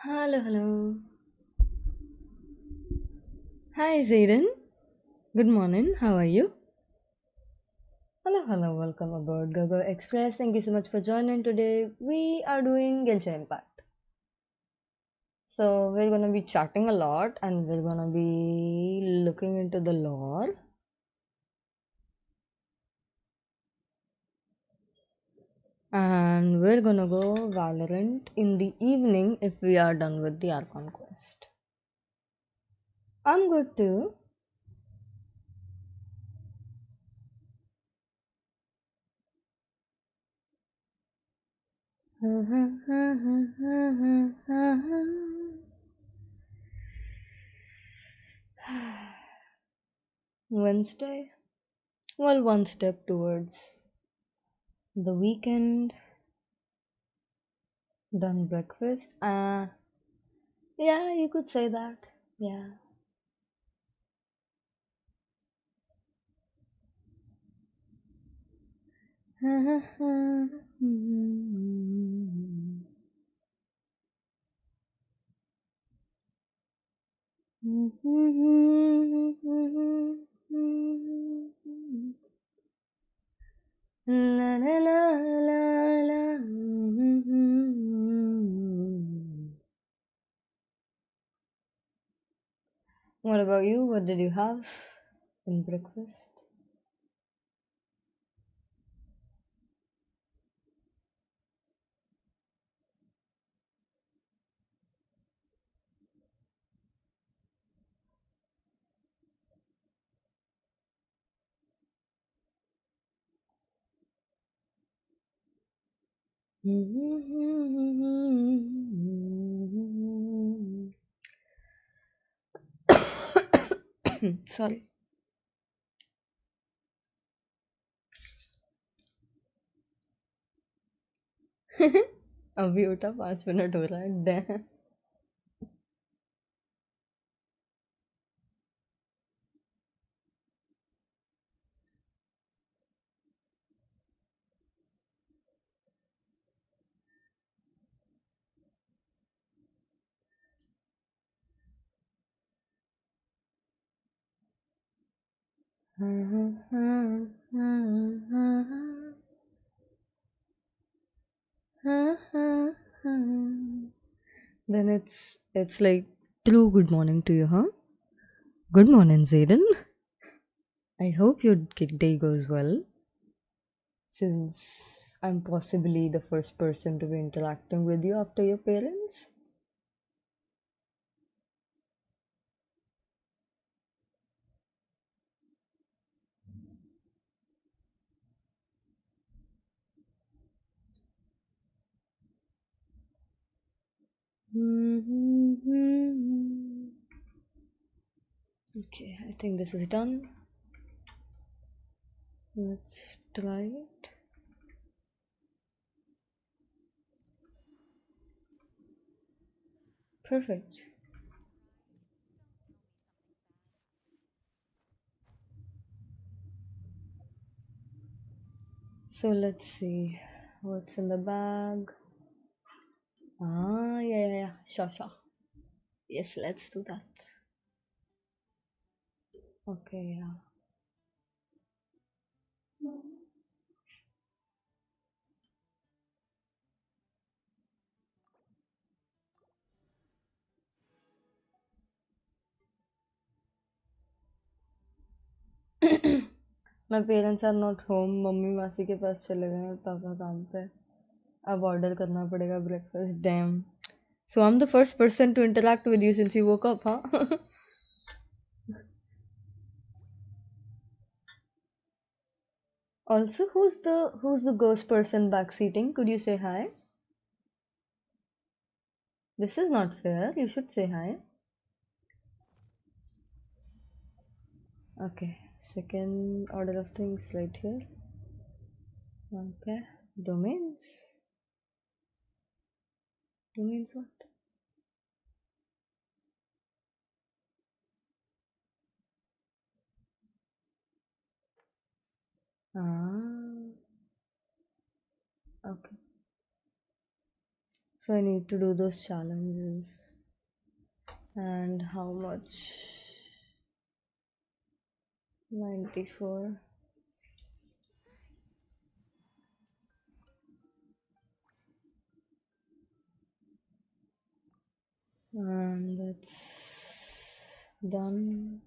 Hello, hello. Hi, Zayden. Good morning. How are you? Hello, hello. Welcome aboard Gogo Express. Thank you so much for joining today. We are doing Genshin Impact. So, we're gonna be chatting a lot and we're gonna be looking into the lore. And we're gonna go Valorant in the evening if we are done with the Archon quest. I'm good too. Wednesday? Well, one step towards the weekend. Done breakfast? Yeah, you could say that. Yeah. La la la la la. What about you? What did you have in breakfast? Sorry. अभी उठा 5 minute हो रहा है dam Then it's like true good morning to you, huh? Good morning, Zayden. I hope your day goes well, since I'm possibly the first person to be interacting with you after your parents. Okay, I think this is done. Let's try it. Perfect. So let's see what's in the bag. Yeah. Sure, sure. Yes, let's do that. Okay, yeah. My parents are not home. Mummy मासी के पास चले गए हैं, पापा काम पे. अब order करना पड़ेगा breakfast. Dam. So I'm the first person to interact with you since you woke up, huh? Also, who's the ghost person backseating? Could you say hi? This is not fair. You should say hi. Okay. Second order of things right here. Okay. Domains. Domains what? Ah. Okay. So I need to do those challenges. And how much? 94. And that's done.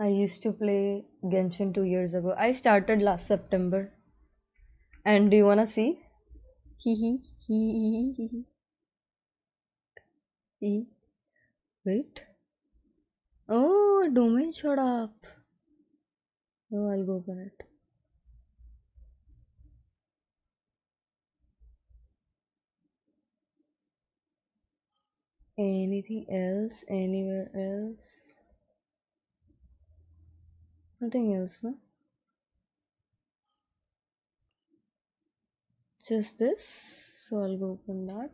I used to play Genshin 2 years ago. I started last September. And do you wanna see? Hee hee hee hee hee hee. Wait. Oh, domain showed up. Oh, I'll go for it. Anything else? Anywhere else? Nothing else, no? Just this. So I'll go open that.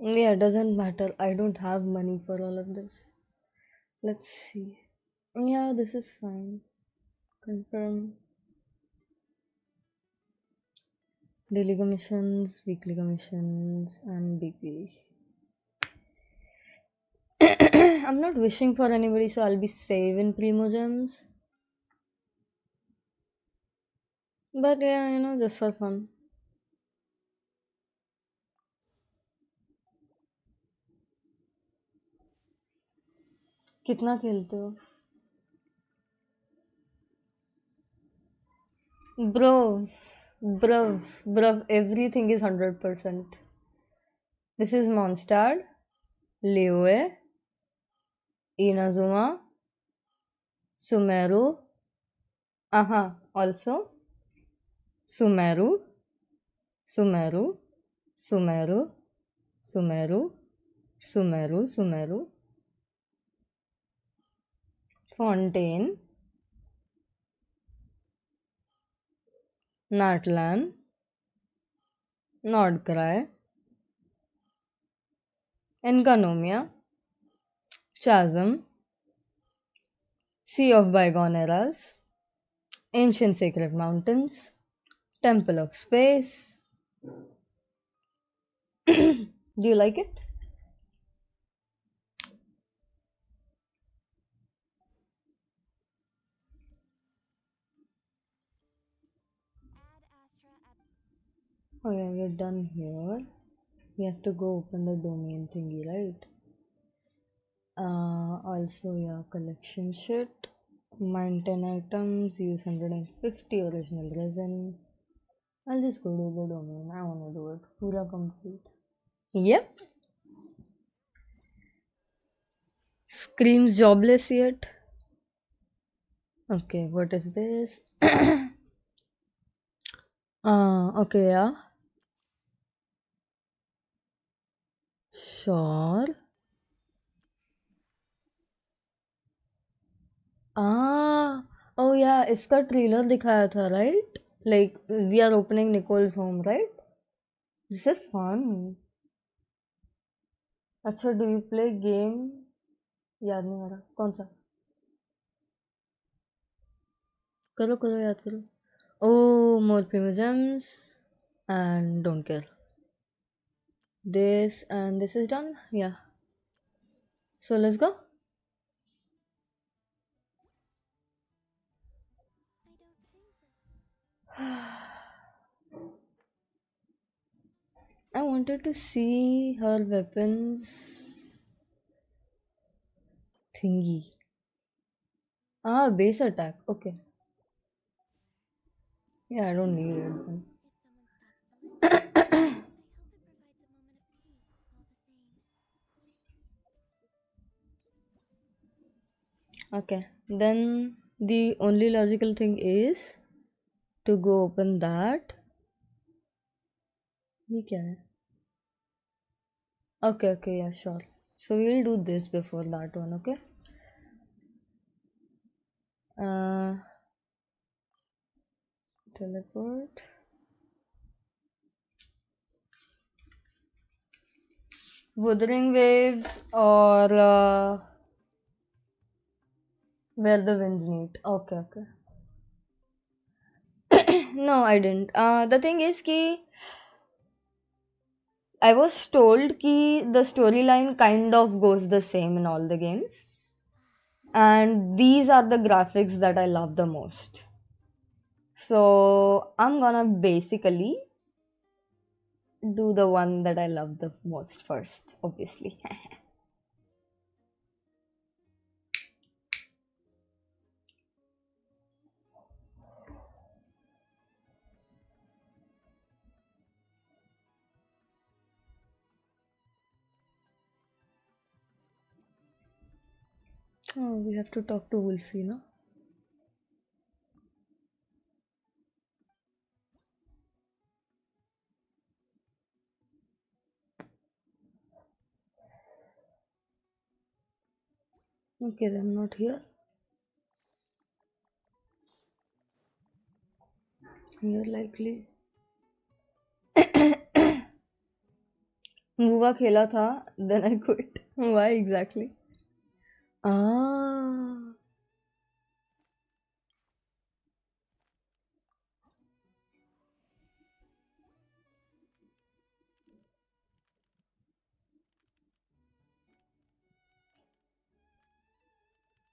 Yeah, doesn't matter. I don't have money for all of this. Let's see. Yeah, this is fine. Confirm. Daily commissions, weekly commissions, and BP. I'm not wishing for anybody, so I'll be saving Primo gems. But yeah, just for fun. कितना खेलते हो? Bro, bro, everything is 100%. This is Mondstadt, Liyue, Inazuma, Sumeru, also Sumeru, Sumeru, Sumeru, Sumeru, Sumeru, Fontaine, Natlan, Nordcry, Enkanomia, Chasm, Sea of Bygone Eras, Ancient Sacred Mountains, Temple of Space. Do you like it? Okay, we're done here. We have to go open the domain thingy, right? Also, yeah, collection shit. Mine 10 items, use 150 original resin. I'll just go to the domain. I wanna do it. Pura complete. Yep. Screams jobless yet. Okay, what is this? Okay, yeah. Sure. Oh yeah, इसका trailer दिखाया था, right? Like we are opening Nicole's home, right? This is fun. अच्छा, do you play game? याद नहीं आ रहा कौन सा. करो करो याद करो. Oh, more primogems and don't care. This and this is done. Yeah. So let's go. I wanted to see her weapons thingy. Base attack. Okay. Yeah, I don't need it then. Okay. Then the only logical thing is to go open that. ये क्या है? Okay, okay, yeah, sure. So we'll do this before that one, okay? Uh, Teleport. Wuthering Waves or Where the Winds Meet. Okay, okay. No, I didn't. The thing is ki I was told ki the storyline kind of goes the same in all the games. And these are the graphics that I love the most. So I'm gonna basically do the one that I love the most first, obviously. Oh, we have to talk to Wolfie, no? Okay, then not here. Here likely. Muva खेला था, then I quit. Why exactly? Ah,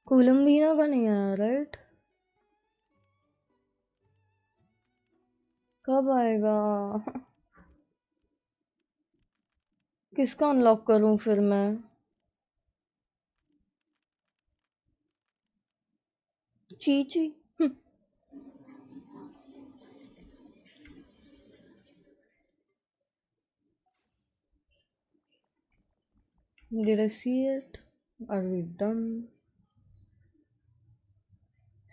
Colombia का नहीं आया, right? कब आएगा? किसका unlock करूं फिर मैं? Chichi. Did I see it? Are we done?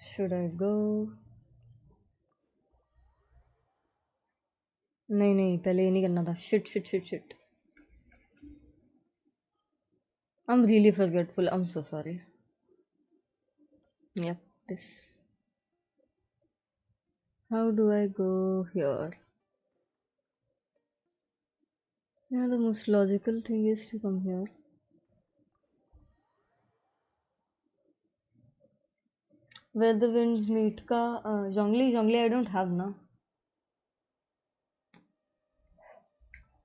Should I go? नहीं नहीं, पहले ये नहीं करना था. Shit, shit, shit, shit. I'm really forgetful. I'm so sorry. Yep, this. How do I go here? Yeah, the most logical thing is to come here. Where the winds meet ka Zhongli I don't have na.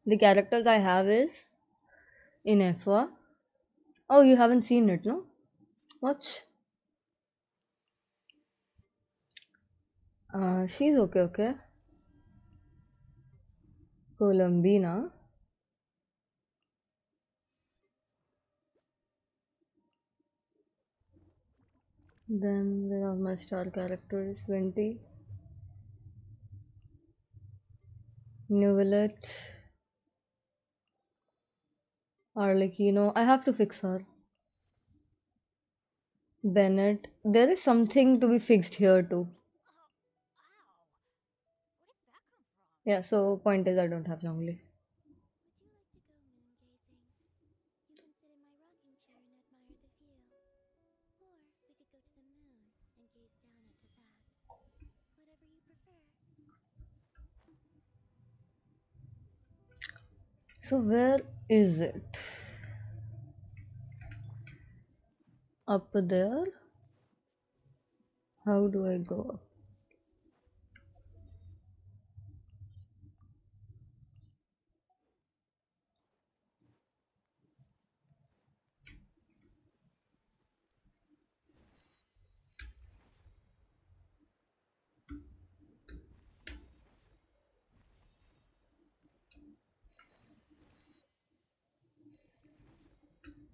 The characters I have is in FA. Oh, you haven't seen it, no? Watch. She's okay, okay. Columbina. Then we have my star characters, Venti, Nuvelet, Arlecchino. I have to fix her. Bennett. There is something to be fixed here too. Yeah, so point is I don't have Zhongli. So where is it? Up there? How do I go up?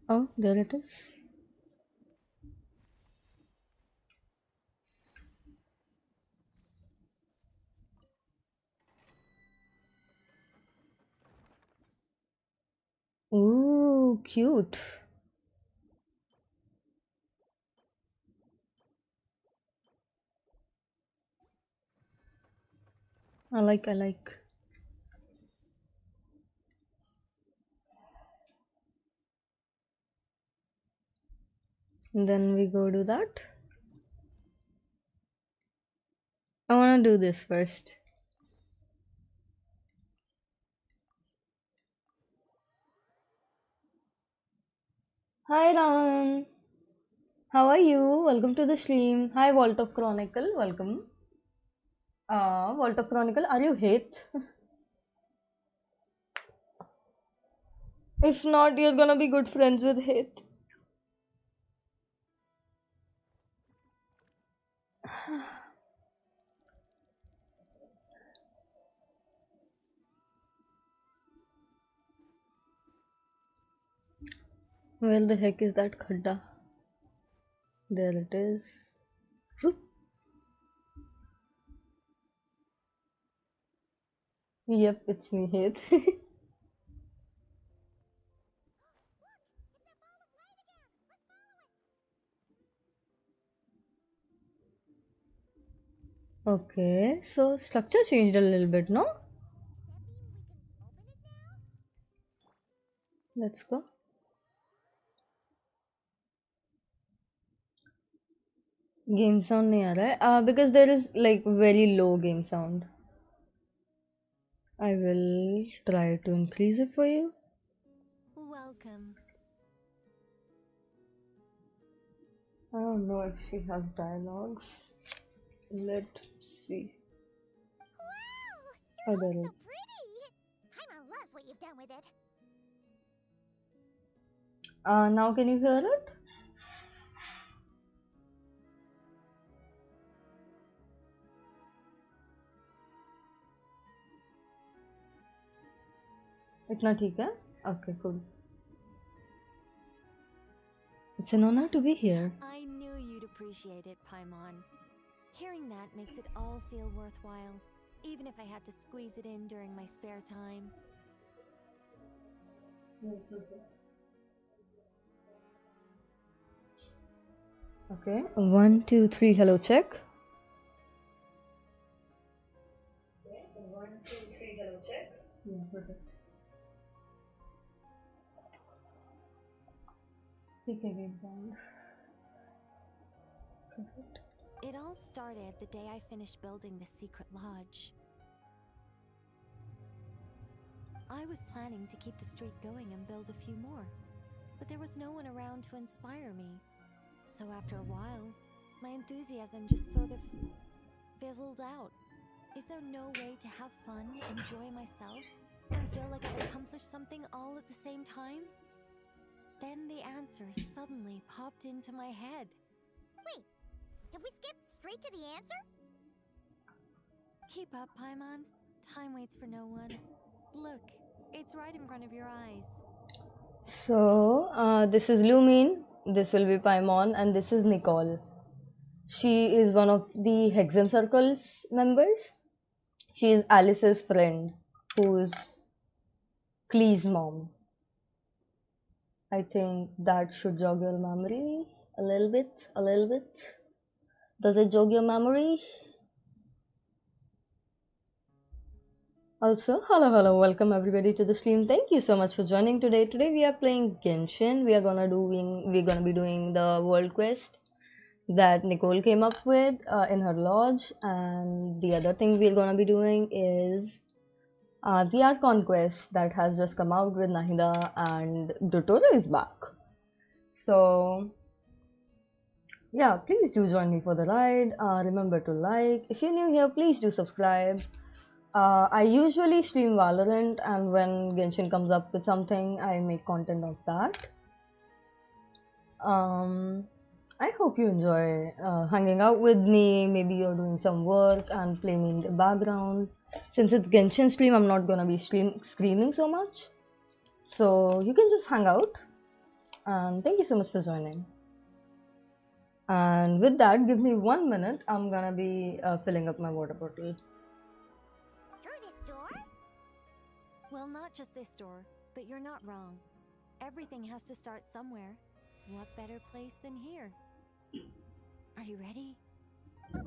Oh, there it is. Ooh, cute. I like. Then we go do that. I wanna do this first. Hi Ram, how are you? Welcome to the stream. Hi Vault of Chronicle, welcome. Vault of Chronicle, are you hate? If not, you're gonna be good friends with hate. Where the heck is that khadda? There it is. Whoop. Yep, it's me, hate. Okay, so structure changed a little bit, no? Let's go. Game sound nahi aa raha hai. Because there is like very low game sound. I will try to increase it for you. Welcome. I don't know if she has dialogues. Let's see. Wow! Oh, there So is. pretty! Paimon loves what you've done with it. Now can you hear it? इतना ठीक है? Okay, cool. It's an honor to be here. I knew you'd appreciate it, Paimon. Hearing that makes it all feel worthwhile, even if I had to squeeze it in during my spare time. Okay, 1, 2, 3, hello, check. 1, 2, 3, hello, check. Yeah, perfect. ठीक है game sound. Perfect. It all started the day I finished building the secret lodge. I was planning to keep the streak going and build a few more, but there was no one around to inspire me. So after a while, my enthusiasm just sort of fizzled out. Is there no way to have fun, enjoy myself, and feel like I've accomplished something all at the same time? Then the answer suddenly popped into my head. Wait, have we skipped straight to the answer? Keep up, Paimon. Time waits for no one. Look, it's right in front of your eyes. So, this is Lumin, this will be Paimon, and this is Nicole. She is one of the Hexen Circle's members. She is Alice's friend, who's Klee's mom. I think that should jog your memory a little bit, a little bit. Does it jog your memory? Also, hello, welcome everybody to the stream. Thank you so much for joining today. Today we are playing Genshin. We're gonna be doing the world quest that Nicole came up with in her lodge, and the other thing we're gonna be doing is the Archon quest that has just come out with Nahida, and Dotoro is back. So yeah, please do join me for the ride. Remember to like. If you're new here, please do subscribe. I usually stream Valorant, and when Genshin comes up with something, I make content of that. I hope you enjoy hanging out with me. Maybe you're doing some work and play me in the background. Since it's Genshin stream, I'm not gonna be screaming so much. So you can just hang out. And thank you so much for joining. And with that, give me 1 minute. I'm gonna be filling up my water bottle. Through this door? Well, not just this door, but you're not wrong. Everything has to start somewhere. What better place than here? Are you ready? Oh,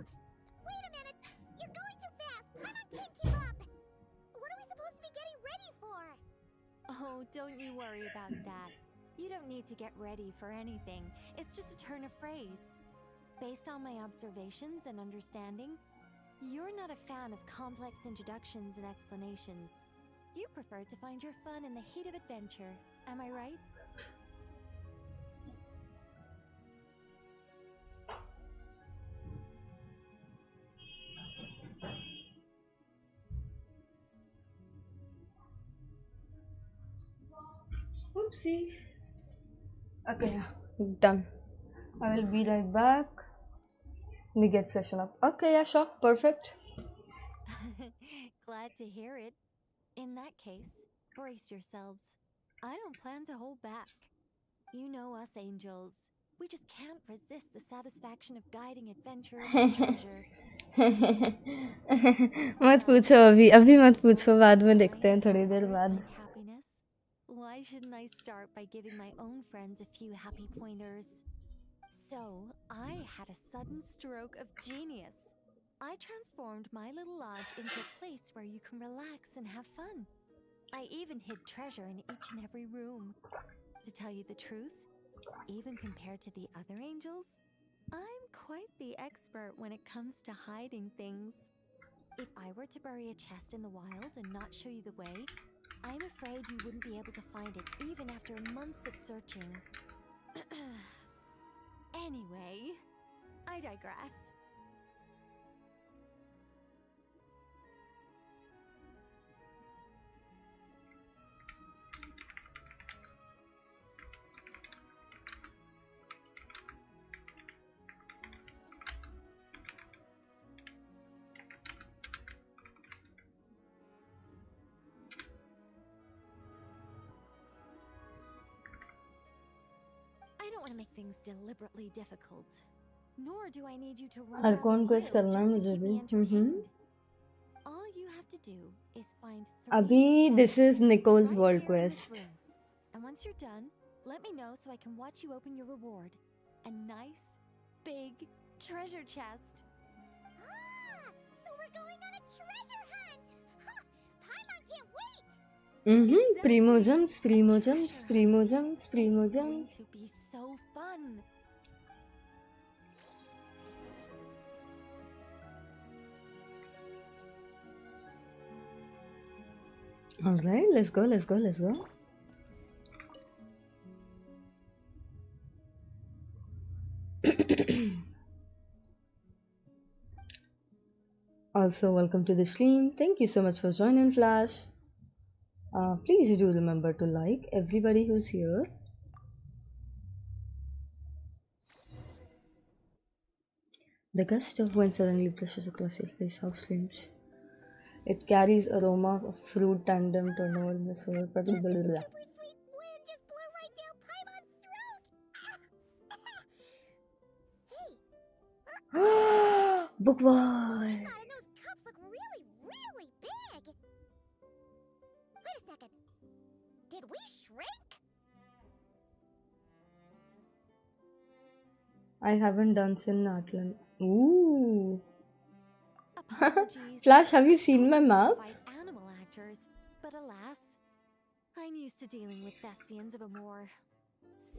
wait a minute! You're going too fast! Paimon can't keep up! What are we supposed to be getting ready for? Oh, don't you worry about that. You don't need to get ready for anything. It's just a turn of phrase. Based on my observations and understanding, you're not a fan of complex introductions and explanations. You prefer to find your fun in the heat of adventure. Am I right? Oopsie. Okay, done. I will be right back. We get freshen up. Okay, yeah, sure. Perfect. Glad to hear it. In that case, brace yourselves. I don't plan to hold back. You know us angels. We just can't resist the satisfaction of guiding adventurers to treasure. मत पूछो अभी अभी मत पूछो बाद में देखते हैं थोड़ी देर बाद. Happiness? Why shouldn't I start by giving my own friends a few happy pointers? So, I had a sudden stroke of genius. I transformed my little lodge into a place where you can relax and have fun. I even hid treasure in each and every room. To tell you the truth, even compared to the other angels, I'm quite the expert when it comes to hiding things. If I were to bury a chest in the wild and not show you the way, I'm afraid you wouldn't be able to find it even after months of searching. Anyway, I digress. I don't want to make things deliberately difficult. Nor do I need you to run Archon around quest wild करना है just to मुझे keep भी. me entertained. All you have to do is find 3 अभी this feathers is Nicole's right world here in this quest. room. And once you're done, let me know so I can watch you open your reward. A nice, big treasure chest. Ah! So we're going on a treasure hunt! Ha! Paimon can't wait! Primo Exactly. jumps, A primo treasure jumps, hunt. primo jumps, primo It's going jumps. to be so fun. Alright, let's go, let's go, let's go. Also, welcome to the stream. Thank you so much for joining, Flash. Please do remember to like everybody who's here. The gust of wind suddenly brushes across your face. How strange. It carries aroma of fruit tandem to no one. Super sweet wind just blew right down Paimon's throat! Hey! Bookworm! God, and those cups look really, really big! Wait a second. Did we shrink? I haven't done in Atlan. Ooh. Apologies. Flash, have you It's seen so my good to map? invite animal actors, but alas, I'm used to dealing with thespians of a more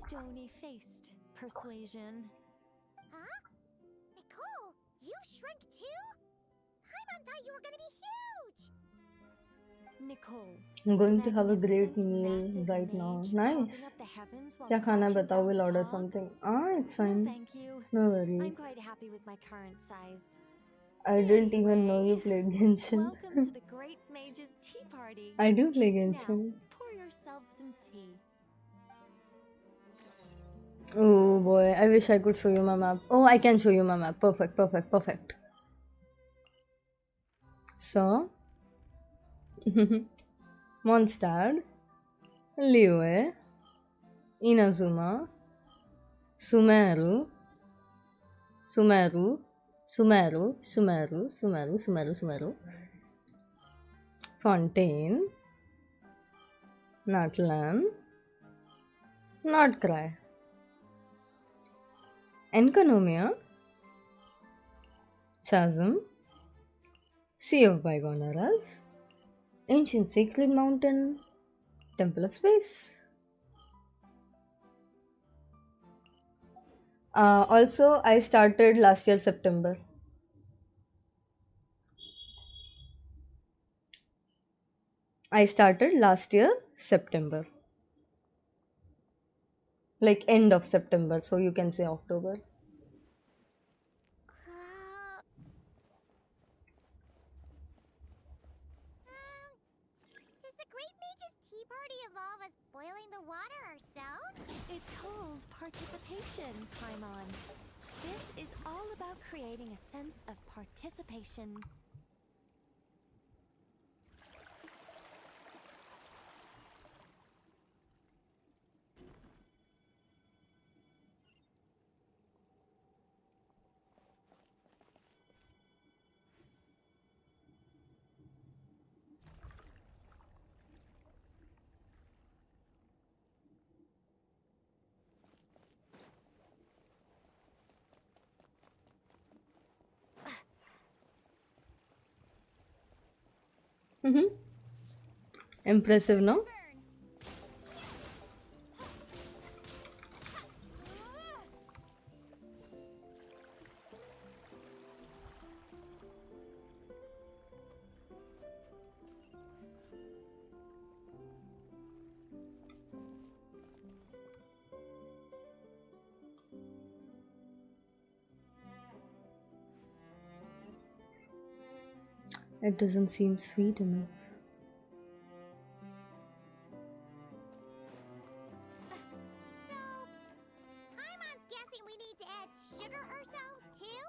stony-faced persuasion. Huh? Nicole, you shrunk too? Paimon thought you were gonna be huge! Nicole, I'm going the to have a great magnificent, meal massive right now. mage Nice. propping up the heavens while क्या खाना है crouching बताओ, down will to order talk? something. It's No, fine. thank you. No I'm worries. quite happy with my current size. I didn't even know you Anyway, played Genshin. welcome to the Great Mage's Tea Party. I do play Now, Genshin. pour yourself some tea. Oh boy, I wish I could show you my map. Oh, I can show you my map. Perfect, perfect, perfect. So, Mondstadt, Liyue, Inazuma, Sumeru, Sumeru, Sumeru, Sumeru, Sumeru, Sumeru, Sumeru, Fontaine, Natlan, Notcry, Enconomia, Chasm, Sea of Bygone Eras, Ancient Sacred Mountain, Temple of Space. Also, I started last year September. I started last year September, like end of September, so you can say October. Does the Great Mage's Tea Party evolve as boiling the water ourselves? It's called participation, Paimon. This is all about creating a sense of participation. Mm-hmm. Impressive, no? It doesn't seem sweet enough. So, Paimon's guessing we need to add sugar ourselves too?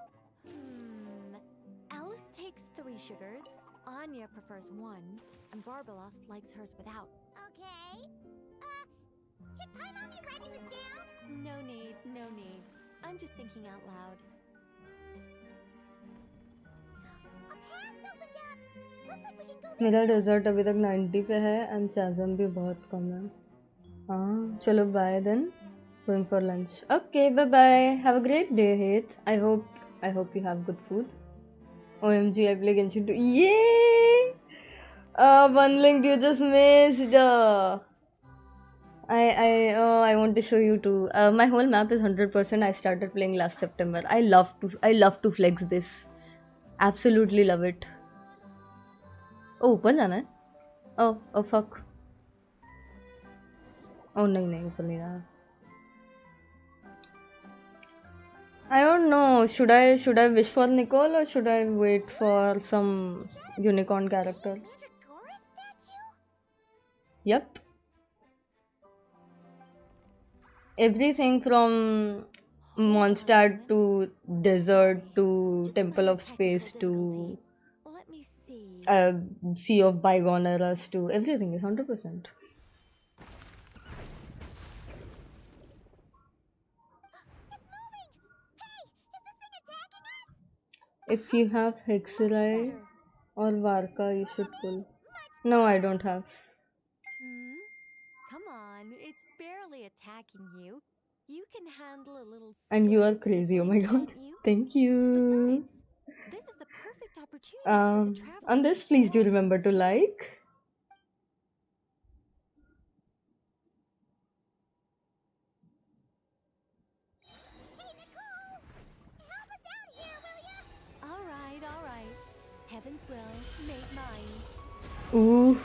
Alice takes 3 sugars, Anya prefers 1, and Barbalov likes hers without. Okay. Should Paimon be writing this down? No need, no need. I'm just thinking out loud. A path's opened up. Looks like we can go this मेरा way. Result अभी तक 90 पे है and चाजम भी बहुत कम है. हाँ चलो bye then. Going for lunch. Okay, bye bye. Have a great day, Heath. I hope you have good food. OMG, I play Genshin too. Yay! One link you just missed. I want to show you too. My whole map is 100%. I started playing last September. I love to flex this. Absolutely love it. Oh, ऊपर जाना है? Oh fuck. Oh नहीं ऊपर नहीं रहा. I don't know. Should I wish for Nicole or should I wait for some unicorn character? Mandragora statue? Yep. Everything from Mondstadt to Desert to Just Temple minor of technical Space to difficulty. Let me see. Sea of Bygone Eras to everything is 100%. It's moving! Hey, is this thing attacking us? If you have Hexerai better. or Varka, you should pull. No, I don't have. Come on, it's barely attacking you. You can handle a little And you are spirit crazy, oh my tickling, god. can't you? Thank you. Besides, this is the perfect opportunity for the traveler On this, to please show do off some remember to skills. like. Hey, Nicole! Help us out here, will ya? All right. Heaven's will made mine. Ooh.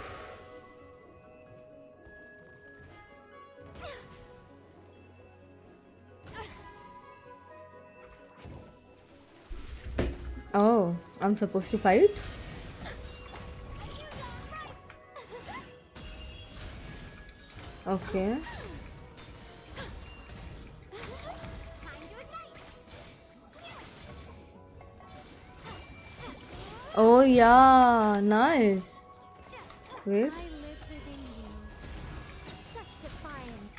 Oh, I'm supposed to fight? Okay. Time to ignite! Oh yeah, nice. Wait. I live within you. Such defiance.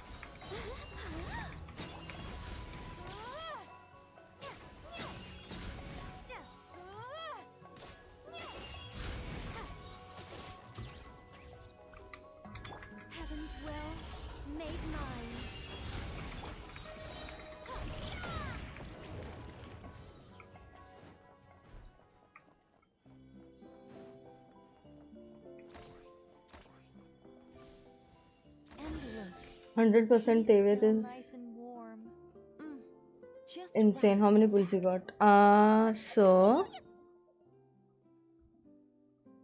Heaven's will made mine. And look, 100% tea's teyvat still is nice and warm. insane. How many pulls you got? So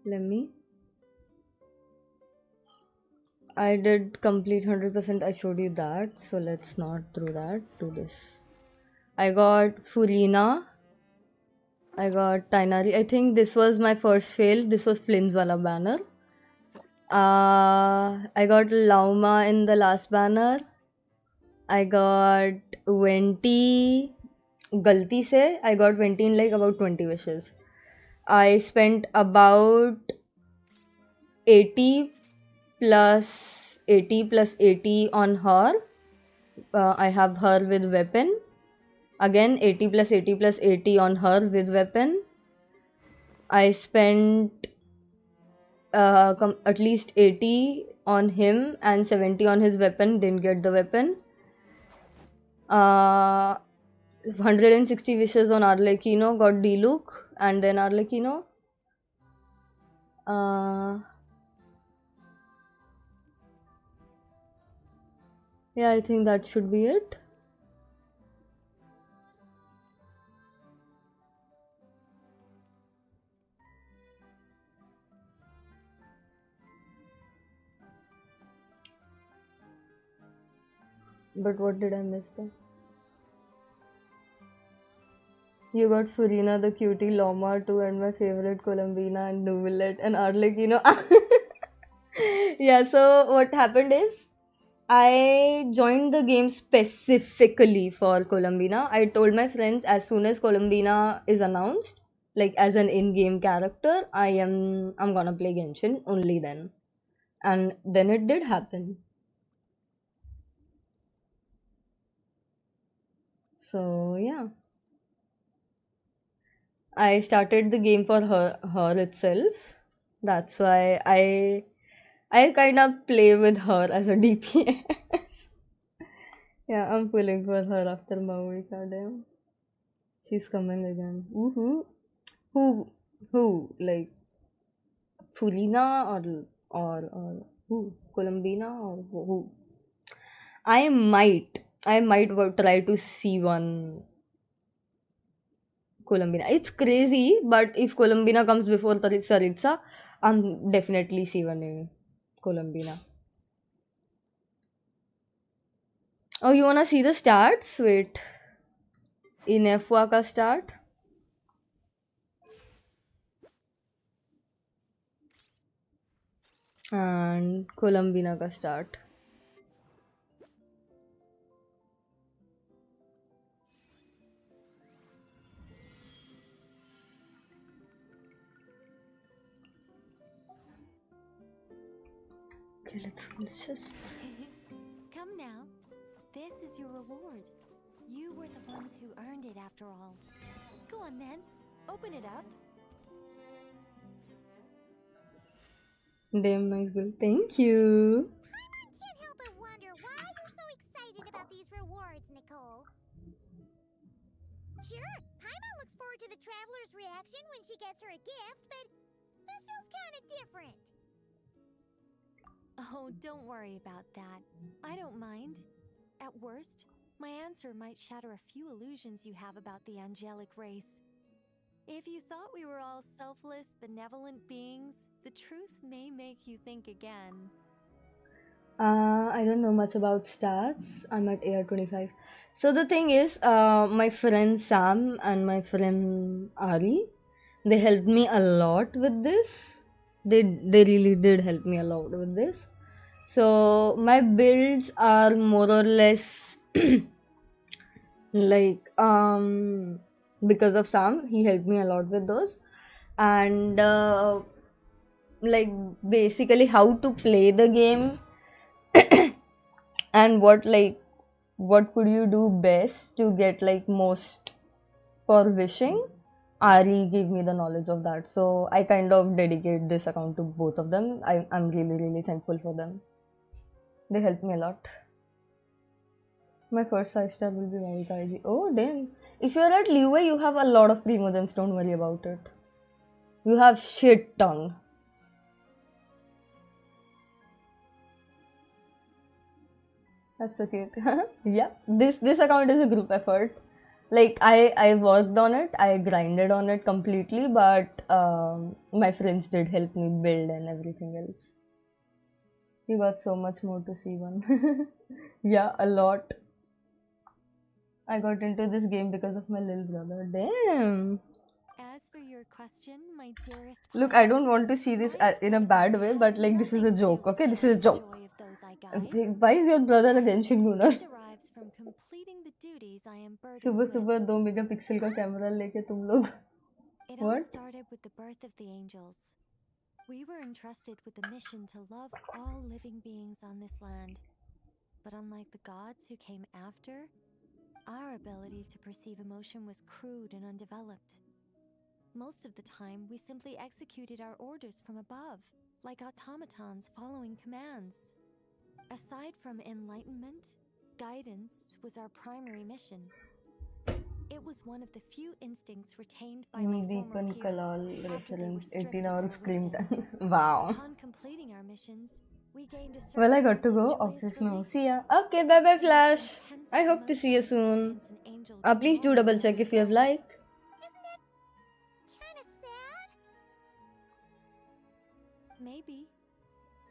let me. I did complete 100%. I showed you that. So let's not do that. Do this. I got Furina. I got Tainari. I think this was my first fail. This was Flynn's wala banner. I got Lauma in the last banner. I got 20. Galti se, I got 20 in like about 20 wishes. I spent about 80 plus 80 on her. I have her with weapon. Again 80 plus 80 plus 80 on her with weapon. I spent at least 80 on him and 70 on his weapon. Didn't get the weapon. 160 wishes on Arlecchino, got Diluc, and then Arlecchino. Yeah, I think that should be it. But what did I miss then? You got Furina the cutie, Loma too, and my favorite Columbina and Nubilet and Arlecchino. Yeah, so what happened is I joined the game specifically for Columbina. I told my friends as soon as Columbina is announced, like as an in-game character, I'm gonna play Genshin only then. And then it did happen. So yeah. I started the game for her itself. That's why I kind of play with her as a DPS. Yeah, I'm pulling for her after Maui Kadem. She's coming again. Woohoo. Who? Like Fulina or who? Columbina or who? I might try to see one Columbina. It's crazy, but if Columbina comes before Saritsa, I'm definitely C1ing Columbina. Oh, you wanna see the stats? Wait. In F1 का start? And Columbina का start. Okay, let's just. Come now. This is your reward. You were the ones who earned it after all. Go on then. Open it up. Damn nice build. Thank you. I can't help but wonder why you're so excited about these rewards, Nicole. Sure, Paimon looks forward to the traveler's reaction when she gets her a gift, but this feels kind of different. Oh, don't worry about that. I don't mind. At worst, my answer might shatter a few illusions you have about the angelic race. If you thought we were all selfless, benevolent beings, the truth may make you think again. I don't know much about stats. I'm at AR25. So the thing is, my friend Sam and my friend Ari, they helped me a lot with this. They really did help me a lot with this. So my builds are more or less like because of Sam, he helped me a lot with those. And like basically how to play the game and what could you do best to get like most for wishing. Ari gave me the knowledge of that, so I kind of dedicate this account to both of them. I'm really thankful for them. They helped me a lot. My first 5-star will be Mavika IG. Oh damn, if you're at Liuwei, you have a lot of primo gems, don't worry about it. You have shit ton. That's so cute. Yeah, this account is a group effort. Like I worked on it, I grinded on it completely, but my friends did help me build and everything else. You got so much more to see one. Yeah, a lot. I got into this game because of my little brother. Damn. As for your question, my dearest Look, I Potter, don't want to see this my in a excitement bad way, has but like this is a nothing to do joke, with okay? This is a sharing the joke. joy of those I guide. Why is your brother a Instead, Genshin it Kunal? derives from completing the duties I am burdened सुबह with. सुबह 2 megapixel का camera लेके तुम लोग It all what? started with the birth of the angels. We were entrusted with the mission to love all living beings on this land. But unlike the gods who came after, our ability to perceive emotion was crude and undeveloped. Most of the time, we simply executed our orders from above, like automatons following commands. Aside from enlightenment, guidance was our primary mission. It was one of the few instincts retained by my Deep former and peers Kalal after they were reference stripped 18 of hours their screen wisdom. time. Wow. Upon completing our missions, we gained a Well, certain I got sense to of go. joyous Office में हूँ. relief. See ya. Okay, bye bye, It's the most Flash. intense I hope to see you emotional soon. experience an angel can Please do normally double check if you have undergo. liked. Isn't it kind of sad? Maybe.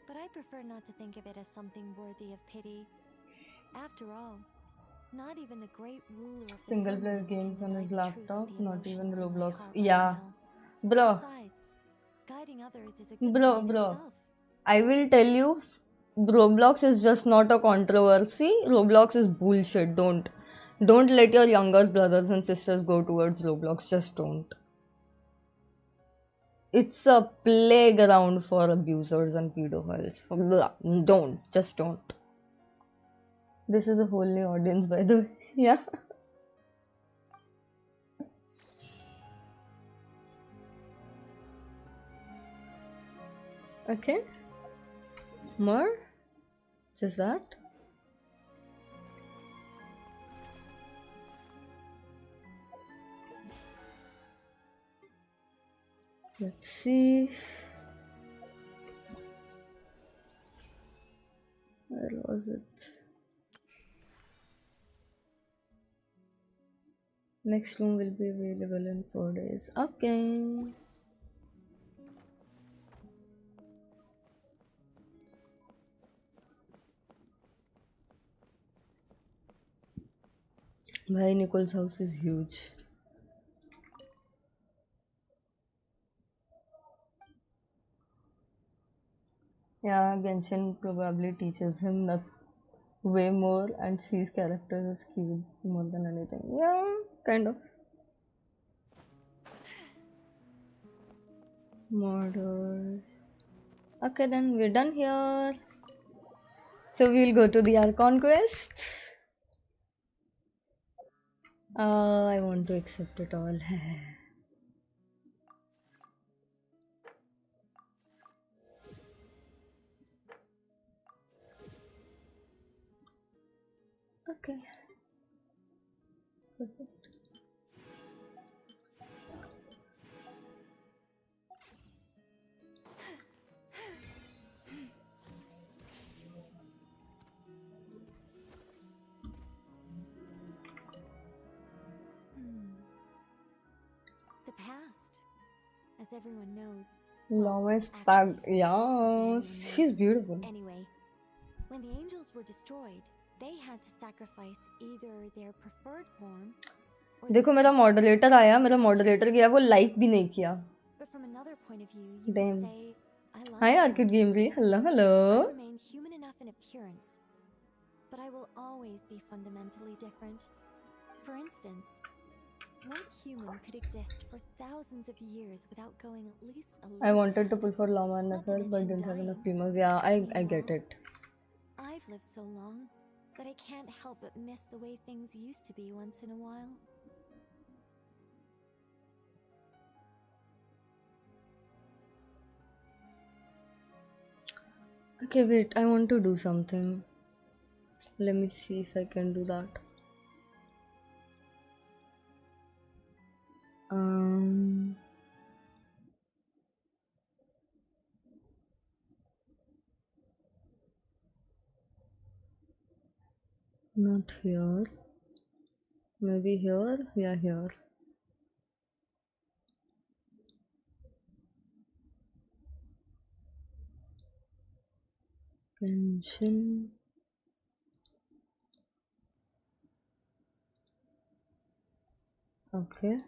But I prefer not to think of it as something worthy of pity. After all, not even the great ruler of the Single player firmament can games on deny his the truth of laptop, the not even emotions in my Roblox. heart Yeah. right now. Bro, Besides, guiding others is a good bro, thing in bro. itself. I Don't will you tell think? you, Roblox is just not a controversy. Roblox is bullshit. Don't let your younger brothers and sisters go towards Roblox. Just don't. It's a playground for abusers and pedophiles. Don't. Just don't. This is a whole new audience, by the way. Yeah. Okay. More? Just that? Let's see. Where was it? Next room will be available in 4 days. Okay. Bhai, Nicole's house is huge. Yeah, Genshin probably teaches him that way more and sees characters as cute more than anything. Yeah, kind of. Murder. Okay, then we're done here. So we'll go to the Archon quest. I want to accept it all. Okay. Perfect. The past, as everyone knows. Longest Actually, packed. hardly Yeah, anyone she's knows. beautiful. Anyway, when the angels were destroyed, they had to sacrifice either their preferred form or देखो मेरा moderator आया मेरा moderator गया वो like भी नहीं किया. But from another point of view, you Damn. could say, I love Hi you Arcade both. Gamery. Hello, hello. I remain human enough in appearance, but I will always be fundamentally different. For instance, what human could exist for thousands of years without going at least a little I wanted to mad? pull for Lama and Not to Nefel, but mention didn't have enough dying. primos. Yeah, I get Meanwhile, it. I've lived so long that I can't help but miss the way things used to be once in a while. Okay, wait, I want to do something. Let me see if I can do that. Um, Not here. Maybe here? Yeah, here. Genshin. Okay.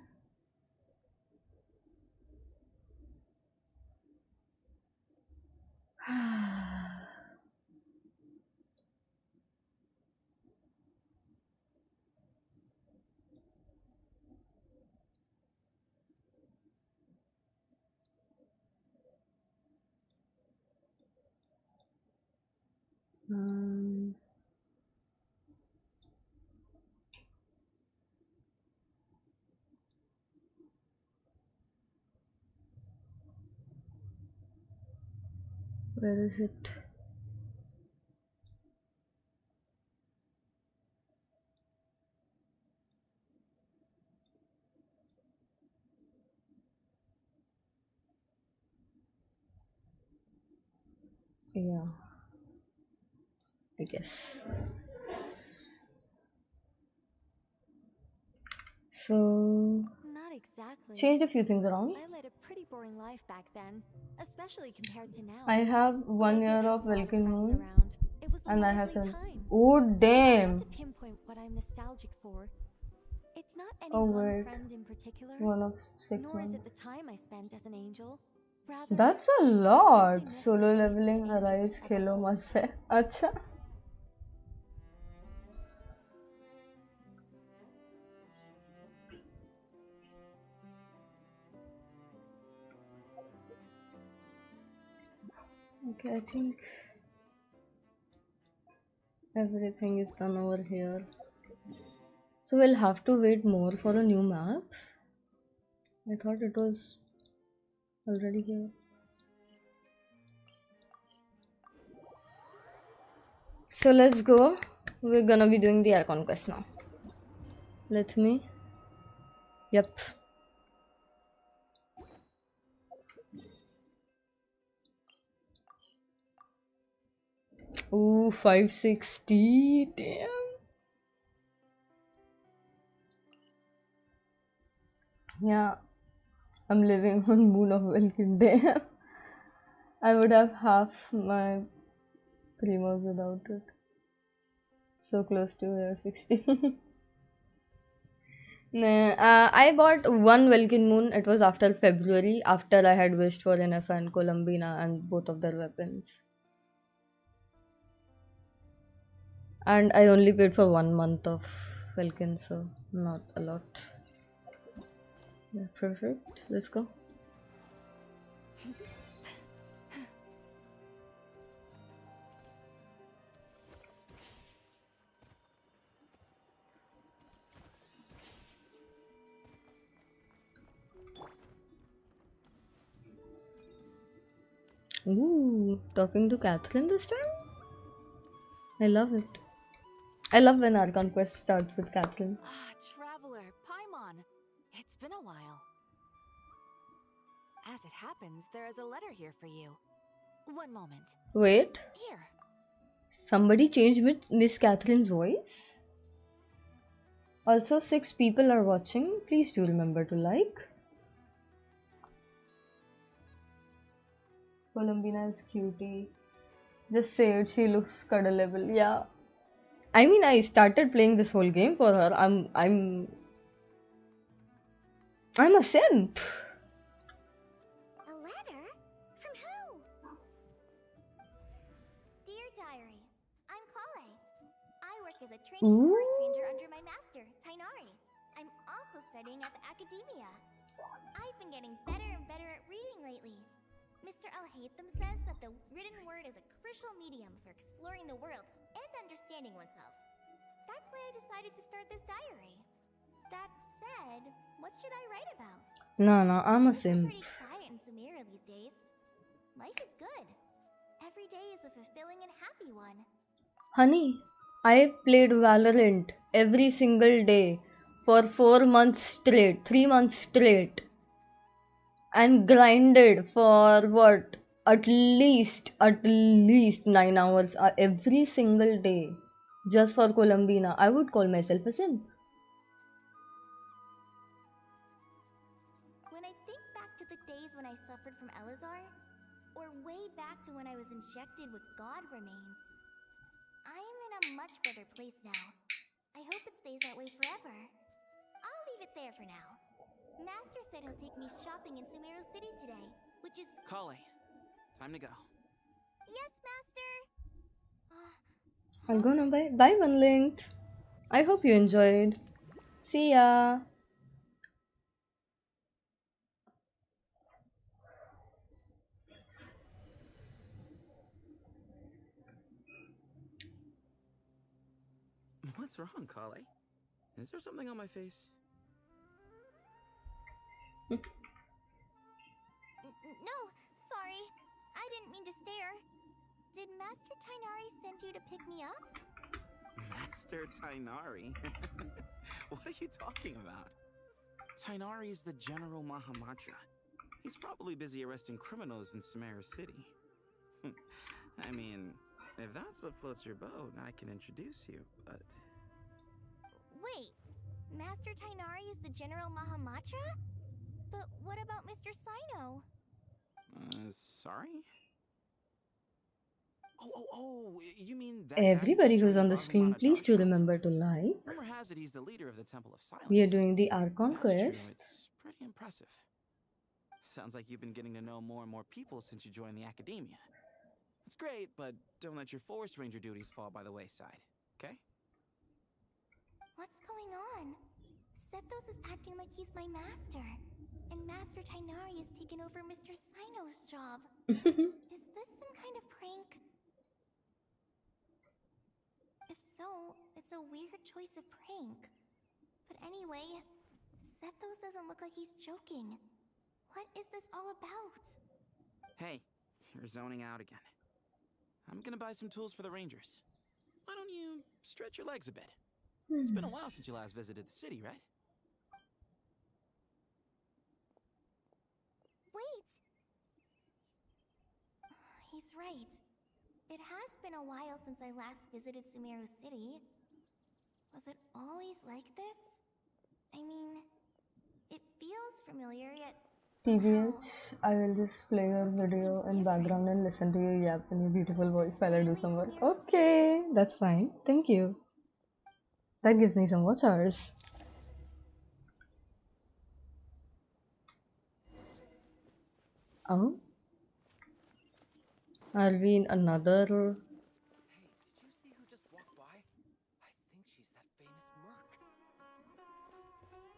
um, where is it? Yeah, I guess. So, Not exactly. changed a few things around. I led a pretty boring life back then, especially compared to now. I have But I 1 did year have of a lot of Welkin friends Moon, around. It was a and I have lively 7. time. Oh, If I had damn! to pinpoint what I'm nostalgic for, it's not any Oh, one wait. friend in particular, 1 of 6 nor is it months. the time I spent as an angel. Rather, That's a I lot. simply miss the Solo race of leveling angels arise as a Khelo whole. मत से अच्छा. Okay, I think everything is done over here. So we'll have to wait more for a new map. I thought it was already here. So let's go. We're gonna be doing the Archon quest now. Let me. Yep. Ooh, 560. Damn. Yeah, I'm living on Moon of Welkin. Damn. I would have half my primos without it. So close to 60. Nah, I bought one Welkin Moon. It was after February, after I had wished for NF and Columbina and both of their weapons. And I only paid for 1 month of Welkin, so not a lot. Yeah, perfect. Let's go. Ooh, talking to Catherine this time? I love it. I love when our conquest starts with Catherine. Ah, Traveler, Paimon. It's been a while. As it happens, there is a letter here for you. One moment. Wait, Here. somebody changed Miss Catherine's voice? Also, 6 people are watching. Please do remember to like. Columbina is cutie. Just say it, she looks cuddleable. Yeah. I mean, I started playing this whole game for her. I'm a simp. A letter? From who? Dear Diary, I'm Kale. I work as a trainee Ooh. forest ranger under my master, Tainari. I'm also studying at the academia. I've been getting better and better at reading lately. Mr. Al-Haytham says that the written word is a crucial medium for exploring the world and understanding oneself. That's why I decided to start this diary. That said, what should I write about? No, I'm a Things are simp. pretty quiet in Sumeria these days. Life is good. Every day is a fulfilling and happy one. Honey, I played Valorant every single day for 4 months straight, 3 months straight, and grinded for what? At least 9 hours every single day, just for Columbina. I would call myself a simp. Well, I hope you enjoy your time with your family. It's been a while. I would call myself a simp. Honey, I played Valorant every single day for 4 months straight, 3 months straight, and grinded for what? At least 9 hours every single day, just for Columbina. I would call myself a simp. I suffered from Elazar, or way back to when I was injected with god remains. I'm in a much better place now. I hope it stays that way forever. I'll leave it there for now. Master said he'll take me shopping in Sumeru City today, which is... Kale, time to go. Yes, Master! I'm gonna bye Unlinked. I hope you enjoyed. See ya. What's wrong, Kale? Is there something on my face? No, sorry. I didn't mean to stare. Did Master Tainari send you to pick me up? Master Tainari? What are you talking about? Tainari is the General Mahamacha. He's probably busy arresting criminals in Sumeru City. I mean, if that's what floats your boat, I can introduce you, but... Wait, Master Tainari is the General Mahamacha? But what about Mr. Sino? Sorry? Oh, you mean that Everybody who's on the stream, please do remember to like. Rumor has it he's the leader of the Temple of Silence. We are doing the Archon That's quest. true. It's pretty impressive. Sounds like you've been getting to know more and more people since you joined the academia. That's great, but don't let your forest ranger duties fall by the wayside, okay? What's going on? Sethos is acting like he's my master, and Master Tainari has taken over Mr. Sino's job. Is this some kind of prank? If so, it's a weird choice of prank. But anyway, Sethos doesn't look like he's joking. What is this all about? Hey, you're zoning out again. I'm gonna buy some tools for the rangers. Why don't you stretch your legs a bit? It's been a while since you last visited the city, right? Wait! He's right. It has been a while since I last visited Sumeru City. Was it always like this? I mean, it feels familiar, yet somehow... TBH, I will just play your video in background and listen to you yap in your beautiful voice while I do some work. Okay, that's fine. Thank you. That gives me some watch hours. Oh? Are we in another... Hey, did you see who just walked by? I think she's that famous merc. Would you like some fruit?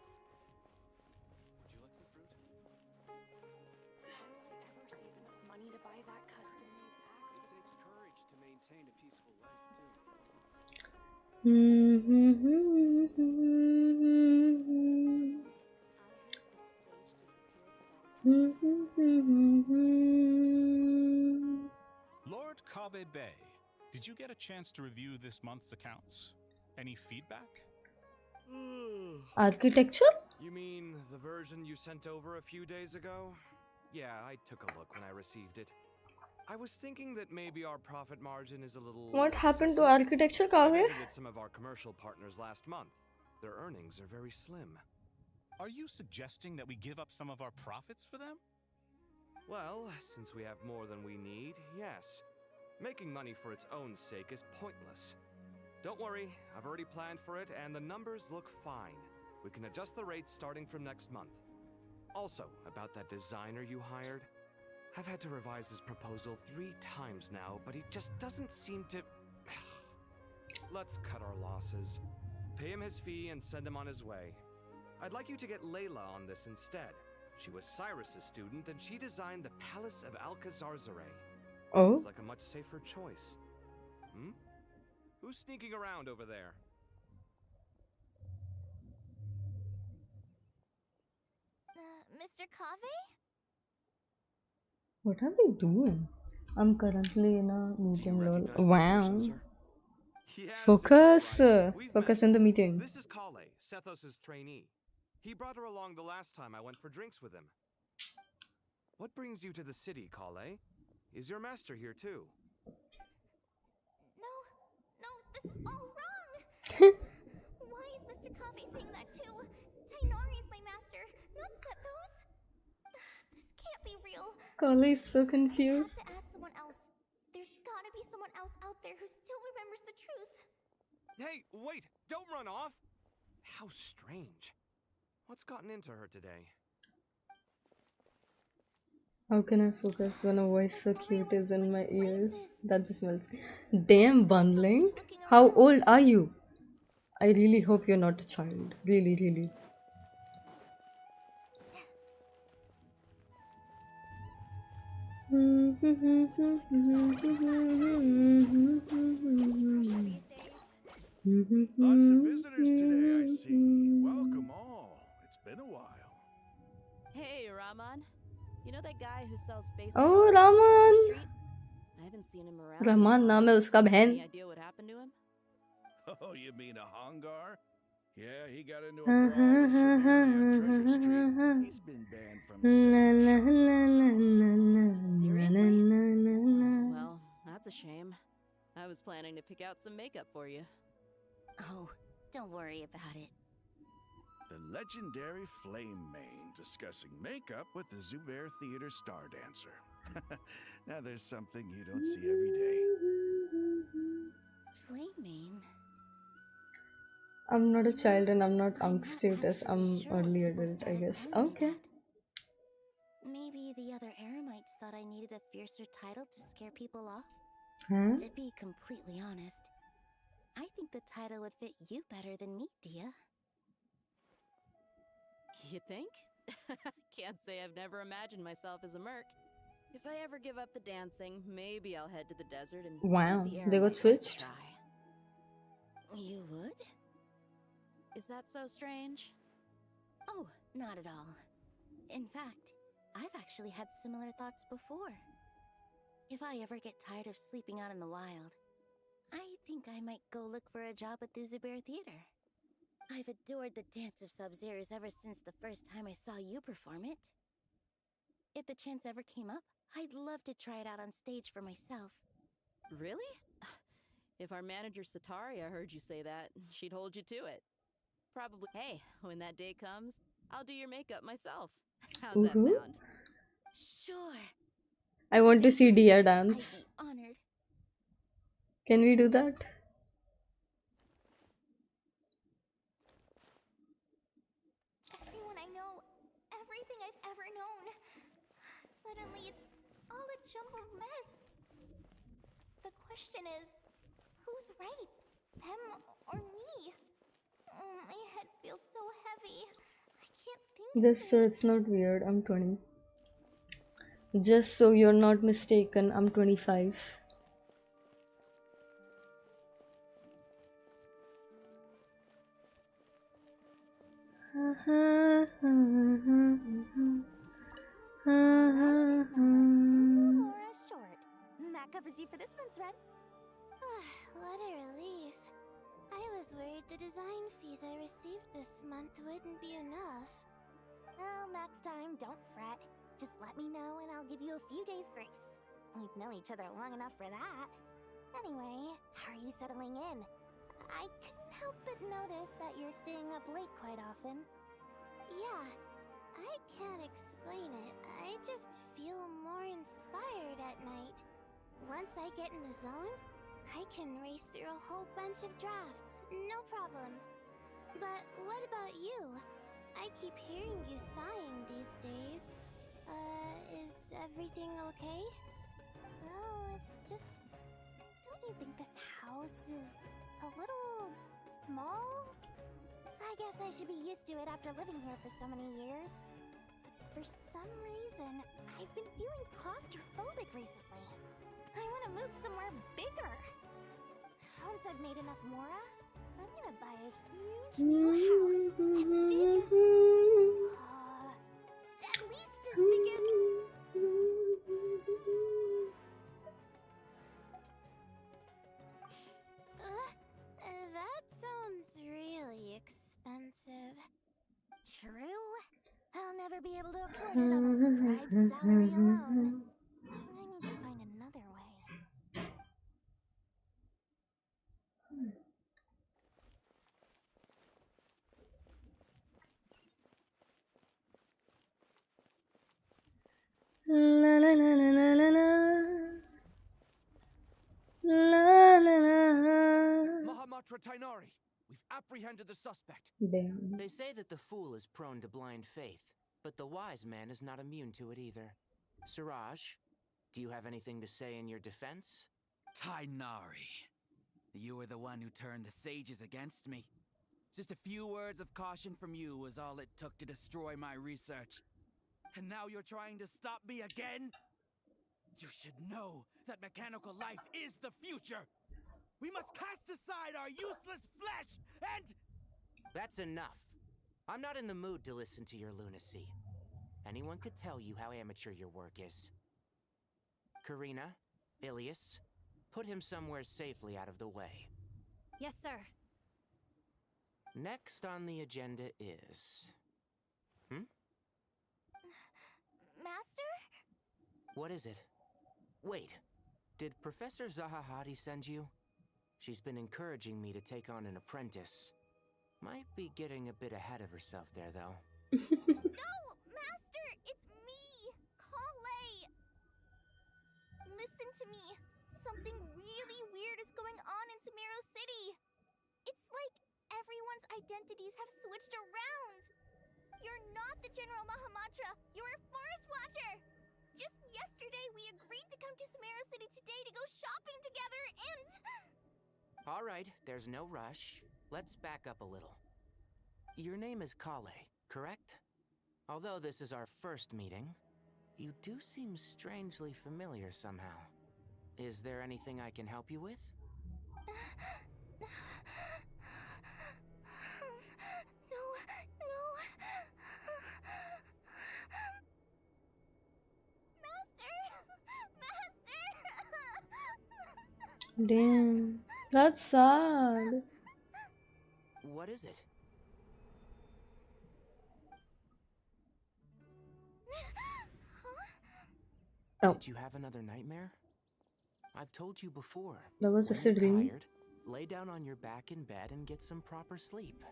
How will I ever save enough money to buy that custom-made axe? It takes courage to maintain a peaceful life, too. Lord Kabe Bay, did you get a chance to review this month's accounts? Any feedback? Architecture? You mean the version you sent over a few days ago? Yeah, I took a look when I received it. I was thinking that maybe our profit margin is a little... What happened to excessive. architecture, I Kaveh? visited some of our commercial partners last month. Their earnings are very slim. Are you suggesting that we give up some of our profits for them? Well, since we have more than we need, yes. Making money for its own sake is pointless. Don't worry, I've already planned for it, and the numbers look fine. We can adjust the rates starting from next month. Also, about that designer you hired, I've had to revise his proposal 3 times now, but he just doesn't seem to... Let's cut our losses. Pay him his fee and send him on his way. I'd like you to get Layla on this instead. She was Cyrus's student, and she designed the Palace of Alcazarzare. Oh? Seems like a much safer choice. Hmm? Who's sneaking around over there? Mr. Kaveh? What are they doing? I'm currently in a Do you meeting, lol. recognize this Wow. person, sir? Yes, Focus! it's all right. We've Focus met. in the meeting. This is Kale, Sethos' trainee. He brought her along the last time I went for drinks with him. What brings you to the city, Kale? Is your master here too? No, this is all wrong! Why is Mr. Kaveh saying that too? Tainari is my master, not Sethos. This can't be real. Carly is so I have confused. to ask someone else. There's gotta be someone else out there who still remembers the truth. Hey, wait! Don't run off! How strange. What's gotten into her today? How can I focus when a voice so cute is in my ears? That just melts. Damn, bundling. How old are you? I really hope you're not a child. Really, really. Lots of visitors today, I see. Welcome all. It's been a while. Hey, Rahman. You know that guy who sells face Oh, powder on Treasure Rahman. Street? I haven't seen him around. Rahman नाम है उसका बहन. Any idea what happened to him? Oh, you mean a Hongar? Yeah, he got into a brawl with some family on Treasure Street. He's been banned from Seriously? Well, that's a shame. I was planning to pick out some makeup for you. Oh, don't worry about it. The legendary Flame Mane discussing makeup with the Zubair Theater star dancer. Now there's something you don't see every day. Flame Mane? I'm not a child and I'm not I'm unk status. actually I'm sure early what people adult, I started guess. calling me Okay. that. Maybe the other Eremites thought I needed a fiercer title to scare people off? Huh? To be completely honest, I think the title would fit you better than me, Dia. You think? Can't say I've never imagined myself as a merc. If I ever give up the dancing, maybe I'll head to the desert and Wow, give the they got Eremite life a switched. try. You would? Is that so strange? Oh, not at all. In fact, I've actually had similar thoughts before. If I ever get tired of sleeping out in the wild, I think I might go look for a job at the Zubair Theater. I've adored the dance of Sub-Zeros ever since the first time I saw you perform it. If the chance ever came up, I'd love to try it out on stage for myself. Really? If our manager Sataria heard you say that, she'd hold you to it. Probably. Hey, when that day comes, I'll do your makeup myself. How's that Woohoo. sound? Sure. I want to see Dia I'd dance. be honored. Can we do that? Everyone I know, everything I've ever known. Suddenly it's all a jumbled mess. The question is, who's right? Them or me? My head feels so heavy. I can't think Just so straight. it's not weird, I'm 20. Just so you're not mistaken, I'm 25. Simple or a short? That covers you for this month's rent. What a relief. I was worried the design fees I received this month wouldn't be enough. Well, next time, don't fret. Just let me know and I'll give you a few days' grace. We've known each other long enough for that. Anyway, how are you settling in? I couldn't help but notice that you're staying up late quite often. Yeah, I can't explain it. I just feel more inspired at night. Once I get in the zone, I can race through a whole bunch of drafts, no problem. But what about you? I keep hearing you sighing these days. Is everything okay? No, it's just... Don't you think this house is a little small? I guess I should be used to it after living here for so many years. But for some reason, I've been feeling claustrophobic recently. I want to move somewhere bigger. Once I've made enough Mora, I'm gonna buy a huge new house as big as... at least as big as... That sounds really expensive. True. I'll never be able to afford it on a scribe's salary alone. I need to find another way. La la Ultra Tainari. We've apprehended the suspect. Damn. They say that the fool is prone to blind faith, but the wise man is not immune to it either. Siraj, do you have anything to say in your defense? Tainari, you were the one who turned the sages against me. Just a few words of caution from you was all it took to destroy my research. And now you're trying to stop me again? You should know that mechanical life is the future. We must cast aside our useless flesh and... That's enough. I'm not in the mood to listen to your lunacy. Anyone could tell you how amateur your work is. Karina, Ilias, put him somewhere safely out of the way. Yes, sir. Next on the agenda is... Master? What is it? Wait, did Professor Zahahati send you? She's been encouraging me to take on an apprentice. Might be getting a bit ahead of herself there, though. No, Master! It's me! Kale! Listen to me. Something really weird is going on in Sumeru City. It's like everyone's identities have switched around. You're not the General Mahamatra. You're a Forest Watcher. Just yesterday, we agreed to come to Sumeru City today to go shopping together and... All right, there's no rush. Let's back up a little. Your name is Kale, correct? Although this is our first meeting, you do seem strangely familiar somehow. Is there anything I can help you with? Damn, that's sad. What is it? Oh. Did you have another nightmare? I've told you before. That was when just a you're dream. tired, lay down on your back in bed and get some proper sleep.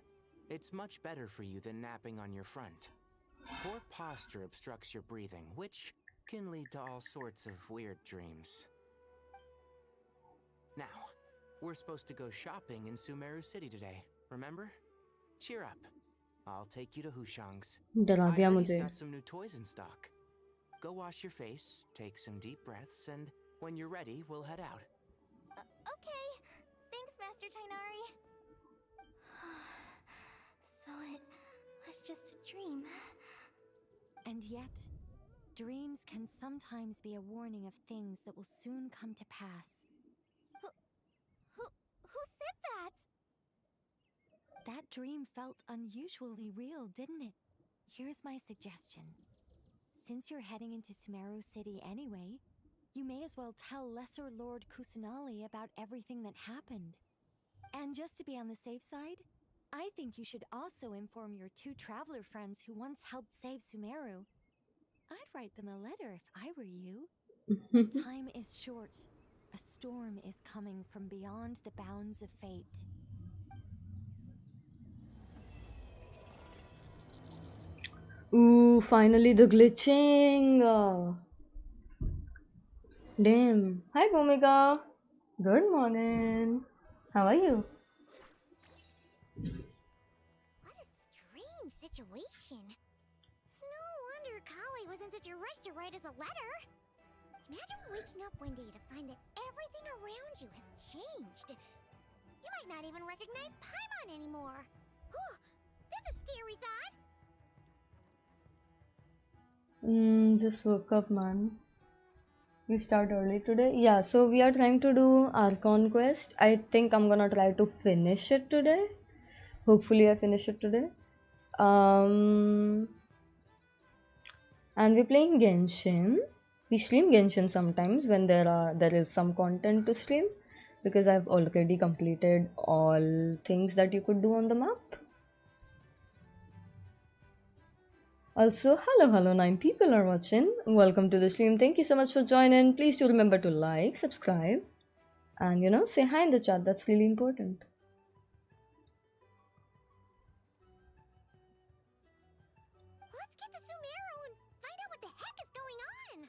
It's much better for you than napping on your front. Poor posture obstructs your breathing, which can lead to all sorts of weird dreams. Now, we're supposed to go shopping in Sumeru City today, remember? Cheer up. I'll take you to Hushang's. डरा दिया मुझे. Got some new toys in stock. Go wash your face, take some deep breaths, and when you're ready, we'll head out. Okay. Thanks, Master Tainari. So it was just a dream. And yet, dreams can sometimes be a warning of things that will soon come to pass. Who said that? That dream felt unusually real, didn't it? Here's my suggestion. Since you're heading into Sumeru City anyway, you may as well tell Lesser Lord Kusanali about everything that happened. And just to be on the safe side, I think you should also inform your two traveler friends who once helped save Sumeru. I'd write them a letter if I were you. Time is short. A storm is coming from beyond the bounds of fate. Ooh, finally the glitching. Damn. Hi, Bhumika. Good morning. How are you? What a strange situation. No wonder Kali was in such a rush to write us a letter. Imagine waking up one day to find that everything around you has changed. You might not even recognize Paimon anymore. That's a scary thought. Just woke up, man. We start early today. Yeah, so we are trying to do Archon quest. I think I'm gonna try to finish it today. Hopefully I finish it today. And we're playing Genshin. We stream Genshin sometimes when there is some content to stream, because I've already completed all things that you could do on the map. Also, hello, 9 people are watching. Welcome to the stream. Thank you so much for joining. Please do remember to like, subscribe, and say hi in the chat. That's really important. Let's get to Sumeru and find out what the heck is going on.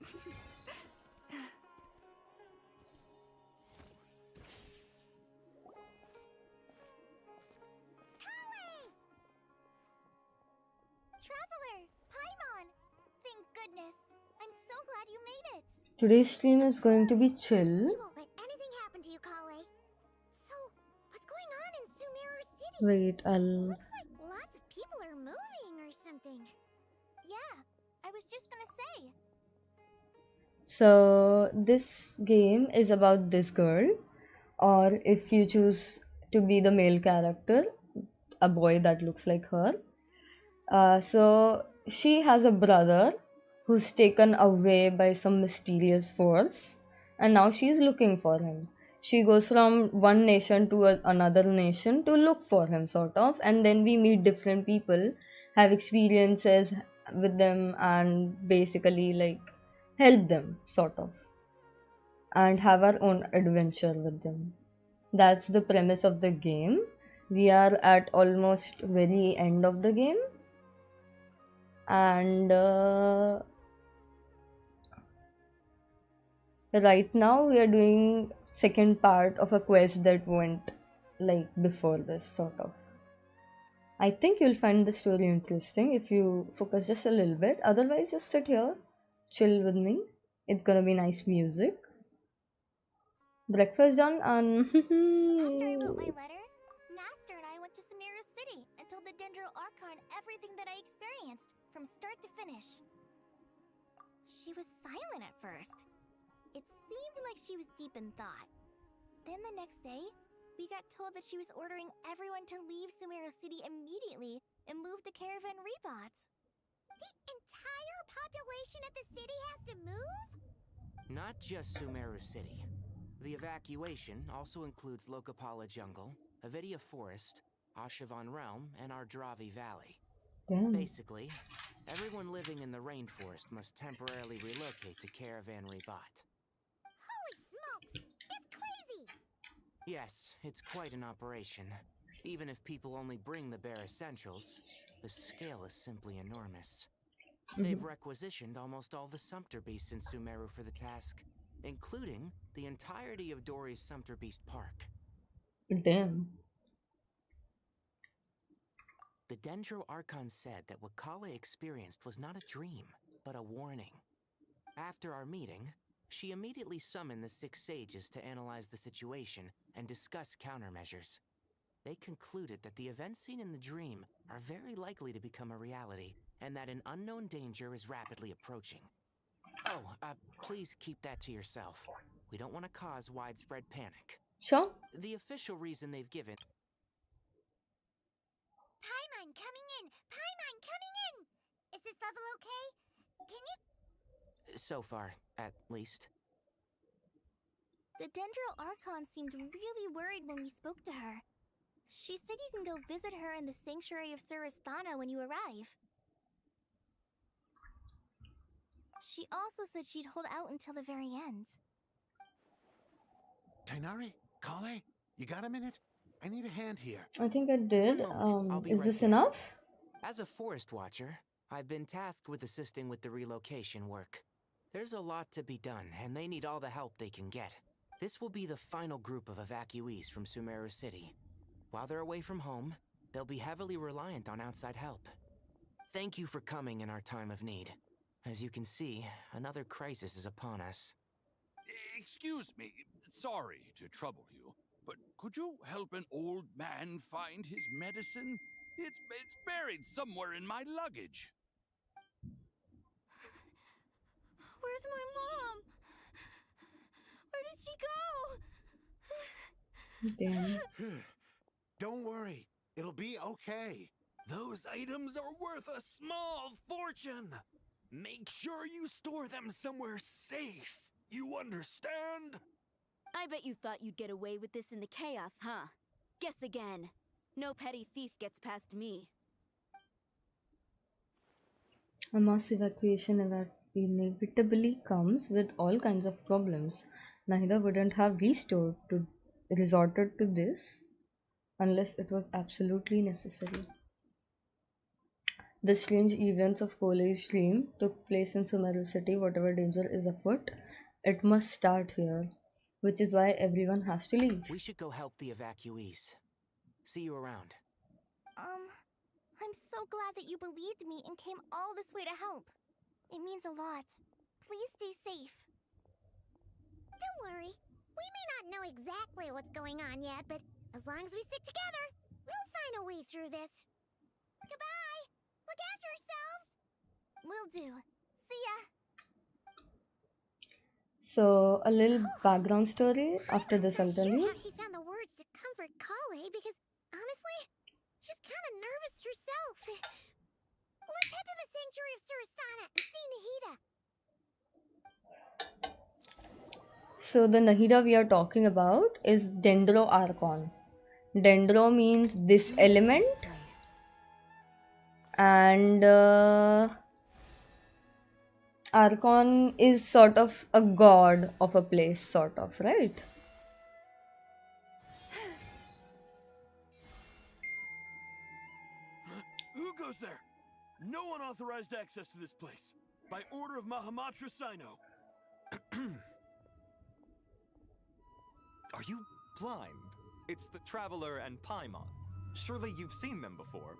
Traveler! Paimon! Thank goodness. I'm so glad you made it. Today's stream is going to be chill. We won't let anything happen to you, Kale. So, what's going on in Sumeru City? Wait, I'll... Looks like lots of people are moving or something. Yeah, I was just gonna say. So, this game is about this girl, or if you choose to be the male character, a boy that looks like her. So, she has a brother who's taken away by some mysterious force, and now she's looking for him. She goes from one nation to another nation to look for him, sort of, and then we meet different people, have experiences with them, and basically, like, help them, sort of, and have our own adventure with them. That's the premise of the game. We are at almost very end of the game, and right now we are doing second part of a quest that went like before this, sort of. I think you'll find the story interesting if you focus just a little bit. Otherwise, just sit here, chill with me. It's gonna be nice music. Breakfast done and After I wrote my letter, Master and I went to Sumeru City and told the Dendro Archon everything that I experienced, from start to finish. She was silent at first. It seemed like she was deep in thought. Then the next day, we got told that she was ordering everyone to leave Sumeru City immediately and move to Caravan Rebot. The entire population of the city has to move? Not just Sumeru City. The evacuation also includes Lokapala Jungle, Avidia Forest, Ashavan Realm, and Ardravi Valley. damn. Basically, everyone living in the rainforest must temporarily relocate to Caravan Rebot. Holy smokes! It's crazy! Yes, it's quite an operation. Even if people only bring the bare essentials, the scale is simply enormous. They've requisitioned almost all the Sumpter Beasts in Sumeru for the task, including the entirety of Dory's Sumpter Beast Park. Damn. The Dendro Archon said that what Kale experienced was not a dream, but a warning. After our meeting, she immediately summoned the 6 sages to analyze the situation and discuss countermeasures. They concluded that the events seen in the dream are very likely to become a reality, and that an unknown danger is rapidly approaching. Oh, please keep that to yourself. We don't want to cause widespread panic. Sure. The official reason they've given... Paimon coming in! Paimon coming in! Is this level okay? Can you... So far, at least. The Dendro Archon seemed really worried when we spoke to her. She said you can go visit her in the Sanctuary of Surasthana when you arrive. She also said she'd hold out until the very end. Tainari? Kale? You got a minute? I need a hand here. I think I did. One moment, I'll be Is right this there. enough? As a forest watcher, I've been tasked with assisting with the relocation work. There's a lot to be done, and they need all the help they can get. This will be the final group of evacuees from Sumeru City. While they're away from home, they'll be heavily reliant on outside help. Thank you for coming in our time of need. As you can see, another crisis is upon us. Excuse me, sorry to trouble you, but could you help an old man find his medicine? It's buried somewhere in my luggage. Where's my mom? Where did she go? Damn. Don't worry. It'll be okay. Those items are worth a small fortune. Make sure you store them somewhere safe. You understand? I bet you thought you'd get away with this in the chaos, huh? Guess again. No petty thief gets past me. A mass evacuation that inevitably comes with all kinds of problems. Neither wouldn't have resorted to this unless it was absolutely necessary. The strange events of Kolei's dream took place in Sumeru City. Whatever danger is afoot, it must start here, which is why everyone has to leave. We should go help the evacuees. See you around. I'm so glad that you believed me and came all this way to help. It means a lot. Please stay safe. Don't worry. We may not know exactly what's going on yet, but as long as we stick together, we'll find a way through this. Goodbye! Look after yourselves! Will do. See ya! So, a little background story after this, I'll tell Sure you. how she found the words to comfort Kale, because honestly, she's kind of nervous herself. Let's head to the Sanctuary of Surasana and see Nahida. So, the Nahida we are talking about is Dendro Archon. Dendro means this element, and Archon is sort of a god of a place, sort of, right? Who goes there? No unauthorized access to this place. By order of Mahamatra Sino. Are you blind? It's the Traveler and Paimon. Surely you've seen them before.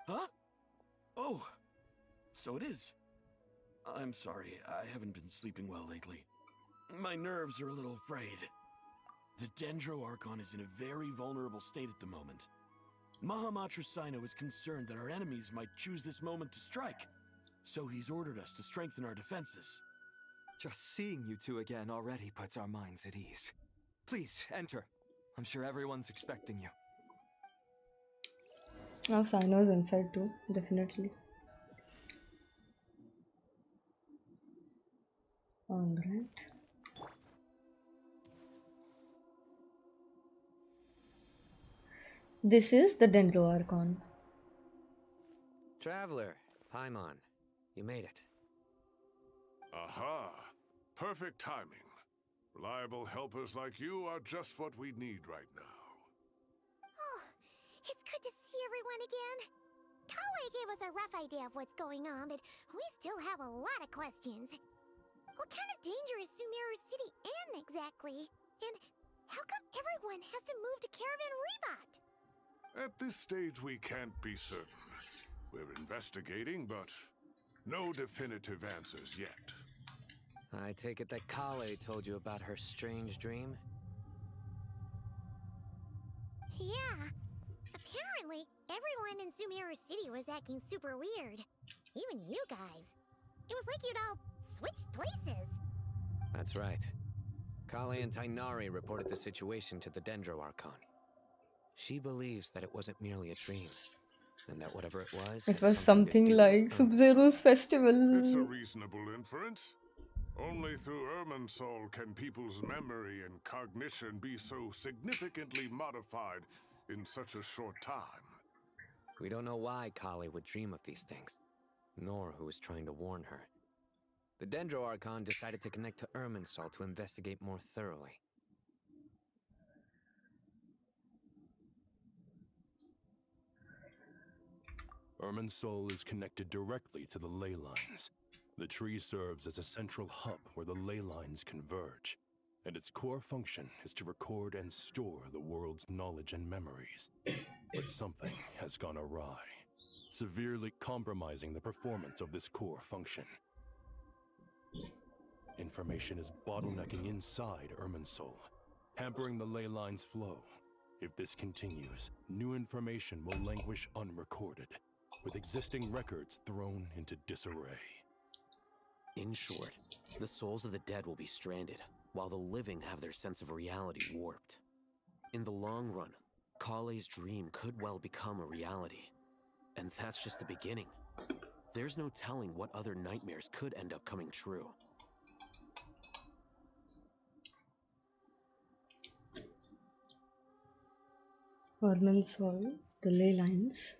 Huh? Oh, so it is. I'm sorry, I haven't been sleeping well lately. My nerves are a little frayed. The Dendro Archon is in a very vulnerable state at the moment. Mahamatra Sino is concerned that our enemies might choose this moment to strike, so he's ordered us to strengthen our defenses. Just seeing you two again already puts our minds at ease. Please, enter. I'm sure everyone's expecting you. Oh, Sino's inside too, definitely. Alright. This is the Dendro Archon. Traveler, Paimon, you made it. Aha! Perfect timing. Reliable helpers like you are just what we need right now. Oh, it's good to see everyone again. Kale gave us a rough idea of what's going on, but we still have a lot of questions. What kind of danger is Sumeru City in exactly? And how come everyone has to move to Caravan Rebot? At this stage, we can't be certain. We're investigating, but no definitive answers yet. I take it that Kale told you about her strange dream? Yeah. Apparently, everyone in Sumeru City was acting super weird. Even you guys. It was like you'd all switched places. That's right. Kale and Tainari reported the situation to the Dendro Archon. She believes that it wasn't merely a dream, and that whatever it was... It was something like Sub-Zero's festival. It's a reasonable inference. Only through Irminsul can people's memory and cognition be so significantly modified in such a short time. We don't know why Kale would dream of these things, nor who was trying to warn her. The Dendro Archon decided to connect to Irminsul to investigate more thoroughly. Irminsul is connected directly to the ley lines. The tree serves as a central hub where the ley lines converge, and its core function is to record and store the world's knowledge and memories. But something has gone awry, severely compromising the performance of this core function. Information is bottlenecking inside Irminsul, hampering the ley lines' flow. If this continues, new information will languish unrecorded, with existing records thrown into disarray. In short, the souls of the dead will be stranded, while the living have their sense of reality warped. In the long run, Kale's dream could well become a reality. And that's just the beginning. There's no telling what other nightmares could end up coming true. Irminsul, the ley lines.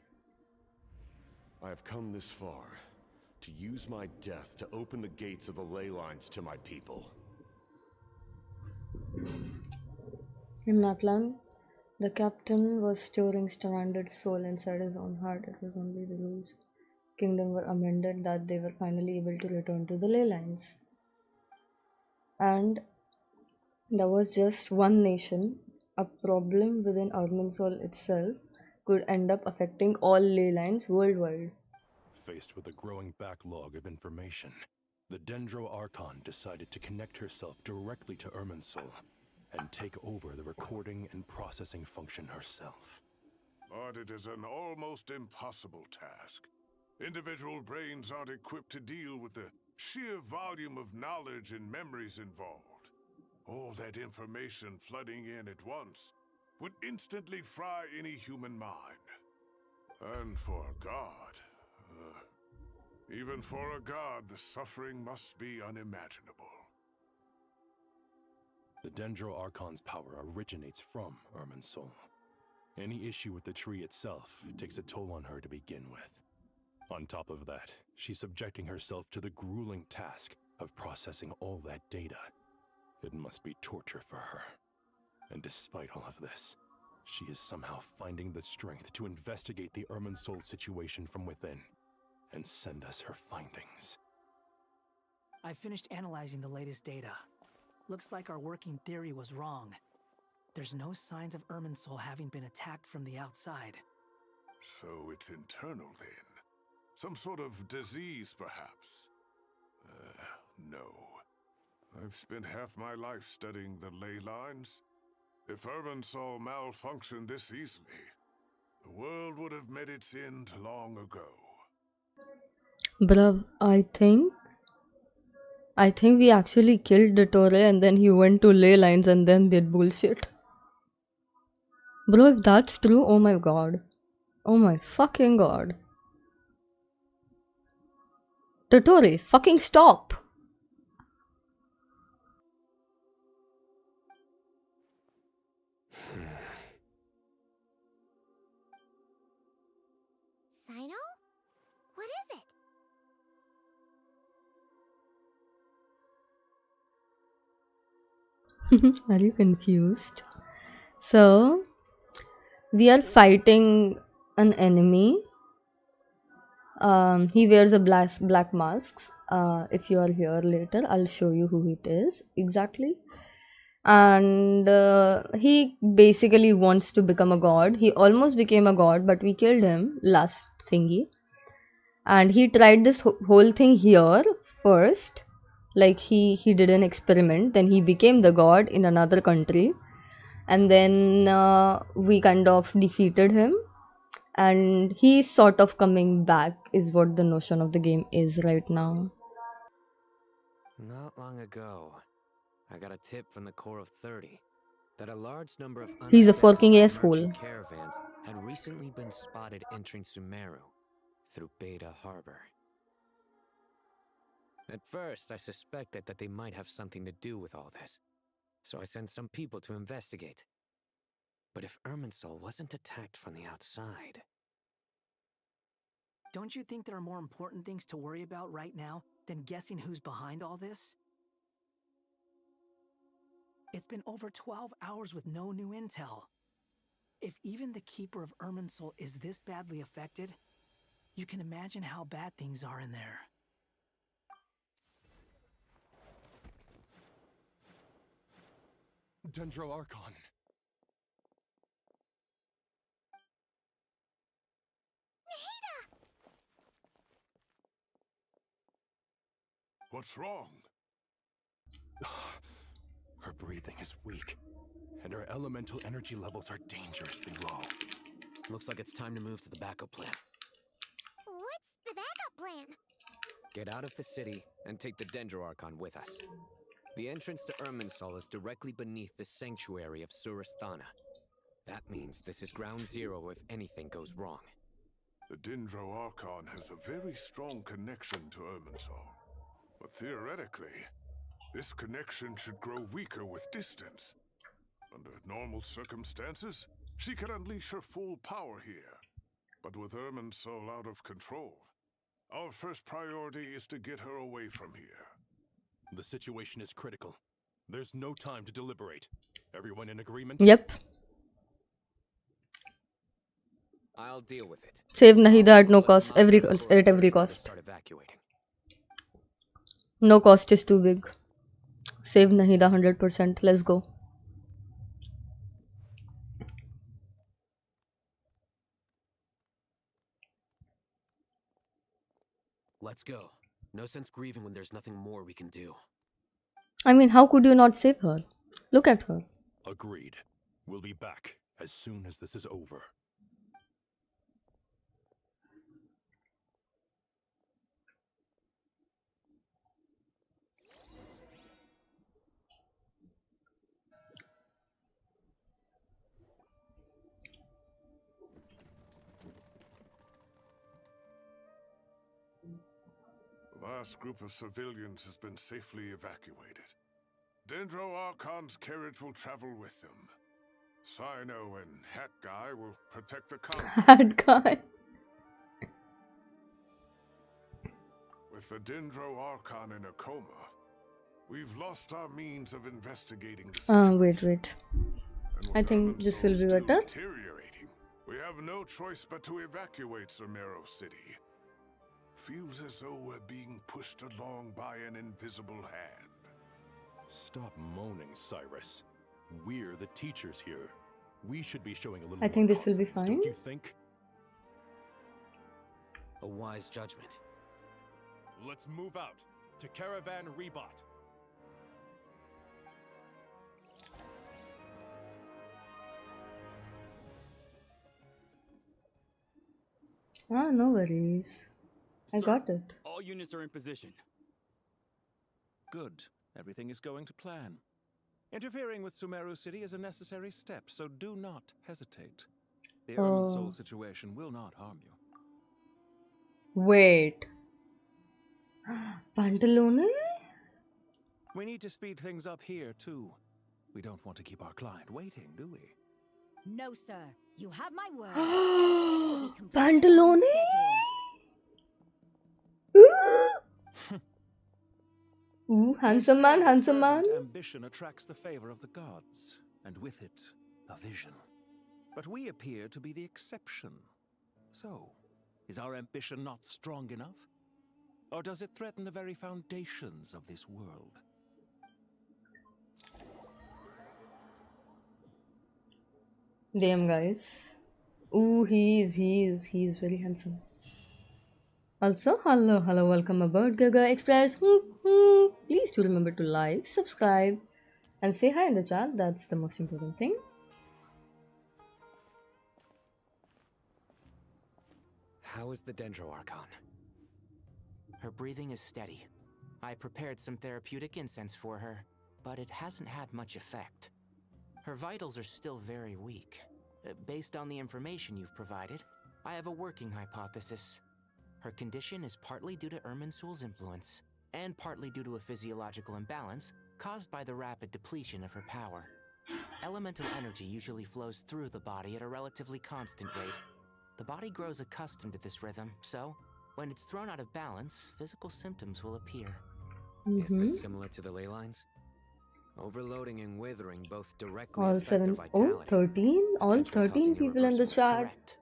I have come this far to use my death to open the gates of the ley lines to my people. In Natlan, The captain was storing stranded soul inside his own heart. It was only the rules kingdom were amended that they were finally able to return to the ley lines. And there was just one nation. A problem within Armansol itself could end up affecting all ley lines worldwide. Faced with a growing backlog of information, the Dendro Archon decided to connect herself directly to Irminsul and take over the recording and processing function herself. But it is an almost impossible task. Individual brains aren't equipped to deal with the sheer volume of knowledge and memories involved. All that information flooding in at once would instantly fry any human mind. And for a god, even for a god, the suffering must be unimaginable. The Dendro Archon's power originates from Irminsul. Any issue with the tree itself takes a toll on her to begin with. On top of that, she's subjecting herself to the grueling task of processing all that data. It must be torture for her. And despite all of this, she is somehow finding the strength to investigate the Irminsul situation from within and send us her findings. I finished analyzing the latest data. Looks like our working theory was wrong. There's no signs of Irminsul having been attacked from the outside. So it's internal then? Some sort of disease, perhaps? No. I've spent half my life studying the ley lines. If Irminsul malfunctioned this easily, the world would have met its end long ago. Bruv, I think we actually killed Dottore and then he went to ley lines and then did bullshit. Bro, if that's true, oh my god. Oh my fucking god. Dottore, fucking stop! Sino? What is it? Are you confused? So, we are fighting an enemy. He wears a black mask. If you are here later, I'll show you who it is exactly. And he basically wants to become a god. He almost became a god, but we killed him last thingy. And he tried this whole thing here first. Like he did an experiment. Then he became the god in another country. And then we kind of defeated him. And he's sort of coming back is what the notion of the game is right now. Not long ago, I got a tip from the Core of 30 that a large number of He's a fucking unidentified asshole. merchant caravans had recently been spotted entering Sumeru through Beta Harbor. At first, I suspected that they might have something to do with all this, so I sent some people to investigate. But if Irminsul wasn't attacked from the outside... Don't you think there are more important things to worry about right now than guessing who's behind all this? It's been over 12 hours with no new intel. If even the Keeper of Irminsul is this badly affected, you can imagine how bad things are in there. Dendro Archon. What's wrong? Her breathing is weak, and her elemental energy levels are dangerously low. Looks like it's time to move to the backup plan. What's the backup plan? Get out of the city and take the Dendro Archon with us. The entrance to Irminsul is directly beneath the sanctuary of Surasthana. That means this is ground zero if anything goes wrong. The Dendro Archon has a very strong connection to Irminsul. But theoretically, this connection should grow weaker with distance. Under normal circumstances, she could unleash her full power here. But with Irminsul out of control, our first priority is to get her away from here. The situation is critical. There's no time to deliberate. Everyone in agreement? Yep. I'll deal with it. Save Nahida at no cost. At every cost. Start evacuating. No cost is too big. Save Nahida 100%. Let's go. Let's go. No sense grieving when there's nothing more we can do. I mean, how could you not save her? Look at her. Agreed. We'll be back as soon as this is over. The last group of civilians has been safely evacuated. Dendro Archon's carriage will travel with them. Sino and Hat Guy will protect the convoy. Hat Guy. With the Dendro Archon in a coma, we've lost our means of investigating the situation. Wait. I think this will be better. Deteriorating. We have no choice but to evacuate Sumeru City. Feels as though we're being pushed along by an invisible hand. Stop moaning, Cyrus. We're the teachers here. We should be showing a little I think more this will be confidence, fine. Don't you think? A wise judgment. Let's move out to Caravan Rebot. No worries. I Sir, got it. All units are in position. Good. Everything is going to plan. Interfering with Sumeru City is a necessary step, so do not hesitate. The Irminsul situation will not harm you. Wait. Pantalone? We need to speed things up here, too. We don't want to keep our client waiting, do we? No, sir. You have my word. Everything will be completed on Pantalone? schedule. Ooh, handsome man, handsome man. Ambition attracts the favor of the gods, and with it, a vision. But we appear to be the exception. So, is our ambition not strong enough? Or does it threaten the very foundations of this world? Damn, guys. Ooh, he's very handsome. Also, hello, welcome aboard Gogo Express. Please do remember to like, subscribe, and say hi in the chat. That's the most important thing. How is the Dendro Archon? Her breathing is steady. I prepared some therapeutic incense for her, but it hasn't had much effect. Her vitals are still very weak. Based on the information you've provided, I have a working hypothesis. Her condition is partly due to Irminsul's influence, and partly due to a physiological imbalance caused by the rapid depletion of her power. Elemental energy usually flows through the body at a relatively constant rate. The body grows accustomed to this rhythm, so when it's thrown out of balance, physical symptoms will appear. Is this similar to the ley lines? Overloading and withering both directly All affect their 7, vitality. 13? All potentially 13 causing people in the chat. Correct.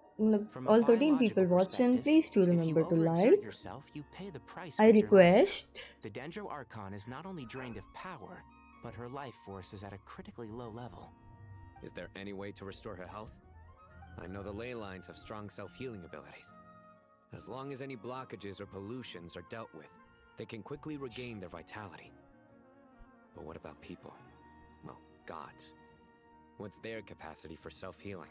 From a All 13 people biological watching, perspective, please do if you remember to overexert like. yourself, you pay the price I with your life. request. The Dendro Archon is not only drained of power, but her life force is at a critically low level. Is there any way to restore her health? I know the ley lines have strong self-healing abilities. As long as any blockages or pollutions are dealt with, they can quickly regain their vitality. But what about people? Well, gods. What's their capacity for self-healing?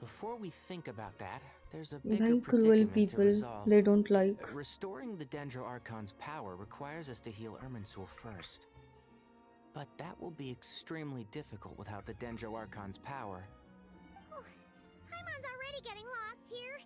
Before we think about that, there's a Very bigger cruel predicament to people. resolve. They don't like. Restoring the Dendro Archon's power requires us to heal Irminsul first. But that will be extremely difficult without the Dendro Archon's power. Paimon's already getting lost here.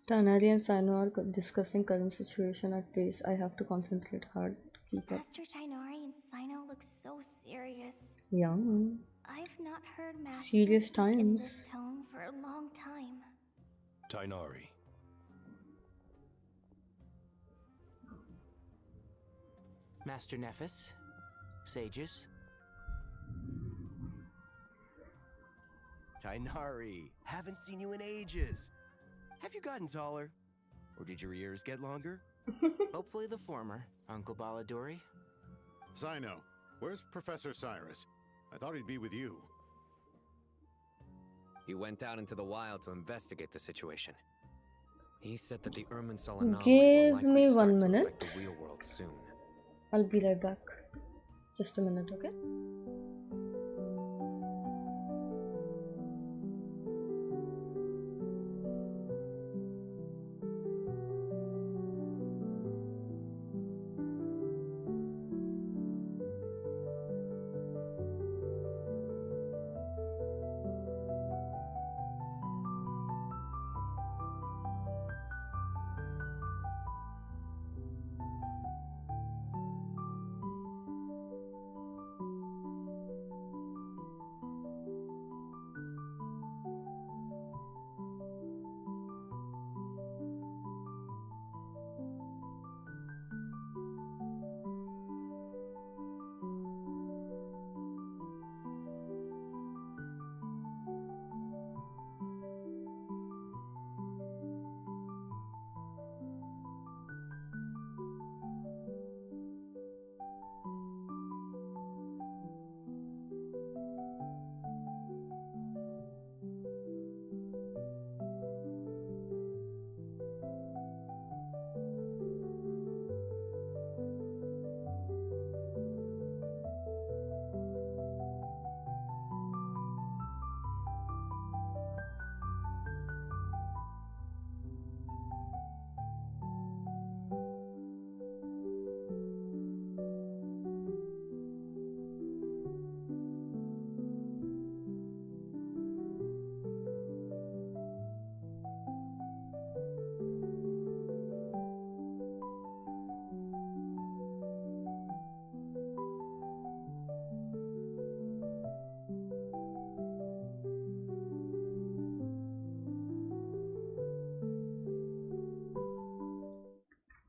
Tanari and Sino are discussing current situation at pace. I have to concentrate hard to keep up. Master Tainari and Sino look so serious. Young. I've not heard Master Serious speak in times. this tone for a long time. Tainari. Master Nephis, sages. Tainari, haven't seen you in ages. Have you gotten taller? Or did your ears get longer? Hopefully the former, Uncle Baladuri. Sino, where's Professor Cyrus? I thought he'd be with you. He went out into the wild to investigate the situation. He said that the Irminsul anomaly will Give likely me start 1 to minute. affect the real world soon. I'll be right back. Just a minute, okay?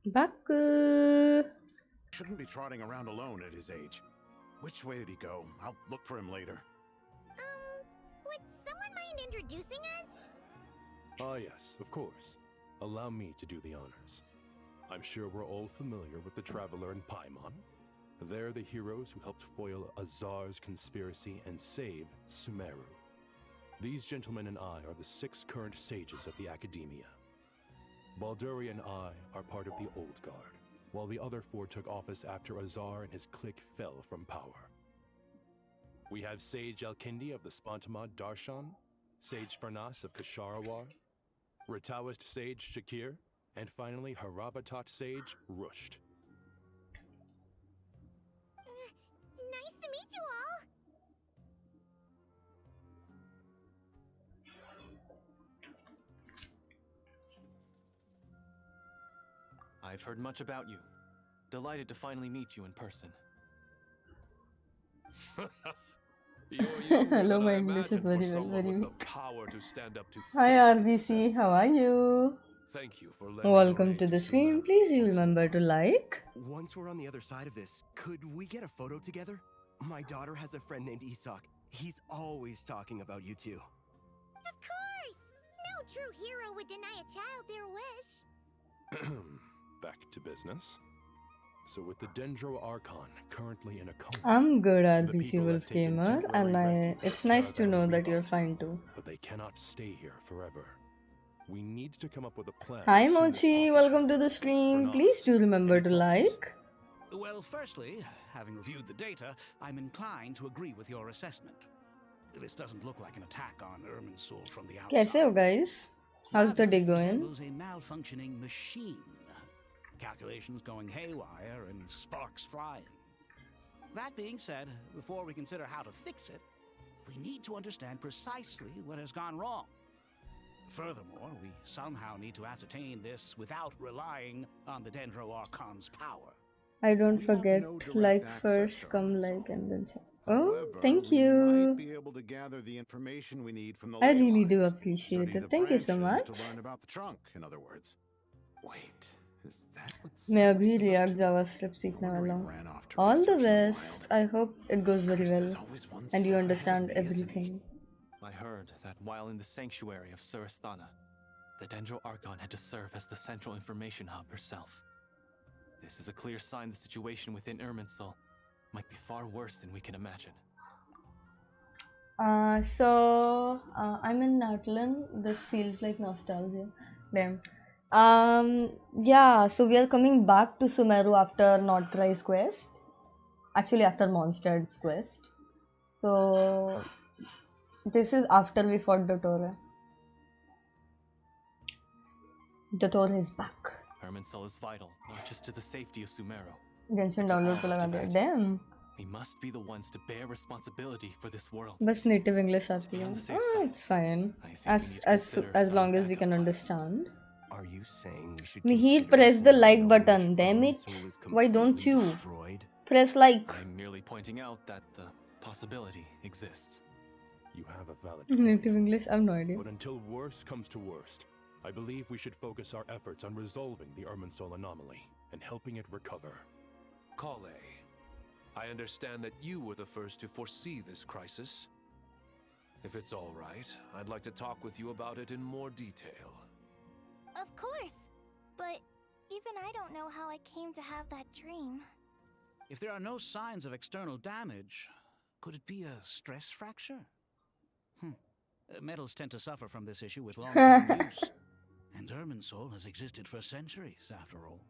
Back. Shouldn't be trotting around alone at his age. Which way did he go? I'll look for him later. Would someone mind introducing us? Ah, yes, of course. Allow me to do the honors. I'm sure we're all familiar with the Traveler and Paimon. They're the heroes who helped foil Azar's conspiracy and save Sumeru. These gentlemen and I are the 6 current sages of the Academia. Balduri and I are part of the Old Guard, while the other 4 took office after Azar and his clique fell from power. We have Sage Alkindi of the Spontamad Darshan, Sage Farnas of Kasharawar, Rataoist Sage Shakir, and finally Harabatot Sage Rusht. Nice to meet you all. I've heard much about you. Delighted to finally meet you in person. Hello, my English is very well, very with weak. the power to stand up to Hi fate RBC, how are you? Thank you for letting Welcome to the stream. Please you remember to like. Once we're on the other side of this, could we get a photo together? My daughter has a friend named Isak. He's always talking about you two. Of course! No true hero would deny a child their wish. Back to business. So with the Dendro Archon currently in a coma, I'm good, the RBC people Wolf have taken Gamer, and temporary it's nice to know that you're fine too. but they cannot stay here forever. We need to come up with a plan. Hi as soon as Mochi, welcome to the stream. Please do remember to like. Well, firstly, having reviewed the data, I'm inclined to agree with your assessment. This doesn't look like an attack on Irminsul from the outside. Kaise ho guys? How's the day It going? resembles a malfunctioning machine. Calculations going haywire and sparks flying. That being said, before we consider how to fix it, we need to understand precisely what has gone wrong. Furthermore, we somehow need to ascertain this without relying on the Dendro Archon's power. I don't forget, like first, come like and then check. Oh, thank you. Be able to gather the information we need from the I ley really do lines. appreciate Study it. the Thank you so branches much. To learn about the trunk, in other words. Wait, is that what मैं अभी React JavaScript सीखने वाला हूँ. All the best. I hope it goes very well and you understand everything. I heard that while in the sanctuary of Surasthana, the Dendro Archon had to serve as the central information hub herself. This is a clear sign the situation within Irminsul might be far worse than we can imagine. I'm in Natlin. This feels like nostalgia. Damn. Yeah, so we are coming back to Sumeru after Notgrai's quest. Actually, after Mondstadt's quest. So, this is after we fought Dottore. Dottore is back. Irminsul is vital, not just to the safety of Sumeru. Genshin download पे लगा दिया. Damn. We must be the ones to bear responsibility for this world. बस native English आती है. It's fine. As long as we can understand. Are you saying we should Mihir, press the like button. Damn it. Why don't you? Press like. I'm merely pointing out that the possibility exists. You have a valid Native English? I have no idea. But until worst comes to worst, I believe we should focus our efforts on resolving the Irminsul anomaly and helping it recover. Kale, I understand that you were the first to foresee this crisis. If it's all right, I'd like to talk with you about it in more detail. Of course. But even I don't know how I came to have that dream. If there are no signs of external damage, could it be a stress fracture? Metals tend to suffer from this issue with long-term use. And Irminsul has existed for centuries, after all.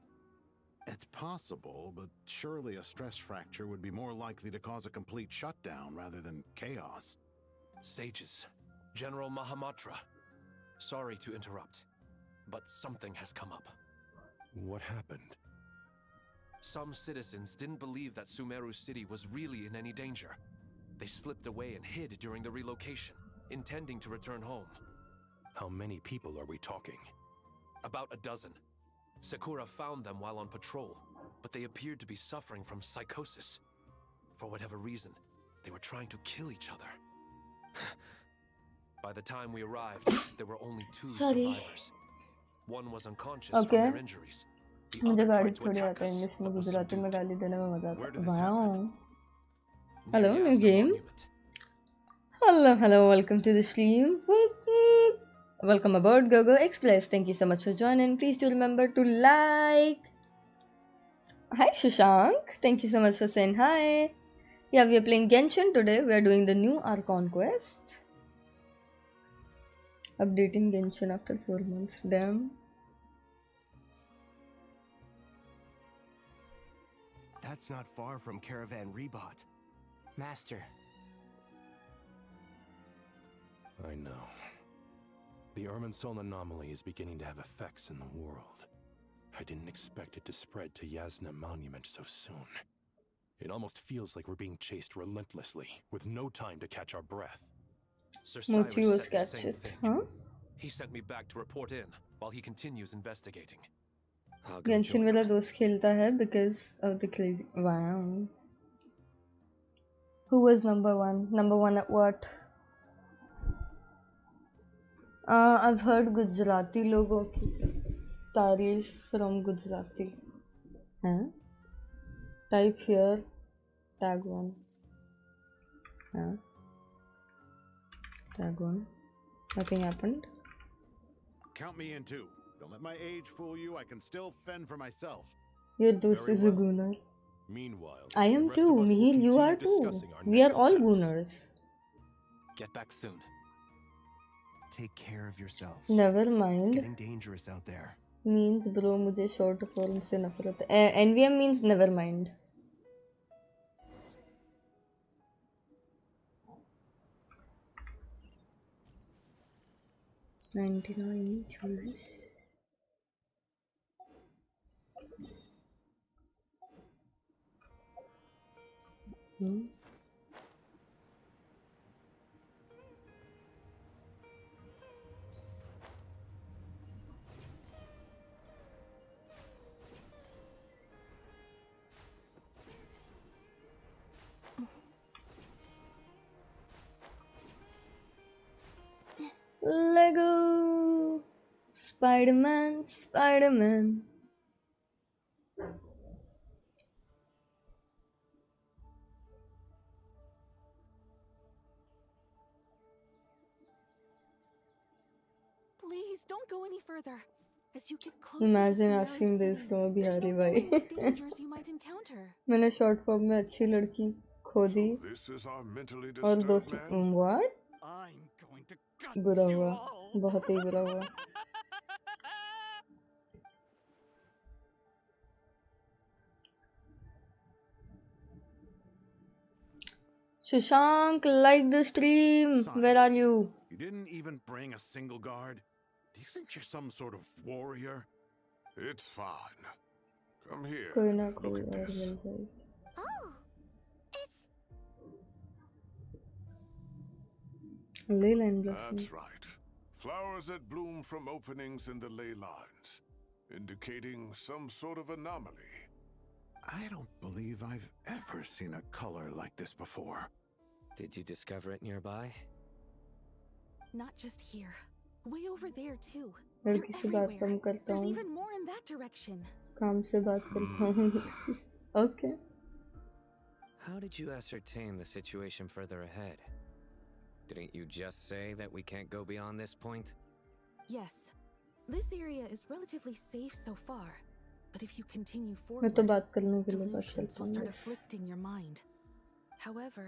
It's possible, but surely a stress fracture would be more likely to cause a complete shutdown rather than chaos. Sages, General Mahamatra, sorry to interrupt, but something has come up. What happened? Some citizens didn't believe that Sumeru City was really in any danger. They slipped away and hid during the relocation, intending to return home. How many people are we talking? About a dozen. Sakura found them while on patrol, but they appeared to be suffering from psychosis. For whatever reason, they were trying to kill each other. By the time we arrived, there were only 2 survivors. One was unconscious from their injuries. मुझे गाड़ी थोड़ी आता है English में गुजराती में गाली देने में मजा आता है. Wow. Hello, new game. Hello, welcome to the stream. Welcome aboard Gogo Express. Thank you so much for joining. Please do remember to like. Hi Shushank. Thank you so much for saying hi. Yeah, we are playing Genshin today. We are doing the new Archon quest. Updating Genshin after 4 months. Damn. That's not far from Caravan Rebot. Master. I know. The Irminsul anomaly is beginning to have effects in the world. I didn't expect it to spread to Yasna Monument so soon. It almost feels like we're being chased relentlessly, with no time to catch our breath. Sir Mochi was said the same captured, thing. huh? He sent me back to report in while he continues investigating. Genshin मेरा दोस्त खेलता है because of the crazy. Wow. Who was number one? Number one at what? I've heard Gujarati लोगों की तारीफ from Gujarati. Huh? Type here. Tag 1. Huh? Tag 1. Nothing happened. Count me in too. Don't let my age fool you. I can still fend for myself. Your dost is a gooner. Meanwhile, I am too. Mihir, you are too. We are all gooners. Get back soon. Take care of yourselves. Never It's mind. getting dangerous out there. Means bro मुझे short form से नफरत है. NVM means never mind. $99 choose. Lego Spider-Man. don't go any further. As you get closer Imagine to asking Sumeru this City, from a there's Bihari no knowing what bhai. dangers you might encounter. मैंने short form में अच्छी लड़की खोजी This is our mentally और disturbed दोस्त man? what? I'm going to gut बुरा you हुआ, all. बहुत ही बुरा हुआ. Shashank, like the stream. Where are Cyrus, you? You didn't even bring a single guard? Do you think you're some sort of warrior? It's fine. Come here. कोई ना Look कोई at और this. मिल जाएगी. Oh, it's Leyline blossom. That's right. Flowers that bloom from openings in the ley lines, indicating some sort of anomaly. I don't believe I've ever seen a color like this before. Did you discover it nearby? Not just here. Way over there too. लड़की They're से बात everywhere. कम करता There's हूँ. even more in that direction. काम से बात करता हूँ. Okay. How did you ascertain the situation further ahead? Didn't you just say that we can't go beyond this point? Yes. This area is relatively safe so far. But if you continue मैं forward, तो बात करने के लिए बात delusions करता will हूँ. start बस. afflicting your mind. However,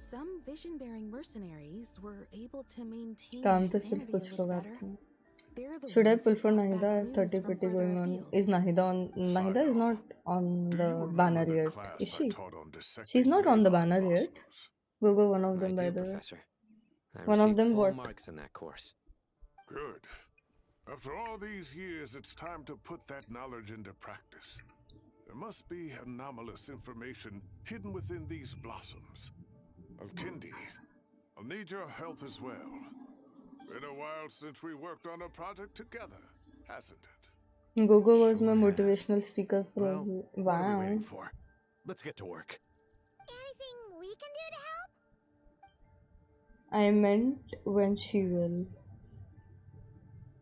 some vision-bearing mercenaries were able to maintain काम their तो सिर्फ sanity a कुछ little लोग better. आते हैं. They're the Should I ones pull who for brought Nahida? back news 30 from pretty further going on. afield. Is Nahida on? Nahida is not on the banner yet, is she? She's not on the banner yet. Gogo, one of I them, by do, the way. Professor. I One of received them full what? marks in that course. Good. After all these years, it's time to put that knowledge into practice. There must be anomalous information hidden within these blossoms. Alkindi, I'll need your help as well. Been a while since we worked on a project together, hasn't it? Gogo was my motivational speaker for a Well, while. what are we waiting for? Let's get to work. anything we can do to help? I meant when she will.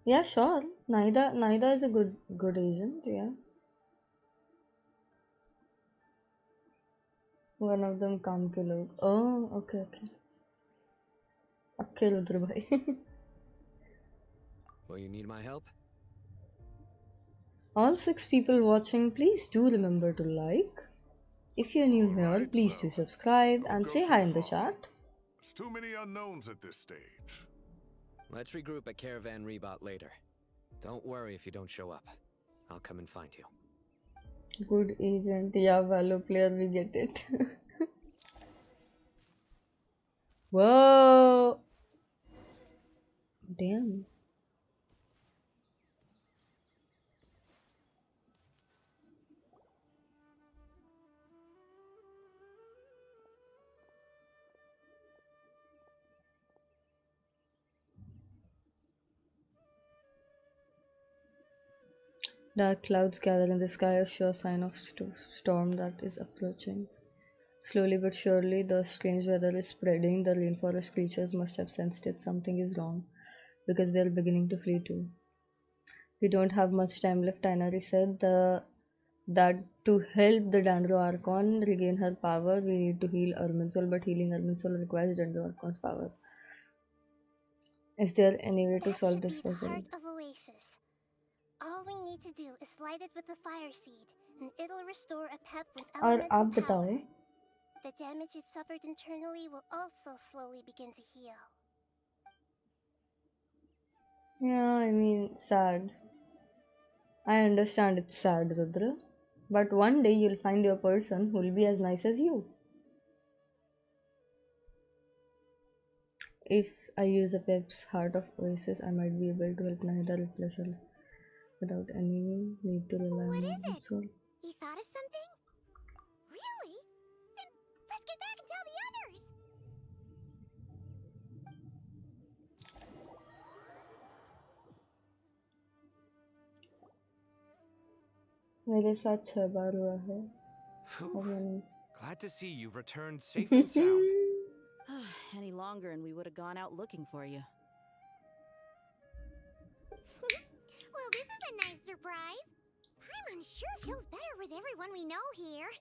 Yeah, sure. Nahida is a good agent, yeah. One of them काम के लोग. Oh, okay. अब खेल उधर भाई. Will you need my help? All 6 people watching, please do remember to like. If you're new here, please do subscribe and say hi in the chat. There's too many unknowns at this stage. Let's regroup at Caravan Rebot later. Don't worry if you don't show up. I'll come and find you. Good agent. Yeah, Valo player, we get it. Whoa! Damn. Dark clouds gather in the sky, a sure sign of storm that is approaching. Slowly but surely, the strange weather is spreading. The rainforest creatures must have sensed it. Something is wrong, because they are beginning to flee too. We don't have much time left, Tainari said. That to help the Dandro Archon regain her power, we need to heal Irminsul, but healing Irminsul requires Dandro Archon's power. Is there any way to solve this puzzle? Heart of Oasis. All we need to do is light it with the fire seed, and it'll restore a pep with और elemental आप power. बताओ. The damage it suffered internally will also slowly begin to heal. Yeah, I mean, sad. I understand it's sad, Rudra. But one day you'll find your person who'll be as nice as you. If I use a Pep's Heart of Oasis, I might be able to help Nahida replace her without any need to rely on my soul. You thought of something? Really? Then let's get back and tell the others! मेरे साथ 6 बार हुआ है. और मैंने Glad to see you've returned safe and sound. Any longer and we would have gone out looking for you. Well, this is a nice surprise. I'm unsure it feels better with everyone we know here.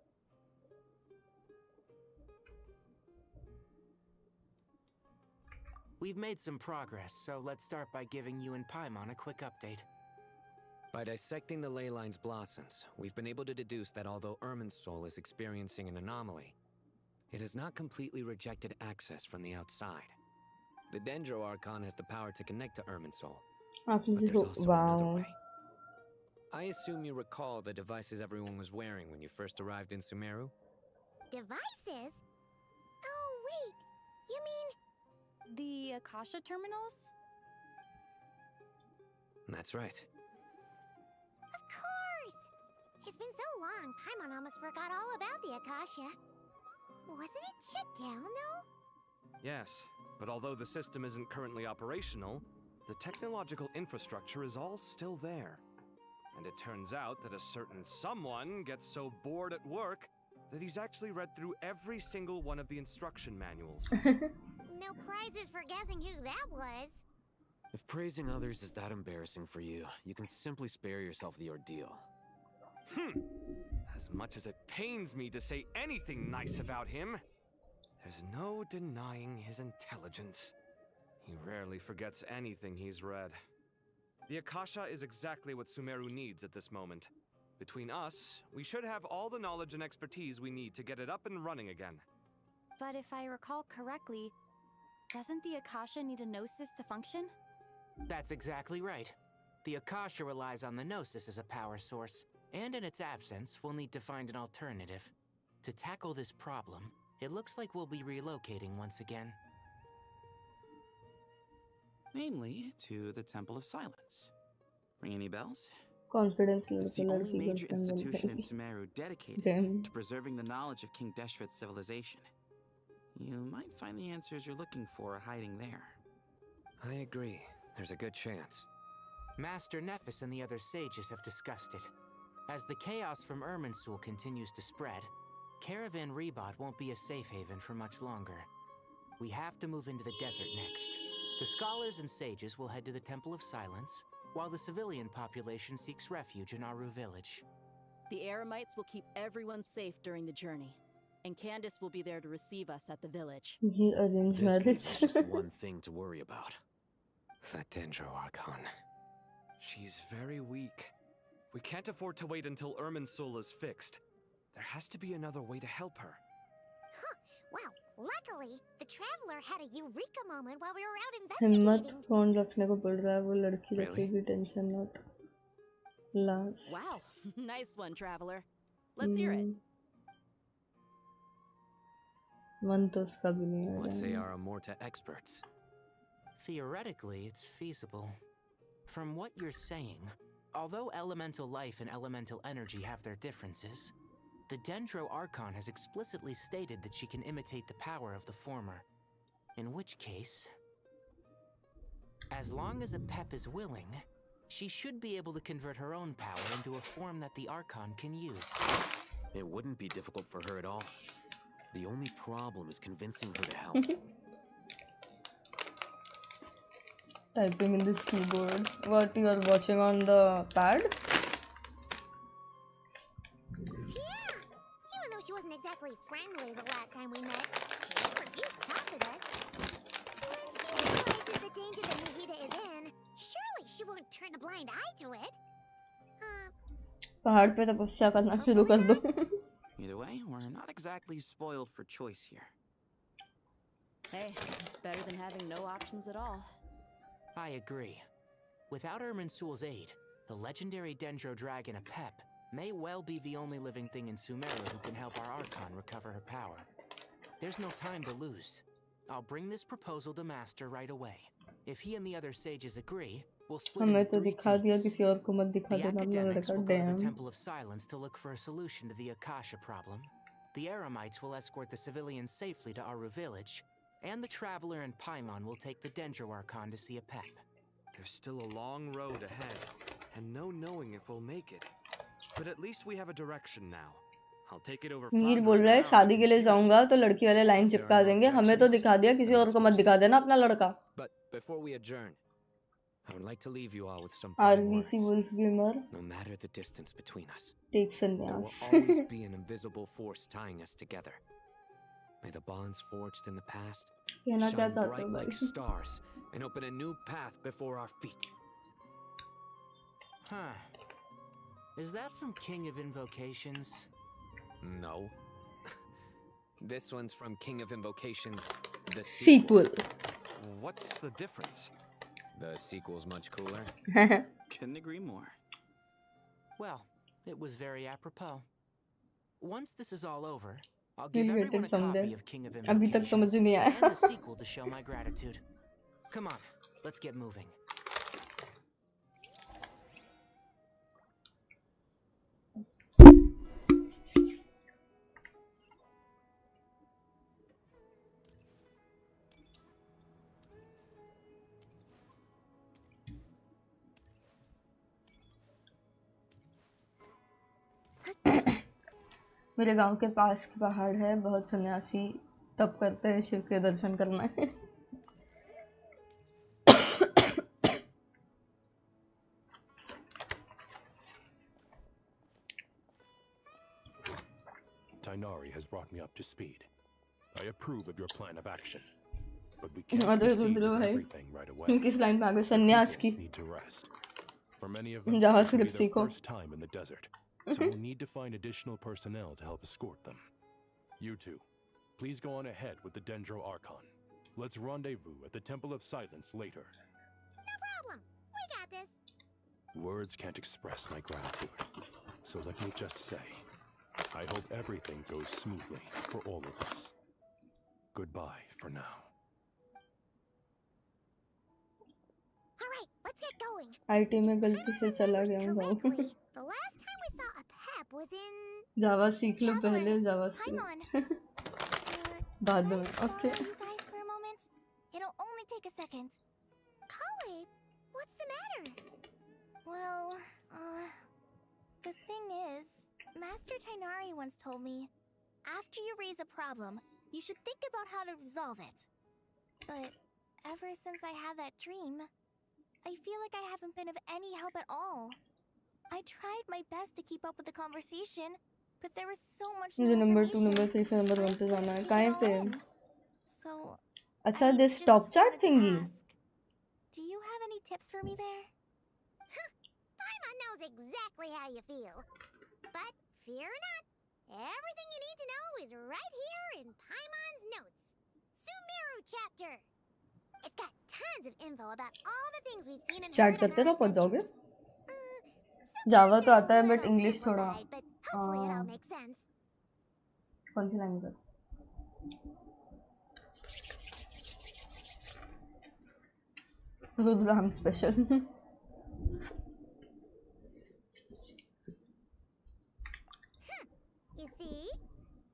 We've made some progress, so let's start by giving you and Paimon a quick update. By dissecting the ley line's blossoms, we've been able to deduce that although Irminsul is experiencing an anomaly, it has not completely rejected access from the outside. The Dendro Archon has the power to connect to Irminsul, but there's also another way. I assume you recall the devices everyone was wearing when you first arrived in Sumeru? Devices? Oh, wait. You mean... The Akasha terminals? That's right. Of course! It's been so long, Paimon almost forgot all about the Akasha. Wasn't it shut down, though? Yes, but although the system isn't currently operational, the technological infrastructure is all still there. And it turns out that a certain someone gets so bored at work that he's actually read through every single one of the instruction manuals. No prizes for guessing who that was. If praising others is that embarrassing for you, you can simply spare yourself the ordeal. As much as it pains me to say anything nice about him, there's no denying his intelligence. He rarely forgets anything he's read. The Akasha is exactly what Sumeru needs at this moment. Between us, we should have all the knowledge and expertise we need to get it up and running again. But if I recall correctly, doesn't the Akasha need a Gnosis to function? That's exactly right. The Akasha relies on the Gnosis as a power source, and in its absence, we'll need to find an alternative. To tackle this problem, it looks like we'll be relocating once again. Namely, to the Temple of Silence. Ring any bells? Confidence It's the level only major girlfriend institution in girlfriend. Sumeru dedicated Damn. to preserving the knowledge of King Deshret's civilization. You might find the answers you're looking for hiding there. I agree. There's a good chance. Master Nephis and the other sages have discussed it. As the chaos from Irminsul continues to spread, Caravan Rebot won't be a safe haven for much longer. We have to move into the desert next. The scholars and sages will head to the Temple of Silence, while the civilian population seeks refuge in Aru village. The Eremites will keep everyone safe during the journey, and Candace will be there to receive us at the village. He arranged This marriage. leaves just one thing to worry about. That Dendro Archon. She's very weak. We can't afford to wait until Irminsul is fixed. There has to be another way to help her. Huh. Wow. Luckily, the traveler had a eureka moment while we were out हिम्मत investigating. Phone रखने को बोल रहा है वो लड़की रखेगी tension not last Wow, nice one, traveler. Let's hear it. मन तो उसका भी नहीं आ Let's say रहा our Amorta experts. Theoretically, it's feasible. From what you're saying, although elemental life and elemental energy have their differences, the Dendro Archon has explicitly stated that she can imitate the power of the former. In which case, as long as a Pep is willing, she should be able to convert her own power into a form that the Archon can use. It wouldn't be difficult for her at all. The only problem is convincing her to help. typing in this keyboard. What, you are watching on the pad? Yeah! Even though she wasn't exactly friendly the last time we met, she didn't refuse to talk with us. When she realizes the danger that Nahida is in, surely she won't turn a blind eye to it. पहाड़ पे तपस्या करना शुरू कर दो. Either way, we're not exactly spoiled for choice here. Hey, it's better than having no options at all. I agree. Without Irminsul's aid, the legendary Dendro Dragon Apep may well be the only living thing in Sumeru who can help our Archon recover her power. There's no time to lose. I'll bring this proposal to Master right away. If he and the other sages agree, we'll split हमें into तो 3 दिखा दिया teams. किसी और को मत दिखा The देना अपना academics लड़का. will go to the Damn. Temple of Silence to look for a solution to the Akasha problem. The Eremites will escort the civilians safely to Aru village, and the Traveler and Paimon will take the Dendro Archon to see Apep. There's still a long road ahead, and no knowing if we'll make it. But at least we have a direction now. I'll take it over. नील बोल रहा है शादी के लिए जाऊंगा तो लड़की वाले लाइन चिपका देंगे. हमें तो दिखा दिया किसी और को मत दिखा देना अपना लड़का. But before we adjourn, I would like to leave you all with some RVC Wolf Gamer no matter the distance between us. takes There will sannyas. always be an invisible force tying us together. May the bonds forged in the past कहना क्या shine चाहते bright हो like भाई? stars and open a new path before our feet. Huh. Is that from King of Invocations? No. This one's from King of Invocations, the Sequel. What's the difference? The sequel's much cooler. Couldn't agree more. Well, it was very apropos. Once this is all over, I'll give Really everyone a waited someday. copy of King of अभी तक समझ Invocations नहीं आया. and the sequel to show my gratitude. Come on, let's get moving. मेरे गांव के पास की पहाड़ है, बहुत सन्यासी तप करते हैं शिव के दर्शन करना है. Tainari has brought me up to speed. I approve of your plan of action, but we can't अरे proceed रुद्र with भाई, everything right away. किस लाइन पे आ गए? The सन्यास की. people need to rest. For many of them, Java this will be script their सीखो. first time in the desert, so we'll need to find additional personnel to help escort them. You two, please go on ahead with the Dendro Archon. Let's rendezvous at the Temple of Silence later. No problem. We got this. Words can't express my gratitude, so let me just say, I hope everything goes smoothly for all of us. Goodbye for now. All right, let's get going. IT में गलती से चला गया हूँ गाँव. The last time we saw a pep was in... जावा सीख लो पहले, जावा Paimon. बाद में. Borrow Okay. you guys for a moment? It'll only take a second. Kale, what's the matter? Well, the thing is, Master Tainari once told me, after you raise a problem, you should think about how to resolve it. But ever since I had that dream, I feel like I haven't been of any help at all. I tried my best to keep up with the conversation, but there was so much new मुझे number 2, information. Number 3 से number 1 पे जाना है. कहाँ पे? So, अच्छा, I this just top chat wanted to thingy. ask, do you have any tips for me there? Paimon knows exactly how you feel. But fear not, everything you need to know is right here in Paimon's notes. Sumeru chapter. It's got tons of info about all the things we've seen and chat heard on करते our रहो, पहुंच जाओगे. Sometimes जावा तो you're a आता है but little English थोड़ा. simplified, but hopefully it all makes sense. कौन सी language? Rudra हम special. You see,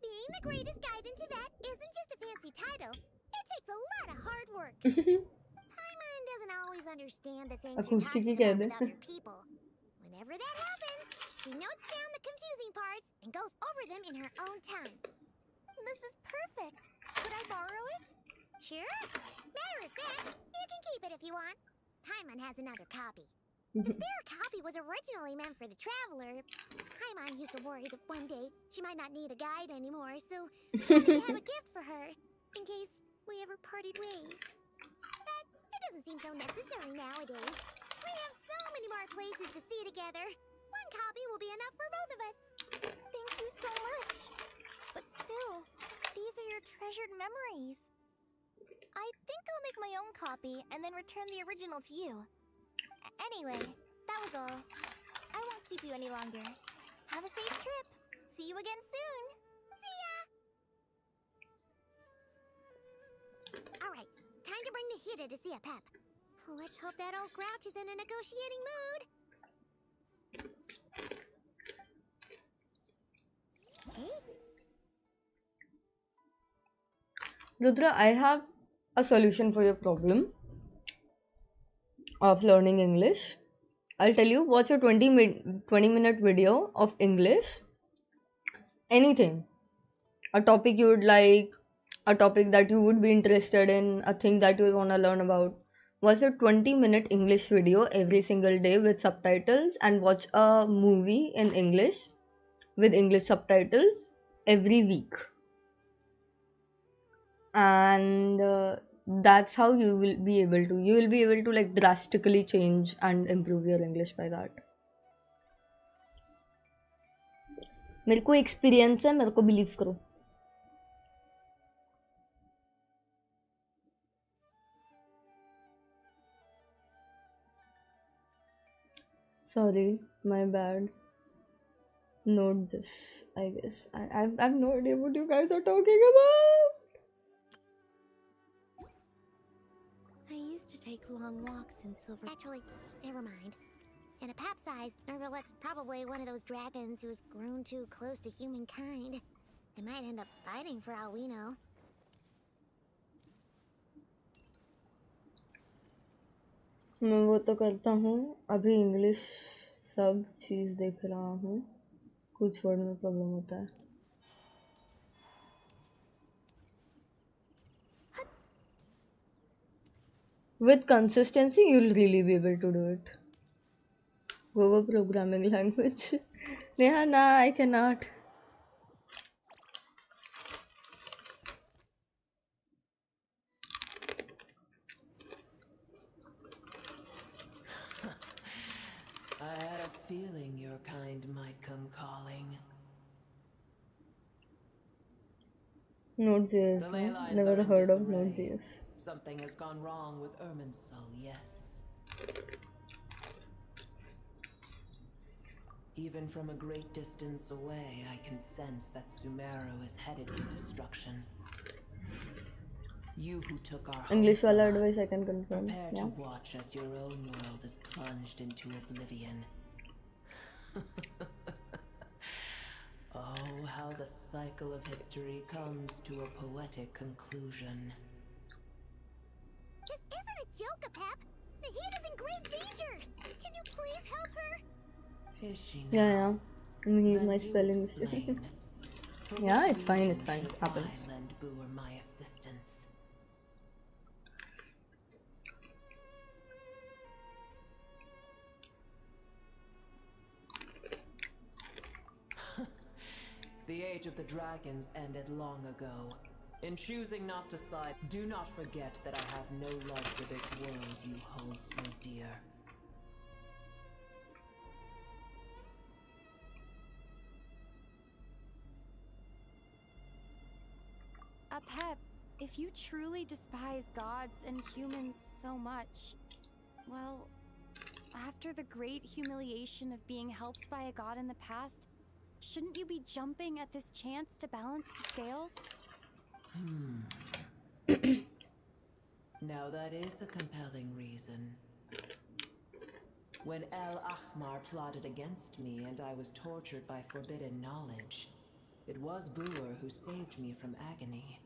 being the greatest guide in Teyvat isn't just a fancy title. It takes a lot of hard work. Paimon doesn't always understand the things you're acoustic he talking कह about they. with other people. Whenever that happens, she notes down the confusing parts and goes over them in her own tongue. This is perfect. Could I borrow it? Sure. Matter of fact, you can keep it if you want. Paimon has another copy. The spare copy was originally meant for the traveler. Paimon used to worry that one day she might not need a guide anymore, so she wanted to have a gift for her, in case we ever parted ways. But it doesn't seem so necessary nowadays. We have so many more places to see together. One copy will be enough for both of us. Thank you so much. But still, these are your treasured memories. I think I'll make my own copy and then return the original to you. Anyway, that was all. I won't keep you any longer. Have a safe trip. See you again soon. See ya! Alright, time to bring the Hida to see a pep. Let's hope that old grouch is in a negotiating mood. Hey? Rudra, I have a solution for your problem of learning English. I'll tell you, watch a 20-minute video of English. Anything. A topic you would like, a topic that you would be interested in, a thing that you want to learn about. Watch a 20-minute English video every single day with subtitles, and watch a movie in English with English subtitles every week. and that's how you will be able to. You will be able to like drastically change and improve your English by that. मेरे को experience है, मेरे को believe करो. Sorry, my bad. Note this, I guess. I've no idea what you guys are talking about. I used to take long walks in Silver. Actually, never mind. In a pap-sized Nervalet's probably one of those dragons who's grown too close to humankind. They might end up fighting for all we know. मैं वो तो करता हूँ. अभी English सब चीज़ देख रहा हूँ. कुछ वर्ड में प्रॉब्लम होता है. With consistency, you'll really be able to do it. Gogo programming language. Neha, nah, I cannot. I had a feeling your kind might come calling. Node.js, The huh? ley lines Never are in heard of disarray. Node.js. Something has gone wrong with Irminsul, yes. Even from a great distance away, I can sense that Sumeru is headed for destruction. You who took our English home wala from us, advice I can confirm. prepare Yeah. to watch as your own world is plunged into oblivion. Oh, how the cycle of history comes to a poetic conclusion. This isn't a joke, Apep. Nahina's in grave danger. Can you please help her? Is she now? Yeah. Need Then my do spelling mistake. explain. For Yeah, what it's fine. reason It's fine. should Happens. I lend Booer my assistance? The age of the dragons ended long ago. In choosing not to side, do not forget that I have no love for this world you hold so dear. Apep, if you truly despise gods and humans so much, well, after the great humiliation of being helped by a god in the past, shouldn't you be jumping at this chance to balance the scales? Now that is a compelling reason. When El Ahmar plotted against me and I was tortured by forbidden knowledge, it was Booer who saved me from agony.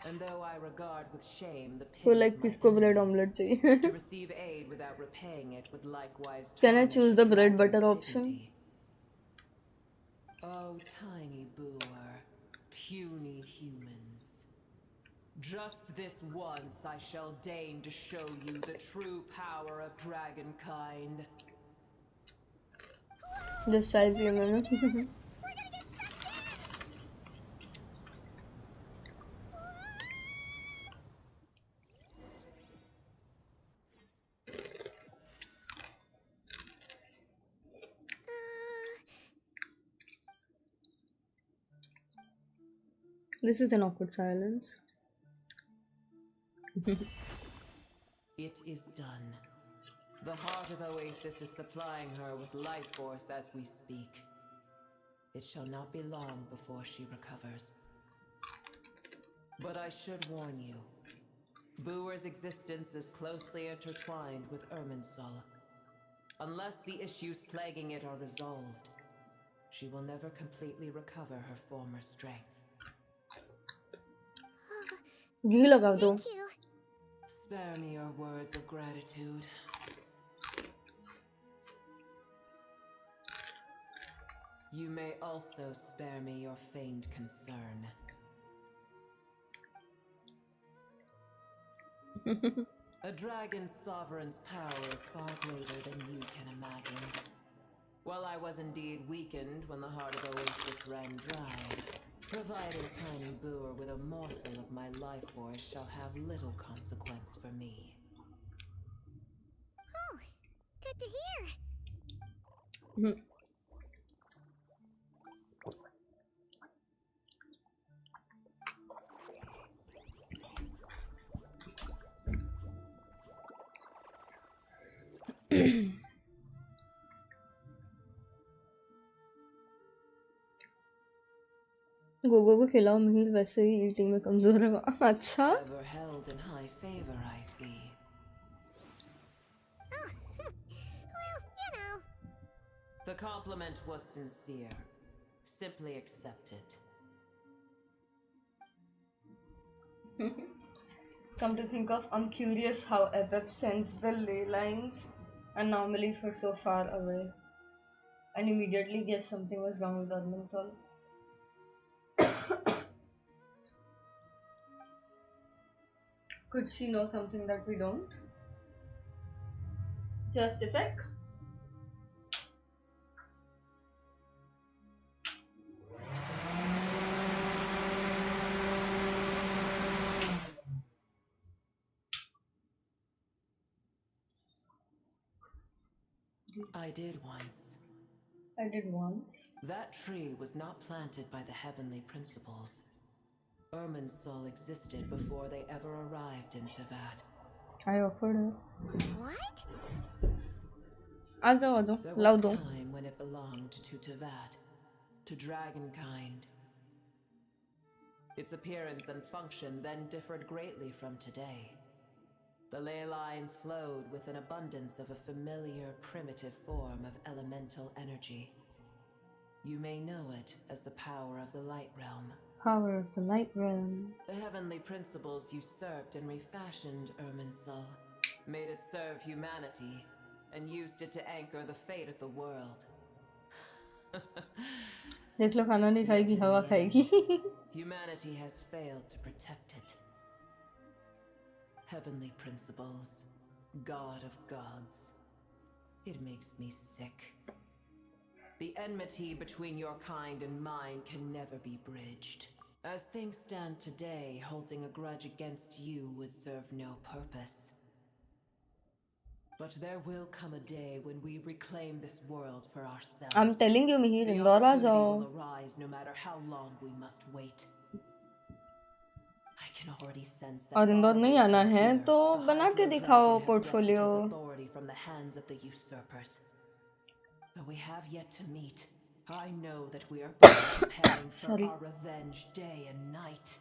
And though I regard with shame the So pity like of my किसको bread enemies, omelette चाहिए? to receive aid without repaying it would likewise Can I tarnish choose a the bread dragon's butter option? dignity. Oh, tiny Booer, puny humans. Just this once I shall deign to show you the true power of dragonkind. Just चाय पिए मैंने. This is an awkward silence. It is done. The heart of Oasis is supplying her with life force as we speak. It shall not be long before she recovers. But I should warn you. Booer's existence is closely intertwined with Irminsul. Unless the issues plaguing it are resolved, she will never completely recover her former strength. घी लगा दो. Thank you. Spare me your words of gratitude. You may also spare me your feigned concern. A dragon's sovereign's power is far greater than you can imagine. While I was indeed weakened when the heart of Oasis ran dry, Providing Tiny Booer with a morsel of my life force shall have little consequence for me. Oh, good to hear. Gogo को खिलाओ मिहिर, वैसे ही eating में कमजोर है। अच्छा Ever held in high favor, I see. Oh, well, you know. The compliment was sincere. Simply accept it. Come to think of, I'm curious how Ebeb sensed the ley lines anomaly for so far away and immediately guessed something was wrong with Armansol. Could she know something that we don't? Just a sec. I did once. I did once. That tree was not planted by the heavenly principles. Irminsul existed before they ever arrived in Teyvat. I offered her. What? There was a time when it belonged to Teyvat, to dragonkind. Its appearance and function then differed greatly from today. The ley lines flowed with an abundance of a familiar, primitive form of elemental energy. You may know it as the power of the Light Realm. Power of the Light Realm. The heavenly principles usurped and refashioned Irminsul, made it serve humanity, and used it to anchor the fate of the world. देख लो, खाना नहीं खाएगी, हवा खाएगी. Humanity has failed to protect it. Heavenly principles, God of gods. It makes me sick. The enmity between your kind and mine can never be bridged. As things stand today, holding a grudge against you would serve no purpose. But there will come a day when we reclaim this world for ourselves. I'm telling you, Mihir, Indore आ जाओ. Will arise no matter how long we must wait. I can already sense that. और इंदौर नहीं आना है तो बना के दिखाओ portfolio. Authority from the hands of the usurpers. Though we have yet to meet, I know that we are both preparing for our revenge day and night.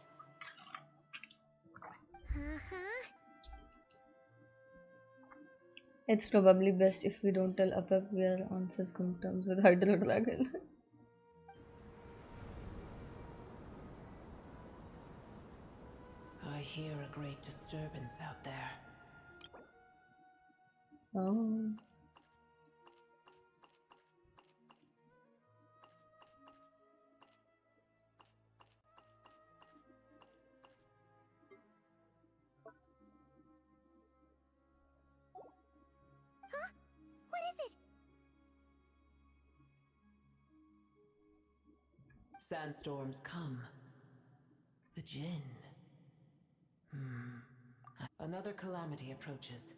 It's probably best if we don't tell Apep we are on such good terms with Hydro Dragon. I hear a great disturbance out there. Oh. What is it? Sandstorms come. The Jinn. Another calamity approaches.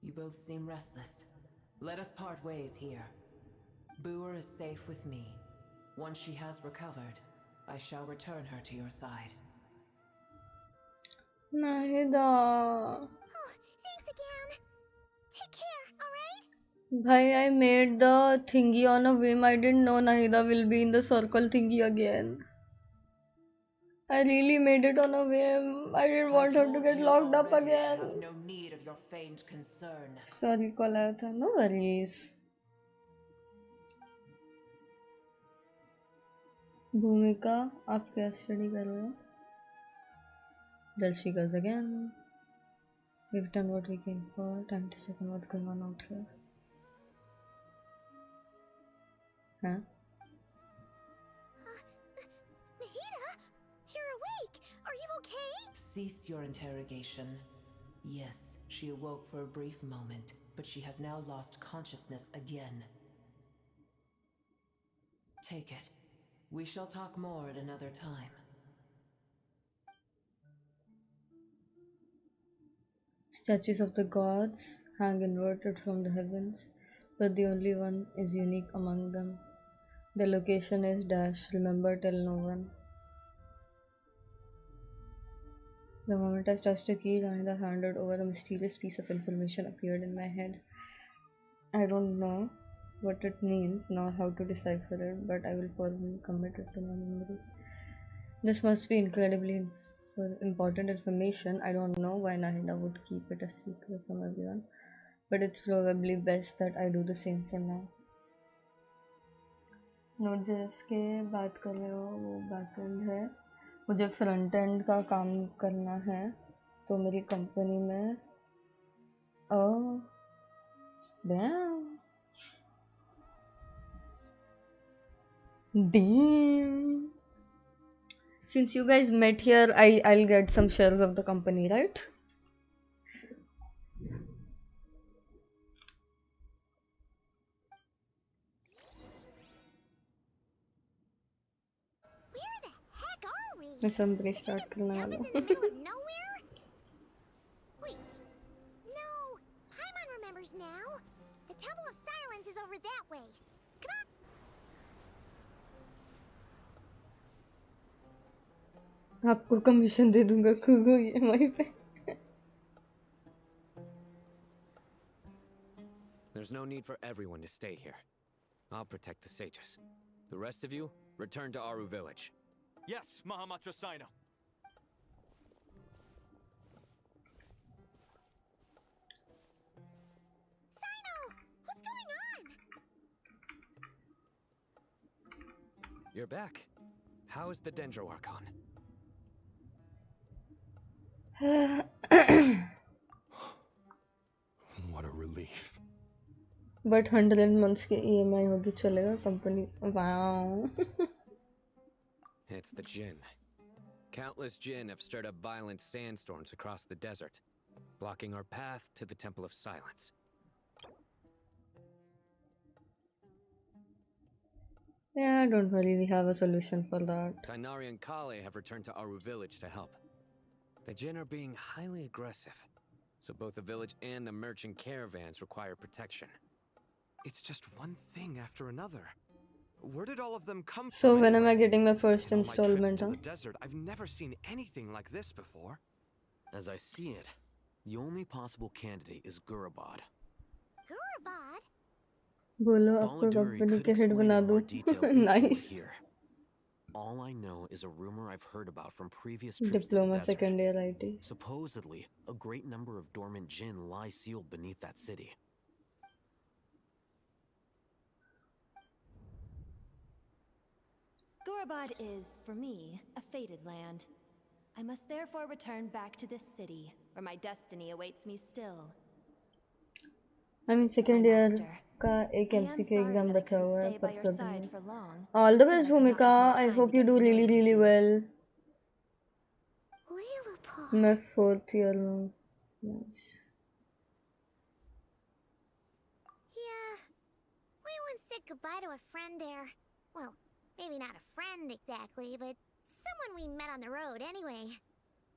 You both seem restless. Let us part ways here. Booer is safe with me. Once she has recovered, I shall return her to your side. Nahida. Oh, thanks again. Take care, alright? Bhai, I made the thingy on a whim. I didn't know Nahida will be in the circle thingy again. I really made it on a whim. I didn't want her to get locked up again. I have no need of your feigned concern. Sorry, call आया था. No worries. भूमिका, आप क्या study कर रहे हो? There she goes again. We've done what we came for. Time to check on what's going on out here. Huh? Cease your interrogation. Yes, she awoke for a brief moment, but she has now lost consciousness again. Take it. We shall talk more at another time. Statues of the gods hang inverted from the heavens, but the only one is unique among them. The location is dash. Remember, tell no one. The moment I touched the keys and I handed over, a mysterious piece of information appeared in my head. I don't know what it means nor how to decipher it, but I will forever commit it to my memory. This must be incredibly important information. I don't know why Nahida would keep it a secret from everyone, but it's probably best that I do the same for now. Note जिसके बात कर रहे हो वो backend है, मुझे front end का काम करना है, तो मेरी कंपनी में damn. Since you guys met here, I'll get some shares of the company, right? Where the heck are we? मैं समझने start करने वाला हूँ. Nowhere? Wait. No. Paimon remembers now. The Temple of Silence is over that way. Come on. आपको commission दे दूंगा Gogo EMI पे. There's no need for everyone to stay here. I'll protect the sages. The rest of you, return to Aru village. Yes, Mahamatra Sino. Sino! What's going on? You're back. How is the Dendro Archon? What a relief. But 100 months के EMI होगी चलेगा company. Wow. It's the Jinn. Countless Jinn have stirred up violent sandstorms across the desert, blocking our path to the Temple of Silence. Yeah, don't worry, we have a solution for that. Tainari and Kale have returned to Aru village to help. The Jinn are being highly aggressive, so both the village and the merchant caravans require protection. It's just one thing after another. Where did all of them come from? So when am I anyway? getting my first In all my trips installment? to Huh? the desert, I've never seen anything like this before. As I see it, the only possible candidate is Gurabad. Gurabad? बोलो आपको Baladuri company could के head explain बना in more दूँ. detail if you were Nice. here. All I know is a rumor I've heard about from previous trips to the Diploma desert. second year IT. Supposedly, a great number of dormant Jinn lie sealed beneath that city. Gurabad is, for me, a fated land. I must therefore return back to this city, where my destiny awaits me still. I mean second year का एक MCQ exam बचा हुआ है परसों दिन. All the best भूमिका. I hope you do really well. मैं fourth year में हूँ. Nice. Yeah. We once said goodbye to a friend there. Well, maybe not a friend exactly, but someone we met on the road anyway.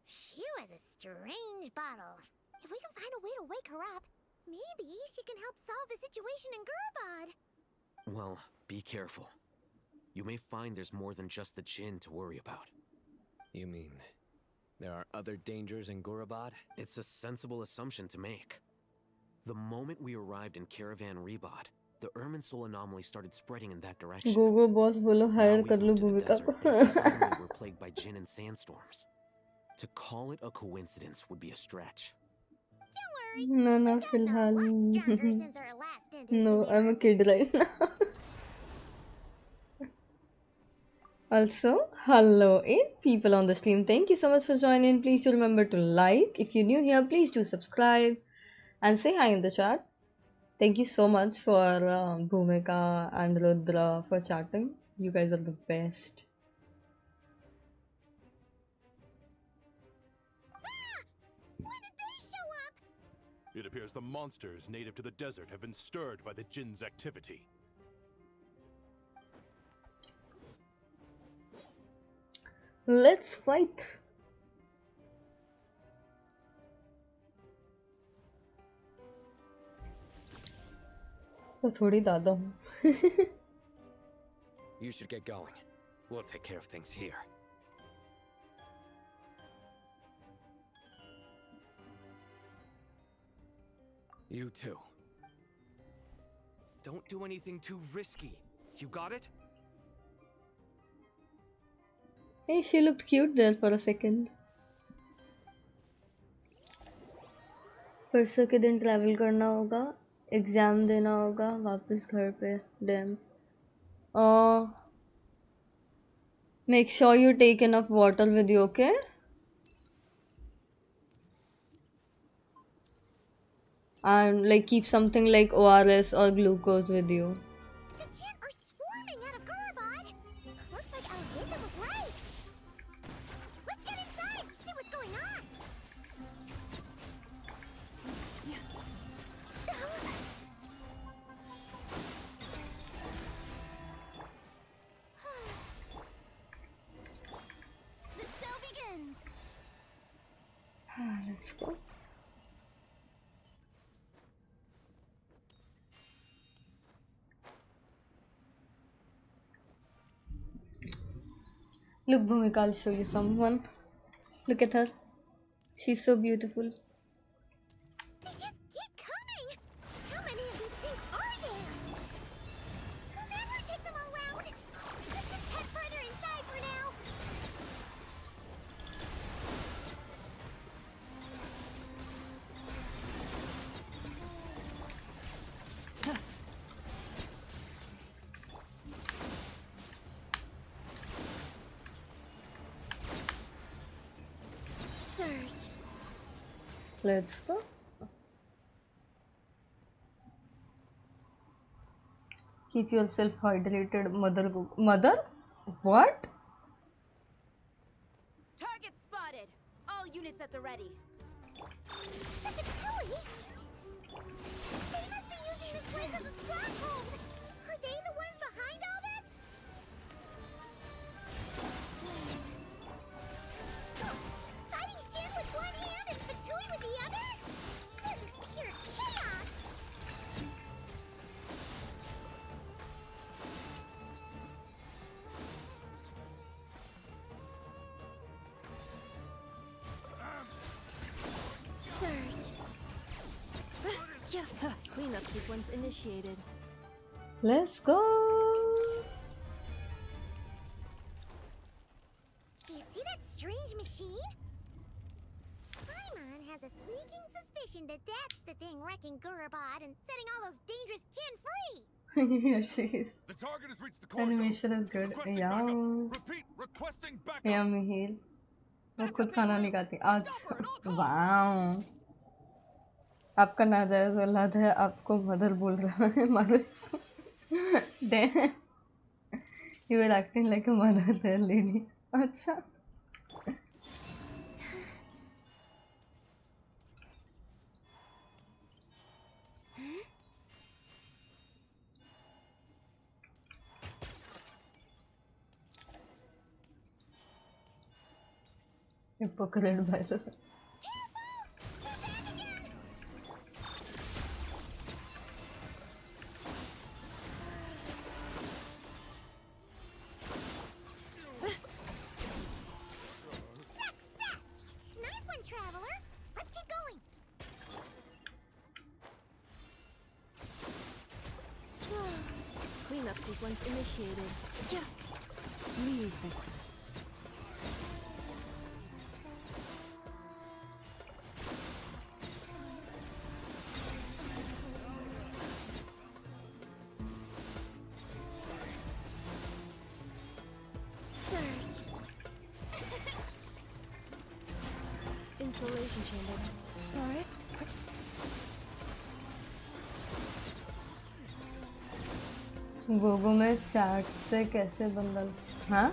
She was a strange bottle. If we can find a way to wake her up, maybe she can help solve the situation in Gurabad. Well, be careful. You may find there's more than just the Jinn to worry about. You mean there are other dangers in Gurabad? It's a sensible assumption to make. The moment we arrived in Caravan Rebod, the Irminsul anomaly started spreading in that direction. Gogo boss बोलो hire कर लो भूमिका को. Suddenly we're plagued by Jinn and sandstorms. To call it a coincidence would be a stretch. No, फिलहाल. No, I'm a kid right now. Also, hello 8 people on the stream. Thank you so much for joining. Please do remember to like. If you're new here, please do subscribe and say hi in the chat. Thank you so much for Bhumika and Rudra for chatting. You guys are the best. It appears the monsters native to the desert have been stirred by the Jinn's activity. Let's fight. तो थोड़ी दादा हूँ. You should get going. We'll take care of things here. You too. Don't do anything too risky. You got it? Hey, she looked cute there for a second. परसों के दिन travel करना होगा, exam देना होगा, वापस घर पे. Dam. Make sure you take enough water with you, okay? And like keep something like ORS or glucose with you. The Jinn are swarming out of Gurabad. Looks like Alhita was right. Let's get inside, see what's going on. The show begins. Let's go. Look, Bhumika, I'll show you someone. Look at her. She's so beautiful. They just keep coming. How many of these things are there? We'll never take them all out. Let's just head further inside for now. Surge. Let's go. Keep yourself hydrated, mother. Mother? What? Target spotted. All units at the ready. The Fatui? They must be using this place as a stronghold. Are they the ones behind all this? Fighting Jin with one hand and Fatui with the other? This is pure chaos! Surge. Cleanup sequence initiated. Let's go. Do you see that strange machine? Paimon has a sneaking suspicion that that's the thing wrecking Gurabad and setting all those dangerous Jinn free! Yeah, she is. The target has reached the core Animation is good. Requesting Yeah. backup. Repeat, requesting backup. Yeah, Mihir. वो खुद खाना नहीं खाती. अच्छा. Wow. आपका नाजायज औलाद है, आपको मदर बोल रहा है. Mother. Damn. You were acting like a mother there, lady. अच्छा. Hypocrite by the way. Nice one, Traveler! Let's keep going! Cleanup sequence initiated. Leave this. Surge. Insulation chamber. Forest. Gogo में चैट से कैसे bundle? हाँ?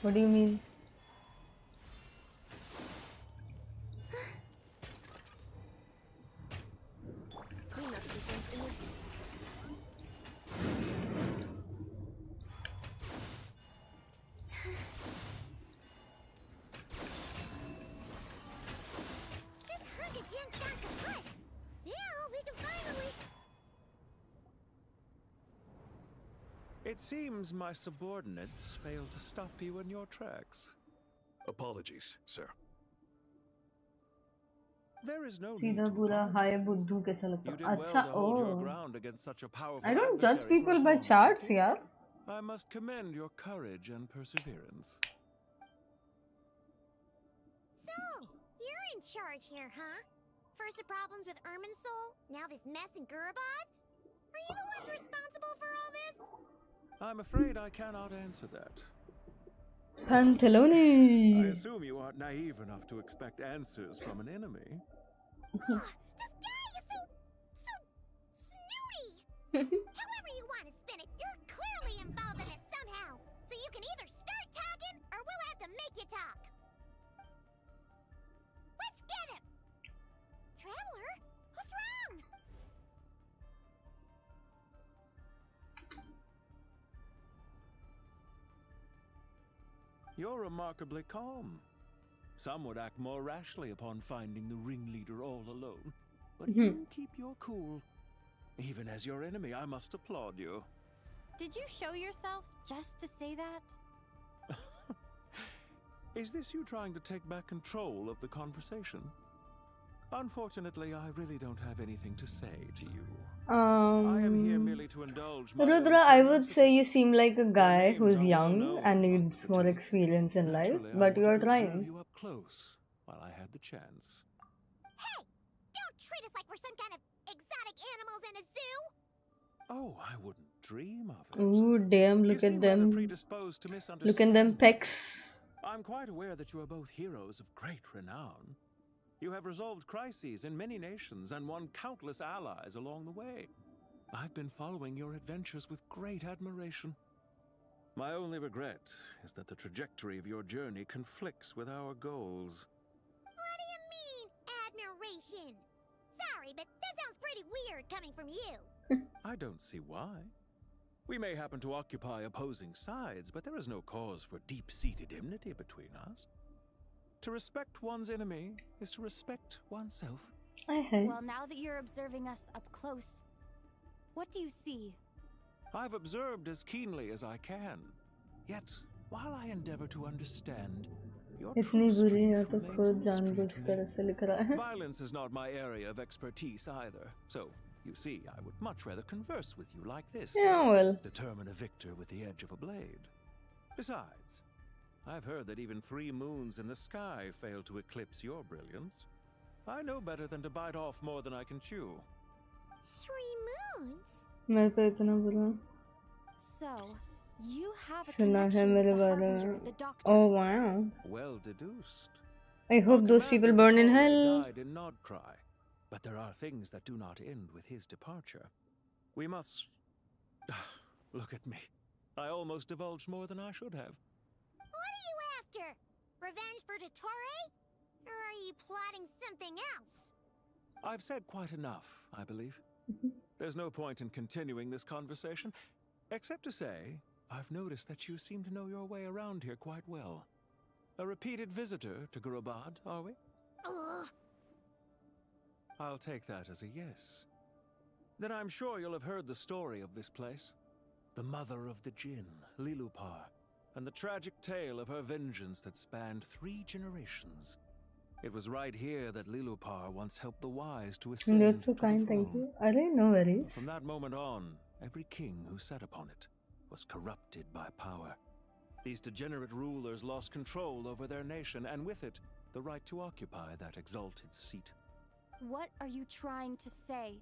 What do you mean? Cleanup sequence initiated. It seems my subordinates failed to stop you in your tracks. Apologies, sir. There is no need सीधा to पूरा हाय apologize. बुद्धू कैसा लगता You है? did well अच्छा to hold your oh. ground against such a powerful I don't judge adversary for people as by long as you charts, did. यार. I must commend your courage and perseverance. So, you're in charge here, huh? First the problems with Irminsul, now this mess in Gurabad? Are you the ones responsible for all this? I'm afraid I cannot answer that. I Pantaloni. assume you aren't naive enough to expect answers from an enemy. This guy is so snooty! However you want to spin it, you're clearly involved in this somehow. So you can either start talking, or we'll have to make you talk. Let's get him! Traveler, what's wrong? You're remarkably calm. Some would act more rashly upon finding the ringleader all alone. But you keep your cool. Even as your enemy, I must applaud you. Did you show yourself just to say that? Is this you trying to take back control of the conversation? Unfortunately, I really don't have anything to say to you. I am here merely to indulge my Rudra, I would say you seem like a guy who's young and needs more experience in life, Naturally, I but you are wanted to observe trying. you up close while I had the chance. Hey! Don't treat us like we're some kind of exotic animals in a zoo! Oh, I wouldn't dream of it. Ooh, damn, You look at seem rather them. predisposed to Look at them misunderstand. pecs. I'm quite aware that you are both heroes of great renown. You have resolved crises in many nations and won countless allies along the way. I've been following your adventures with great admiration. My only regret is that the trajectory of your journey conflicts with our goals. What do you mean, admiration? Sorry, but that sounds pretty weird coming from you. I don't see why. We may happen to occupy opposing sides, but there is no cause for deep-seated enmity between us. To respect one's enemy is to respect oneself. Well, now that you're observing us up close, what do you see? I've observed as keenly as I can. Yet, while I endeavor to understand, your इतनी true बुरी है strength तो remains a खुद mystery to जानबूझकर me. ऐसे लिख रहा है. Violence is not my area of expertise either, so you see, I would much rather converse with you like this Yeah, than well. determine a victor with the edge of a blade. Besides, I've heard that even 3 moons in the sky fail to eclipse your brilliance. I know better than to bite off more than I can chew. 3 moons? मैं तो इतना बुरा So, you have a सुना है connection with मेरे the बारे Harbinger, में. the doctor. Oh wow. Well deduced. I hope those people burn in hell. Died in Nodcry, but there are things that do not end with his departure. We must... Look at me. I almost divulged more than I should have. What are you after? Revenge for Dottore? Or are you plotting something else? I've said quite enough, I believe. There's no point in continuing this conversation, except to say, I've noticed that you seem to know your way around here quite well. A repeated visitor to Gurabad, are we? Ugh. I'll take that as a yes. Then I'm sure you'll have heard the story of this place. The mother of the Jinn, Lilupar, and the tragic tale of her vengeance that spanned 3 generations. It was right here that Lilupar once helped the wise to ascend That's so to the kind, thank throne. you. I didn't know worries. From that moment on, every king who sat upon it was corrupted by power. These degenerate rulers lost control over their nation, and with it, the right to occupy that exalted seat. What are you trying to say?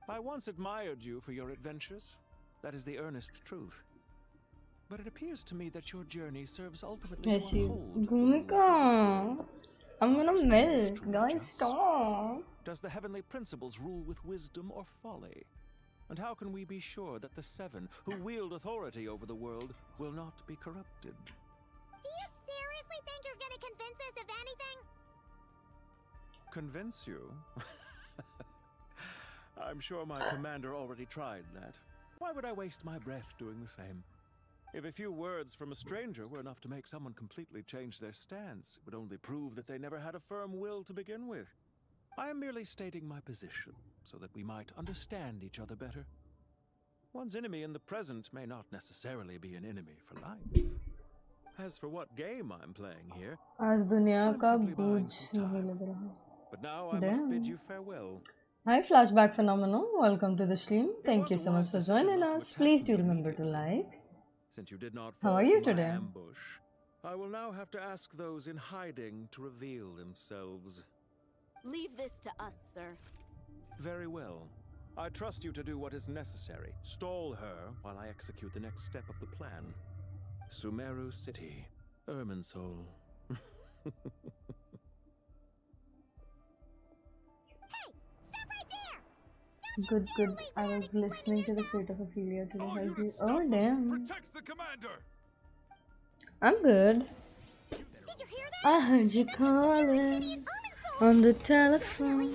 I once admired you for your adventures. That is the earnest truth. But it appears to me that your journey serves ultimately to ऐसी unhold भूमिका. I'm gonna melt, guys. Stop. Does the heavenly principles rule with wisdom or folly? And how can we be sure that the 7 who wield authority over the world will not be corrupted? Do you seriously think you're gonna convince us of anything? Convince you? I'm sure my commander already tried that. Why would I waste my breath doing the same? If a few words from a stranger were enough to make someone completely change their stance, it would only prove that they never had a firm will to begin with. I am merely stating my position, so that we might understand each other better. One's enemy in the present may not necessarily be an enemy for life. As for what game I'm playing here, आज दुनिया I'm का simply buying बोझ some नहीं time. लग रहा. But now I must bid Damn. you farewell. Hi, Flashback Phenomenon. Welcome to the stream. Thank you was a so much wise for decision joining not to us. attack Please me do remember to immediately. like. Since you did not How fall are you for my today? ambush, I will now have to ask those in hiding to reveal themselves. Leave this to us, sir. Very well. I trust you to do what is necessary. Stall her while I execute the next step of the plan. Sumeru City, Irminsul. Good, good. I was listening to the Fate of Ophelia today. Oh, damn. Protect the commander. I'm good. I heard you calling on the telephone.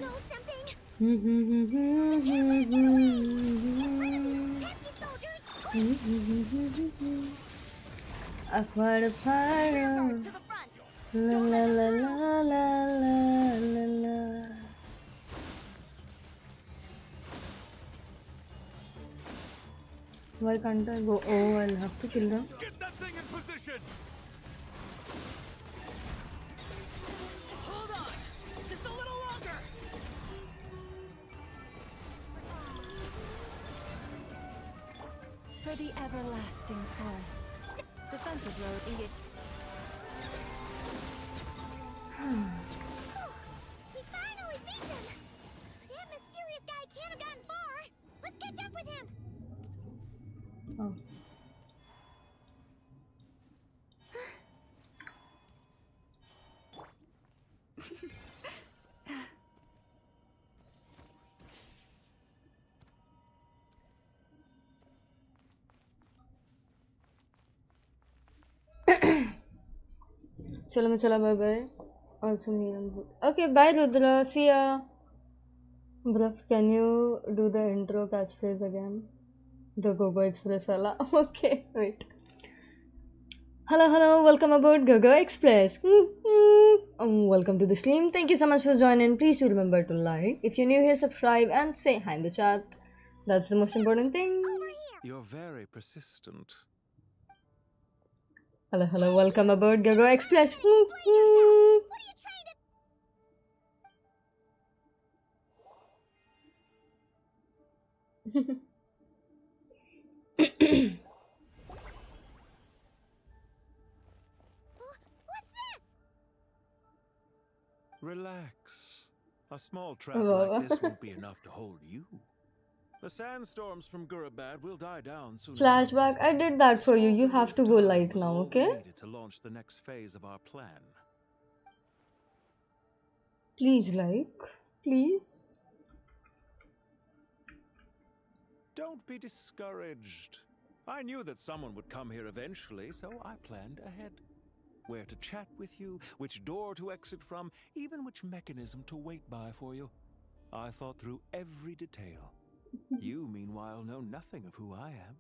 I quite a pyro. La la la la la la la la. Why can't I go? Oh, I'll have to kill them. Get that thing in position. Hold on! Just a little longer! For the everlasting forest. Defensive road engaged. We finally beat them! That mysterious guy can't have gotten far! Let's catch up with him! Oh. चलो मैं चला bye bye also need okay bye Rudra see ya bruv can you do the intro catchphrase again the Gogo Express wala okay wait hello welcome aboard Gogo Express welcome to the stream. Thank you so much for joining. Please do remember to like if you're new here, subscribe and say hi in the chat. That's the most important thing. You're very persistent. Hello welcome aboard Gogo Express. Relax. A small trap like this won't be enough to hold you. The sandstorms from Gurabad will die down soon. Flashback, I did that for you. You have to go like now, okay? Needed to launch the next phase of our plan. Please like, please. Don't be discouraged. I knew that someone would come here eventually, so I planned ahead. Where to chat with you, which door to exit from, even which mechanism to wait by for you. I thought through every detail. You, meanwhile, know nothing of who I am.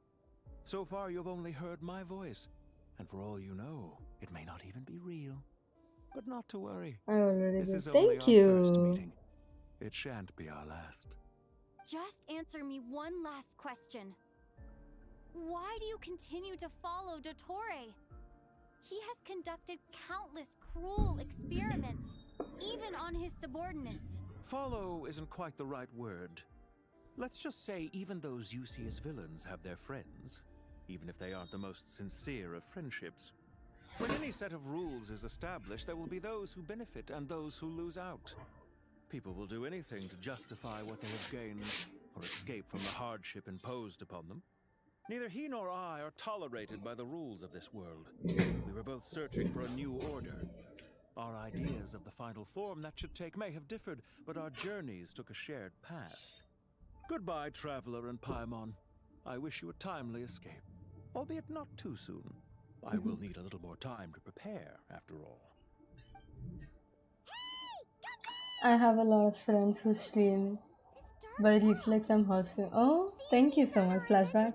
So far, you've only heard my voice, and for all you know, it may not even be real. But not to worry. I already This did. is only Thank our you. first meeting. It shan't be our last. Just answer me one last question. Why do you continue to follow Dottore? He has conducted countless cruel experiments, even on his subordinates. Follow isn't quite the right word. Let's just say even those you see as villains have their friends, even if they aren't the most sincere of friendships. When any set of rules is established, there will be those who benefit and those who lose out. People will do anything to justify what they have gained or escape from the hardship imposed upon them. Neither he nor I are tolerated by the rules of this world. We were both searching for a new order. Our ideas of the final form that should take may have differed, but our journeys took a shared path. Goodbye, Traveler and Paimon. I wish you a timely escape, albeit not too soon. I will need a little more time to prepare, after all. I have a lot of friends who stream. By reflex, I'm hosting. Oh, thank you so much, Flashback.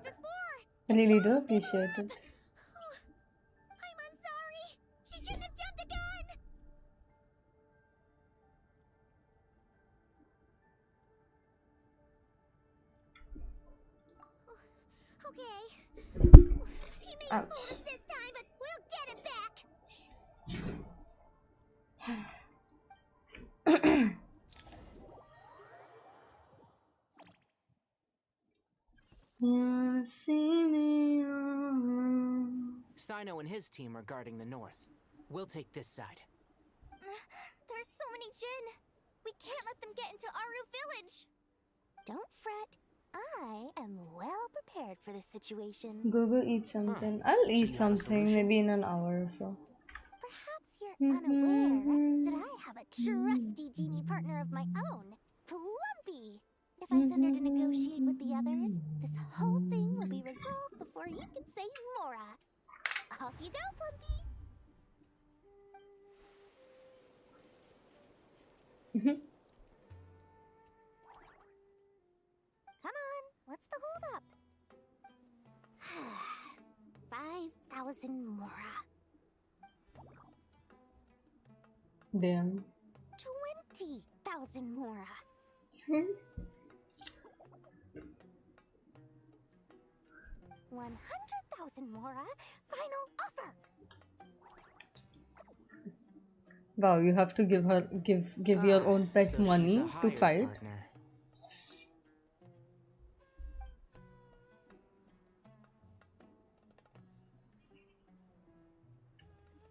I really do appreciate it. I'm sorry. She shouldn't have jumped the gun. Okay. He may have fooled us this time, but we'll get it back. Sino and his team are guarding the north. We'll take this side. There's so many Jin. We can't let them get into Aru village. Don't fret. I am well prepared for this situation. Gogo, eat something. I'll eat something maybe in an hour or so. Perhaps you're unaware that I have a trusty genie partner of my own, Plumpy. If I send her to negotiate with the others, this whole thing will be resolved before you can say Mora. Off you go, Plumpy. Come on, what's the holdup? 5,000 Mora. Damn. 20,000 Mora. 100,000 Mora. Final offer. Wow, you have to give your own pet So money she's a to hired fight. partner.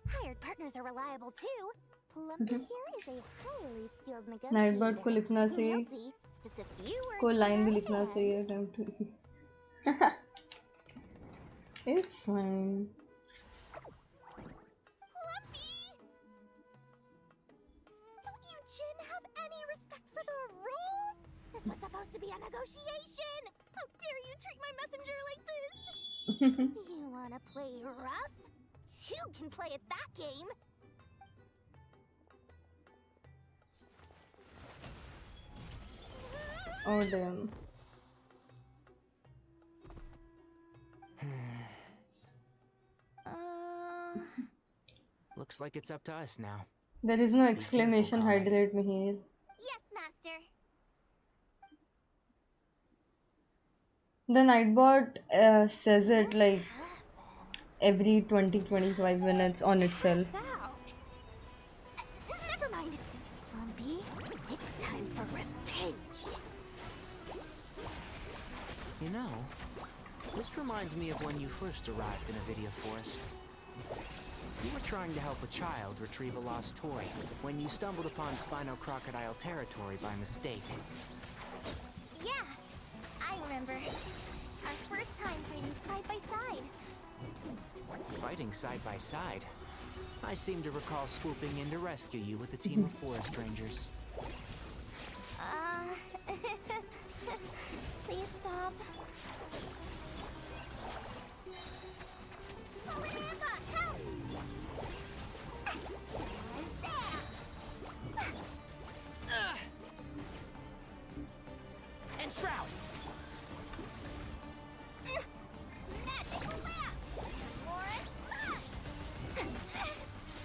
Hired partners are reliable too. Plumpy here is a highly skilled negotiator. Nightbird को लिखना We'll चाहिए. see. Just a few words कोई line भी from लिखना her चाहिए. Time to. It's fine. Don't you Jin have any respect for the rules? This was supposed to be a negotiation. How dare you treat my messenger like this? You wanna play rough? Two can play at that game. Oh damn. Looks like it's up to us now. There is no Be exclamation careful, Kale. hydrate me here. Yes, master. The Nightbot says it like every 20-25 minutes on itself. Never mind. Plumpy, it's time for revenge. You know, this reminds me of when you first arrived in Avidia Forest. You were trying to help a child retrieve a lost toy when you stumbled upon Spino Crocodile territory by mistake. Yeah, I remember. Our first time fighting side by side. Fighting side by side. I seem to recall swooping in to rescue you with a team of forest rangers. Please stop. Help! And Shroud!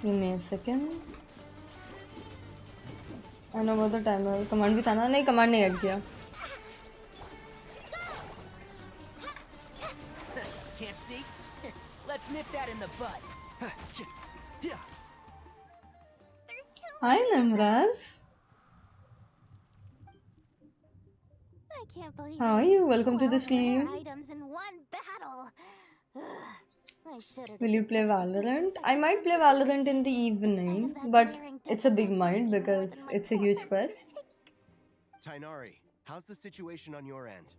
Give me a second. I know about the timer. Command भी था ना? नहीं, command नहीं add किया. Can't see? Let's nip that in the bud. Hi, Namraz. I can't believe How are I you? used Welcome to the 12 rare stream. items in one battle. I should have. Will you play Valorant? I might play Valorant in the evening, but it's a big mind because it's a huge quest. Tainari, how's the situation on your end?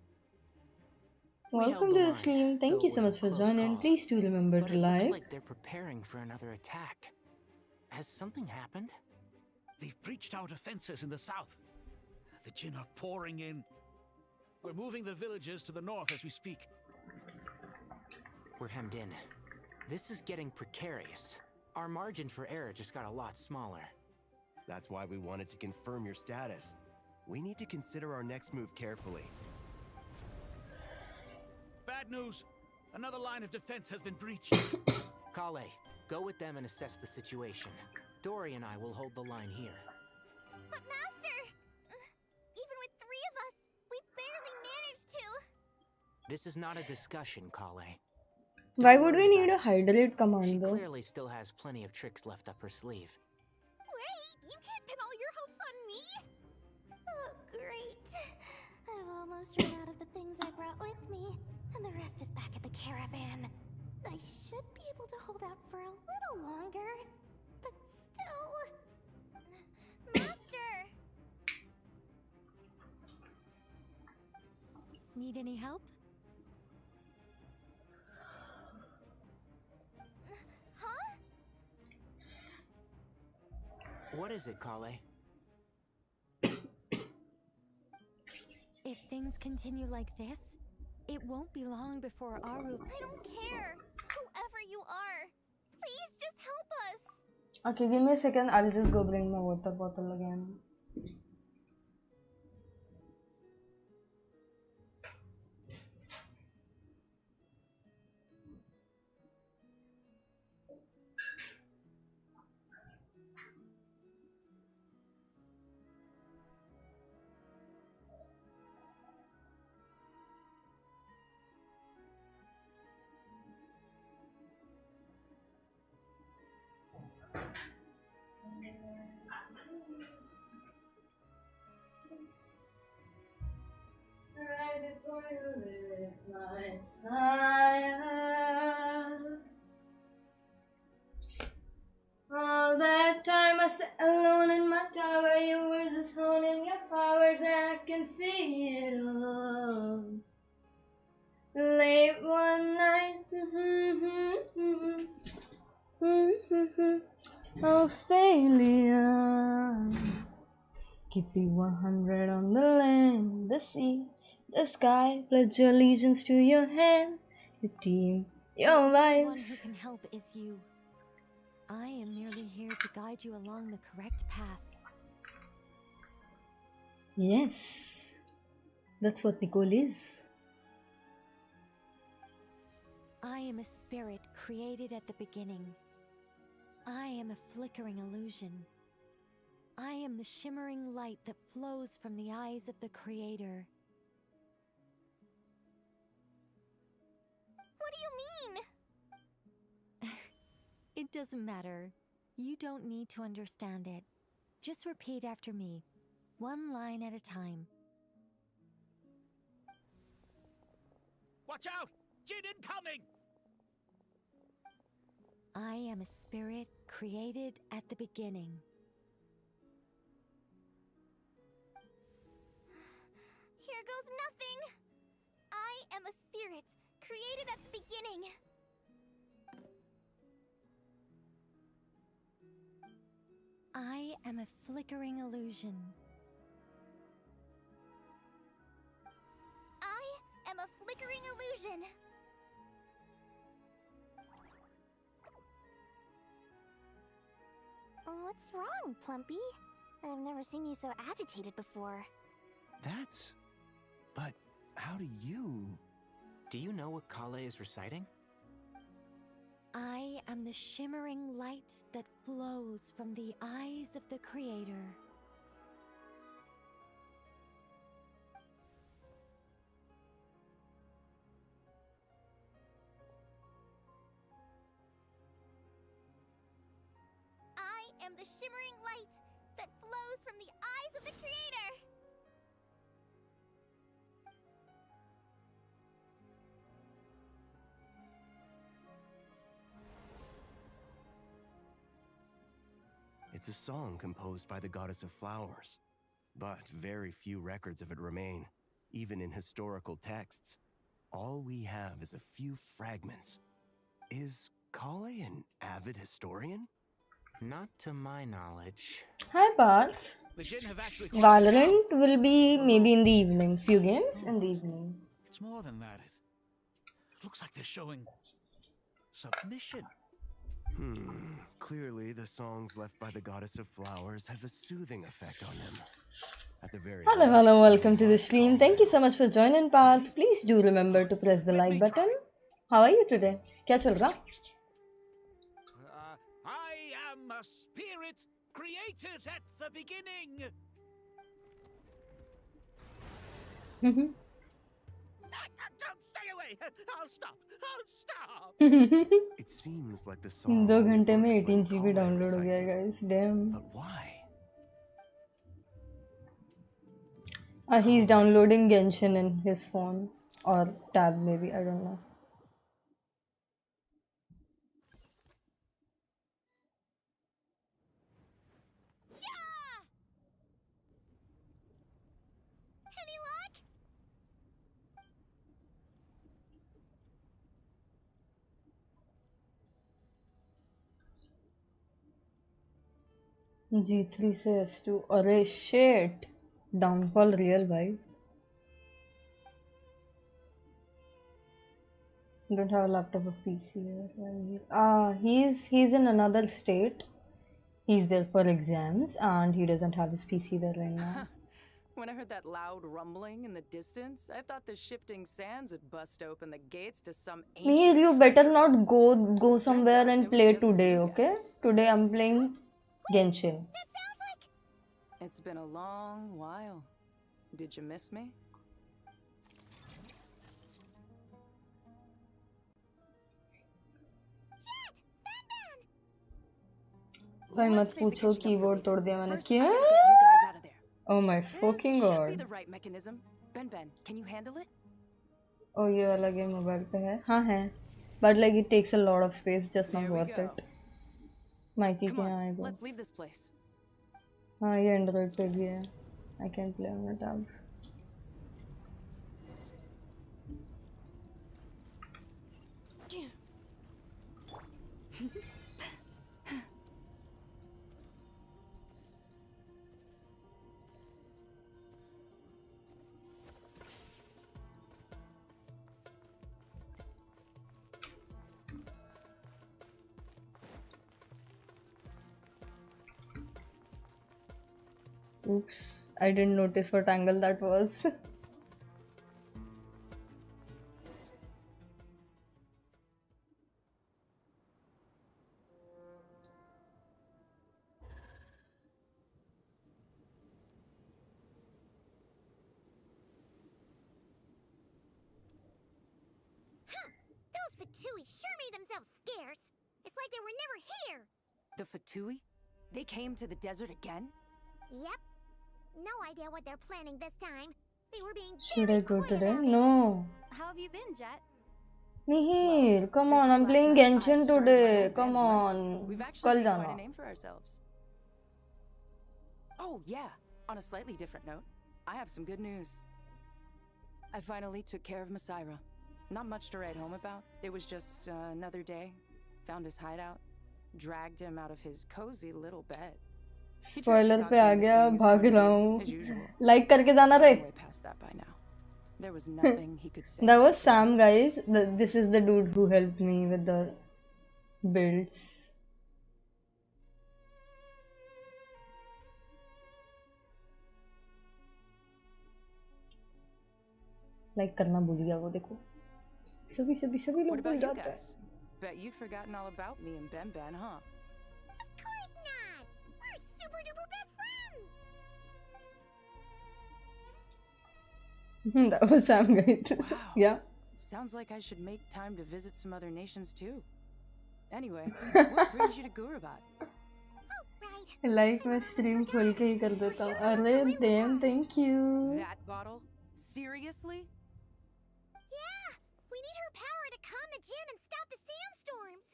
Welcome to the stream. Thank you so much for joining. Please do remember to It looks like. like they're preparing for another attack. Has something happened? They've breached our defenses in the south. The Jin are pouring in. We're moving the villagers to the north as we speak. We're hemmed in. This is getting precarious. Our margin for error just got a lot smaller. That's why we wanted to confirm your status. We need to consider our next move carefully. Bad news. Another line of defense has been breached. Kale, go with them and assess the situation. Dory and I will hold the line here. But master, even with 3 of us, we barely managed to. This is not a discussion, Kale. Why would we need a hydrate command She though? clearly still has plenty of tricks left up her sleeve. Wait, you can't pin all your hopes on me? Oh, great. I've almost run out of the things I brought with me, and the rest is back at the caravan. I should be able to hold out for a little longer, but still... Master! Need any help? Huh? What is it, Kale? If things continue like this, it won't be long before Aru... I don't care. Whoever you are, please just help us. Okay, give me a second. I'll just go bring my water bottle again. Right before you lit my fire. All that time I sat alone in my tower, you were just honing your powers, and I can see it all. Late one night, oh failure. Keep you 100 on the land, the sea, the sky. Pledge allegiance to your hand, your team, your The only one who lives. can help is you. I am merely here to guide you along the correct path. Yes, that's what Nicole is. I am a spirit created at the beginning. I am a flickering illusion. I am the shimmering light that flows from the eyes of the Creator. What do you mean? It doesn't matter. You don't need to understand it. Just repeat after me, one line at a time. Watch out! Jin incoming! I am a spirit created at the beginning. Here goes nothing. I am a spirit created at the beginning. I am a flickering illusion. I am a flickering illusion. What's wrong, Plumpy? I've never seen you so agitated before. That's... But how do you... Do you know what Kale is reciting? I am the shimmering light that flows from the eyes of the Creator. I am the shimmering light that flows from the eyes of the Creator. It's a song composed by the goddess of flowers, but very few records of it remain, even in historical texts. All we have is a few fragments. Is Kale an avid historian? Not to my knowledge. Hi, Parth. The Jin have actually Valorant will be maybe in the evening. Few games in the evening. It's more than that. It looks like they're showing submission. Clearly the songs left by the goddess of flowers have a soothing effect on them. At the very Hello, welcome to the stream. Thank you so much for joining, Parth. Please do remember to press the like button. How are you today? Kya chal raha? I am a spirit created at the beginning. Don't stay I'll stop. I'll stop. It seems like the song 2 only घंटे में works 18 when GB Kale download हो recites गया it. Guys dam But why? he's downloading Genshin in his phone or tab maybe I don't know. Any luck? G3 से S2 अरे shit downfall real भाई don't have a laptop or PC here. He's in another state. He's there for exams and he doesn't have his PC there right now. When I heard that loud rumbling in the distance, I thought the shifting sands would bust open the gates to some ancient Mihir, you better treasure not vault. go somewhere and play just today, you okay? guys. Today I'm playing Genshin. It's been a long while. Did you miss me? भाई मत पूछो keyboard तोड़ दिया मैंने क्या? Oh my fucking Should be god. the right mechanism. Ben, can you handle it? Oh ये वाला game mobile पे है हाँ है but like it takes a lot of space just not worth it. Mikey के यहाँ आएगा Let's leave this place. हाँ ये एंड्रॉइड पे भी है I can play on a tab. Oops, I didn't notice what angle that was. Those Fatui sure made themselves scarce. It's like they were never here. The Fatui? They came to the desert again? Yep. No idea what they're planning this time. They were being Should I go today? No. How have you been, Jet? Mihir, come on, I'm playing Genshin today. Come on. We've actually कल made quite जाना. a name for ourselves. Oh, yeah. On a slightly different note, I have some good news. I finally took care of Masaira. Not much to write home about. It was just another day. Found his hideout. Dragged him out of his cozy little bed. Spoiler पे आ गया भाग रहा हूँ. Like करके जाना रे. Way past that by now. There was nothing he could say. That was Sam, guys. This is the dude who helped me with the builds. Like करना भूल गया वो देखो. सभी लोग भूल जाते हैं. Bet you'd forgotten all about me and Ben, huh? Of course not! We're super duper best friends! That was Sam, guys. Wow. Yeah. Sounds like I should make time to visit some other nations too. Anyway, what brings you to Gurabad? Like मैं stream खोल के ही कर देता हूँ. अरे damn, thank you. That bottle? Seriously? Yeah! We need her power to calm the Jinn and stop the sandstorms!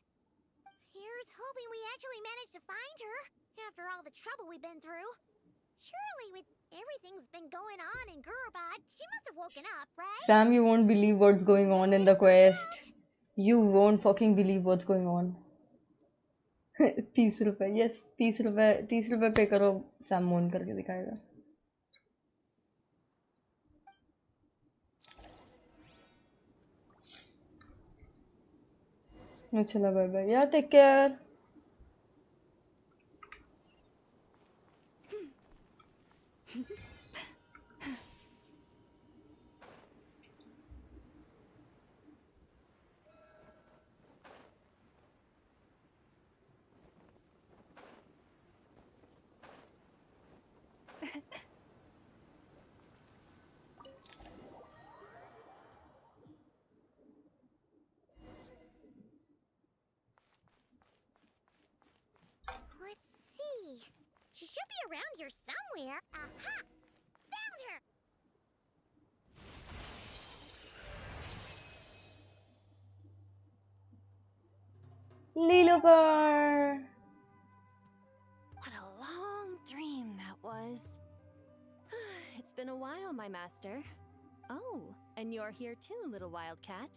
Here's hoping we actually manage to find her, after all the trouble we've been through. Surely with everything's been going on in Gurabad, she must have woken up, right? Sam, you won't believe what's going on in the quest. You won't fucking believe what's going on. 30 रुपए, yes, 30 रुपए पे करो, Sam मोन करके दिखाएगा. चला bye bye. Yeah, take care. She should be around here somewhere. Aha! Found her! Lilopar! What a long dream that was. It's been a while, my master. Oh, and you're here too, little wildcat.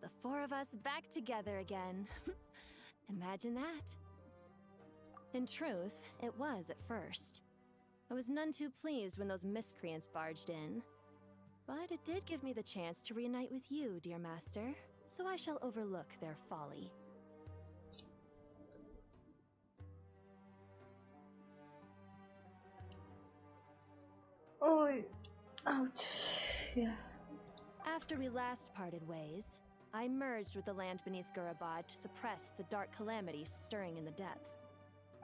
The four of us back together again. Imagine that. In truth, it was at first. I was none too pleased when those miscreants barged in. But it did give me the chance to reunite with you, dear master, so I shall overlook their folly. Oh, ouch. Yeah. After we last parted ways, I merged with the land beneath Gurabad to suppress the dark calamities stirring in the depths.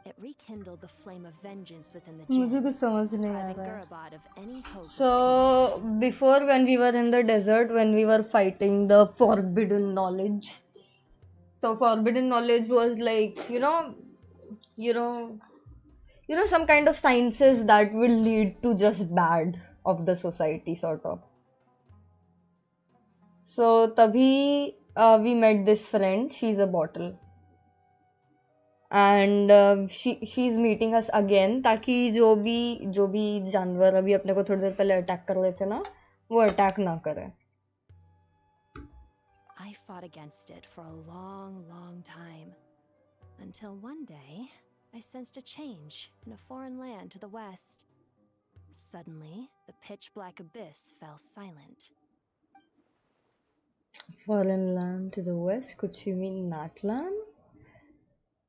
It rekindled the flame of vengeance within the मुझे Jinn, कुछ समझ नहीं आ depriving रहा है. Gurabad of any hope of So, before when we were in the desert, when we were fighting the forbidden knowledge. So, forbidden knowledge was like, you know, some kind of sciences that will lead to just bad of the society, sort of. So, tabhi we met this friend. She's a bottle. And she's meeting us again ताकि जो भी जानवर अभी अपने को थोड़ी देर पहले attack कर रहे थे ना वो अटैक ना करे. I fought against it for a long, long time. Until one day, I sensed a change in a foreign land to the west. Suddenly, the pitch-black abyss fell silent. Foreign land to the west, could she mean that land?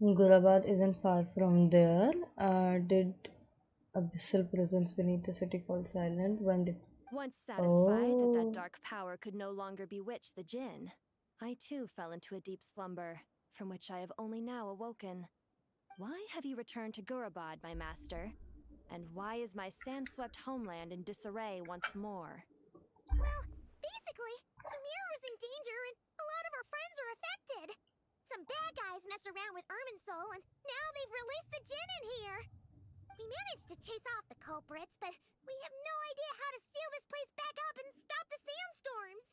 Gurabad isn't far from there. Did abyssal presence beneath the city fall silent when did... Once satisfied that that dark power could no longer bewitch the Jinn, I too fell into a deep slumber, from which I have only now awoken. Why have you returned to Gurabad, my master? And why is my sand-swept homeland in disarray once more? Well, basically, Sumeru's in danger and a lot of our friends are affected. Some bad guys messed around with Irminsul and now they've released the Jinn in here. We managed to chase off the culprits, but we have no idea how to seal this place back up and stop the sandstorms.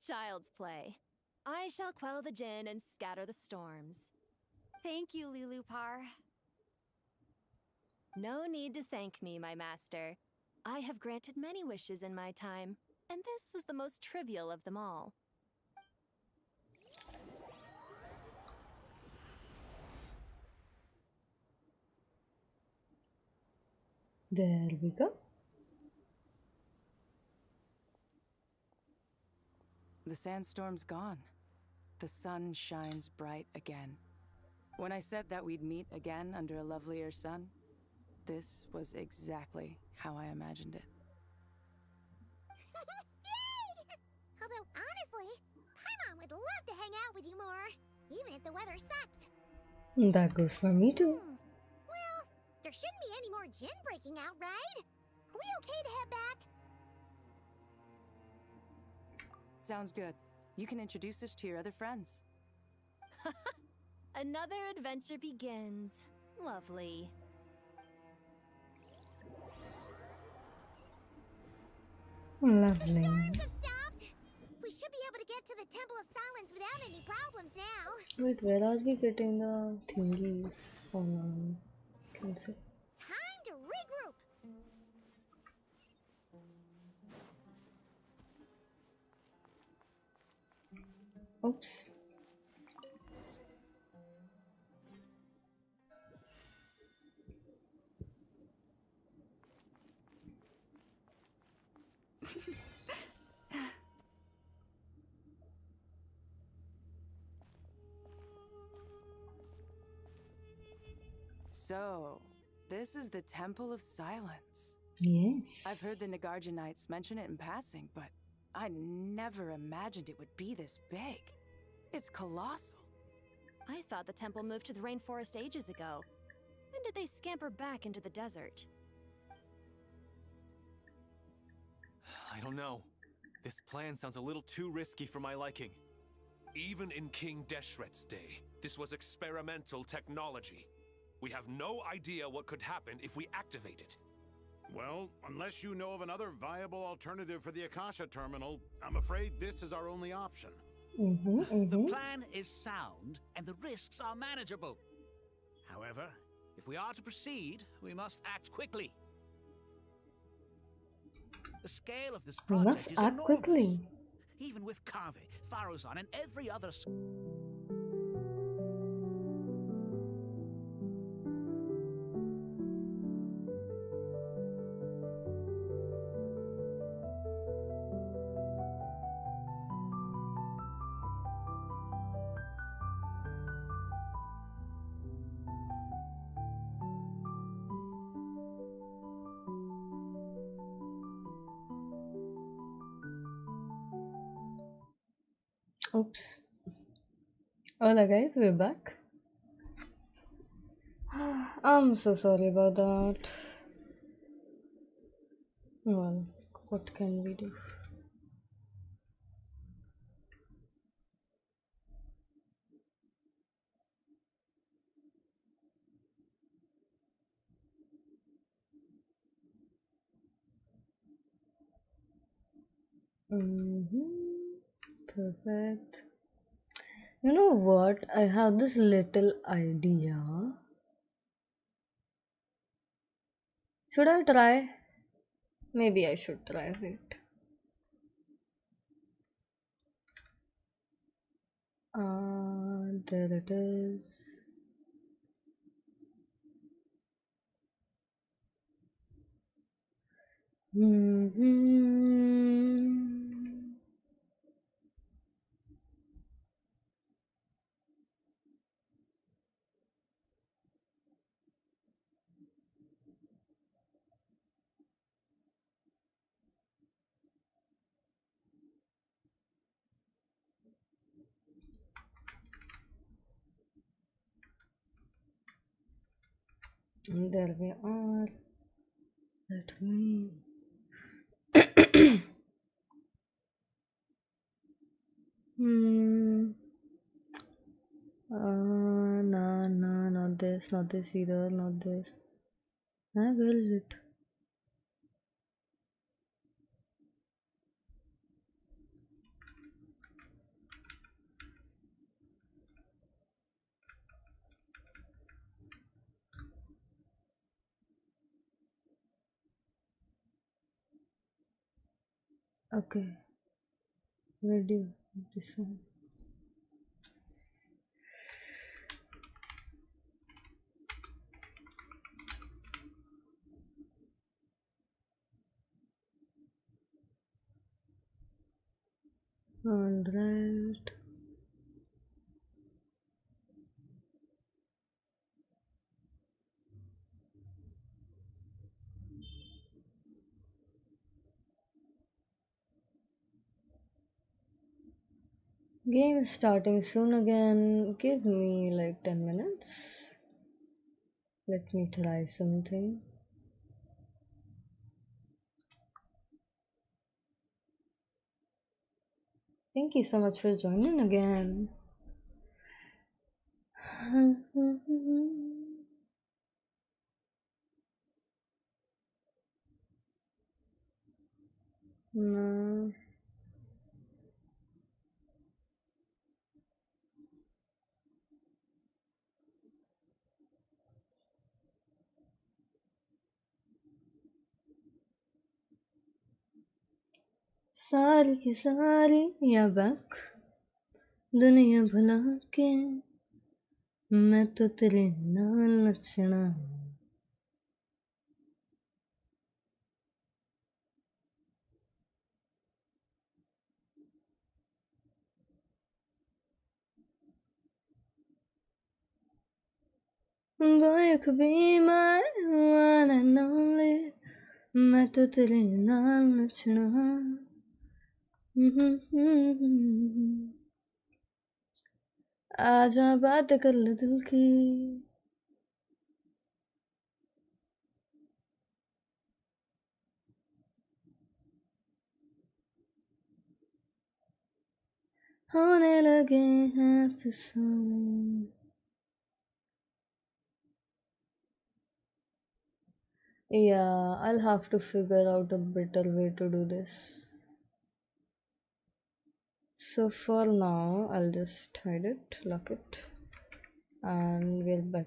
Child's play. I shall quell the Jinn and scatter the storms. Thank you, Lilupar. No need to thank me, my master. I have granted many wishes in my time, and this was the most trivial of them all. There we go. The sandstorm's gone. The sun shines bright again. When I said that we'd meet again under a lovelier sun, this was exactly how I imagined it. Yay! Although, honestly, Paimon would love to hang out with you more, even if the weather sucked. That goes for me too. Well, there shouldn't be any more Jinn breaking out, right? Are we okay to head back? Sounds good. You can introduce us to your other friends. Another adventure begins. Lovely. Lovely. The storms have stopped. We should be able to get to the Temple of Silence without any problems now. Wait, where are we getting the thingies? Oh no. Cancel. Time to regroup. Oops. So, this is the Temple of Silence. Yes. I've heard the Nagarjanites mention it in passing, but I never imagined it would be this big. It's colossal. I thought the temple moved to the rainforest ages ago. When did they scamper back into the desert? I don't know. This plan sounds a little too risky for my liking. Even in King Deshret's day, this was experimental technology. We have no idea what could happen if we activate it. Well, unless you know of another viable alternative for the Akasha terminal, I'm afraid this is our only option. The plan is sound, and the risks are manageable. However, if we are to proceed, we must act quickly. The scale of this We project must is act enormous. quickly. Even with Kave, Faruzan, and every other... Oops. Hola guys, we're back. I'm so sorry about that. Well, what can we do? Perfect. You know what? I have this little idea. Should I try? Maybe I should try. Wait. There it is. And there we are. Let me. Nah, not this either, not this. Where is it? Okay. Where do you this one? Alright. Game is starting soon again. Give me like 10 minutes. Let me try something. Thank you so much for joining again. No. सारी की सारी या back दुनिया भुला के मैं तो तेरे नाल नचना Boy, you could be my one and only मैं तो तेरे नाल नचना आजा बात कर ले दिल की होने लगे हैं अफसाने Yeah, I'll have to figure out a better way to do this. So for now, I'll just hide it, lock it, and we're back.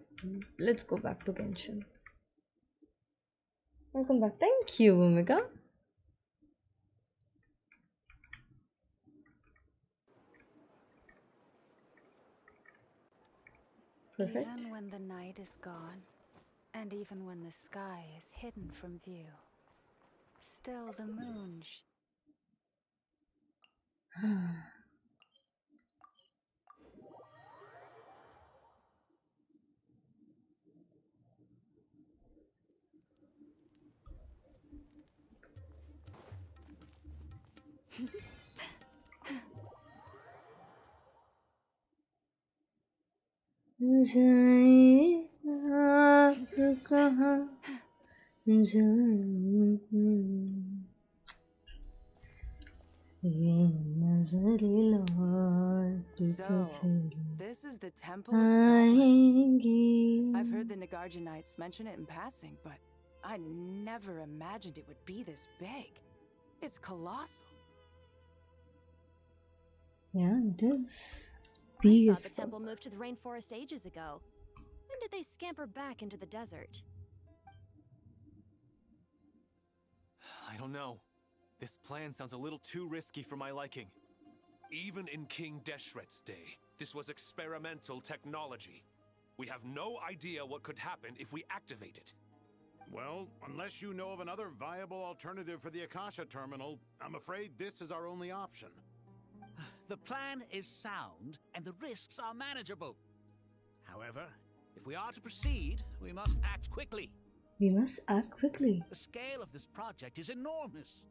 Let's go back to Genshin. Welcome back. Thank you, Omega. Perfect. Even when the night is gone, and even when the sky is hidden from view, still the moon So, this is the Temple of Silence. I've heard the Nagarjanites mention it in passing, but I never imagined it would be this big. It's colossal. Yeah, it is. I thought the temple moved to the rainforest ages ago. When did they scamper back into the desert? I don't know. This plan sounds a little too risky for my liking. Even in King Deshret's day, this was experimental technology. We have no idea what could happen if we activate it. Well, unless you know of another viable alternative for the Akasha terminal, I'm afraid this is our only option. The plan is sound, and the risks are manageable. However, if we are to proceed, we must act quickly. We must act quickly. The scale of this project is enormous.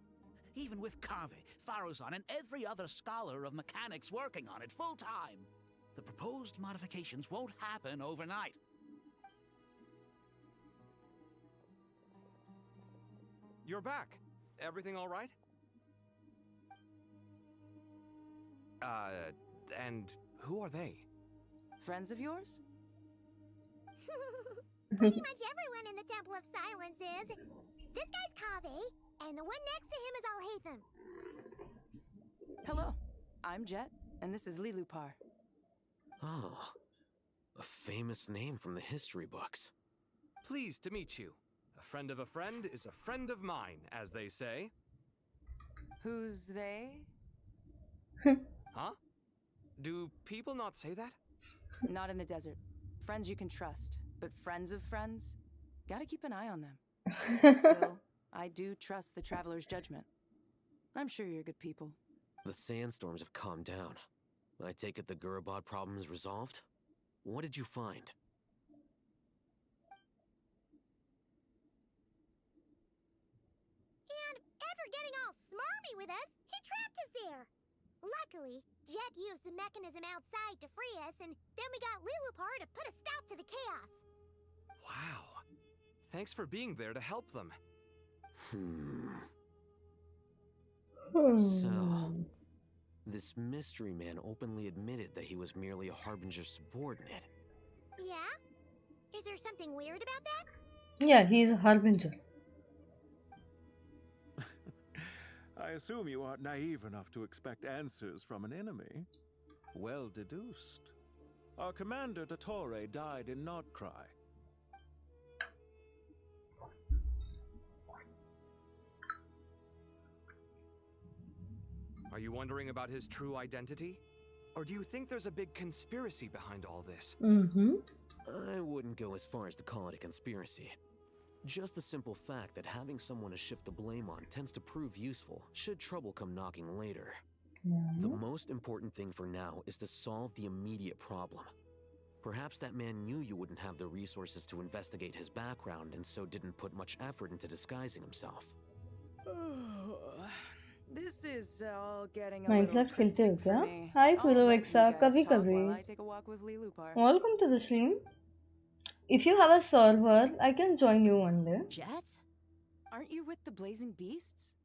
Even with Kaveh, Faruzan, and every other scholar of mechanics working on it full-time, the proposed modifications won't happen overnight. You're back. Everything all right? And who are they? Friends of yours? Pretty much everyone in the Temple of Silence is. This guy's Kaveh, and the one next to him is Alhaitham. Hello, I'm Jet, and this is Lilupar. Oh, a famous name from the history books. Pleased to meet you. A friend of a friend is a friend of mine, as they say. Who's they? Huh? Do people not say that? Not in the desert. Friends you can trust, but friends of friends? Gotta keep an eye on them. Still, I do trust the Traveler's judgment. I'm sure you're good people. The sandstorms have calmed down. I take it the Gurabad problem is resolved? What did you find? And after getting all smarmy with us, he trapped us there. Luckily, Jet used the mechanism outside to free us, and then we got Lilupar to put a stop to the chaos. Wow. Thanks for being there to help them. So, this mystery man openly admitted that he was merely a Harbinger subordinate. Yeah? Is there something weird about that? Yeah, he's a Harbinger. I assume you aren't naive enough to expect answers from an enemy. Well deduced. Our commander, Dottore, died in Nordcry. Are you wondering about his true identity? Or do you think there's a big conspiracy behind all this? I wouldn't go as far as to call it a conspiracy. Just the simple fact that having someone to shift the blame on tends to prove useful should trouble come knocking later. The most important thing for now is to solve the immediate problem. Perhaps that man knew you wouldn't have the resources to investigate his background and so didn't put much effort into disguising himself. This is all getting a Minecraft little खेलते हो cryptic for क्या? me. Hi I'll let you Pulovexa, guys कभी talk कभी. while I take a walk with Lilupar. Welcome to the stream. If you have a server, I can join you one day. Jet? Aren't you with the Blazing Beasts?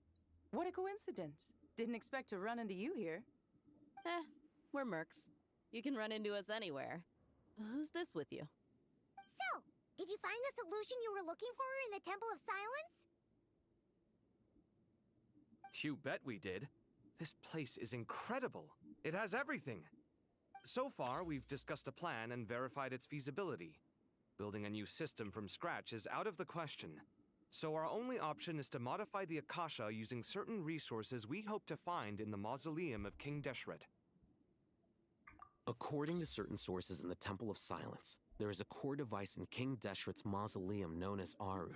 What a coincidence. Didn't expect to run into you here. We're mercs. You can run into us anywhere. Who's this with you? So, Did you find the solution you were looking for in the Temple of Silence? You bet we did. This place is incredible. It has everything. So far, we've discussed a plan and verified its feasibility. Building a new system from scratch is out of the question. So our only option is to modify the Akasha using certain resources we hope to find in the mausoleum of King Deshret. According to certain sources in the Temple of Silence, there is a core device in King Deshret's mausoleum known as Aru.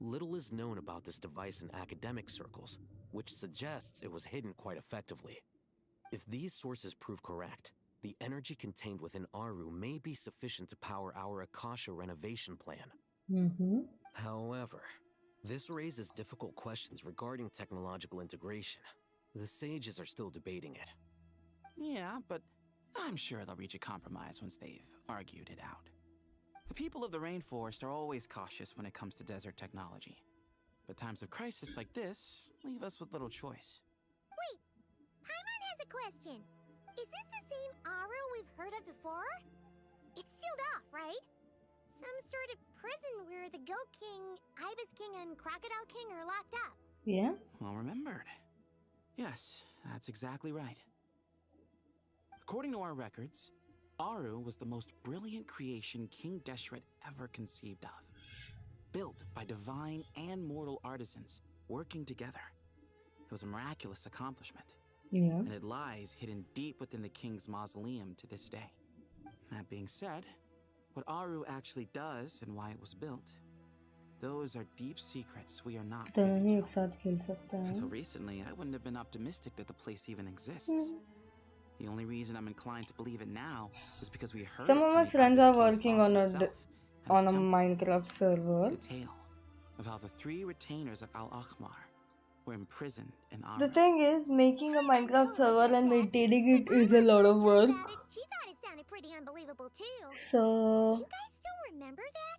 Little is known about this device in academic circles, which suggests it was hidden quite effectively. If these sources prove correct, the energy contained within Aru may be sufficient to power our Akasha renovation plan. However, this raises difficult questions regarding technological integration. The sages are still debating it. Yeah, but I'm sure they'll reach a compromise once they've argued it out. The people of the rainforest are always cautious when it comes to desert technology. But times of crisis like this leave us with little choice. Wait, Paimon has a question. Is this the same Aru we've heard of before? It's sealed off, right? Some sort of prison where the Goat King, Ibis King, and Crocodile King are locked up. Yeah? Well remembered. Yes, that's exactly right. According to our records, Aru was the most brilliant creation King Deshret ever conceived of. Built by divine and mortal artisans working together. It was a miraculous accomplishment. Yeah. And it lies hidden deep within the king's mausoleum to this day. That being said, what Aru actually does and why it was built, those are deep secrets we are not privy दोनों ही to. एक साथ खेल सकते हैं. Until recently, I wouldn't have been optimistic that the place even exists. The only reason I'm inclined to believe it now is because we heard Some it of from my the friends Ibis are King working father on himself a at his temple. Minecraft server. The tale of how the 3 retainers of Al-Akhmar were imprisoned in Aru. The thing is, making a Minecraft server and maintaining it is a lot of work. She thought it sounded pretty unbelievable too. So... Do you guys still remember that?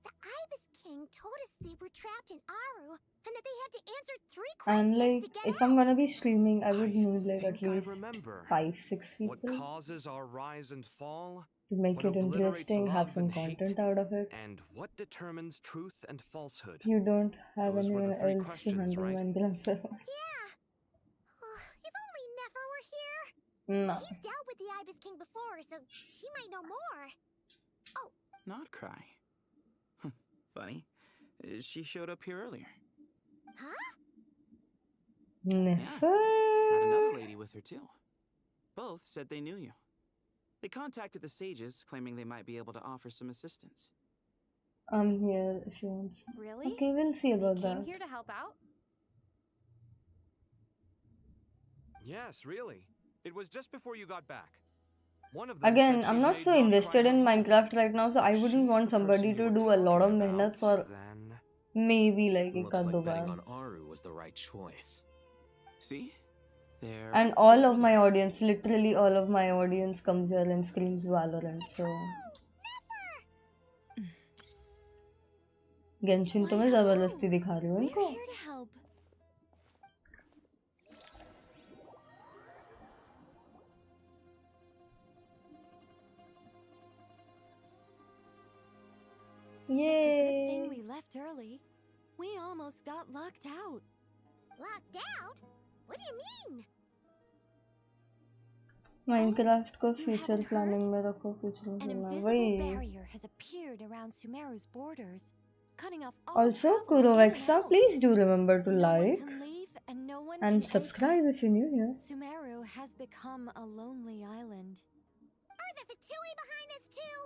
The Ibis King told us they were trapped in Aru and that they had to answer 3 questions And like, to get if out. I'm gonna be streaming, I would need like at least remember. 5-6 people What causes our rise and fall? to make What it obliterates interesting, have love some and hate? content out of it. And what determines truth and falsehood? You don't have Those were anyone the 3 else to questions, handle right? Minecraft server. Yeah. Oh, if only Nefer were here. No. She's dealt with the Ibis King before, so she might know more. Oh, Not cry. Funny. She showed up here earlier. huh? Nefer. Had another lady with her too. Both said they knew you. They contacted the sages, claiming they might be able to offer some assistance. I'm here if you want. Really? Okay, we'll see about Came that. here to help out? Yes, really. It was just before you got back. One of them Again, said I'm she's not made so Not invested Cry in her home. Minecraft right now, so I wouldn't want somebody to do a lot of mehnat for maybe like Looks एक like आध betting bar. on Aru was the right choice. See? There. And all of my audience, literally all of my audience comes here and screams Valorant, so... Genshin तो मैं जबरदस्ती दिखा रही हूँ We're इनको. here to help. It's a good Yay! thing we left early. We almost got locked out. Locked out? What do you mean? Minecraft को future planning में रखो future An में invisible वही. barrier has appeared around Sumeru's borders, cutting off all Also, travel in and Kurovexa, out. please do remember to No one like can leave and no one and can subscribe if you're new here. Sumeru has become a lonely island. Are the Fatui behind this too?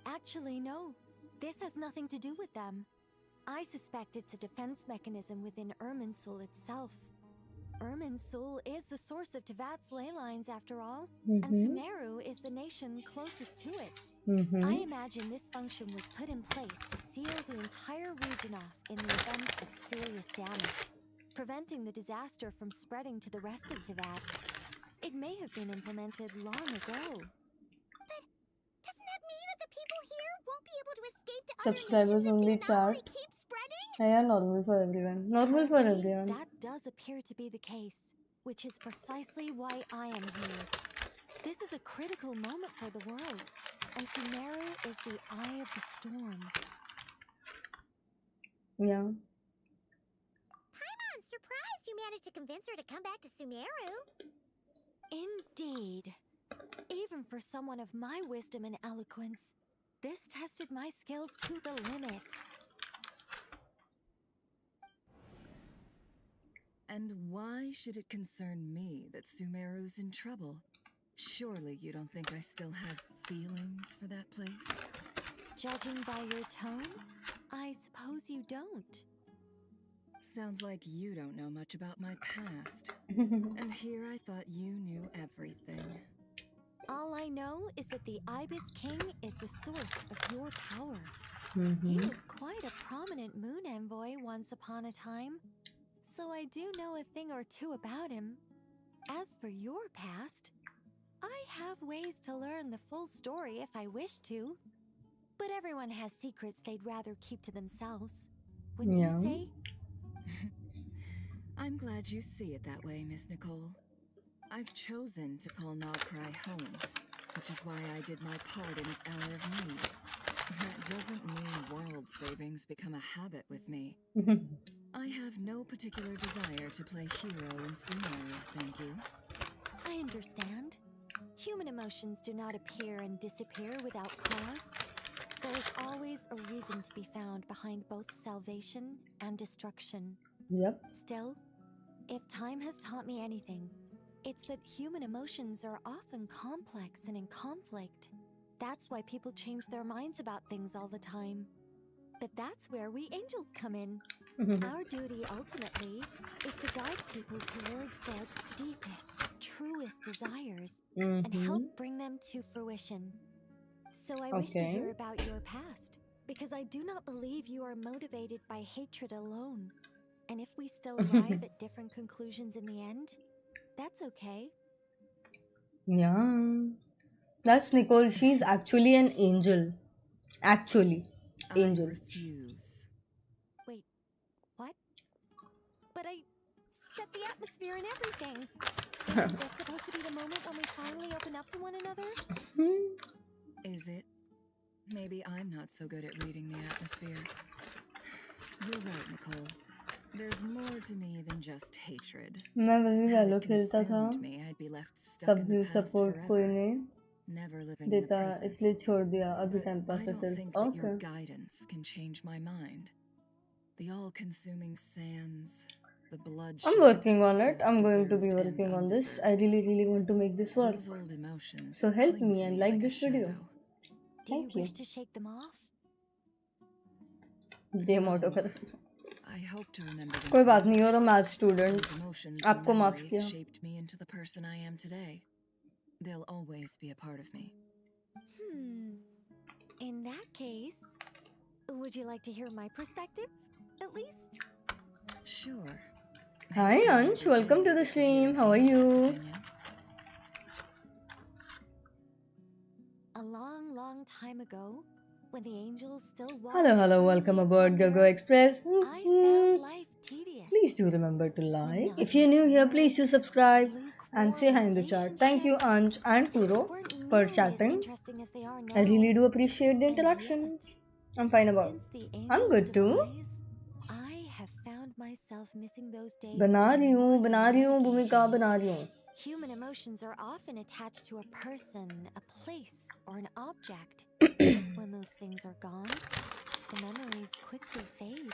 Actually, no. This has nothing to do with them. I suspect it's a defense mechanism within Irminsul itself. Irminsul is the source of Teyvat's ley lines, after all, and Sumeru is the nation closest to it. I imagine this function was put in place to seal the entire region off in the event of serious damage, preventing the disaster from spreading to the rest of Teyvat. It may have been implemented long ago. But doesn't that mean that the people here won't be able to escape to other Subscribers nations only if the anomaly chat. keeps spreading? Yeah, normal for everyone. Normal for Currently, everyone. that does appear to be the case, which is precisely why I am here. This is a critical moment for the world, and Sumeru is the eye of the storm. Yeah. Paimon's surprised you managed to convince her to come back to Sumeru. Indeed. Even for someone of my wisdom and eloquence, this tested my skills to the limit. And why should it concern me that Sumeru's in trouble? Surely you don't think I still have feelings for that place? Judging by your tone, I suppose you don't. Sounds like you don't know much about my past. And here I thought you knew everything. All I know is that the Ibis King is the source of your power. Mm-hmm. He was quite a prominent moon envoy once upon a time, so I do know a thing or two about him. As for your past, I have ways to learn the full story if I wish to. But everyone has secrets they'd rather keep to themselves. Wouldn't you say? I'm glad you see it that way, Miss Nicole. I've chosen to call Nogcry home, which is why I did my part in its hour of need. That doesn't mean world savings become a habit with me. I have no particular desire to play hero in Sumeru, thank you. I understand. Human emotions do not appear and disappear without cause. There is always a reason to be found behind both salvation and destruction. Yep. Still, if time has taught me anything, it's that human emotions are often complex and in conflict. That's why people change their minds about things all the time. But that's where we angels come in. Our duty, ultimately, is to guide people towards their deepest, truest desires and help bring them to fruition. So I wish to hear about your past, because I do not believe you are motivated by hatred alone. And if we still arrive at different conclusions in the end, that's okay. Yeah. Plus, Nicole, she's actually an angel. Actually. Angel. I refuse. Wait, what? But I set the atmosphere and everything. Isn't this supposed to be the moment when we finally open up to one another? Is it? Maybe I'm not so good at reading the atmosphere. You're right, Nicole. There's more to me than just hatred. मैं वही Had वैलो it खेलता था consumed me, I'd be left stuck सब in the view past support कोई forever, नहीं never living in the देता present. इसलिए छोड़ दिया अभी But टाइम पास I है don't सिर्फ think that your okay guidance can change my mind. The all-consuming sands, the bloodshed. I'm working on it. I'm going to be working on this. I really want to make this work. Those old emotions So help cling me to and me like like a this video. Do Thank you you. wish to shake them off? Game auto कर I hope to remember them कोई बात forever. नहीं, you're a math student. Those emotions आपको and माफ memories किया. shaped me into the person I am today. They'll always be a part of me. In that case, would you like to hear my perspective, at least? Sure. Hi Ansh, welcome to the stream. How are you? A long time ago, when the angels still walked Hello, welcome aboard Gogo Express. I found life tedious. Please do remember to like. If you're new here, please do subscribe and say hi in the chat. Thank you Ansh and Kuro for chatting. Interesting as they are now. I really do appreciate the interaction. I'm fine about. I'm good too. I have found myself missing those days. बना रही हूँ भूमिका बना रही हूँ. Human emotions are often attached to a person, a place, or an object. When those things are gone, the memories quickly fade,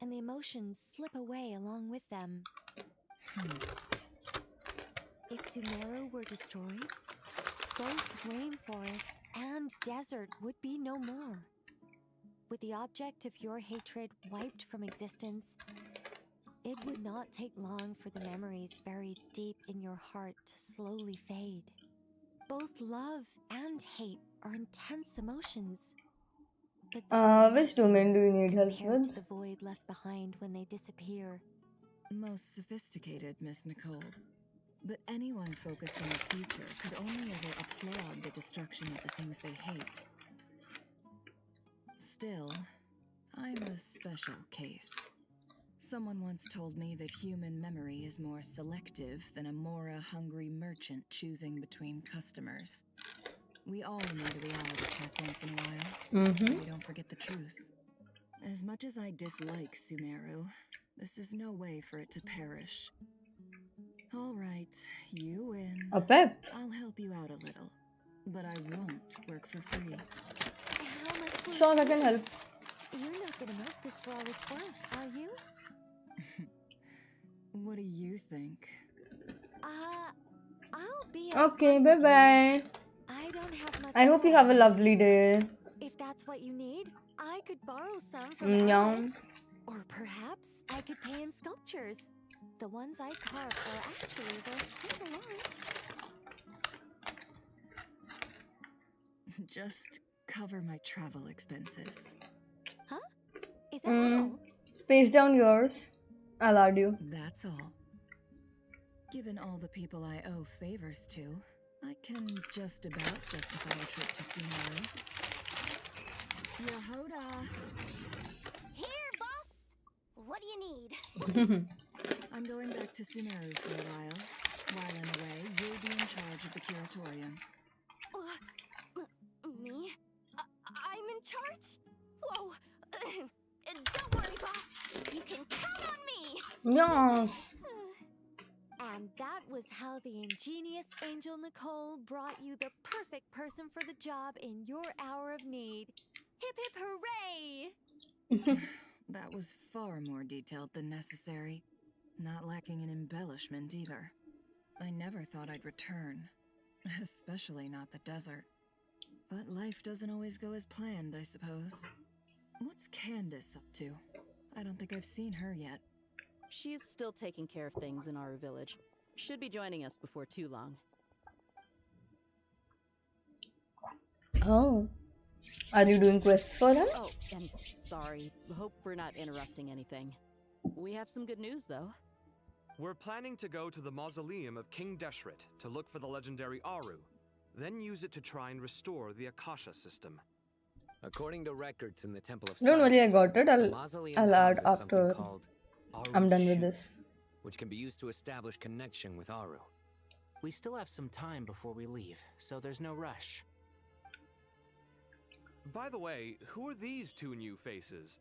and the emotions slip away along with them. If Sumeru were destroyed, both rainforest and desert would be no more. With the object of your hatred wiped from existence, it would not take long for the memories buried deep in your heart to slowly fade. Both love and hate are intense emotions. But which domain do you need help compared with? to the void left behind when they disappear. Most sophisticated, Miss Nicole. But anyone focused on the future could only ever applaud the destruction of the things they hate. Still, I'm a special case. Someone once told me that human memory is more selective than a Mora-hungry merchant choosing between customers. We all need a reality check once in a while, so we don't forget the truth. As much as I dislike Sumeru, this is no way for it to perish. All right, you win. A pep. I'll help you out a little, but I won't work for free. How much will Sure, I can help. You're not gonna milk this for all it's worth, are you? What do you think? I'll be Okay, upfront bye with bye. you. I don't have much I hope you more. have a lovely day. If that's what you need, I could borrow some from Yeah. Alice. Or perhaps I could pay in sculptures. The ones I carve are actually worth quite a lot. Just cover my travel expenses. Huh? Is that all? Paste down yours. I'll add you. That's all. Given all the people I owe favors to, I can just about justify a trip to Sumeru. Yehoda! Here, boss! What do you need? I'm going back to Sumeru for a while. While I'm away, you'll be in charge of the curatorium. Me? I'm in charge? Whoa! Don't worry, boss. You can count on me. Yes. And that was how the ingenious Angel Nicole brought you the perfect person for the job in your hour of need. Hip hip hooray! That was far more detailed than necessary. Not lacking in embellishment either. I never thought I'd return. Especially not the desert. But life doesn't always go as planned, I suppose. What's Candace up to? I don't think I've seen her yet. She is still taking care of things in our village. Should be joining us before too long. Oh. Are you doing quests for him? Oh, and sorry. Hope we're not interrupting anything. We have some good news, though. We're planning to go to the mausoleum of King Deshret to look for the legendary Aru, then use it to try and restore the Akasha system. According to records in the Temple of Don't worry, I Silence, got it. the mausoleum I'll add houses something after called I'm done Aru's with Shoot, this. which can be used to establish connection with Aru. We still have some time before we leave, so there's no rush. By the way, who are these two new faces?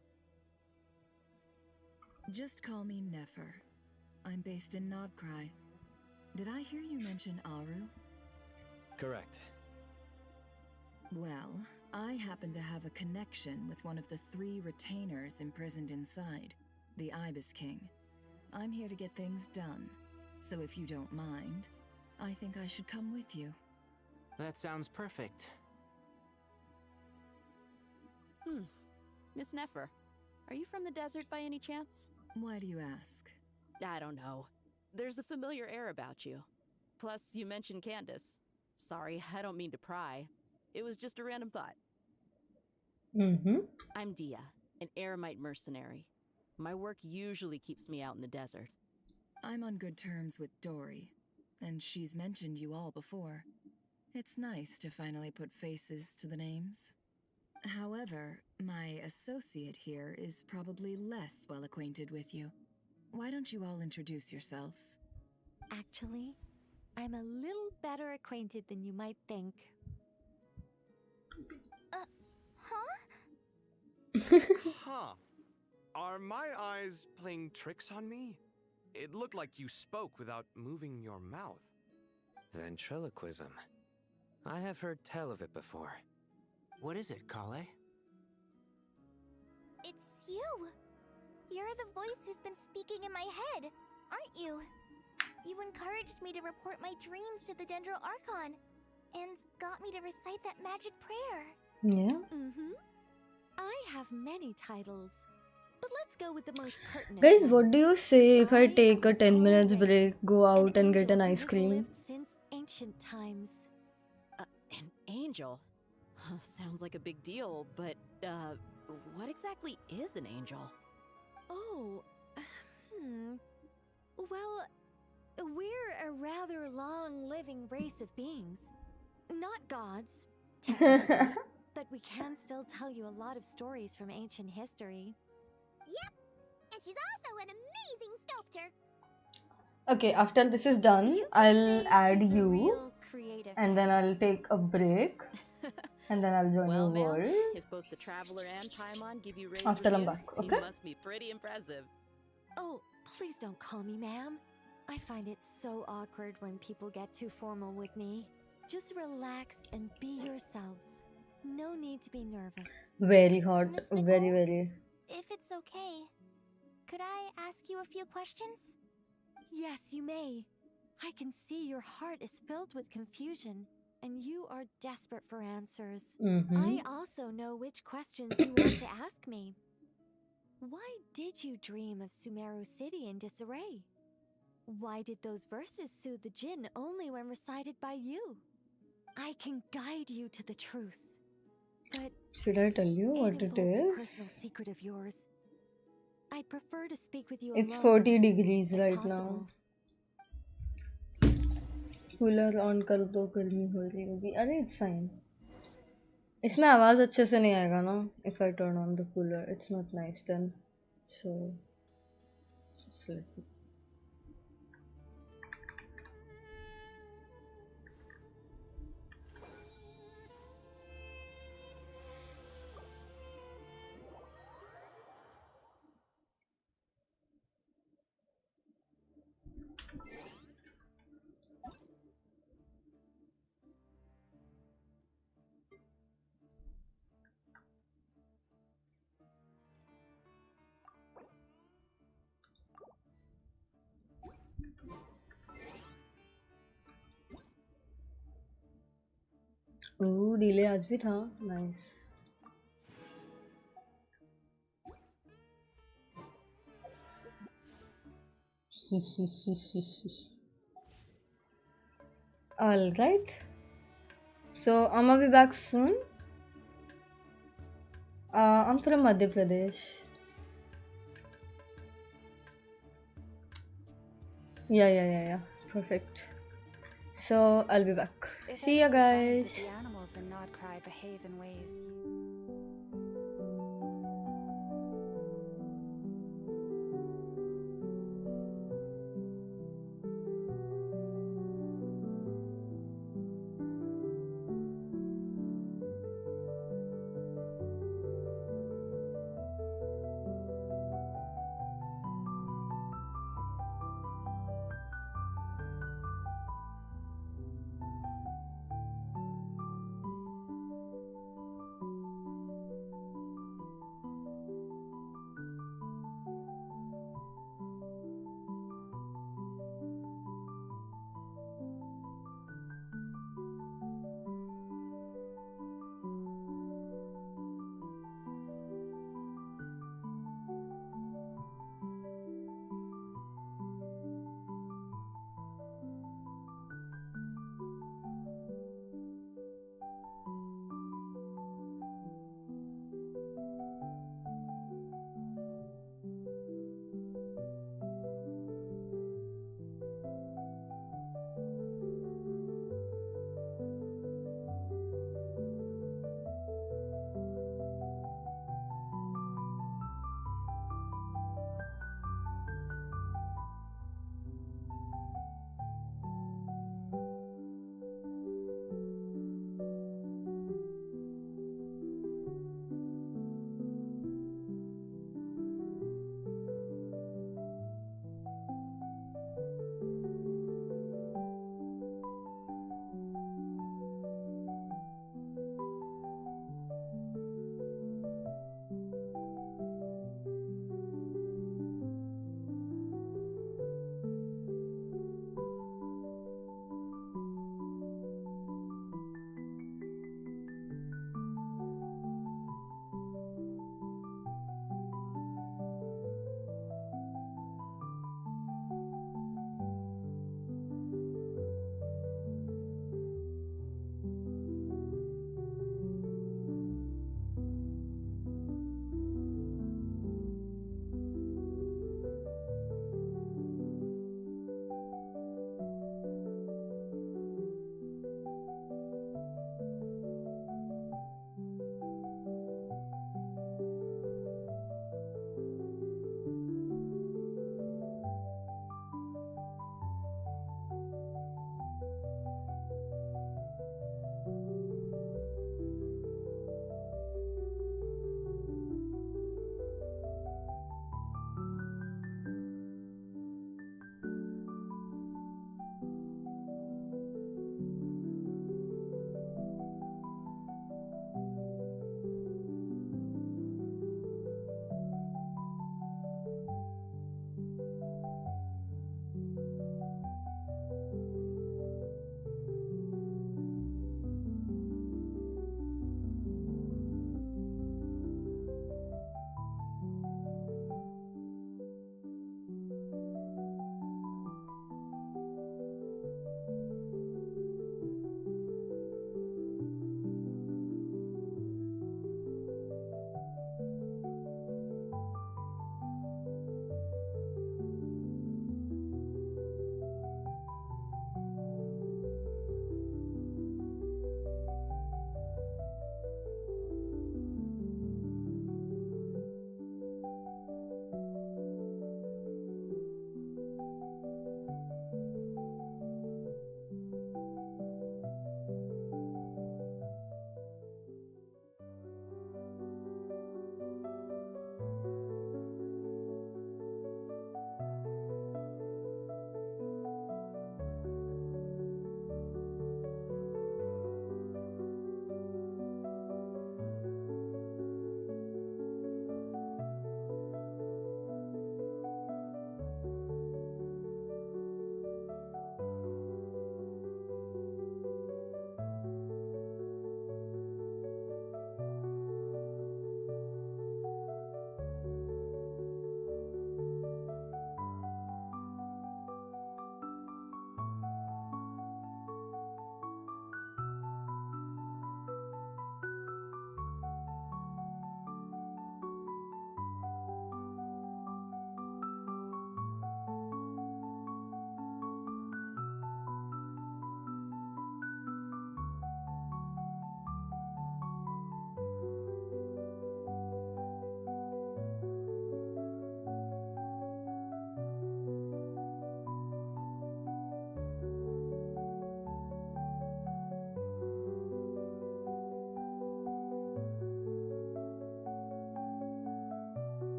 Just call me Nefer. I'm based in Nodcry. Did I hear you mention Aru? Correct. Well, I happen to have a connection with one of the 3 retainers imprisoned inside, the Ibis King. I'm here to get things done, so if you don't mind, I think I should come with you. That sounds perfect. Miss Nefer, are you from the desert by any chance? Why do you ask? I don't know. There's a familiar air about you. Plus, you mentioned Candace. Sorry, I don't mean to pry. It was just a random thought. I'm Dia, an eremite mercenary. My work usually keeps me out in the desert. I'm on good terms with Dory, and she's mentioned you all before. It's nice to finally put faces to the names. However, my associate here is probably less well acquainted with you. Why don't you all introduce yourselves? Actually, I'm a little better acquainted than you might think. Huh. Are my eyes playing tricks on me? It looked like you spoke without moving your mouth. Ventriloquism. I have heard tell of it before. What is it, Kale? It's you! You're the voice who's been speaking in my head, aren't you? You encouraged me to report my dreams to the Dendro Archon, and got me to recite that magic prayer. Yeah. I have many titles, but let's go with the most pertinent. Guys, one. what do you say if I take a 10 minutes break, go out and get an ice cream? Lived since ancient times. An angel? Sounds like a big deal, but, what exactly is an angel? Oh, well, we're a rather long-living race of beings. Not gods, technically, but we can still tell you a lot of stories from ancient history. Yep, and she's also an amazing sculptor. Okay, after this is done, I'll add She's a you. real creative. And then I'll take a break. And then I'll join Well, your ma'am, world. if both the Traveler and Paimon give you rave After I'm reviews, back, okay? you must be pretty impressive. Oh, please don't call me ma'am. I find it so awkward when people get too formal with me. Just relax and be yourselves. No need to be nervous. Very hot. Miss Very, Nicole? very. If it's okay, could I ask you a few questions? Yes, you may. I can see your heart is filled with confusion, and you are desperate for answers. I also know which questions you want to ask me. Why did you dream of Sumeru City in disarray? Why did those verses soothe the Jinn only when recited by you? I can guide you to the truth. But should I tell you what it involves a is? personal secret of yours. I'd prefer to speak with you It's alone, 40 degrees if right possible. now. Cooler on कर दो, गर्मी हो रही होगी. अरे it's fine. इसमें आवाज़ अच्छे से नहीं आएगा ना if I turn on the cooler. It's not nice then. So just let it. Oh delay आज भी था. Nice. All right. So I'm gonna be back soon. I'm from Madhya Pradesh. Yeah. Perfect. So I'll be back. See ya, guys. The animals in Nodcry behave in ways.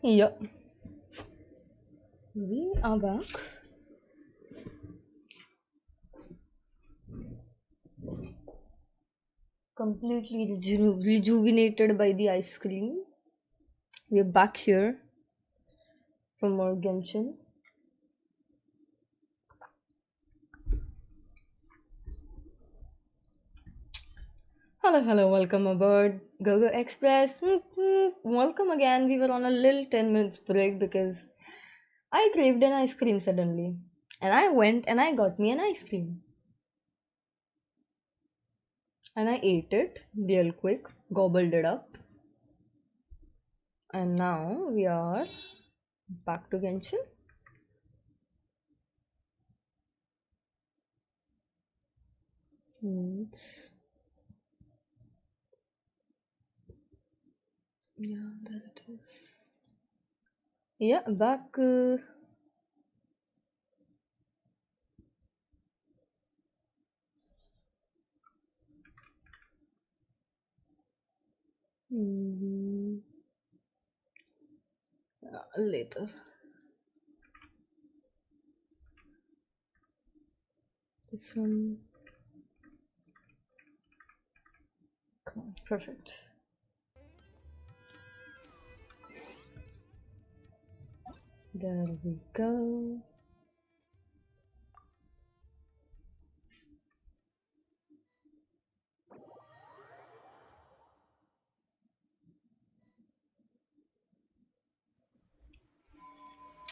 Yep. We are back. Completely rejuvenated by the ice cream. We're back here for more Genshin. Hello, welcome aboard Gogo Express. Welcome again. We were on a little 10 minutes break because I craved an ice cream suddenly. And I went and I got me an ice cream. And I ate it real quick, gobbled it up. And now we are back to Genshin. Yeah, there it is. Yeah, back. Later. This one. Come on, perfect. There we go.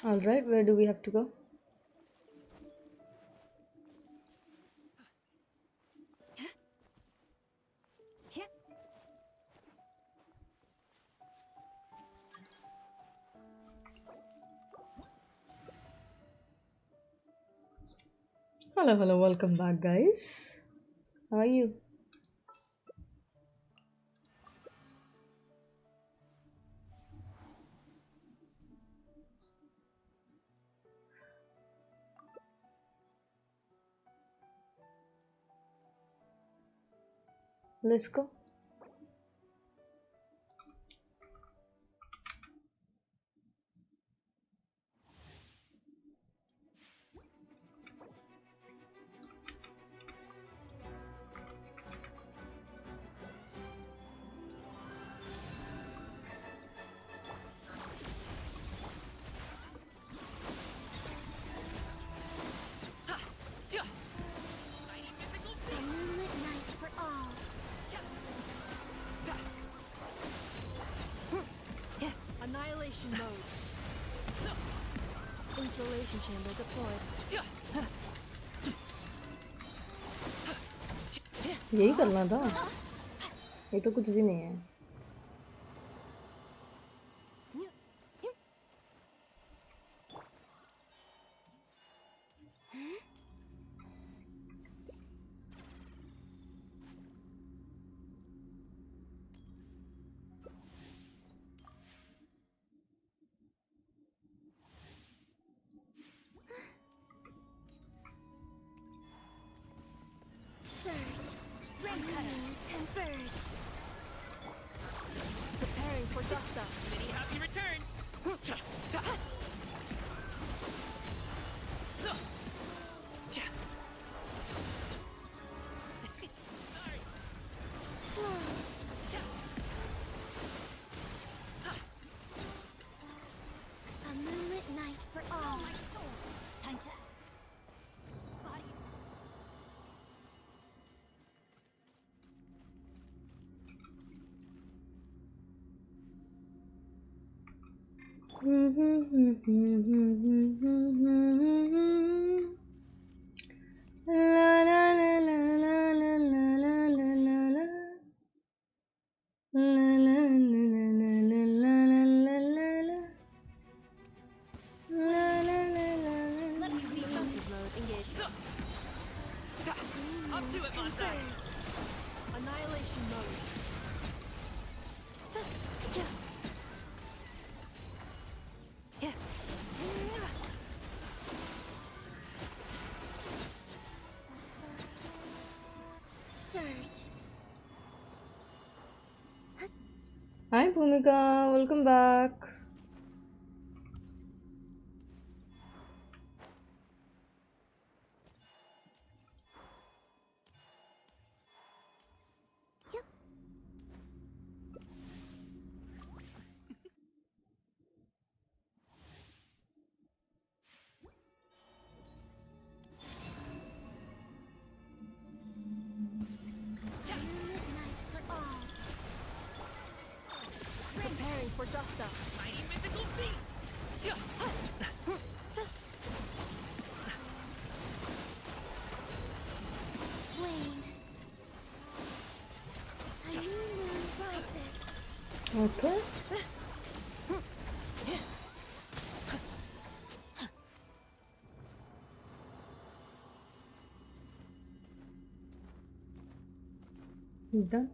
Alright, where do we have to go? Hello, welcome back, guys. How are you? Let's go. Annihilation mode. Insulation chamber deployed. यही करना था ये तो कुछ भी नहीं है Preparing for dust up. Many happy returns. A moonlit night for all. Time to La la la la la la la la la la la. La la la la la la la la la la la. La la la la la. Defensive mode engaged. Up to it, Monster. Annihilation mode. Surge. Hi Bhumika, welcome back. dust up. Mighty mythical beast! Wayne. A new moon rises. Okay. Done.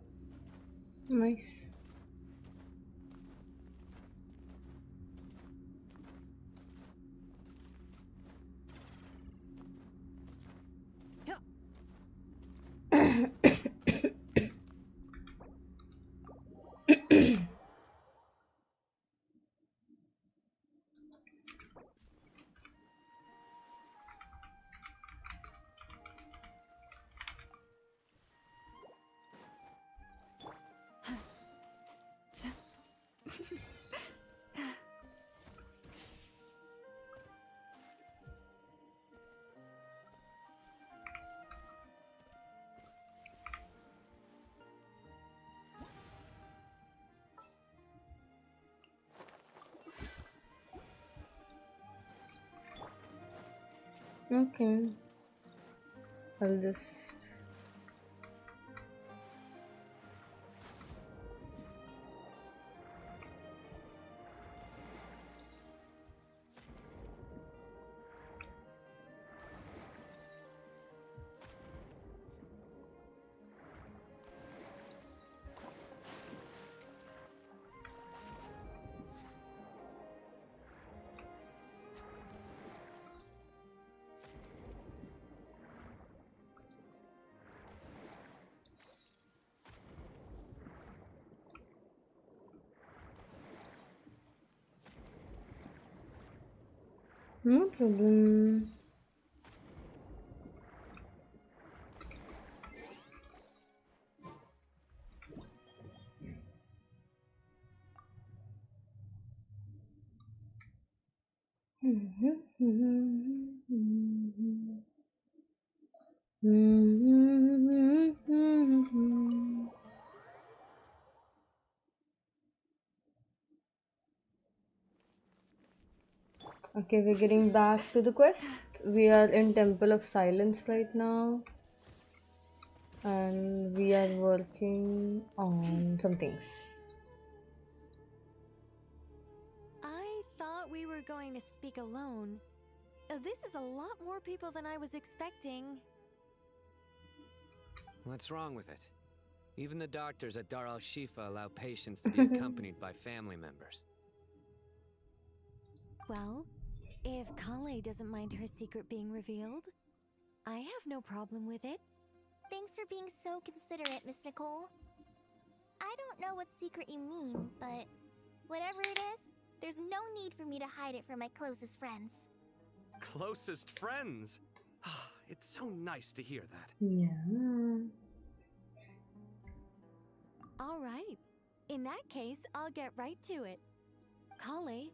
Nice. Okay. I'll just no problem. Okay, we're getting back to the quest. We are in Temple of Silence right now. And we are working on some things. I thought we were going to speak alone. This is a lot more people than I was expecting. What's wrong with it? Even the doctors at Dar al-Shifa allow patients to be accompanied by family members. Well, if Kale doesn't mind her secret being revealed, I have no problem with it. Thanks for being so considerate, Miss Nicole. I don't know what secret you mean, but whatever it is, there's no need for me to hide it from my closest friends. Closest friends? It's so nice to hear that. Yeah. All right. In that case, I'll get right to it. Kale,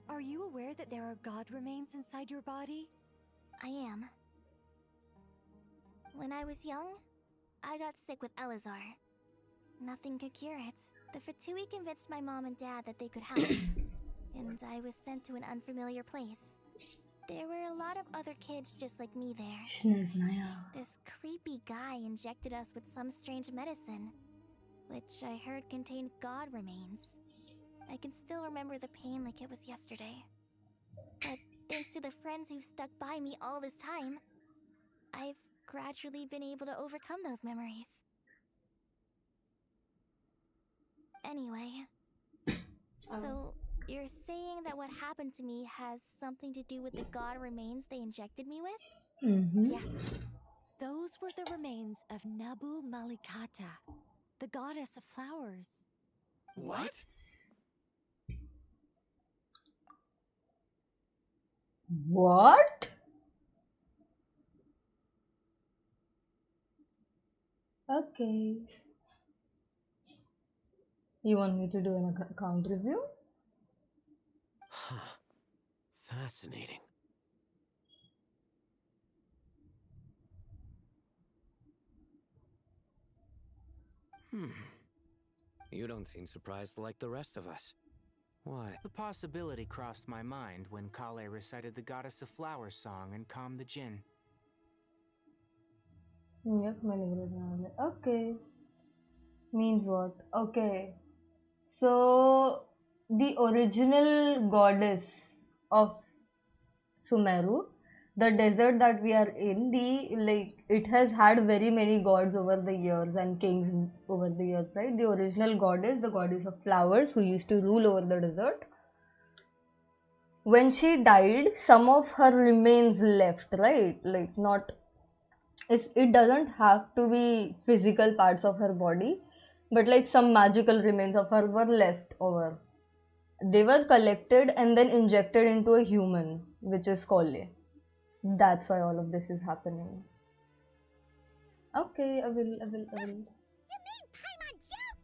are you aware that there are god remains inside your body? I am. When I was young, I got sick with Elazar. Nothing could cure it. The Fatui convinced my mom and dad that they could help, and I was sent to an unfamiliar place. There were a lot of other kids just like me there. This creepy guy injected us with some strange medicine, which I heard contained god remains. I can still remember the pain like it was yesterday. But thanks to the friends who've stuck by me all this time, I've gradually been able to overcome those memories. Anyway, so you're saying that what happened to me has something to do with the god remains they injected me with? Yes. Those were the remains of Nabu Malikata, the goddess of flowers. What? What? Okay. You want me to do an account review? Fascinating. You don't seem surprised like the rest of us. What? The possibility crossed my mind when Kale recited the Goddess of Flowers song and calmed the Jinn. Yep, my okay. Means what? Okay. So, the original goddess of Sumeru, the desert that we are in, it has had very many gods over the years and kings over the years, right? The original goddess, the goddess of flowers, who used to rule over the desert. When she died, some of her remains left, right? Like not, it doesn't have to be physical parts of her body, but like some magical remains of her were left over. They were collected and then injected into a human, which is Kale. That's why all of this is happening. Okay, I will. You made Paimon jump!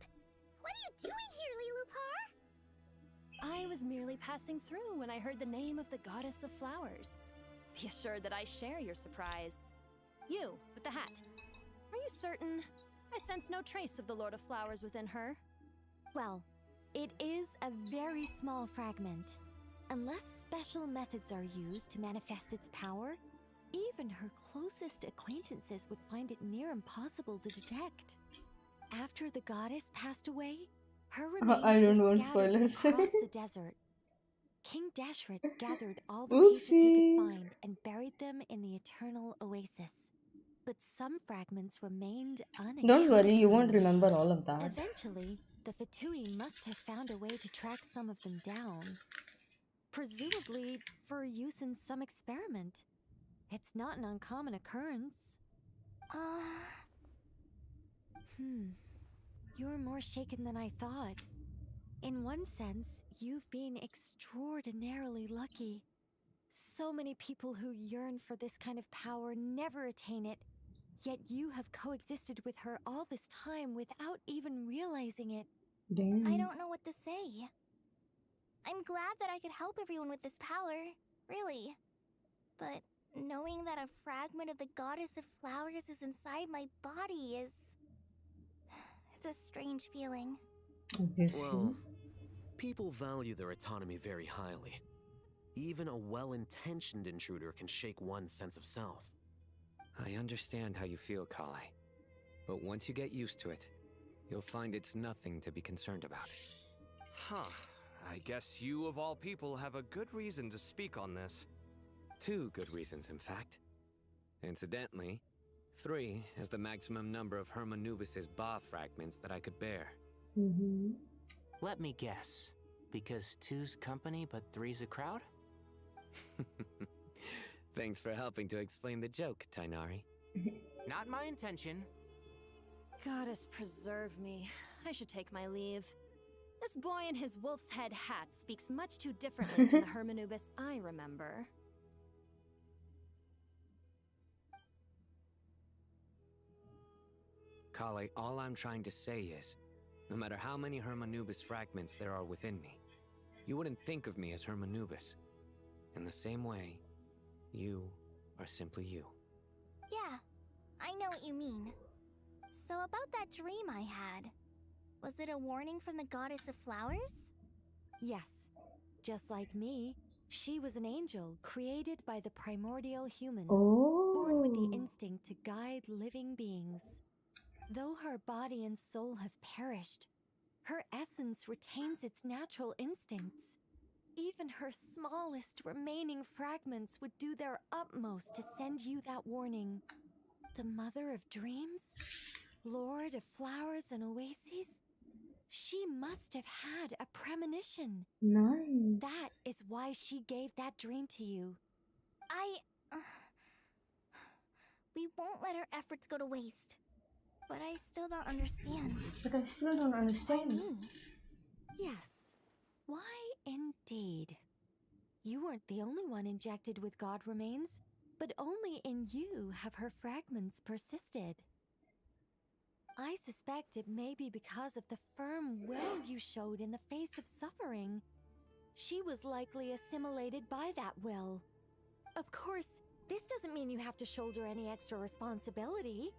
What are you doing here, Lilupar? I was merely passing through when I heard the name of the Goddess of Flowers. Be assured that I share your surprise. You, with the hat. Are you certain? I sense no trace of the Lord of Flowers within her. Well, it is a very small fragment. Unless special methods are used to manifest its power, even her closest acquaintances would find it near impossible to detect. After the goddess passed away, her remains were scattered across the desert. King Deshret gathered all the pieces he could find and buried them in the eternal oasis. But some fragments remained unaccounted. Don't worry, you won't remember all of that. Eventually, the Fatui must have found a way to track some of them down. Presumably for use in some experiment. It's not an uncommon occurrence. You're more shaken than I thought. In one sense, you've been extraordinarily lucky. So many people who yearn for this kind of power never attain it, yet you have coexisted with her all this time without even realizing it. Damn. I don't know what to say. I'm glad that I could help everyone with this power, really. But knowing that a fragment of the Goddess of Flowers is inside my body is... it's a strange feeling. Well, people value their autonomy very highly. Even a well-intentioned intruder can shake one's sense of self. I understand how you feel, Kale. But once you get used to it, you'll find it's nothing to be concerned about. Huh. I guess you, of all people, have a good reason to speak on this. 2 good reasons, in fact. Incidentally, 3 is the maximum number of Hermanubis's Ba fragments that I could bear. Let me guess. Because 2's company, but 3's a crowd? Thanks for helping to explain the joke, Tighnari. Not my intention. Goddess preserve me. I should take my leave. This boy in his wolf's head hat speaks much too differently from the Hermanubis I remember. Kale, all I'm trying to say is, no matter how many Hermanubis fragments there are within me, you wouldn't think of me as Hermanubis. In the same way, you are simply you. Yeah, I know what you mean. So about that dream I had, was it a warning from the Goddess of Flowers? Yes. Just like me, she was an angel created by the primordial humans, born with the instinct to guide living beings. Though her body and soul have perished, her essence retains its natural instincts. Even her smallest remaining fragments would do their utmost to send you that warning. The Mother of Dreams? Lord of Flowers and Oases? She must have had a premonition. Nice. That is why she gave that dream to you. We won't let our efforts go to waste. But I still don't understand. But I still don't understand. Why me? Yes. Why indeed? You weren't the only one injected with god remains, but only in you have her fragments persisted. I suspect it may be because of the firm will you showed in the face of suffering. She was likely assimilated by that will. Of course, this doesn't mean you have to shoulder any extra responsibility.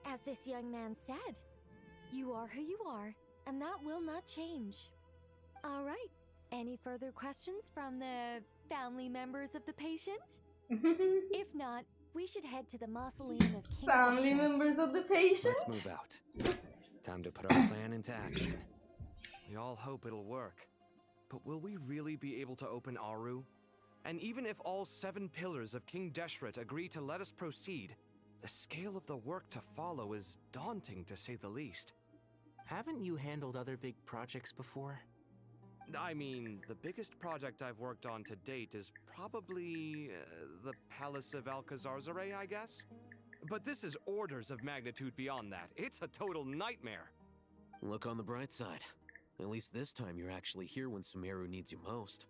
As this young man said, you are who you are, and that will not change. All right, Any further questions from the family members of the patient? If not, we should head to the mausoleum of King Family Deshret. members of the patient? Let's move out. Time to put our plan into action. We all hope it'll work. But will we really be able to open Aru? And even if all 7 pillars of King Deshret agree to let us proceed, the scale of the work to follow is daunting to say the least. Haven't you handled other big projects before? I mean, the biggest project I've worked on to date is probably the Palace of Alcazarzaray, I guess? But this is orders of magnitude beyond that. It's a total nightmare. Look on the bright side. At least this time you're actually here when Sumeru needs you most.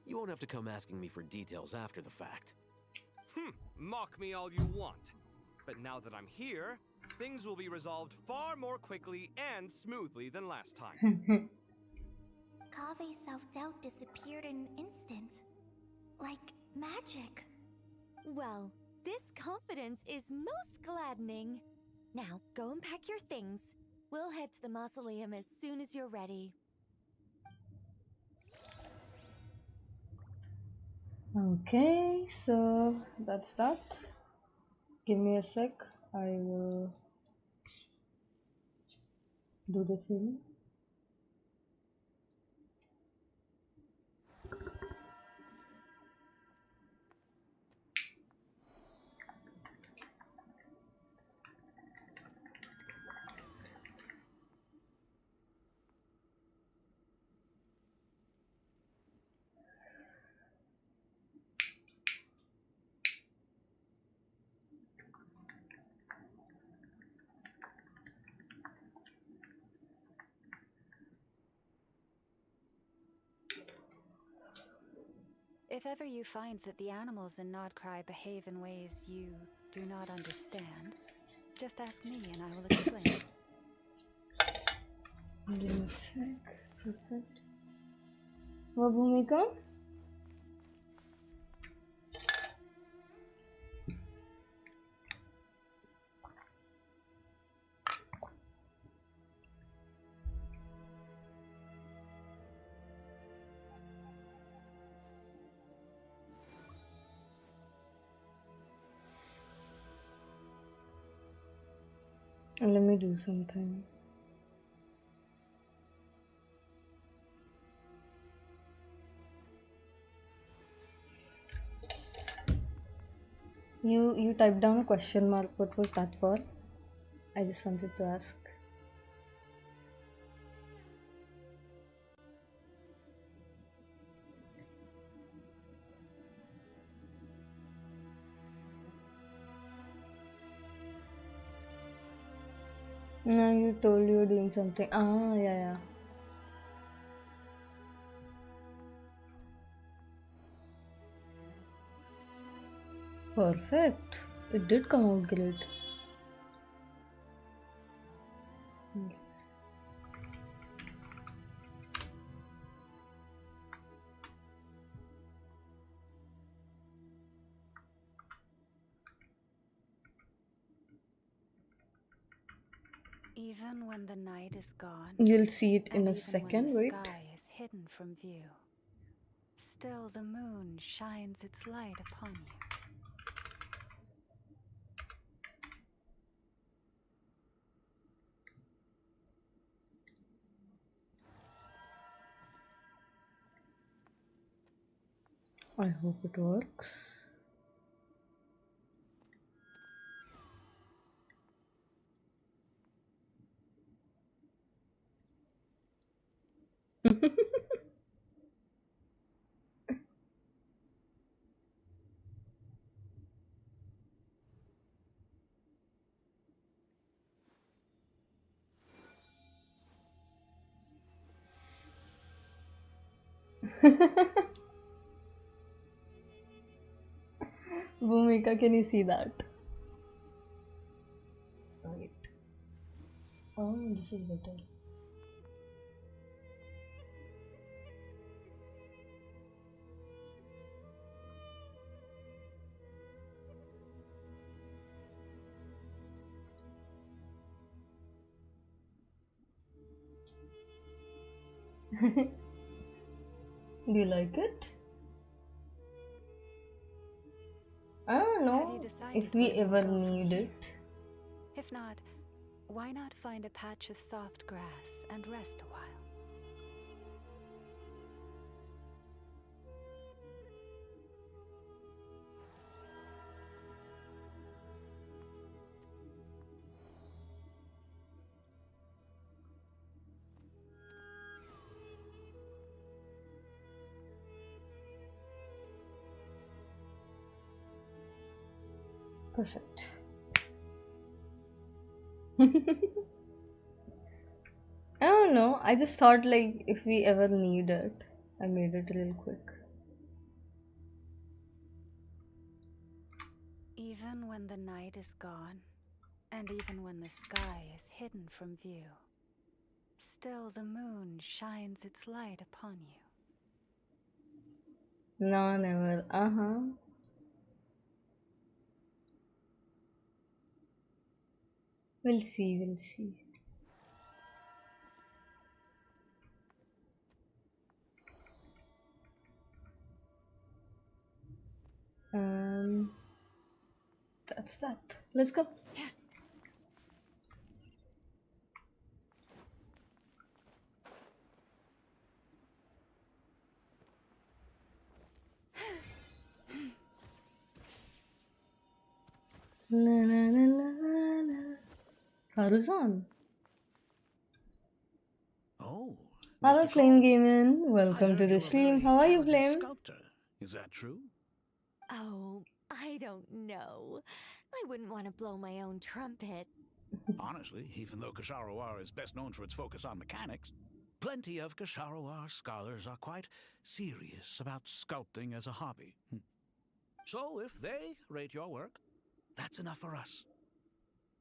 You won't have to come asking me for details after the fact. Mock me all you want. But now that I'm here, things will be resolved far more quickly and smoothly than last time. Kave's self-doubt disappeared in an instant. Like magic. Well, this confidence is most gladdening. Now, go and pack your things. We'll head to the mausoleum as soon as you're ready. Okay, so that's that. Give me a sec. I will do the thing. If ever you find that the animals in Nodcry behave in ways you do not understand, just ask me and I will explain. Give me a sec. Perfect. What, Bhumika? Let me do something. You typed down a question mark. What was that for? I just wanted to ask. No, you told you were doing something. Ah, yeah. Perfect. It did come out great. Even when the night is gone, You'll see it in and a even second, when the wait. sky is hidden from view, still the moon shines its light upon you. I hope it works. Bhumika, can you see that? Wait. Oh, this is better. Do you like it? I don't know if we ever need it. If not, why not find a patch of soft grass and rest a while? Perfect. I don't know. I just thought like if we ever need it, I made it real quick. Even when the night is gone, and even when the sky is hidden from view, still the moon shines its light upon you. No, never. We'll see, we'll see. That's that. Let's go. La la la la la. Aruzan. Oh. Hello, Mr. Flame Cole. Gaming. Welcome I to heard the you're a stream. very How are you, talented Flame? Sculptor. Is that true? Oh, I don't know. I wouldn't want to blow my own trumpet. Honestly, even though Kasharawar is best known for its focus on mechanics, plenty of Kasharawar scholars are quite serious about sculpting as a hobby. So if they rate your work, that's enough for us.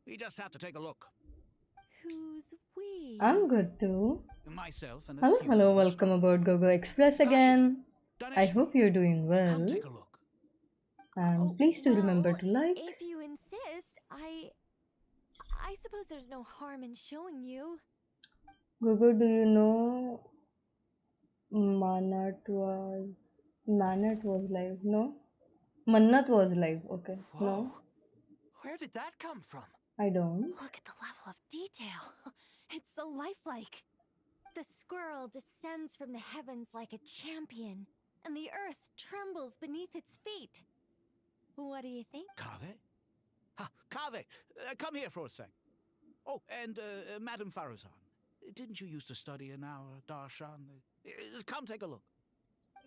We just have to take a look. Who's we? I'm good too. Myself and a Hello, few hello. others. Welcome aboard Gogo Express again. I hope you're doing well. Come take a look. And please do remember to like. If you insist, I suppose there's no harm in showing you. Gogo, do you know Manat was live? No? Mannat was live. Okay. No? Where did that come from? I don't. Look at the level of detail. It's so lifelike. The squirrel descends from the heavens like a champion, and the earth trembles beneath its feet. What do you think? Kaveh? Kaveh, come here for a sec. Oh, and Madame Faruzan, didn't you used to study in our darshan? Come take a look.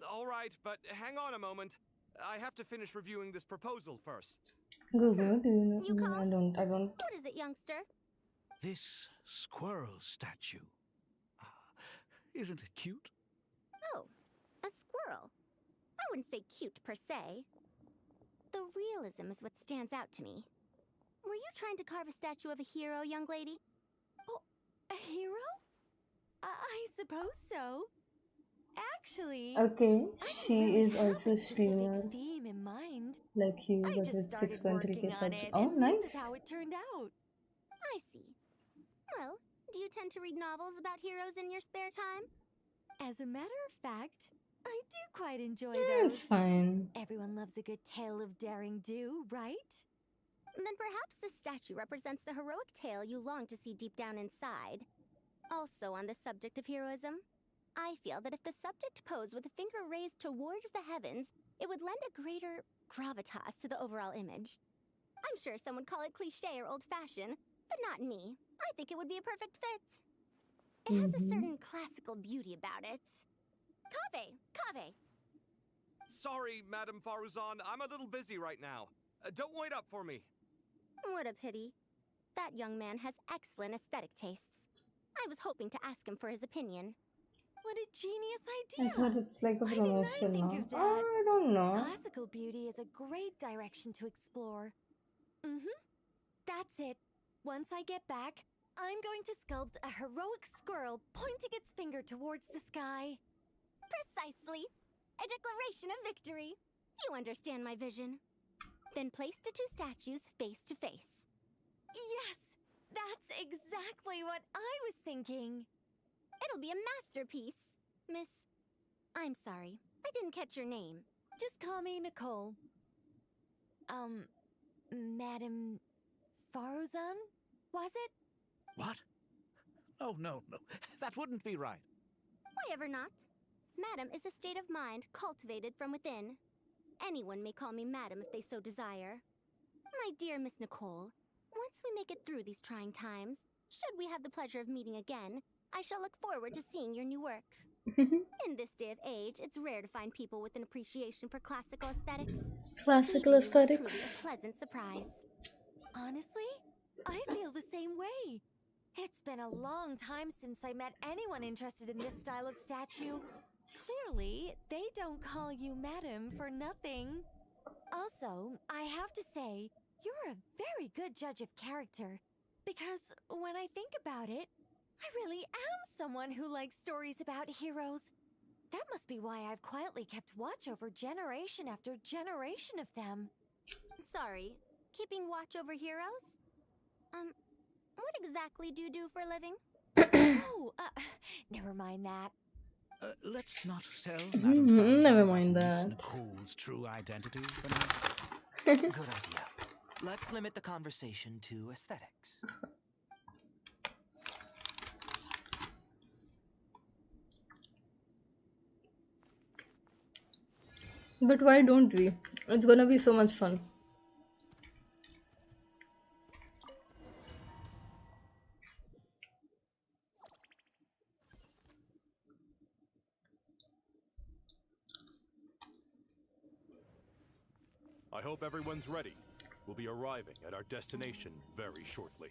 All right, but hang on a moment. I have to finish reviewing this proposal first. Gogo, do you know? You No, called? I don't. What is it, youngster? This squirrel statue. Isn't it cute? Oh, a squirrel. I wouldn't say cute per se. The realism is what stands out to me. Were you trying to carve a statue of a hero, young lady? Oh, a hero? I suppose so. Actually, Okay, she is also a specific streamer theme in mind. like you, I but just with started 6.3k working on subs. it, Oh, and nice. this is how it turned out. I see. Well, do you tend to read novels about heroes in your spare time? As a matter of fact, I do quite enjoy Yeah, those. it's fine. Everyone loves a good tale of daring do, right? Then perhaps this statue represents the heroic tale you long to see deep down inside. Also on the subject of heroism, I feel that if the subject posed with a finger raised towards the heavens, it would lend a greater gravitas to the overall image. I'm sure some would call it cliché or old-fashioned, but not me. I think it would be a perfect fit. It has a certain classical beauty about it. Kaveh! Sorry, Madame Faruzan, I'm a little busy right now. Don't wait up for me. What a pity. That young man has excellent aesthetic tastes. I was hoping to ask him for his opinion. What a genius I idea! thought it's like a Why didn't I promotion think now. of that? I don't know. Classical beauty is a great direction to explore. That's it. Once I get back, I'm going to sculpt a heroic squirrel pointing its finger towards the sky. Precisely. A declaration of victory. You understand my vision. Then place the two statues face to face. Yes! That's exactly what I was thinking. It'll be a masterpiece, Miss I'm sorry. I didn't catch your name. Just call me Nicole. Madam Faruzan? Was it? What? Oh, no. That wouldn't be right. Why ever not? Madam is a state of mind cultivated from within. Anyone may call me Madam if they so desire. My dear Miss Nicole, once we make it through these trying times, should we have the pleasure of meeting again, I shall look forward to seeing your new work. In this day of age, it's rare to find people with an appreciation for classical aesthetics. Classical Meeting you is aesthetics. truly a pleasant surprise. Honestly, I feel the same way. It's been a long time since I met anyone interested in this style of statue. Clearly, they don't call you Madam for nothing. Also, I have to say, you're a very good judge of character. Because when I think about it, I really am someone who likes stories about heroes. That must be why I've quietly kept watch over generation after generation of them. Sorry, keeping watch over heroes? What exactly do you do for a living? Oh, never mind that. Let's not tell Madame Never Faruzan mind Miss that. Nicole's true identity for now. Good idea. Let's limit the conversation to aesthetics. But why don't we? It's gonna be so much fun. I hope everyone's ready. We'll be arriving at our destination very shortly.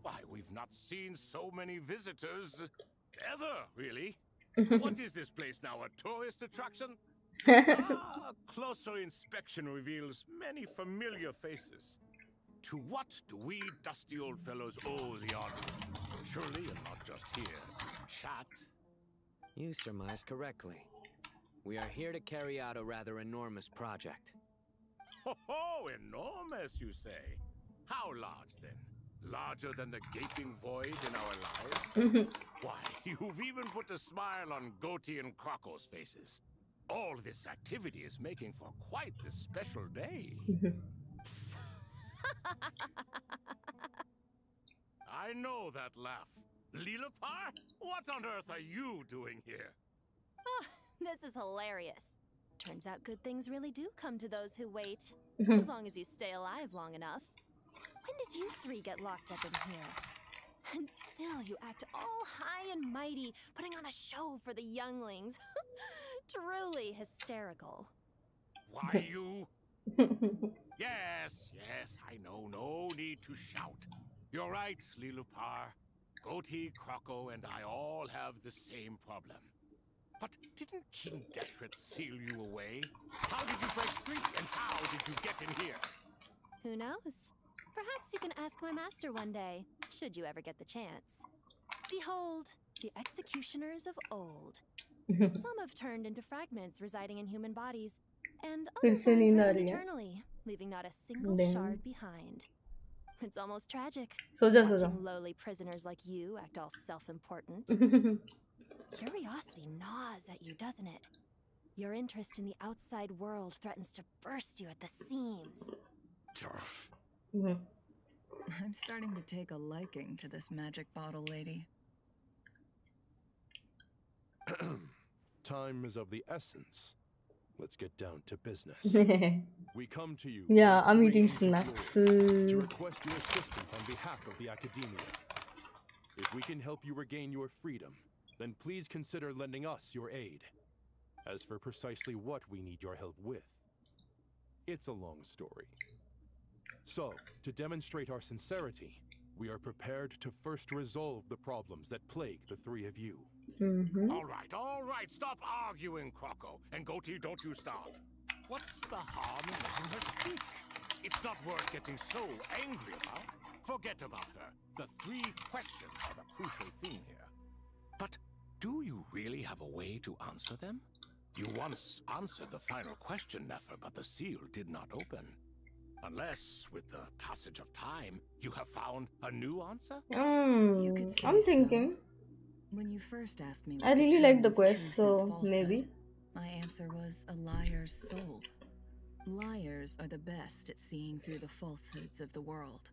Why, we've not seen so many visitors ever, really. What is this place now, a tourist attraction? Closer inspection reveals many familiar faces. To what do we dusty old fellows owe the honor? Surely, and not just here, to chat. You surmise correctly. We are here to carry out a rather enormous project. Ho, enormous, you say? How large, then? Larger than the gaping void in our lives? Why, you've even put a smile on Goatee and Crocco's faces. All this activity is making for quite the special day. I know that laugh. Lilipar? What on earth are you doing here? Oh, this is hilarious. Turns out good things really do come to those who wait. As long as you stay alive long enough. When did you three get locked up in here? And still you act all high and mighty, putting on a show for the younglings. Truly hysterical. Why, you... Yes, I know. No need to shout. You're right, Lilipar. Goatee, Crocco, and I all have the same problem. But didn't King Deshret seal you away? How did you break free, and how did you get in here? Who knows? Perhaps you can ask my master one day, should you ever get the chance. Behold, the executioners of old. Some have turned into fragments residing in human bodies, and others are imprisoned eternally, leaving not a single shard behind. It's almost tragic, watching lowly prisoners like you act all self-important. Curiosity gnaws at you, doesn't it? Your interest in the outside world threatens to burst you at the seams. I'm starting to take a liking to this magic bottle lady. Time is of the essence. Let's get down to business. We come to you. Yeah, I'm eating snacks. To request your assistance on behalf of the Academia. If we can help you regain your freedom, then please consider lending us your aid. As for precisely what we need your help with, it's a long story. So, to demonstrate our sincerity, we are prepared to first resolve the problems that plague the three of you. All right, stop arguing, Crocco. And Goatee, don't you start. What's the harm in letting her speak? It's not worth getting so angry about. Forget about her. The 3 questions are the crucial thing here. But do you really have a way to answer them? You once answered the final question, Nefer, but the seal did not open. Unless, with the passage of time, you have found a new answer? You could say I'm so. thinking. When you first asked me I what really like the determines quest, truth so and falsehood, maybe. my answer was a liar's soul. Liars are the best at seeing through the falsehoods of the world.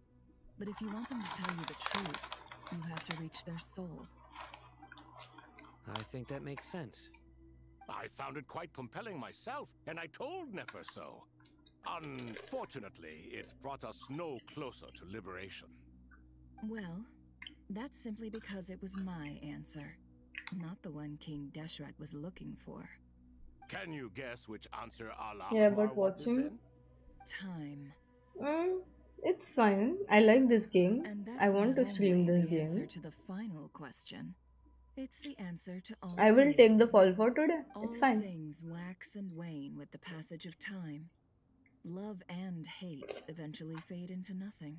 But if you want them to tell you the truth, you have to reach their soul. I think that makes sense. I found it quite compelling myself, and I told Nefer so. Unfortunately, it brought us no closer to liberation. Well, that's simply because it was my answer, not the one King Deshret was looking for. Can you guess which answer Allah Yeah, but watching. then? Time. It's fine. I like this game. And that's I want to not stream only this the answer game. to the final question. It's the answer to all I will 3 take of the them. fall for today. It's All fine. things wax and wane with the passage of time. Love and hate eventually fade into nothing.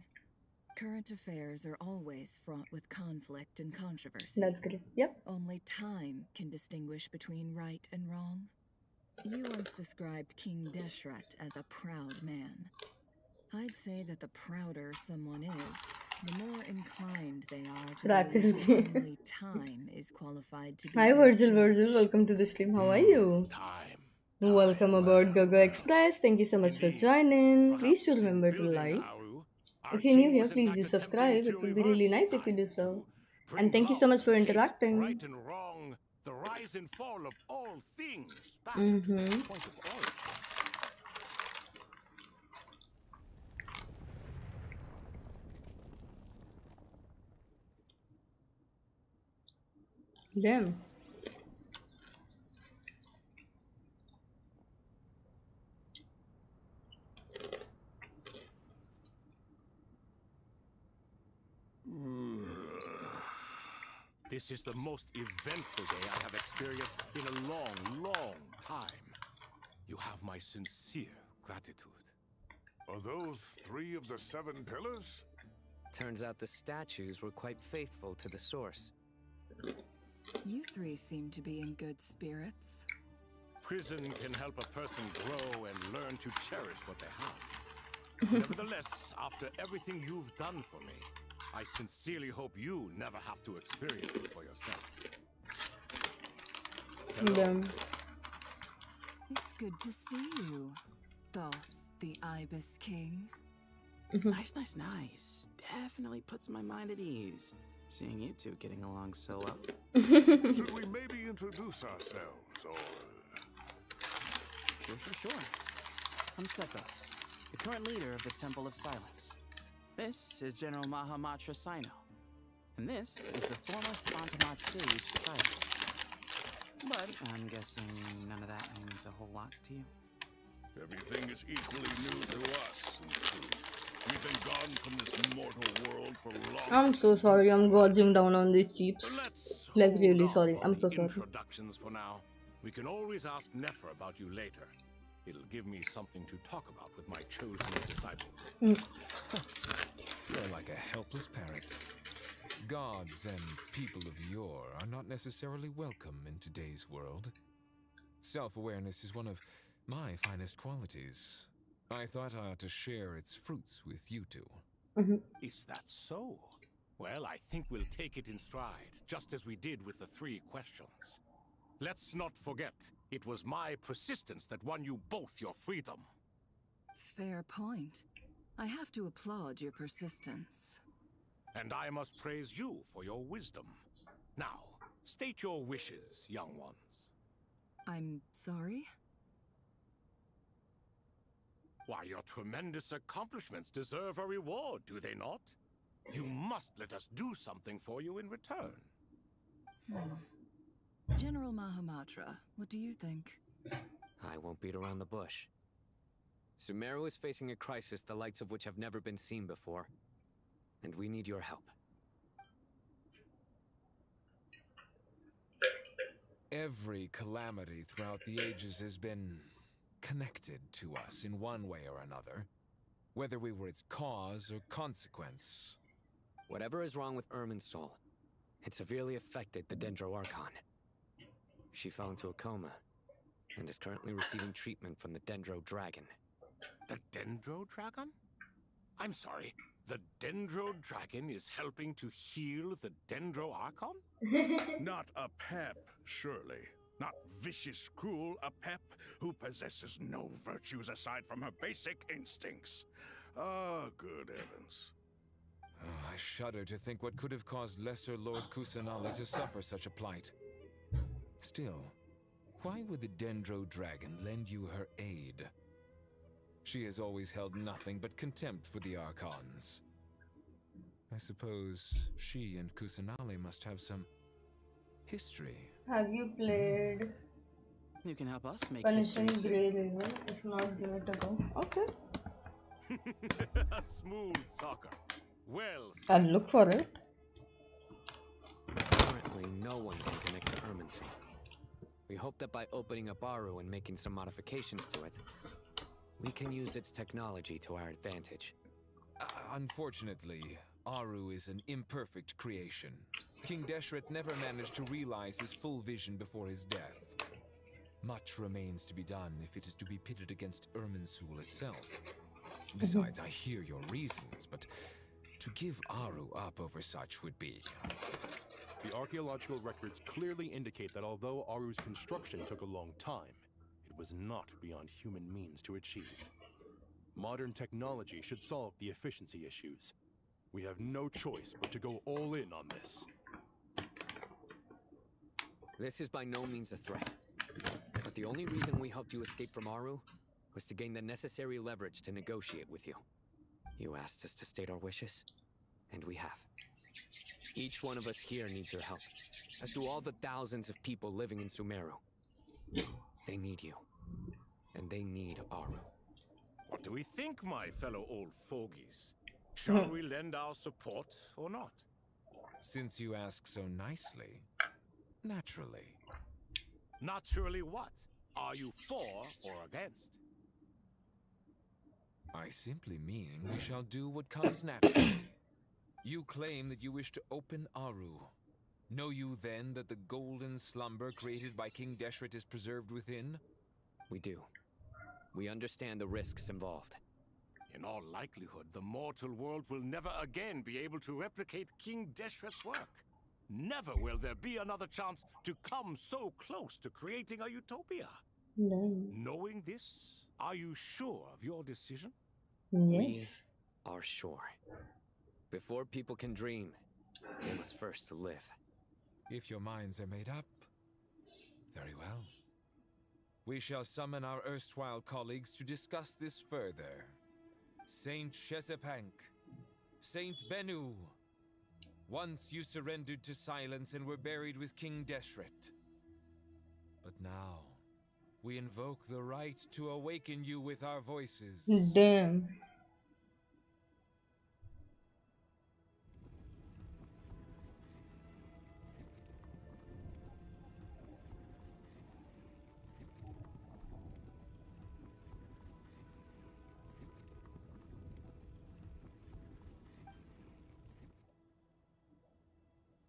Current affairs are always fraught with conflict and controversy. That's great. Yep. Only time can distinguish between right and wrong. You once described King Deshret as a proud man. I'd say that the prouder someone is, the more inclined they are to Practice believe that game. only time is qualified to be Hi their Virgil, judge. welcome to the stream. How are you? Welcome aboard Gogo Express. Thank you so much for joining. Please do remember to like. If you're new here, please do subscribe. It would be really nice if you do so. And thank you so much for interacting. Right and wrong, the rise and fall of all things back to their point of origin. Damn. This is the most eventful day I have experienced in a long, long time. You have my sincere gratitude. Are those 3 of the 7 pillars? Turns out the statues were quite faithful to the source. You 3 seem to be in good spirits. Prison can help a person grow and learn to cherish what they have. Nevertheless, after everything you've done for me, I sincerely hope you never have to experience it for yourself. Hello. It's good to see you, Thoth, the Ibis King. Nice. Definitely puts my mind at ease. Seeing you two getting along so well. Should we maybe introduce ourselves, or... Sure. I'm Sepos, the current leader of the Temple of Silence. This is General Mahamatra Sino. And this is the former Spontamat sage, Cyrus. But I'm guessing none of that means a whole lot to you. Everything is equally new to us, in truth. We've been gone from this mortal world for long. I'm so sorry, I'm gorging down on these chips. Like really sorry, I'm so sorry. Introductions for now. We can always ask Nefer about you later. It'll give me something to talk about with my chosen disciple. You're like a helpless parrot. Gods and people of yore are not necessarily welcome in today's world. Self-awareness is one of my finest qualities. I thought I ought to share its fruits with you two. Is that so? Well, I think we'll take it in stride, just as we did with the 3 questions. Let's not forget, it was my persistence that won you both your freedom. Fair point. I have to applaud your persistence. And I must praise you for your wisdom. Now, state your wishes, young ones. I'm sorry? Why, your tremendous accomplishments deserve a reward, do they not? You must let us do something for you in return. General Mahamatra, what do you think? I won't beat around the bush. Sumeru is facing a crisis the likes of which have never been seen before. And we need your help. Every calamity throughout the ages has been connected to us in one way or another. Whether we were its cause or consequence, Whatever is wrong with Irmin's soul, it severely affected the Dendro Archon. She fell into a coma and is currently receiving treatment from the Dendro Dragon. The Dendro Dragon? I'm sorry, the Dendro Dragon is helping to heal the Dendro Archon? Not a pep, surely. Not vicious, cruel a pep who possesses no virtues aside from her basic instincts. Ah, good heavens. Oh, I shudder to think what could have caused Lesser Lord Kusanali to suffer such a plight. Still, why would the Dendro Dragon lend you her aid? She has always held nothing but contempt for the Archons. I suppose she and Kusanali must have some history. Have you played You can help us make Punishing history too. Grey River? If not, give it a go. Okay. Smooth talker. Well I'll look for it. Currently, no one can connect to Irmin's soul. We hope that by opening up Aru and making some modifications to it, we can use its technology to our advantage. Unfortunately, Aru is an imperfect creation. King Deshret never managed to realize his full vision before his death. Much remains to be done if it is to be pitted against Irminsul itself. Besides, I hear your reasons, but to give Aru up over such would be... The archaeological records clearly indicate that although Aru's construction took a long time, it was not beyond human means to achieve. Modern technology should solve the efficiency issues. We have no choice but to go all in on this. This is by no means a threat. But the only reason we helped you escape from Aru was to gain the necessary leverage to negotiate with you. You asked us to state our wishes, and we have. Each one of us here needs your help, as do all the thousands of people living in Sumeru. They need you, and they need Aru. what do we think, my fellow old fogies? Shall we lend our support or not? Since you ask so nicely, naturally. Naturally what? Are you for or against? I simply mean we shall do what comes naturally. You claim that you wish to open Aru. Know you then that the golden slumber created by King Deshret is preserved within? We do. We understand the risks involved. In all likelihood, the mortal world will never again be able to replicate King Deshret's work. Never will there be another chance to come so close to creating a utopia. No. Knowing this, are you sure of your decision? Yes. We are sure. Before people can dream, they must first live. If your minds are made up, very well. We shall summon our erstwhile colleagues to discuss this further. Saint Shezepank, Saint Bennu, once you surrendered to silence and were buried with King Deshret. But now, we invoke the right to awaken you with our voices. Damn.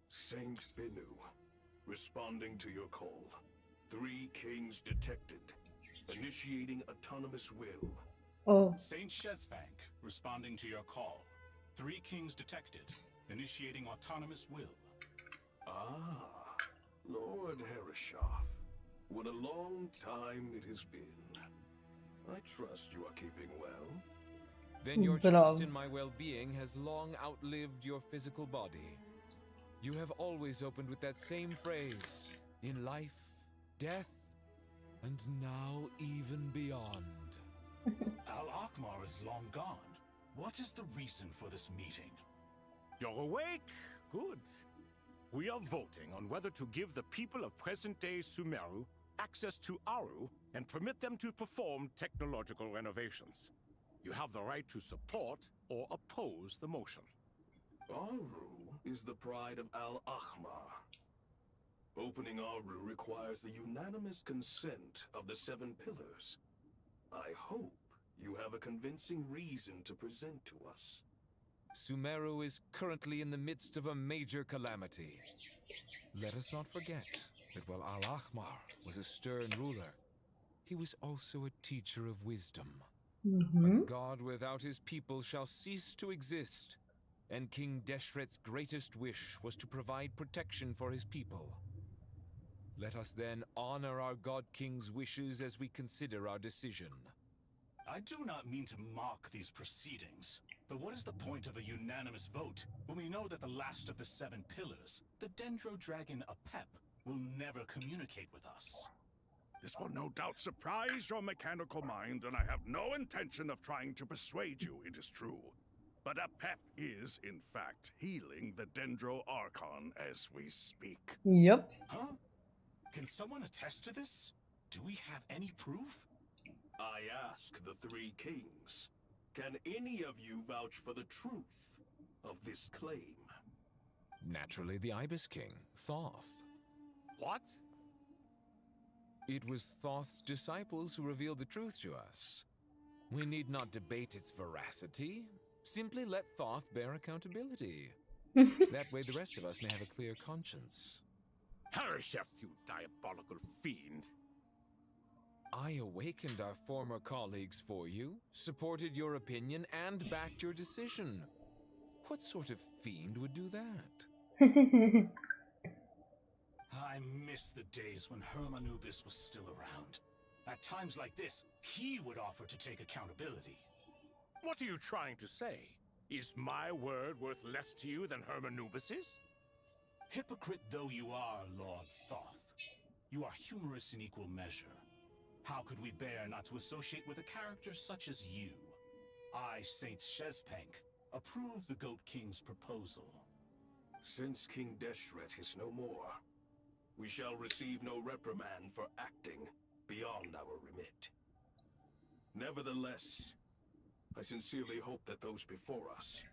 Saint Bennu, responding to your call. 3 kings detected. Initiating autonomous will. Oh. Saint Shezbank, responding to your call. 3 kings detected. Initiating autonomous will. Ah, Lord Herreshoff. What a long time it has been. I trust you are keeping well. Then your trust in my well-being has long outlived your physical body. You have always opened with that same phrase, in life, death, and now even beyond. Al-Akmar is long gone. What is the reason for this meeting? You're awake? Good. We are voting on whether to give the people of present-day Sumeru access to Aru and permit them to perform technological renovations. You have the right to support or oppose the motion. Aru is the pride of Al-Ahmar. Opening Aru requires the unanimous consent of the 7 pillars. I hope you have a convincing reason to present to us. Sumeru is currently in the midst of a major calamity. Let us not forget that while Al-Ahmar was a stern ruler, he was also a teacher of wisdom. A god without his people shall cease to exist, and King Deshret's greatest wish was to provide protection for his people. Let us then honor our God King's wishes as we consider our decision. I do not mean to mock these proceedings, but what is the point of a unanimous vote when we know that the last of the 7 pillars, the Dendro Dragon Apep, will never communicate with us? This will no doubt surprise your mechanical mind, and I have no intention of trying to persuade you it is true. But Apep is, in fact, healing the Dendro Archon as we speak. Yep. Huh? Can someone attest to this? Do we have any proof? I ask the 3 kings, can any of you vouch for the truth of this claim? Naturally, the Ibis King, Thoth. What? It was Thoth's disciples who revealed the truth to us. We need not debate its veracity. Simply let Thoth bear accountability. That way the rest of us may have a clear conscience. Perish, you diabolical fiend! I awakened our former colleagues for you, supported your opinion, and backed your decision. What sort of fiend would do that? I miss the days when Hermanubis was still around. At times like this, he would offer to take accountability. What are you trying to say? Is my word worth less to you than Hermanubis's? Hypocrite though you are, Lord Thoth, you are humorous in equal measure. How could we bear not to associate with a character such as you? I, Saint Shezpank, approve the Goat King's proposal. Since King Deshret is no more, we shall receive no reprimand for acting beyond our remit. Nevertheless, I sincerely hope that those before us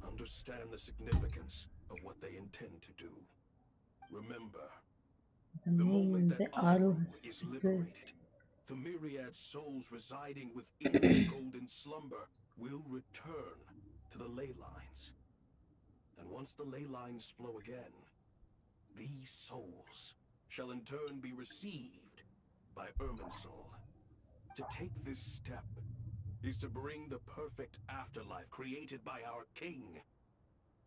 understand the significance of what they intend to do. Remember, the moment that Aru is liberated, the myriad souls residing within the golden slumber will return to the ley lines. And once the ley lines flow again, these souls shall in turn be received by Irminsul. To take this step is to bring the perfect afterlife created by our king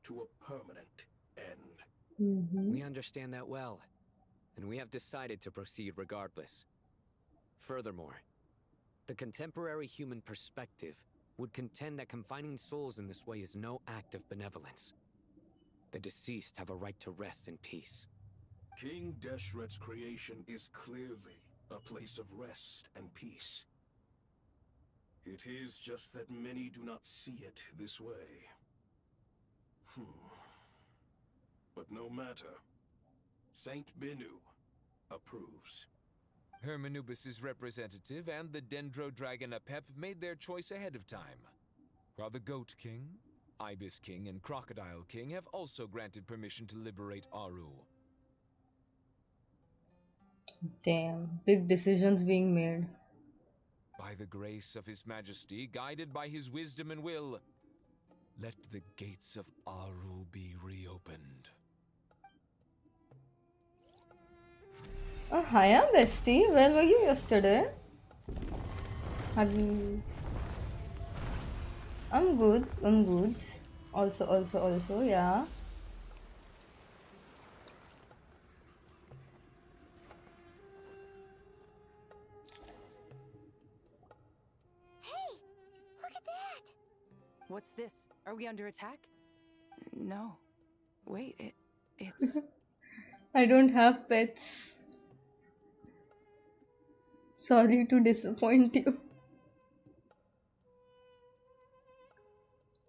to a permanent end. We understand that well, and we have decided to proceed regardless. Furthermore, the contemporary human perspective would contend that confining souls in this way is no act of benevolence. The deceased have a right to rest in peace. King Deshret's creation is clearly a place of rest and peace. It is just that many do not see it this way. But no matter. Saint Binu approves. Hermanubis' representative and the Dendro Dragon Apep made their choice ahead of time, while the Goat King, Ibis King, and Crocodile King have also granted permission to liberate Aru. Damn, big decisions being made. By the grace of His Majesty, guided by his wisdom and will, let the gates of Aru be reopened. Oh, hiya, bestie. Where were you yesterday? Have you... I'm good. I'm good. Also, yeah. Hey, look at that! What's this? Are we under attack? No. Wait, it's... I don't have pets. Sorry to disappoint you.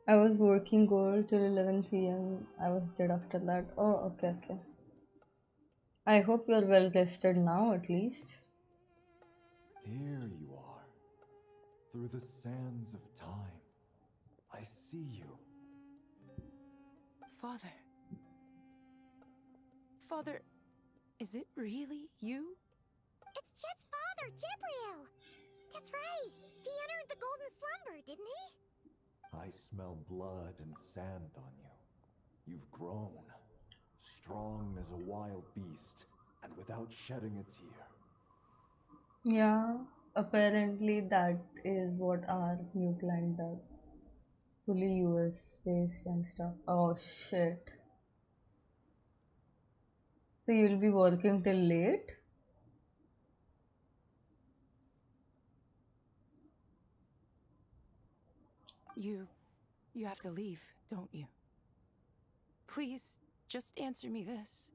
I was working gold till 11 p.m. I was dead after that. Oh, okay. I hope you're well rested now, at least. Here you are. Through the sands of time. I see you. Father, is it really you? It's Chet's father, Jibriel! That's right! He entered the golden slumber, didn't he? I smell blood and sand on you. You've grown, strong as a wild beast, and without shedding a tear. Yeah, apparently that is what our new client does. Fully US based and stuff. Oh shit. So you'll be working till late? You have to leave, don't you? Please, just answer me this.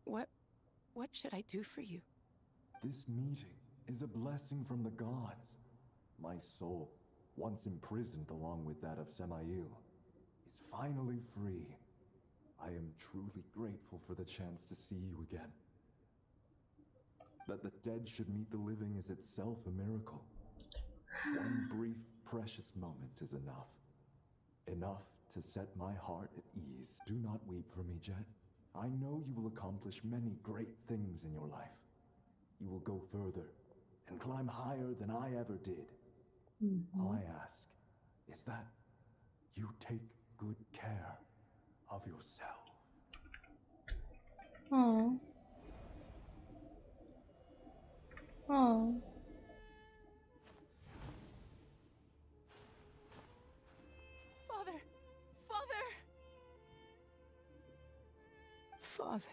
What should I do for you? This meeting is a blessing from the gods. My soul, once imprisoned along with that of Semail, is finally free. I am truly grateful for the chance to see you again. That the dead should meet the living is itself a miracle. One brief, precious moment is enough. Enough to set my heart at ease. Do not weep for me, Jet. I know you will accomplish many great things in your life. You will go further and climb higher than I ever did. All I ask is that you take good care of yourself. Oh. Oh. Father.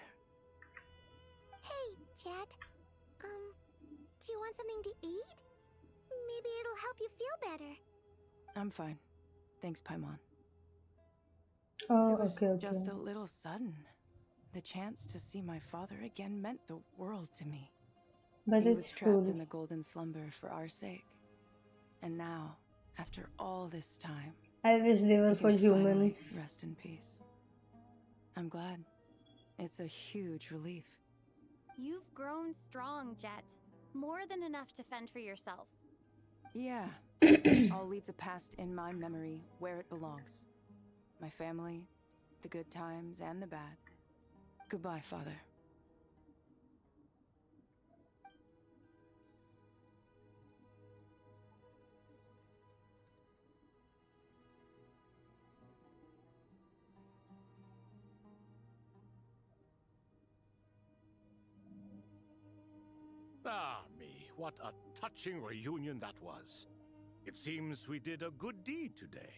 Hey, Jet. Do you want something to eat? Maybe it'll help you feel better. I'm fine. Thanks, Paimon. Oh, It was okay. just a little sudden. The chance to see my father again meant the world to me. But he it's was trapped cool. in the golden slumber for our sake. And now, after all this time, I wish they were he for can finally humans. rest in peace. I'm glad. It's a huge relief. You've grown strong, Jet. More than enough to fend for yourself. Yeah. I'll leave the past in my memory where it belongs. My family, the good times and the bad. Goodbye, Father. Ah, me, what a touching reunion that was. It seems we did a good deed today.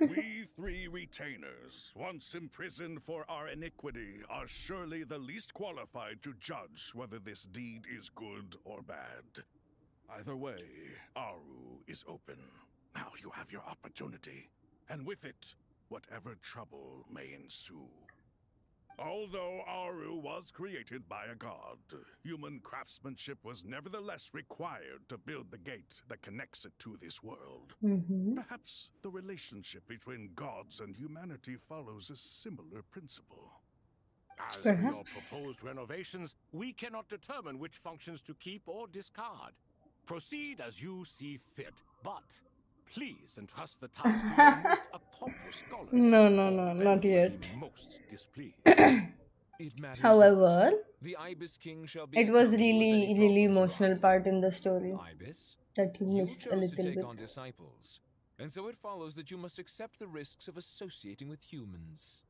We three retainers, once imprisoned for our iniquity, are surely the least qualified to judge whether this deed is good or bad. Either way, Aru is open. Now you have your opportunity, and with it, whatever trouble may ensue. Although Aru was created by a god, human craftsmanship was nevertheless required to build the gate that connects it to this world. Perhaps the relationship between gods and humanity follows a similar principle. As for your proposed renovations, we cannot determine which functions to keep or discard. Proceed as you see fit, but please entrust the task to your most accomplished scholars. No, not yet. Most displeased. It matters However, not. The Ibis King shall be it was accountable if any really problems emotional arise. part in the story Ibis, that you you missed a chose to little take bit. on disciples, and so it follows that you must accept the risks of associating with humans.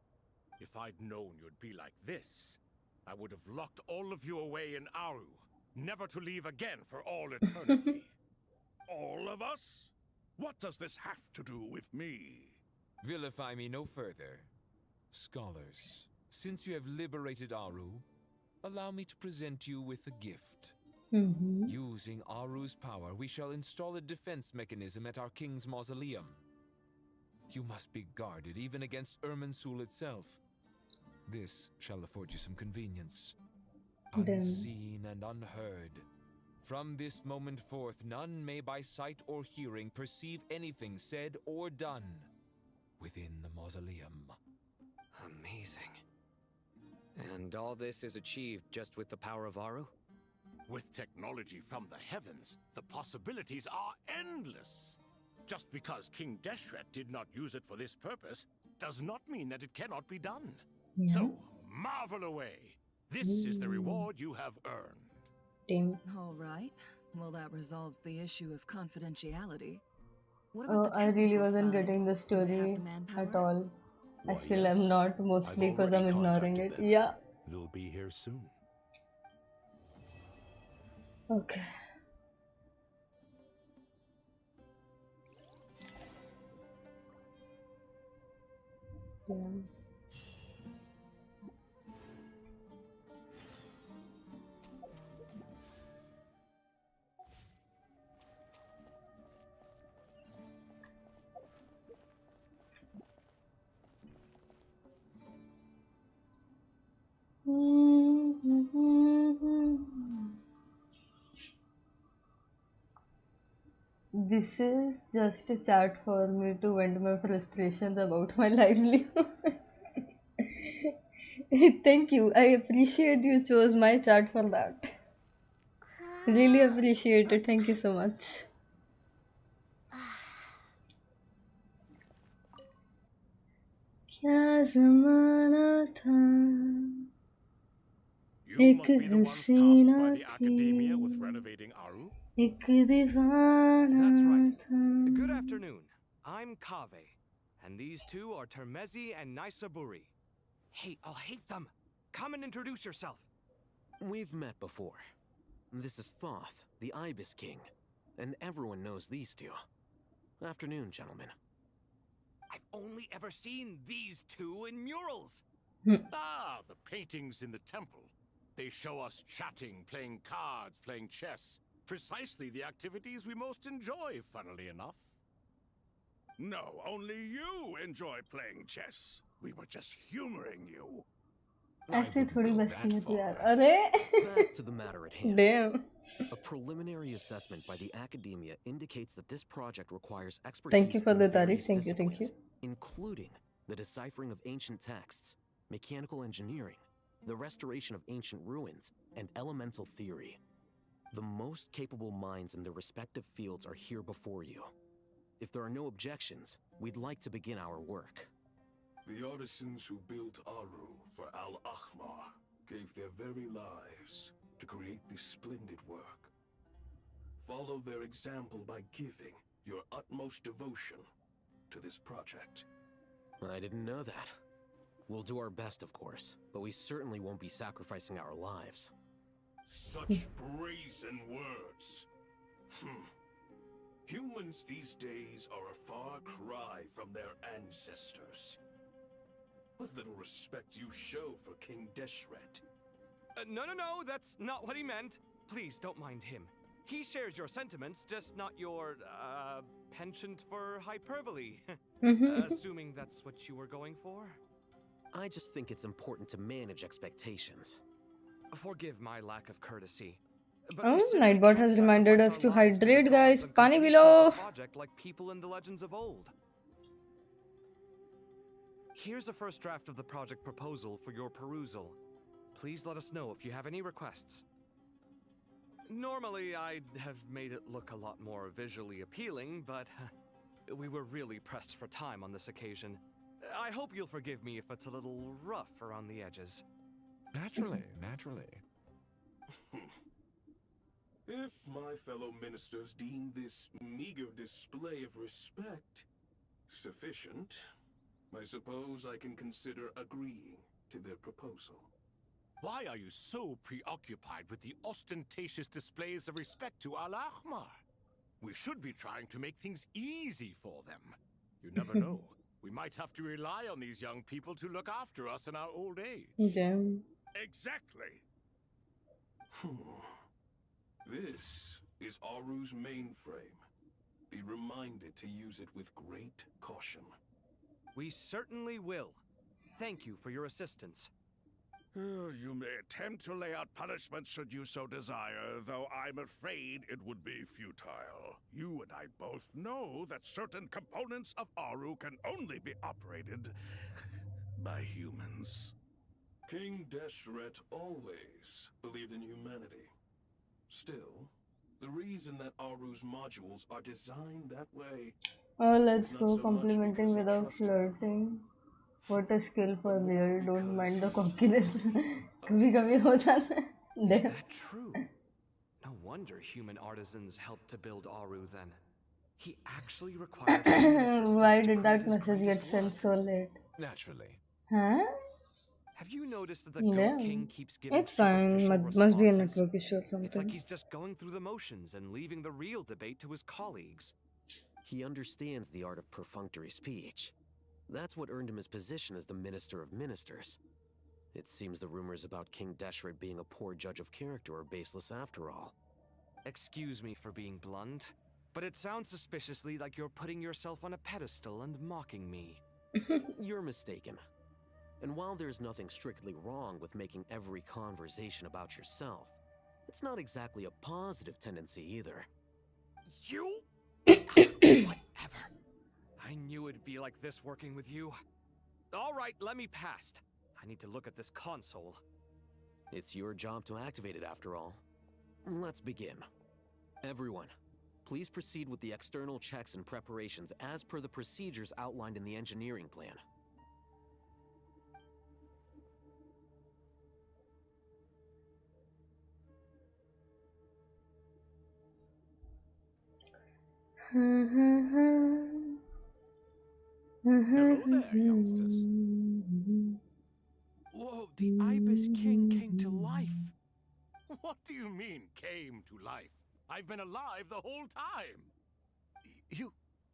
If I'd known you'd be like this, I would have locked all of you away in Aru, never to leave again for all eternity. All of us? What does this have to do with me? Vilify me no further. Scholars, since you have liberated Aru, allow me to present you with a gift. Using Aru's power, we shall install a defense mechanism at our king's mausoleum. You must be guarded even against Irminsul itself. This shall afford you some convenience. Unseen and unheard. From this moment forth, none may by sight or hearing perceive anything said or done within the mausoleum. Amazing. And all this is achieved just with the power of Aru? With technology from the heavens, the possibilities are endless. Just because King Deshret did not use it for this purpose does not mean that it cannot be done. So, marvel away. This is the reward you have earned. All right. Well, that resolves the issue of confidentiality. What Oh, about the I really technical wasn't side? getting the Do we have story the manpower? at all. I Why, still am yes. not, I've mostly because already I'm ignoring contacted it. them. Yeah. They'll be here soon. Okay. Damn. This is just a chat for me to vent my frustrations about my livelihood. Thank you. I appreciate you chose my chat for that. Really appreciate it. Thank you so much. क्या ज़माना था You एक must be the ones tasked Hasina by the थी Academia with renovating Aru? एक दीवाना That's right. था. Good afternoon. I'm Kave, and these two are Termezi and Naisaburi. Hey, I'll hate them. Come and introduce yourself. We've met before. This is Thoth, the Ibis King, and everyone knows these two. Afternoon, gentlemen. I've only ever seen these two in murals. Ah, the paintings in the temple. They show us chatting, playing cards, playing chess. Precisely the activities we most enjoy, funnily enough. No, only you enjoy playing chess. We were just humoring you. ऐसे थोड़ी बस्ती होती यार. Back to the matter at hand. Damn. A preliminary assessment by the Academia indicates that this project requires expertise Thank you for in the various tarif. Thank you. disciplines, including the deciphering of ancient texts, mechanical engineering, the restoration of ancient ruins, and elemental theory. The most capable minds in their respective fields are here before you. If there are no objections, we'd like to begin our work. The artisans who built Aru for Al-Ahmar gave their very lives to create this splendid work. Follow their example by giving your utmost devotion to this project. I didn't know that. We'll do our best, of course, but we certainly won't be sacrificing our lives. Such brazen words. Humans these days are a far cry from their ancestors. What little respect you show for King Deshret. No, that's not what he meant. Please don't mind him. He shares your sentiments, just not your, penchant for hyperbole. Assuming that's what you were going for? I just think it's important to manage expectations. Forgive my lack of courtesy. Oh, Nightbot has reminded us to hydrate, guys. Pani below. Project like people in the legends of old. Here's a first draft of the project proposal for your perusal. Please let us know if you have any requests. Normally, I'd have made it look a lot more visually appealing, but we were really pressed for time on this occasion. I hope you'll forgive me if it's a little rough around the edges. Naturally. If my fellow ministers deem this meager display of respect sufficient, I suppose I can consider agreeing to their proposal. Why are you so preoccupied with the ostentatious displays of respect to Al-Ahmar? We should be trying to make things easy for them. You never know. We might have to rely on these young people to look after us in our old age. Damn. Exactly. This is Aru's mainframe. Be reminded to use it with great caution. We certainly will. Thank you for your assistance. You may attempt to lay out punishment should you so desire, though I'm afraid it would be futile. You and I both know that certain components of Aru can only be operated by humans. King Deshret always believed in humanity. Still, the reason that Aru's modules are designed that way. Oh, let's go complimenting without flirting. What a skill for real. Don't mind the cockiness. कभी कभी हो जाता है. Is that true? No wonder human artisans helped to build Aru then. He actually required human assistance Why to did create that his message get greatest sent work. so late? Naturally. Huh? Have you noticed that the Yeah. Goat King keeps giving It's fine. superficial Must be a responses? network issue or It's like something. he's just going through the motions and leaving the real debate to his colleagues. He understands the art of perfunctory speech. That's what earned him his position as the Minister of Ministers. It seems the rumors about King Deshret being a poor judge of character are baseless after all. Excuse me for being blunt, but it sounds suspiciously like you're putting yourself on a pedestal and mocking me. You're mistaken. And while there's nothing strictly wrong with making every conversation about yourself, it's not exactly a positive tendency either. You? Whatever. I knew it'd be like this working with you. All right, let me pass. I need to look at this console. It's your job to activate it after all. Let's begin. Everyone, please proceed with the external checks and preparations as per the procedures outlined in the engineering plan. Hello there, youngsters. Whoa, the Ibis King came to life. What do you mean, came to life? I've been alive the whole time.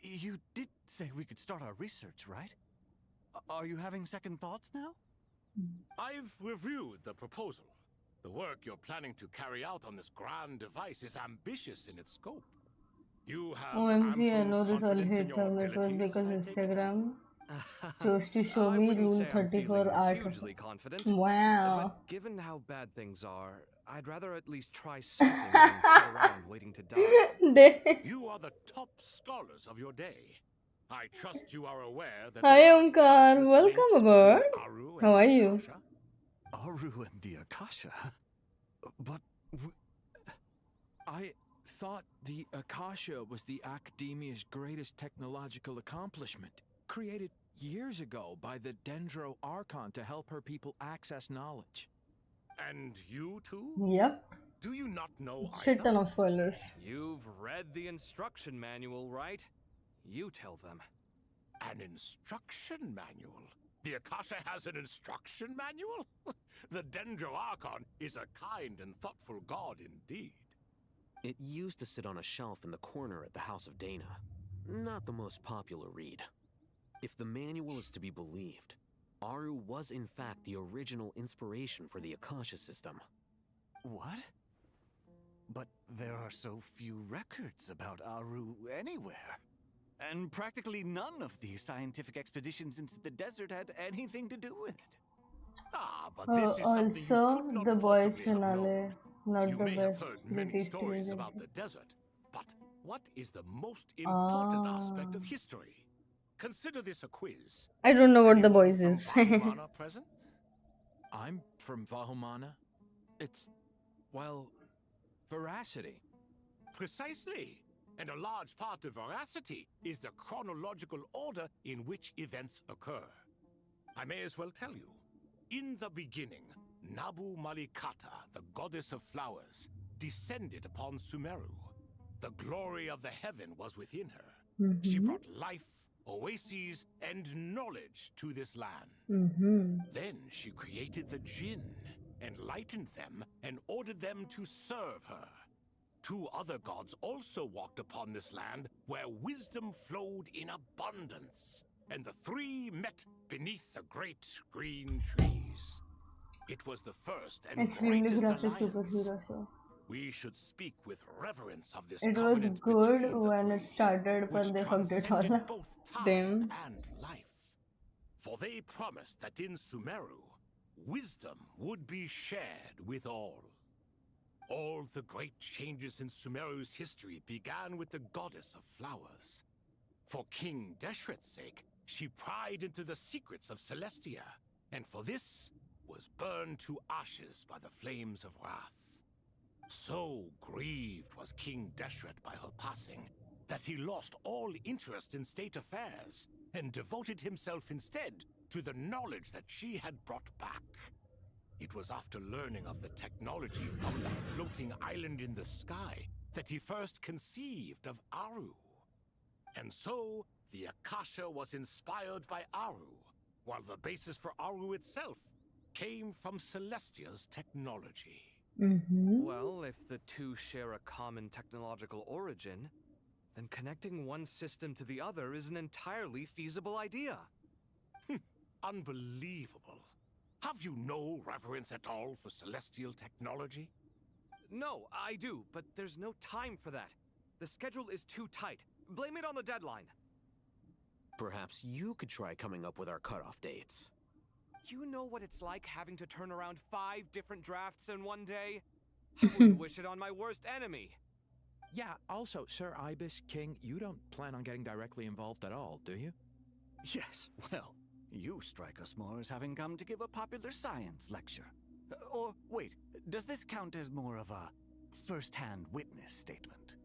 You did say we could start our research, right? Are you having second thoughts now? I've reviewed the proposal. The work you're planning to carry out on this grand device is ambitious in its scope. You have OMG, I know this all confidence in hate your them. It was abilities, because I take it? Instagram chose to show I me wouldn't Rule say I'm 34 feeling art. hugely confident. Wow. But given how bad things are, I'd rather at least try something than sit around waiting to die. You are the top scholars of your day. I trust you are aware that Hi there are Omkar, countless welcome links aboard. between Aru How and are the you? Akasha. Aru and the Akasha? But I thought the Akasha was the Academia's greatest technological accomplishment, created years ago by the Dendro Archon to help her people access knowledge. And you too? Yep. Do you not know Shit either? ton of spoilers. You've read the instruction manual, right? You tell them. An instruction manual? The Akasha has an instruction manual? The Dendro Archon is a kind and thoughtful god indeed. It used to sit on a shelf in the corner at the House of Dana. Not the most popular read. If the manual is to be believed, Aru was in fact the original inspiration for the Akasha system. what? But there are so few records about Aru anywhere. And practically none of the scientific expeditions into the desert had anything to do with it. Ah, but this is something you Also, could not the boys possibly have finale, not You the may have best. heard The many tasty stories version. about the desert, but what is the most important aspect of history? Consider this a quiz. I don't know what the Anyone boys from is. Vahumana present? I'm from Vahumana. It's, well, veracity. Precisely. And a large part of veracity is the chronological order in which events occur. I may as well tell you. In the beginning, Nabu Malikata, the goddess of flowers, descended upon Sumeru. The glory of the heaven was within her. She brought life, oases, and knowledge to this land. Then she created the Jinn, enlightened them, and ordered them to serve her. Two other gods also walked upon this land where wisdom flowed in abundance, and the three met beneath the great green trees. It was the first and Extremely greatest graphic alliance. superhero show. We should speak with reverence of this It was covenant good between the when three, it started, which but they fucked it all transcended up. both time Damn. and life. For they promised that in Sumeru, wisdom would be shared with all. All the great changes in Sumeru's history began with the goddess of flowers. For King Deshret's sake, she pried into the secrets of Celestia, and for this was burned to ashes by the flames of wrath. So grieved was King Deshret by her passing, that he lost all interest in state affairs, and devoted himself instead to the knowledge that she had brought back. It was after learning of the technology from that floating island in the sky that he first conceived of Aru. And so, the Akasha was inspired by Aru, while the basis for Aru itself came from Celestia's technology. Well, if the two share a common technological origin, then connecting one system to the other is an entirely feasible idea. Unbelievable. Have you no reverence at all for celestial technology? No, I do, but there's no time for that. The schedule is too tight. Blame it on the deadline. Perhaps you could try coming up with our cutoff dates. You know what it's like having to turn around 5 different drafts in one day? I wouldn't wish it on my worst enemy. Yeah, also, Sir Ibis, King, you don't plan on getting directly involved at all, do you? Yes, well, you strike us more as having come to give a popular science lecture. Or, wait, does this count as more of a first-hand witness statement?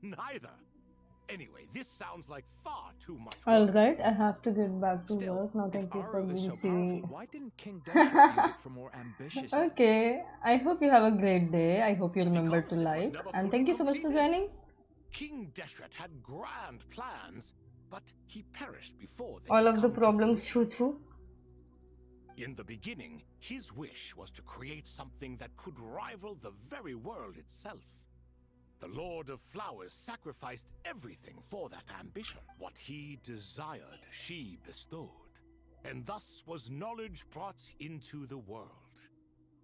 Neither. Anyway, this sounds like far too much work. Alright, I have to get back to work now. Thank you for being serious. Why didn't King Deshret use it for more ambitious ends? Okay, I hope you have a great day. I hope you remember to like. And thank you so much for joining. King Deshret had grand plans, but he perished before they All could of the come to problems, fruition. choo-choo. In the beginning, his wish was to create something that could rival the very world itself. The Lord of Flowers sacrificed everything for that ambition. What he desired, she bestowed. And thus was knowledge brought into the world.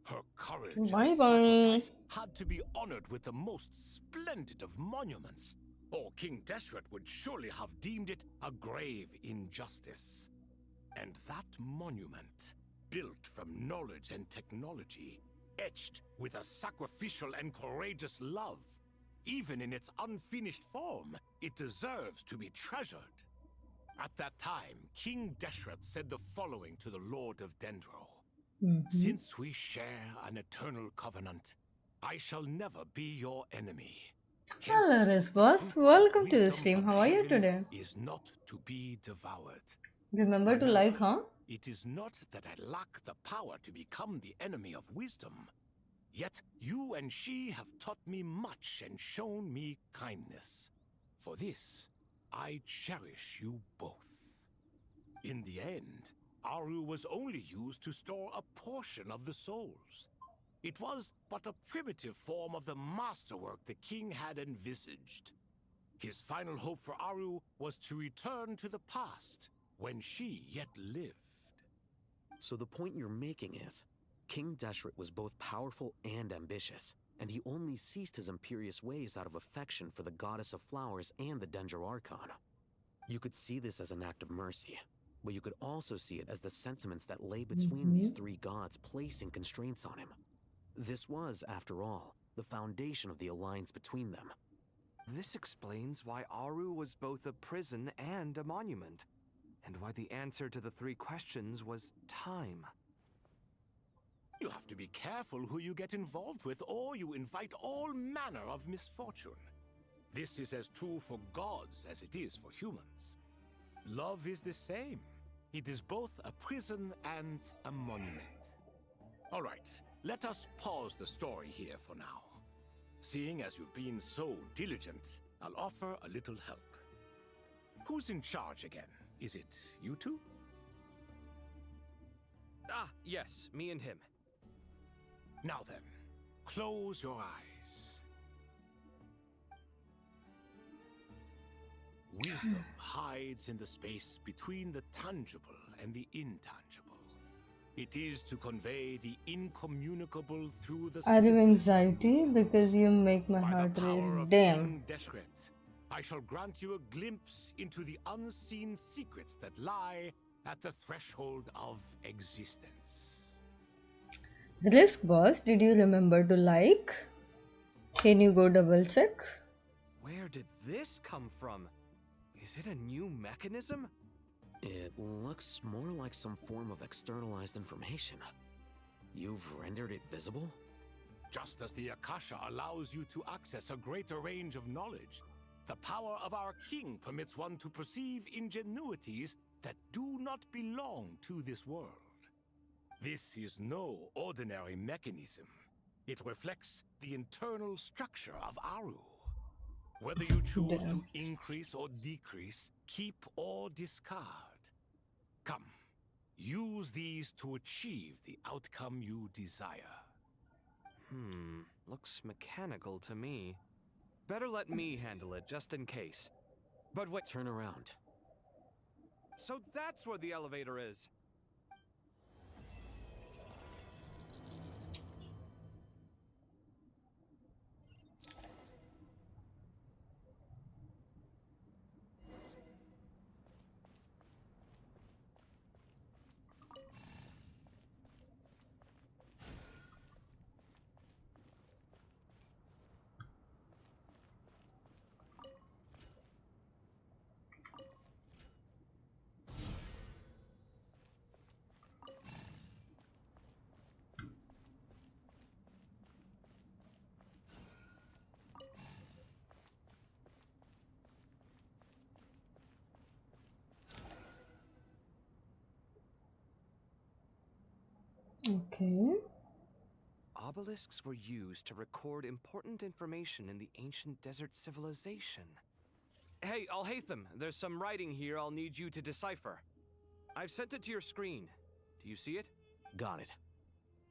Her courage and sacrifice had to be honored with the most splendid of monuments, or King Deshret would surely have deemed it a grave injustice. And that monument, built from knowledge and technology, etched with a sacrificial and courageous love, even in its unfinished form, it deserves to be treasured. At that time, King Deshret said the following to the Lord of Dendro. Since we share an eternal covenant, I shall never be your enemy. Hello, Resbos. Welcome to the stream. How are you today? Is not to be devoured. Remember to like, huh? It is not that I lack the power to become the enemy of wisdom. Yet you and she have taught me much and shown me kindness. For this, I cherish you both. In the end, Aru was only used to store a portion of the souls. It was but a primitive form of the masterwork the king had envisaged. His final hope for Aru was to return to the past, when she yet lived. So the point you're making is, King Deshret was both powerful and ambitious, and he only ceased his imperious ways out of affection for the Goddess of Flowers and the Dendro Archon. You could see this as an act of mercy, but you could also see it as the sentiments that lay between these three gods placing constraints on him. This was, after all, the foundation of the alliance between them. This explains why Aru was both a prison and a monument, and why the answer to the 3 questions was time. You have to be careful who you get involved with, or you invite all manner of misfortune. This is as true for gods as it is for humans. Love is the same. It is both a prison and a monument. All right, let us pause the story here for now. Seeing as you've been so diligent, I'll offer a little help. Who's in charge again? Is it you two? Ah, yes, me and him. Now then, close your eyes. Wisdom hides in the space between the tangible and the intangible. It is to convey the incommunicable through the I have anxiety because you make my heart race. Damn. Deshret, I shall grant you a glimpse into the unseen secrets that lie at the threshold of existence. Risk boss, did you remember to like? Can you go double check? Where did this come from? Is it a new mechanism? It looks more like some form of externalized information. You've rendered it visible? Just as the Akasha allows you to access a greater range of knowledge, the power of our king permits one to perceive ingenuities that do not belong to this world. This is no ordinary mechanism. It reflects the internal structure of Aru. Whether you choose to increase or decrease, keep or discard. Come, use these to achieve the outcome you desire. Looks mechanical to me. Better let me handle it, just in case. But wait. Turn around. So that's where the elevator is. Okay. Obelisks were used to record important information in the ancient desert civilization. Hey, Alhaitham, there's some writing here I'll need you to decipher. I've sent it to your screen. Do you see it? Got it.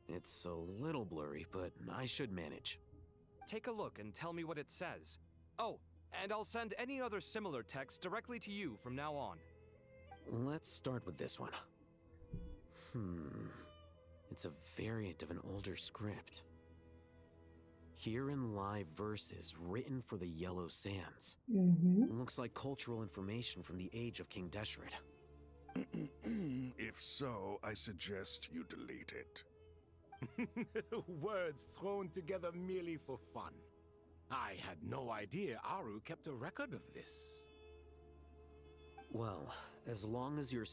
It's a little blurry, but I should manage. Take a look and tell me what it says. Oh, and I'll send any other similar text directly to you from now on. Let's start with this one. It's a variant of an older script. Herein lie verses written for the Yellow Sands. Looks like cultural information from the age of King Deshret. If so, I suggest you delete it. Words thrown together merely for fun. I had no idea Aru kept a record of this. Well, as long as you're...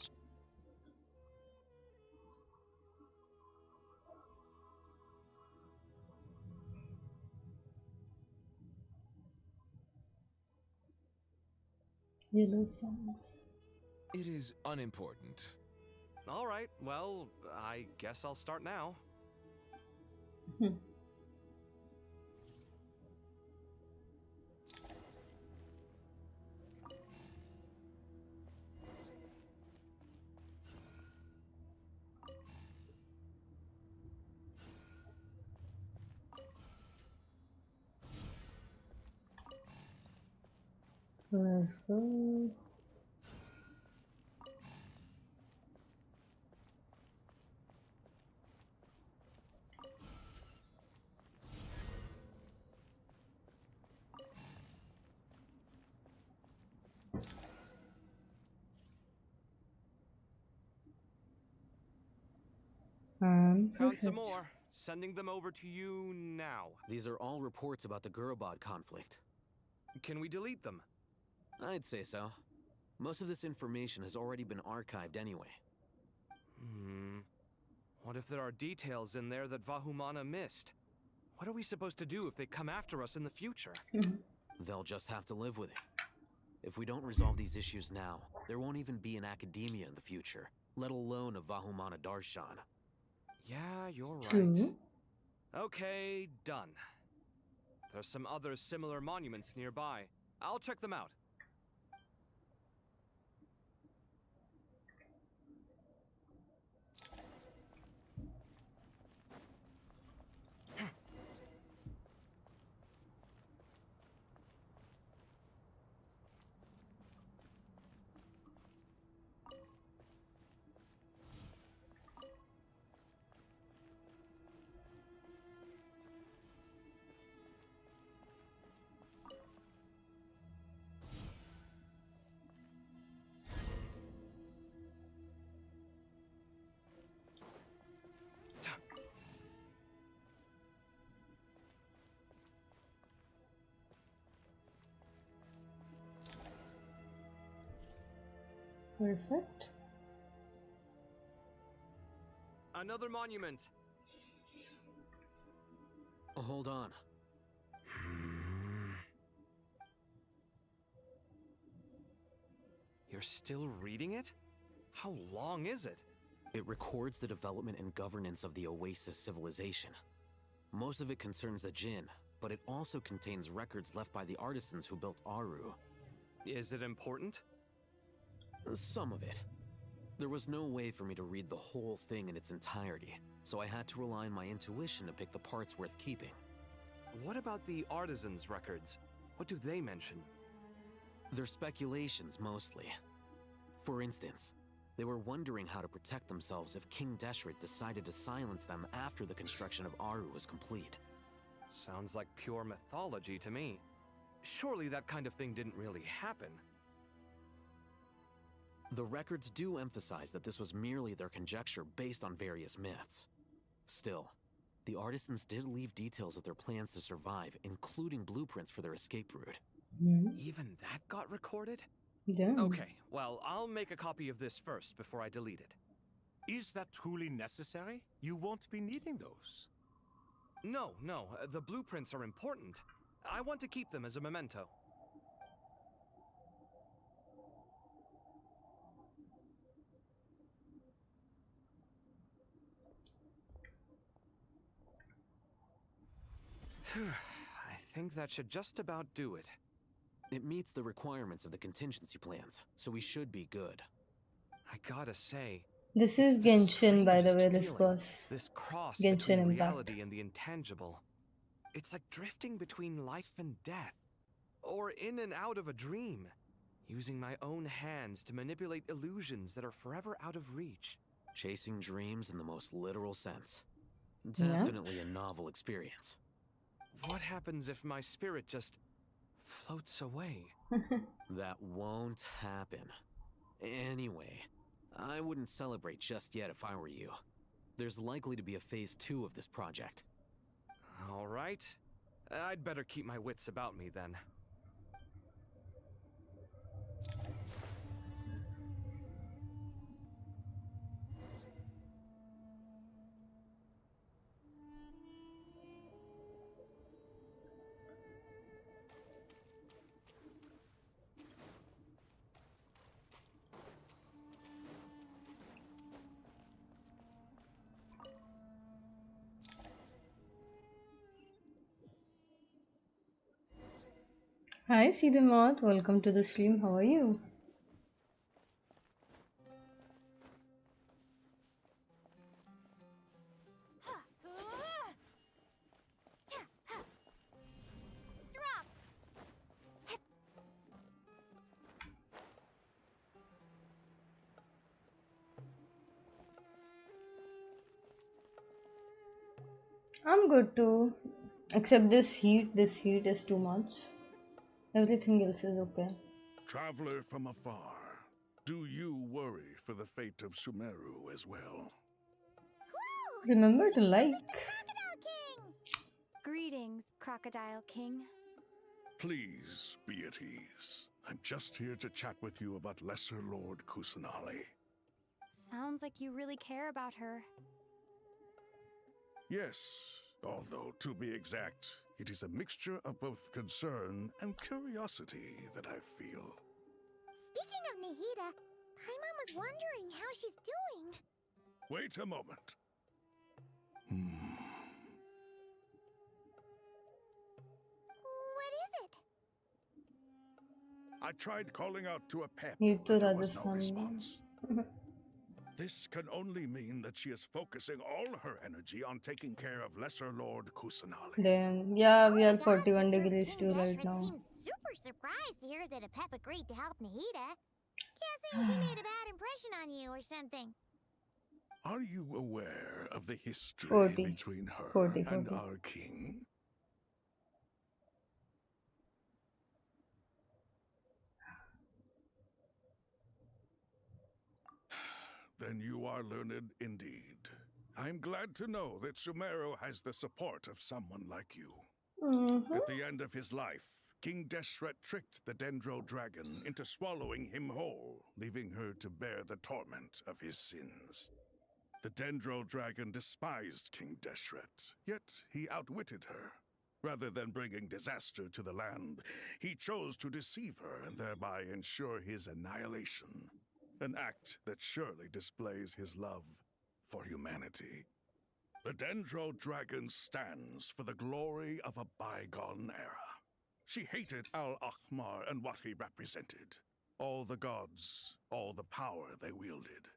Yellow Sands. It is unimportant. All right, well, I guess I'll start now. Let's go. Found some more. Sending them over to you now. These are all reports about the Gurubad conflict. Can we delete them? I'd say so. Most of this information has already been archived anyway. What if there are details in there that Vahumana missed? What are we supposed to do if they come after us in the future? They'll just have to live with it. If we don't resolve these issues now, there won't even be an academia in the future, let alone a Vahumana Darshan. Yeah, you're right. Okay, done. There's some other similar monuments nearby. I'll check them out. Perfect. Another monument. Hold on. You're still reading it? How long is it? It records the development and governance of the Oasis civilization. Most of it concerns the Jinn, but it also contains records left by the artisans who built Aru. Is it important? Some of it. There was no way for me to read the whole thing in its entirety, so I had to rely on my intuition to pick the parts worth keeping. What about the artisans' records? What do they mention? They're speculations, mostly. For instance, they were wondering how to protect themselves if King Deshret decided to silence them after the construction of Aru was complete. Sounds like pure mythology to me. Surely that kind of thing didn't really happen. The records do emphasize that this was merely their conjecture based on various myths. Still, the artisans did leave details of their plans to survive, including blueprints for their escape route. Even that got recorded? Yeah. Okay, well, I'll make a copy of this first before I delete it. Is that truly necessary? You won't be needing those. No, the blueprints are important. I want to keep them as a memento. I think that should just about do it. It meets the requirements of the contingency plans, so we should be good. I gotta say, This is Genshin, by the way, this boss. this cross Genshin between Impact. reality and the intangible. It's like drifting between life and death, or in and out of a dream, using my own hands to manipulate illusions that are forever out of reach. Chasing dreams in the most literal sense. Yeah. Definitely a novel experience. What happens if my spirit just floats away? That won't happen. Anyway, I wouldn't celebrate just yet if I were you. There's likely to be a phase 2 of this project. All right. I'd better keep my wits about me then. Hi, Siddharth. Welcome to the stream. How are you? I'm good too. Except this heat is too much. Everything else is okay. Traveler from afar, do you worry for the fate of Sumeru as well? Remember to like. Greetings, Crocodile King. Please be at ease. I'm just here to chat with you about Lesser Lord Kusanali. Sounds like you really care about her. Yes, although to be exact, it is a mixture of both concern and curiosity that I feel. Speaking of Nahida, Paimon was wondering how she's doing. Wait a moment. What is it? I tried calling out to a pet, You but too, there was no Rajasthan. response. This can only mean that she is focusing all her energy on taking care of Lesser Lord Kusanali. Damn. Yeah, we are 41 degrees too right now. Seems super surprised to hear that a pep agreed to help Nahida. Guessing she made a bad impression on you or something. Are you aware of the history 40. between her 40. and our king? Then you are learned indeed. I'm glad to know that Sumeru has the support of someone like you. At the end of his life, King Deshret tricked the Dendro dragon into swallowing him whole, leaving her to bear the torment of his sins. The Dendro dragon despised King Deshret, yet he outwitted her. Rather than bringing disaster to the land, he chose to deceive her and thereby ensure his annihilation. An act that surely displays his love for humanity. The Dendro Dragon stands for the glory of a bygone era. She hated Al-Ahmar and what he represented. All the gods, all the power they wielded.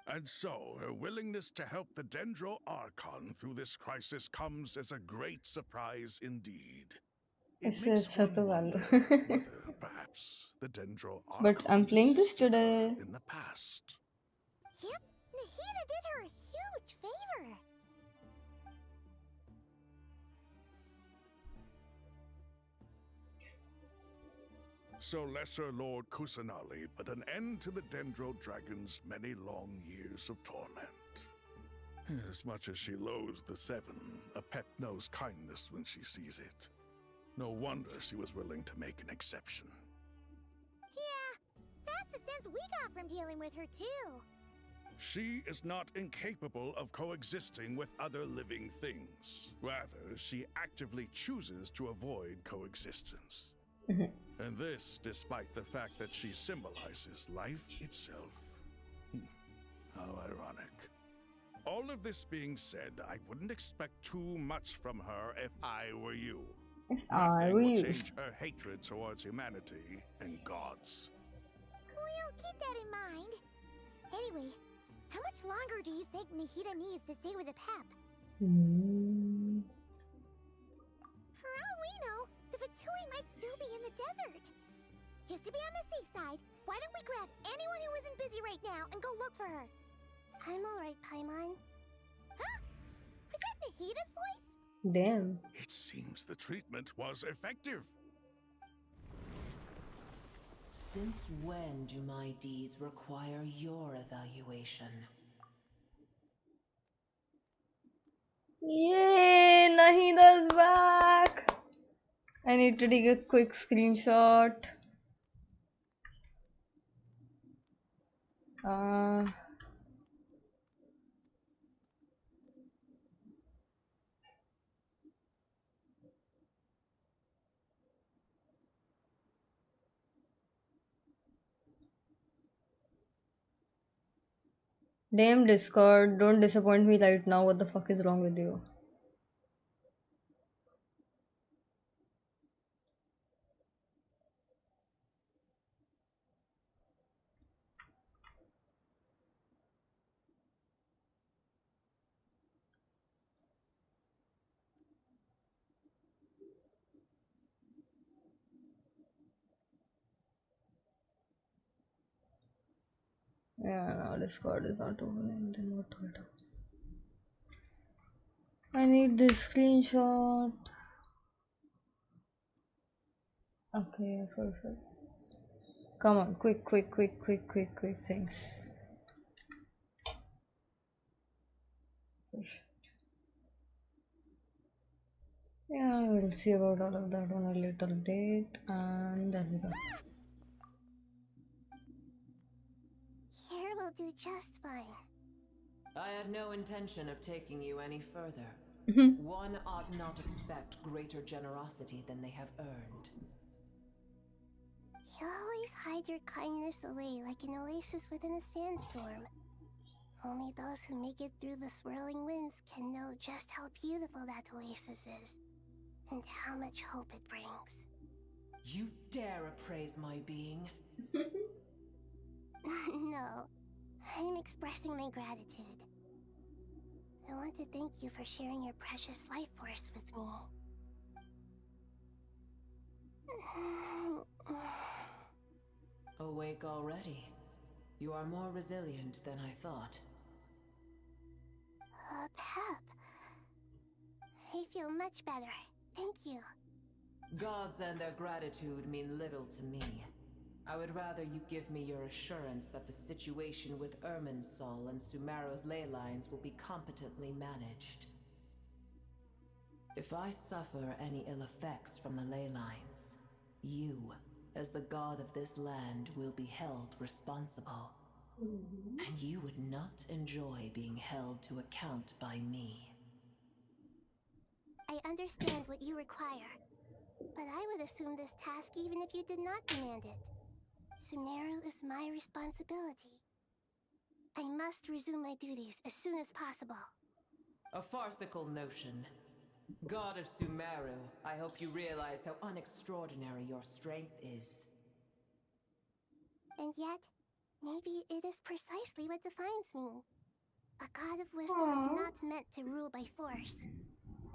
And so, her willingness to help the Dendro Archon through this crisis comes as a great surprise indeed. It makes one wonder whether, perhaps, the Dendro Archon But I'm playing this today. in the past. Yep, Nahida did her a huge favor. So Lesser Lord Kusanali put an end to the Dendro Dragon's many long years of torment. As much as she loathes the Seven, a pet knows kindness when she sees it. No wonder she was willing to make an exception. Yeah, that's the sense we got from dealing with her too. She is not incapable of coexisting with other living things. Rather, she actively chooses to avoid coexistence. And this, despite the fact that she symbolizes life itself. How ironic. All of this being said, I wouldn't expect too much from her if I were you. Nothing will change her hatred towards humanity and gods. We'll keep that in mind. Anyway, how much longer do you think Nahida needs to stay with the Pep? For all we know, the Fatui might still be in the desert. Just to be on the safe side, why don't we grab anyone who isn't busy right now and go look for her? I'm alright, Paimon. Huh? Was that Nahida's voice? Damn. It seems the treatment was effective. Since when do my deeds require your evaluation? Yay! Nahida's back! I need to take a quick screenshot. Damn Discord, don't disappoint me right now. What the fuck is wrong with you? Yeah, no, Discord is not opening. Then what will do? I need this screenshot. Okay, perfect. Come on, quick, thanks. Yeah, we'll see about all of that on a later date, and there we go. Here will do just fine. I had no intention of taking you any further. One ought not expect greater generosity than they have earned. You always hide your kindness away like an oasis within a sandstorm. Only those who make it through the swirling winds can know just how beautiful that oasis is, and how much hope it brings. You dare appraise my being? No, I'm expressing my gratitude. I want to thank you for sharing your precious life force with me. Awake already? You are more resilient than I thought. Pep. I feel much better. Thank you. Gods and their gratitude mean little to me. I would rather you give me your assurance that the situation with Irminsul and Sumeru's ley lines will be competently managed. If I suffer any ill effects from the ley lines, you, as the god of this land, will be held responsible. And you would not enjoy being held to account by me. I understand what you require, but I would assume this task even if you did not demand it. Sumeru is my responsibility. I must resume my duties as soon as possible. A farcical notion. God of Sumeru, I hope you realize how unextraordinary your strength is. And yet, maybe it is precisely what defines me. A god of wisdom is not meant to rule by force.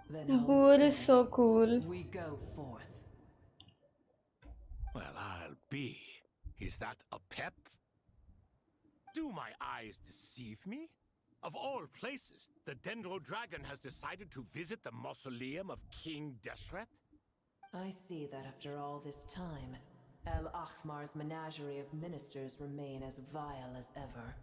Then Boor is so cool. we go forth. Well, I'll be. Is that a pep? Do my eyes deceive me? Of all places, the Dendro Dragon has decided to visit the mausoleum of King Deshret? I see that after all this time, El Ahmar's menagerie of ministers remain as vile as ever.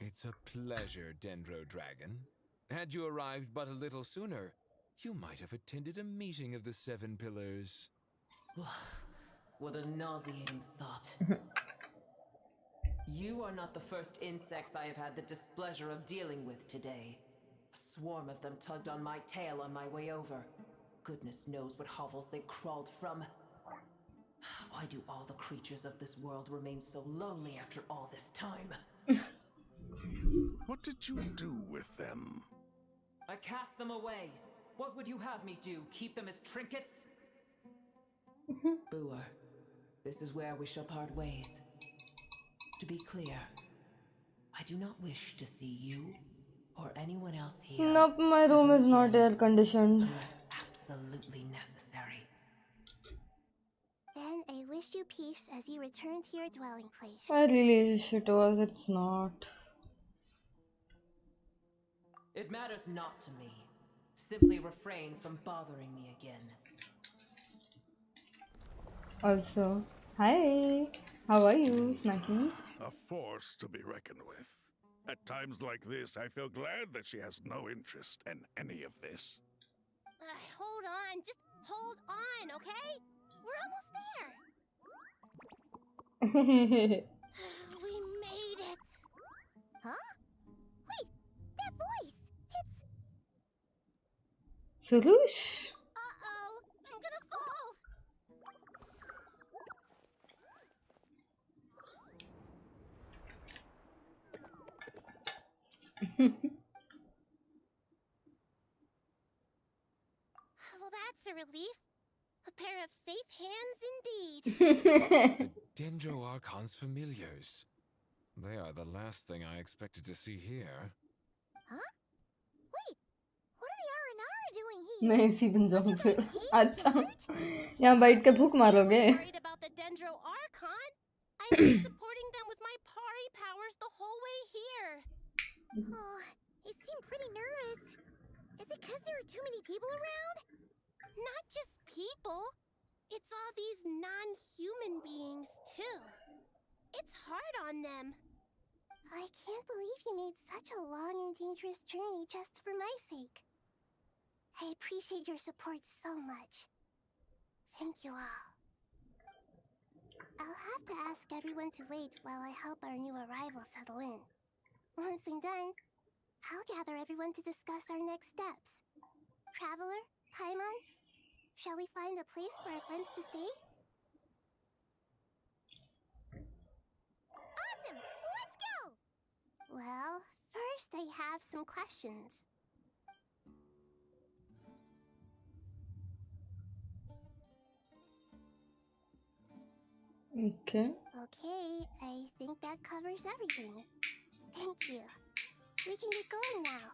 It's a pleasure, Dendro Dragon. Had you arrived but a little sooner, you might have attended a meeting of the Seven Pillars. What a nauseating thought. You are not the first insects I have had the displeasure of dealing with today. A swarm of them tugged on my tail on my way over. Goodness knows what hovels they crawled from. Why do all the creatures of this world remain so lonely after all this time? What did you do with them? I cast them away. What would you have me do? Keep them as trinkets? Boor, this is where we shall part ways. To be clear, I do not wish to see you or anyone else here. Nope, my room is not air conditioned. Unless absolutely necessary. Then I wish you peace as you return to your dwelling place. I really wish it was, it's not. It matters not to me. Simply refrain from bothering me again. Also, hi, how are you, Snacky? A force to be reckoned with. At times like this, I feel glad that she has no interest in any of this. Hold on, just hold on, okay? We're almost there. We made it. Huh? Wait, that voice! It's... Surush? Uh-oh, I'm gonna fall. Well, that's a relief. A pair of safe hands indeed. The Dendro Archon's familiars. They are the last thing I expected to see here. Huh? Wait, what are the Arunara doing here? मैं इसी बन जाऊँ फिर अच्छा यहाँ बैठ के भूख मारोगे Worried about the Dendro Archon? I've been supporting them with my Pari powers the whole way here. Oh, you seem pretty nervous. Is it because there are too many people around? Not just people. It's all these non-human beings, too. It's hard on them. I can't believe you made such a long and dangerous journey just for my sake. I appreciate your support so much. Thank you all. I'll have to ask everyone to wait while I help our new arrival settle in. Once I'm done, I'll gather everyone to discuss our next steps. Traveler, Paimon, shall we find a place for our friends to stay? Awesome! Let's go! Well, first I have some questions. Okay. Okay, I think that covers everything. Thank you. We can get going now.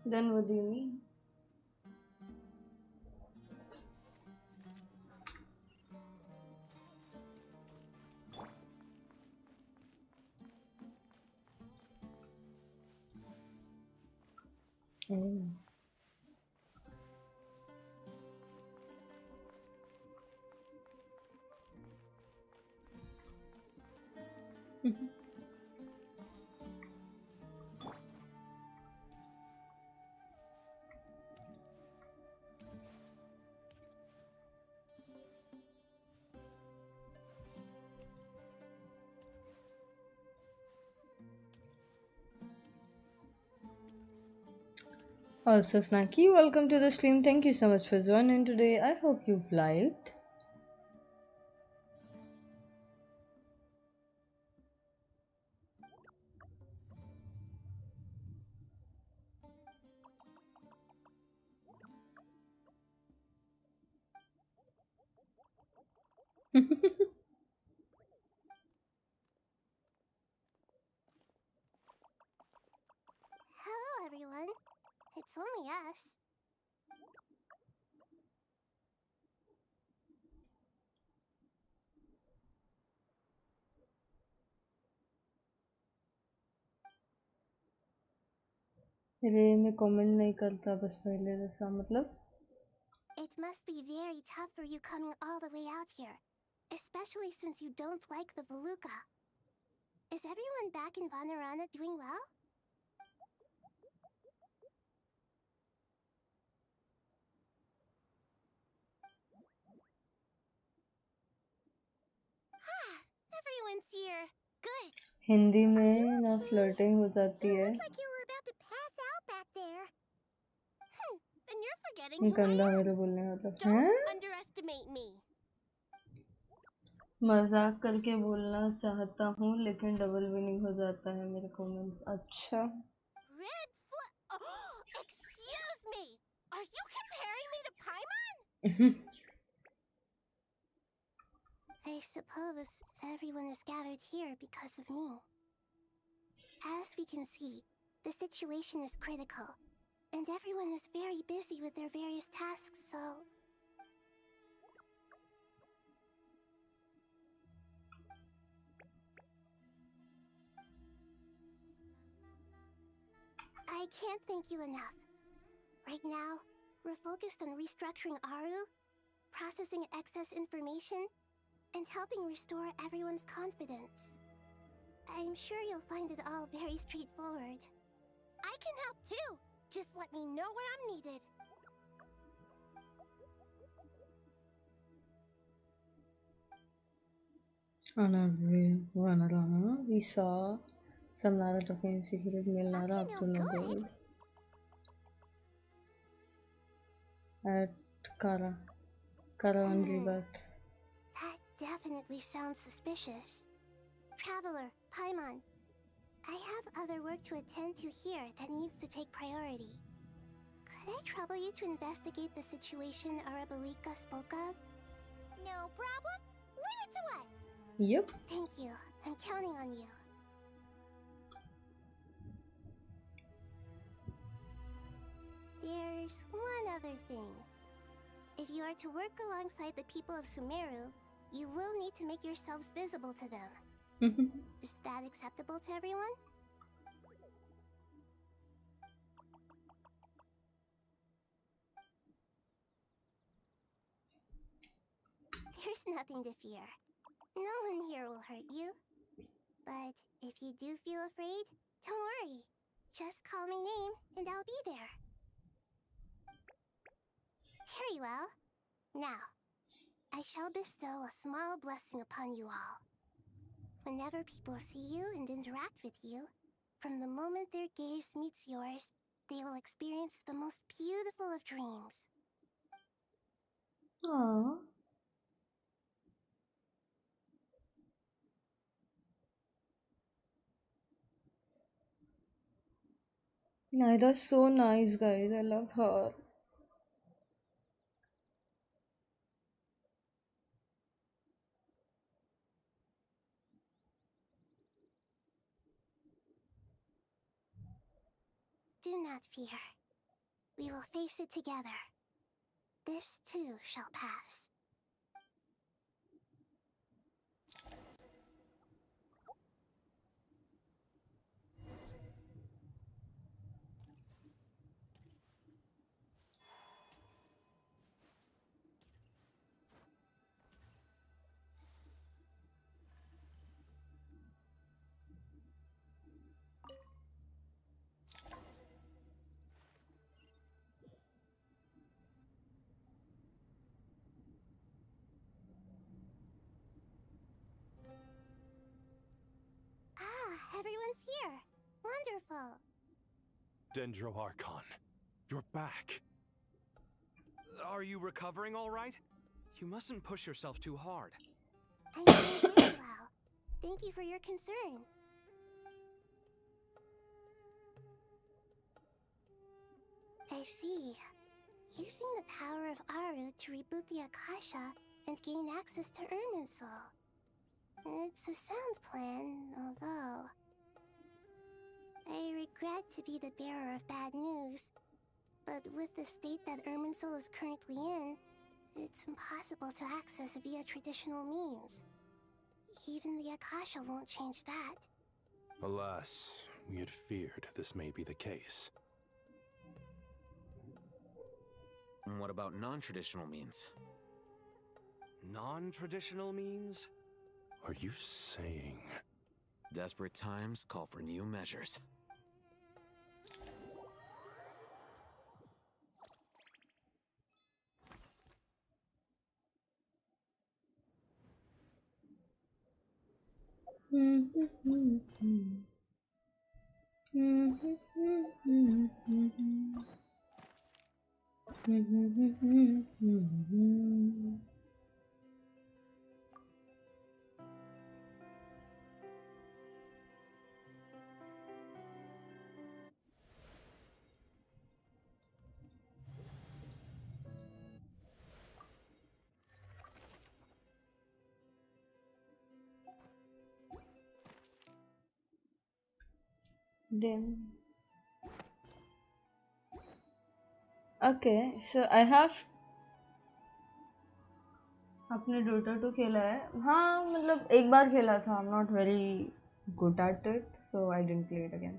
Then what do you mean? Oh. Also, Snacky, welcome to the stream. Thank you so much for joining today. I hope you've liked. Hello, everyone. It's only us. रे मैं comment नहीं करता बस पहले जैसा मतलब It must be very tough for you coming all the way out here, especially since you don't like the Voluka. Is everyone back in Vanarana doing well? Ah, everyone's here. Good. Hindi में ना flirting हो जाती है Looked like you were about to pass out back there. Then you're forgetting who I गंदा am. मेरे बोलने का मतलब Don't हैं underestimate me. मजाक करके बोलना चाहता हूँ लेकिन डबल मीनिंग हो जाता है मेरे कमेंट्स अच्छा Red flag. Oh, excuse me. Are you comparing me to Paimon? I suppose everyone is gathered here because of me. As we can see, the situation is critical, and everyone is very busy with their various tasks, so... I can't thank you enough. Right now, we're focused on restructuring Aru, processing excess information, and helping restore everyone's confidence. I'm sure you'll find it all very straightforward. I can help too! Just let me know where I'm needed. We saw some Nara talking secret mail Nara up to no good at Karavan Bath. That definitely sounds suspicious. Traveler, Paimon, I have other work to attend to here that needs to take priority. Could I trouble you to investigate the situation Arabalika spoke of? No problem. Leave it to us. Yep. Thank you. I'm counting on you. There's one other thing. If you are to work alongside the people of Sumeru, you will need to make yourselves visible to them. Is that acceptable to everyone? There's nothing to fear. No one here will hurt you. But if you do feel afraid, don't worry. Just call my name and I'll be there. Very well. Now, I shall bestow a small blessing upon you all. Whenever people see you and interact with you, from the moment their gaze meets yours, they will experience the most beautiful of dreams. Aww. Naida's so nice, guys. I love her. Do not fear. We will face it together. This too shall pass. Ah, everyone's here. Wonderful. Dendro Archon. You're back. Are you recovering all right? You mustn't push yourself too hard. I'm doing very well. Thank you for your concern. I see. Using the power of Aru to reboot the Akasha and gain access to Irminsul. It's a sound plan, although... I regret to be the bearer of bad news, but with the state that Irminsul is currently in, it's impossible to access via traditional means. Even the Akasha won't change that. Alas, we had feared this may be the case. And what about non-traditional means? Non-traditional means? Are you saying... Desperate times call for new measures. Then okay, so I have अपने Dota तो खेला है हाँ मतलब एक बार खेला था I'm not very good at it so I didn't play it again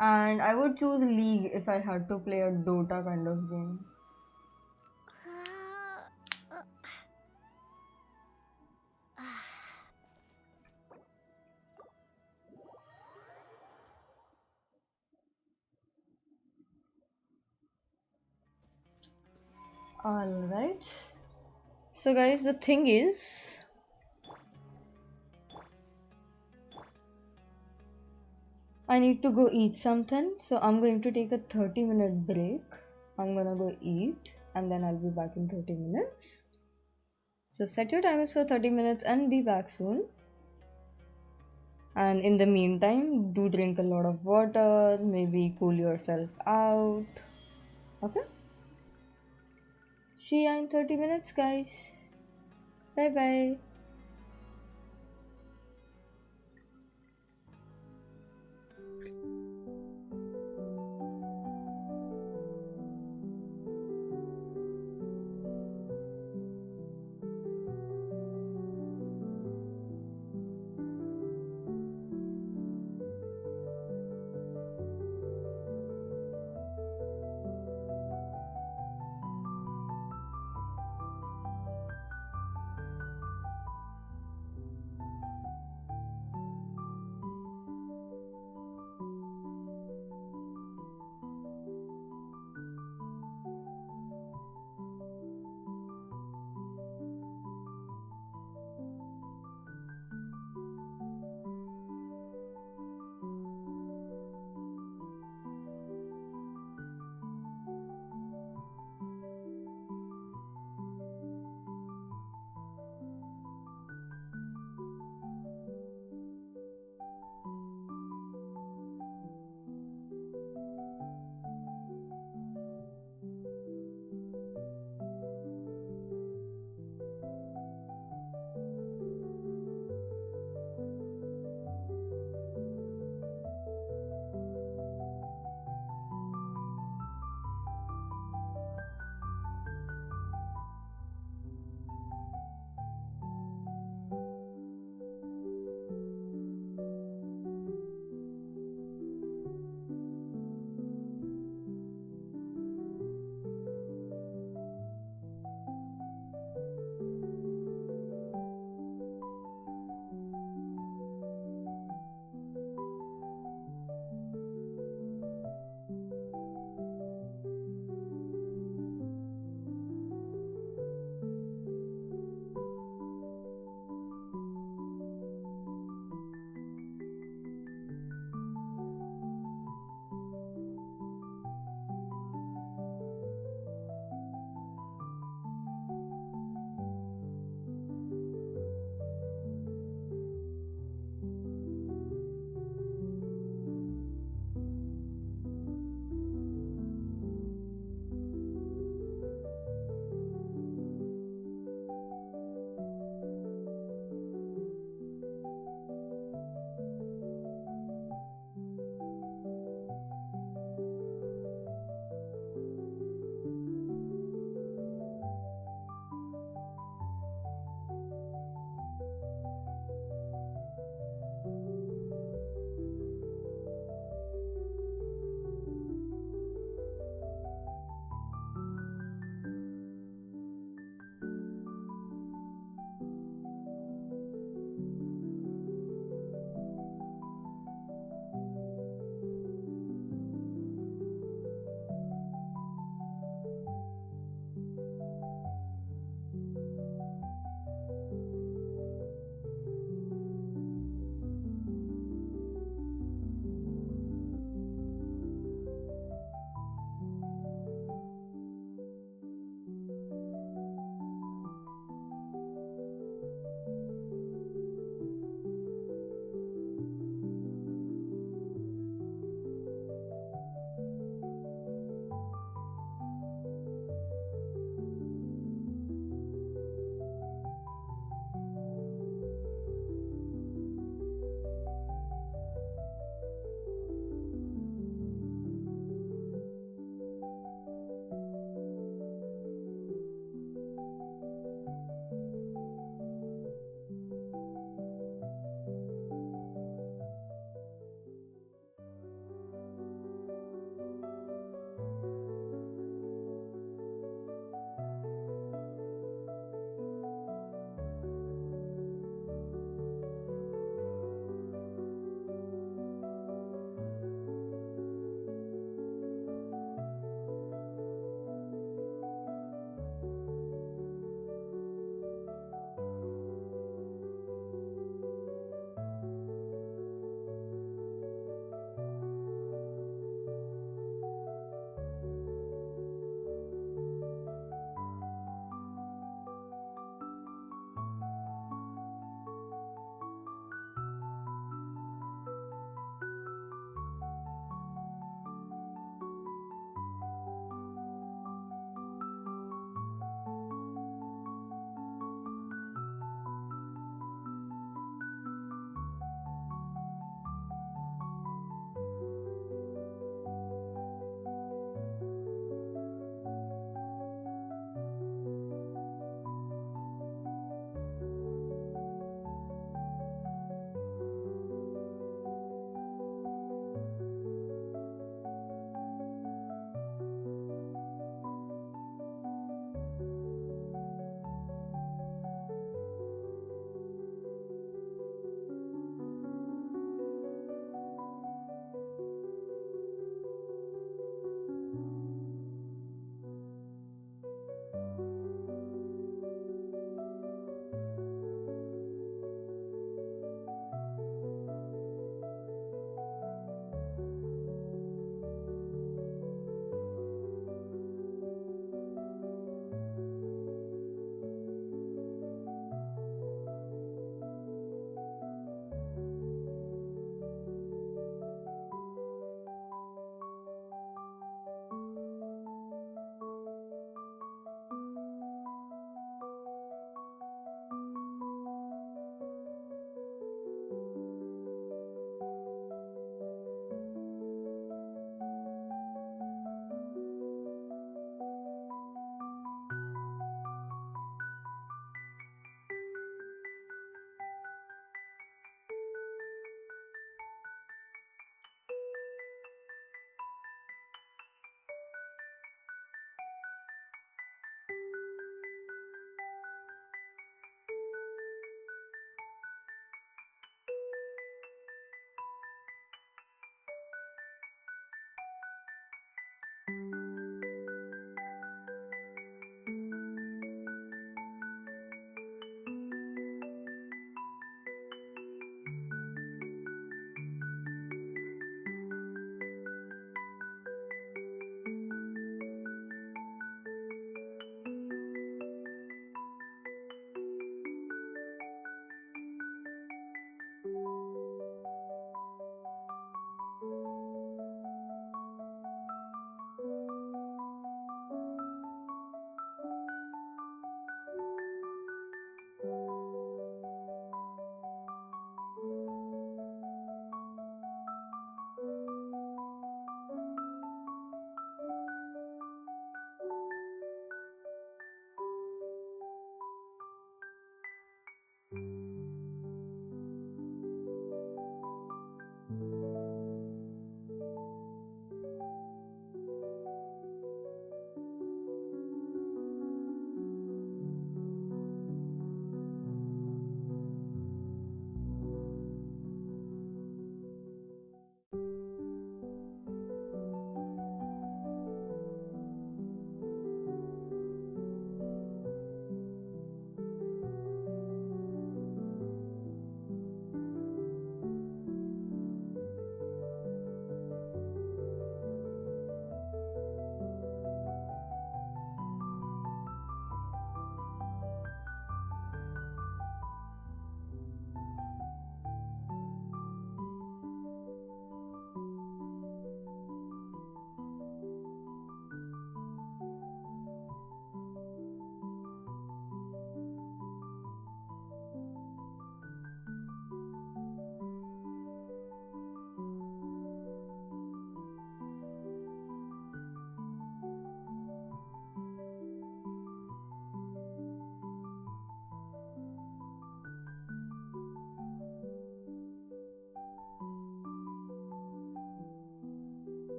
and I would choose League if I had to play a Dota kind of game. Alright, so guys, the thing is I need to go eat something, so I'm going to take a 30-minute break. I'm gonna go eat and then I'll be back in 30 minutes. So set your timers for 30 minutes and be back soon. And in the meantime, do drink a lot of water, maybe cool yourself out. Okay? See ya in 30 minutes, guys. Bye bye.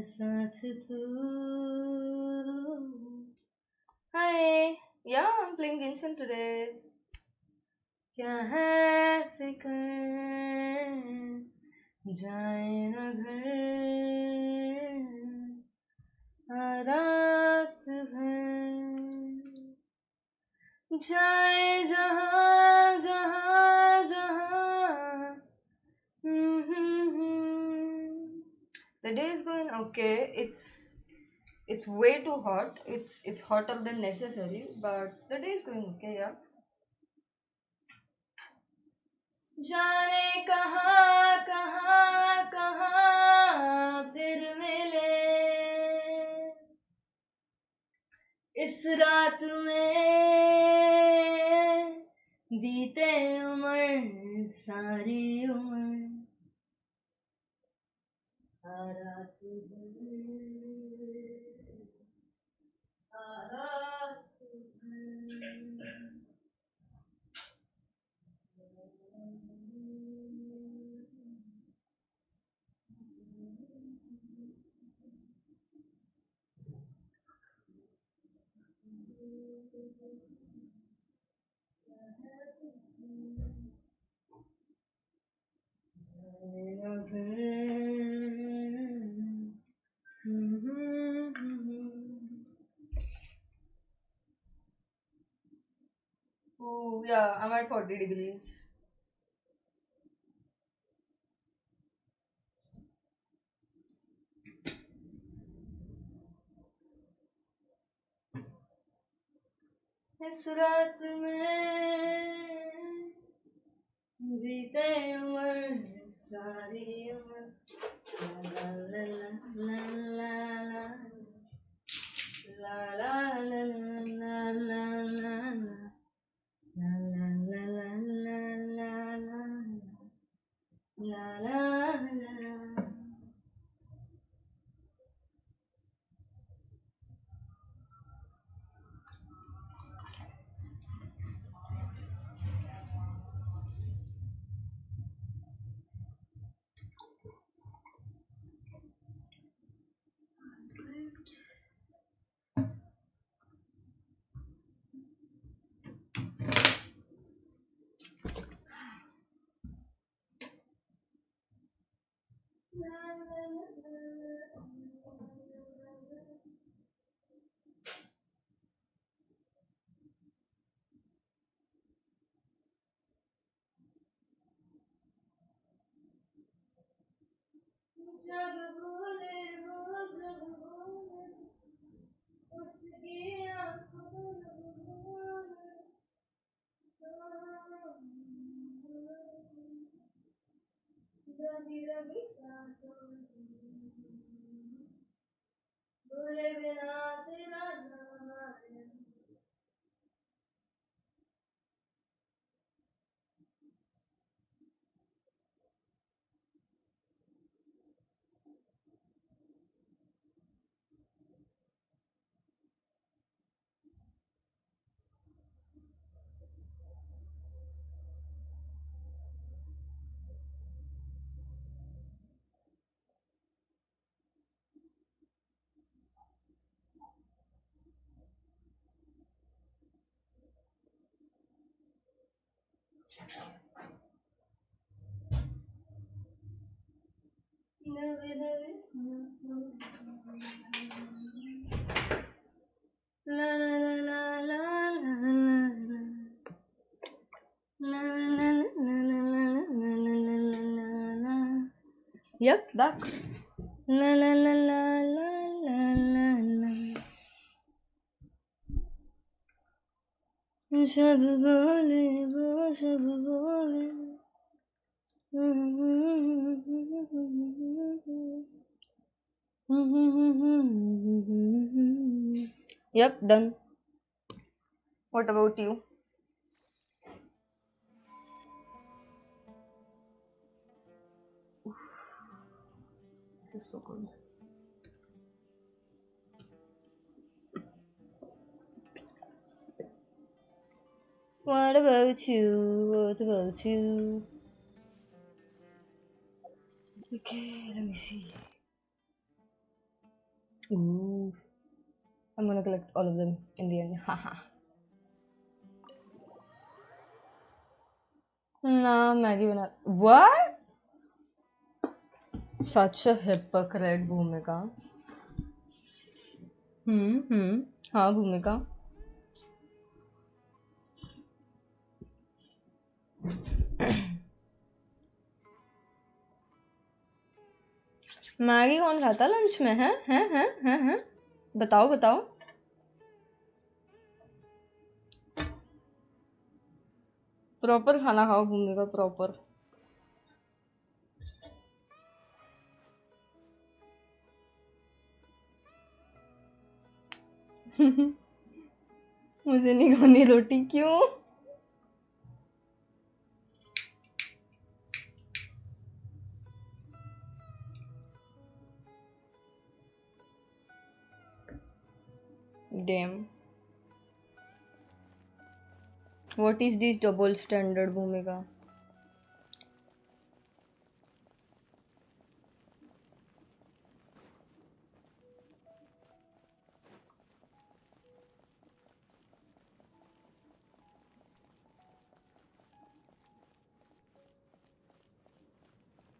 साथ तू. Hi, yeah, I'm playing Genshin today. क्या है फिकर जाए ना घर रात भर जाए जहाँ जहाँ जहाँ. The day is going okay. It's way too hot. It's hotter than necessary, but the day is going okay, yeah. जाने कहाँ कहाँ कहाँ फिर मिले इस रात में बीते उम्र सारी उम्र रात Oh yeah, I'm at 40 degrees. इस रात में बीते उम्र सारी उम्र ला ला ला ला ला ला ला ला ला ला ला ला ला. जब भूले वो जब भूले उसकी आँखों रवि रवि भूले बिना तेरा नाम आया. Never never la la la la la la la la la la la. Yep, back. La la la la la la la la. सब बोले वो सब बोले. Yep, done. What about you? This is so good. What about you? What about you? Okay, let me see. Ooh. I'm gonna collect all of them in the end. Haha. Nah, Maggie bana. What? Such a hypocrite, Bhumika. हाँ भूमिका. Maggi कौन खाता lunch में? हैं? बताओ बताओ. Proper खाना खाओ भूमिका, प्रॉपर. मुझे नहीं खानी रोटी. क्यों? Damn. What is this double standard, Bhumika?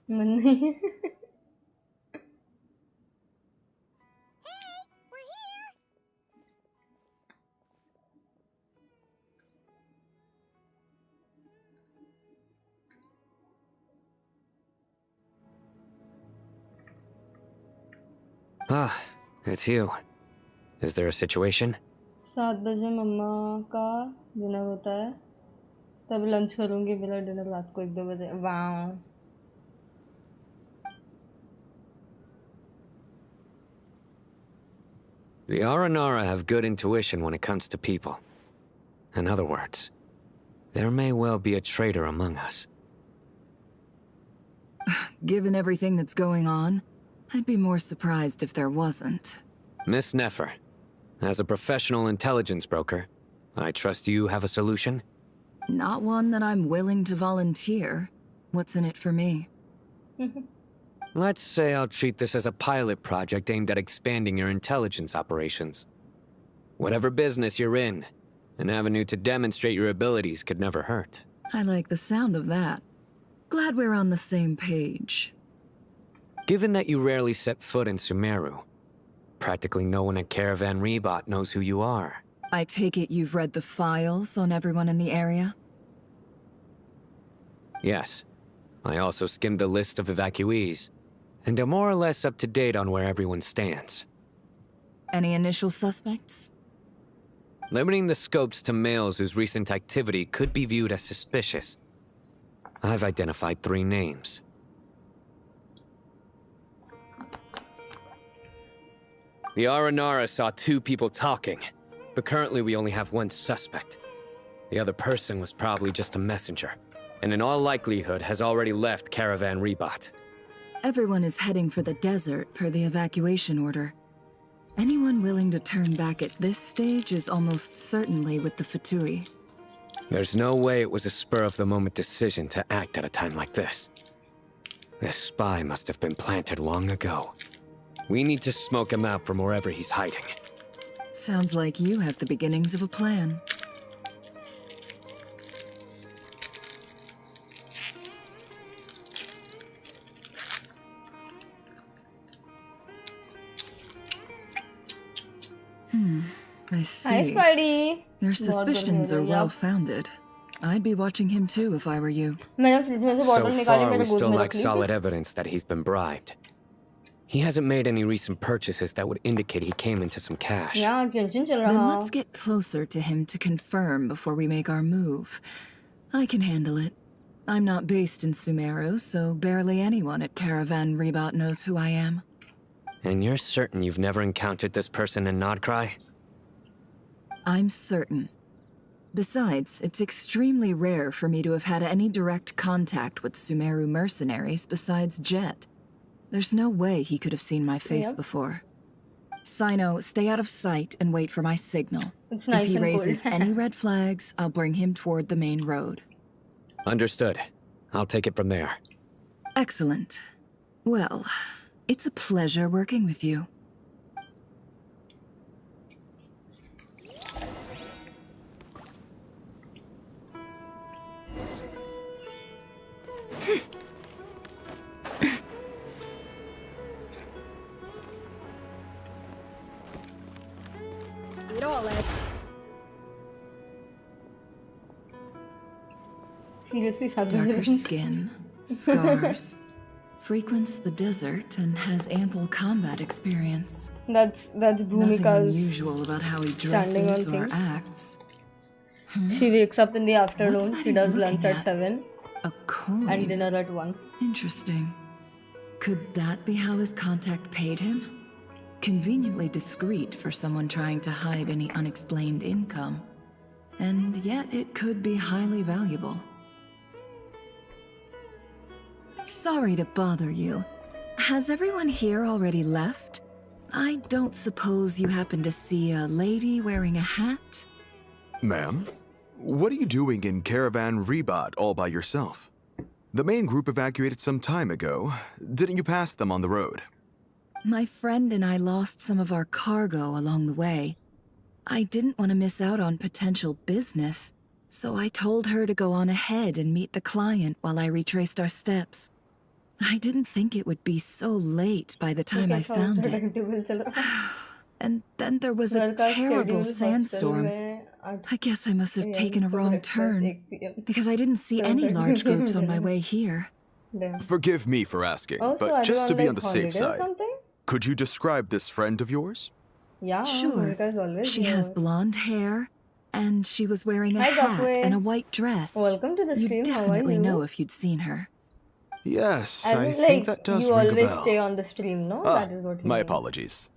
नहीं. Ah, it's you. Is there a situation? 7 बजे मम्मा का डिनर होता है, तब लंच करूंगी. मेरा डिनर रात को 1-2 बजे. Wow. The Aranara have good intuition when it comes to people. In other words, there may well be a traitor among us. Given everything that's going on, I'd be more surprised if there wasn't. Miss Nefer, as a professional intelligence broker, I trust you have a solution? Not one that I'm willing to volunteer. What's in it for me? Let's say I'll treat this as a pilot project aimed at expanding your intelligence operations. Whatever business you're in, an avenue to demonstrate your abilities could never hurt. I like the sound of that. Glad we're on the same page. Given that you rarely set foot in Sumeru, practically no one at Caravan Rebot knows who you are. I take it you've read the files on everyone in the area? Yes. I also skimmed the list of evacuees, and am more or less up to date on where everyone stands. Any initial suspects? Limiting the scopes to males whose recent activity could be viewed as suspicious. I've identified 3 names. The Aranara saw 2 people talking, but currently we only have 1 suspect. The other person was probably just a messenger, and in all likelihood has already left Caravan Rebot. Everyone is heading for the desert per the evacuation order. Anyone willing to turn back at this stage is almost certainly with the Fatui. There's no way it was a spur-of-the-moment decision to act at a time like this. This spy must have been planted long ago. We need to smoke him out from wherever he's hiding. Sounds like you have the beginnings of a plan. I see. Hi, Spidey. Your suspicions are well-founded. I'd be watching him too if I were you. So far, we still lack solid evidence that he's been bribed. He hasn't made any recent purchases that would indicate he came into some cash. Then let's get closer to him to confirm before we make our move. I can handle it. I'm not based in Sumeru, so barely anyone at Caravan Rebot knows who I am. And you're certain you've never encountered this person in Nodcry? I'm certain. Besides, it's extremely rare for me to have had any direct contact with Sumeru mercenaries besides Jet. There's no way he could have seen my face before. Sino, stay out of sight and wait for my signal. It's nice if he and raises cold. any red flags, I'll bring him toward the main road. Understood. I'll take it from there. Excellent. Well, it's a pleasure working with you. it all out. Seriously, Darker skin, scars, frequents the desert, and has ample combat experience. That's Nothing Bhumika's unusual about how he standing on dresses or things. acts. She wakes up in the What's afternoon, that she he's does lunch looking at at? 7 A coin. and dinner at 1. Interesting. Could that be how his contact paid him? Conveniently discreet for someone trying to hide any unexplained income. And yet it could be highly valuable. Sorry to bother you. Has everyone here already left? I don't suppose you happen to see a lady wearing a hat? Ma'am, what are you doing in Caravan Rebat all by yourself? The main group evacuated some time ago. Didn't you pass them on the road? My friend and I lost some of our cargo along the way. I didn't want to miss out on potential business, so I told her to go on ahead and meet the client while I retraced our steps. I didn't think it would be so late by the time I found it. And then there was a terrible sandstorm. I guess I must have taken a wrong turn, because I didn't see any large groups on my way here. Forgive me for asking, but just to be on the safe side, could you describe this friend of yours? Yeah, Sure. Bhumika's always She has here. blonde hair, and she was wearing a Hi, hat Gakwe. and a white dress. Welcome to the stream, You'd how are definitely you? know if you'd seen her. Yes, As I in, think that does you ring a always bell. stay on the stream, no? Ah, That is what he my means. apologies.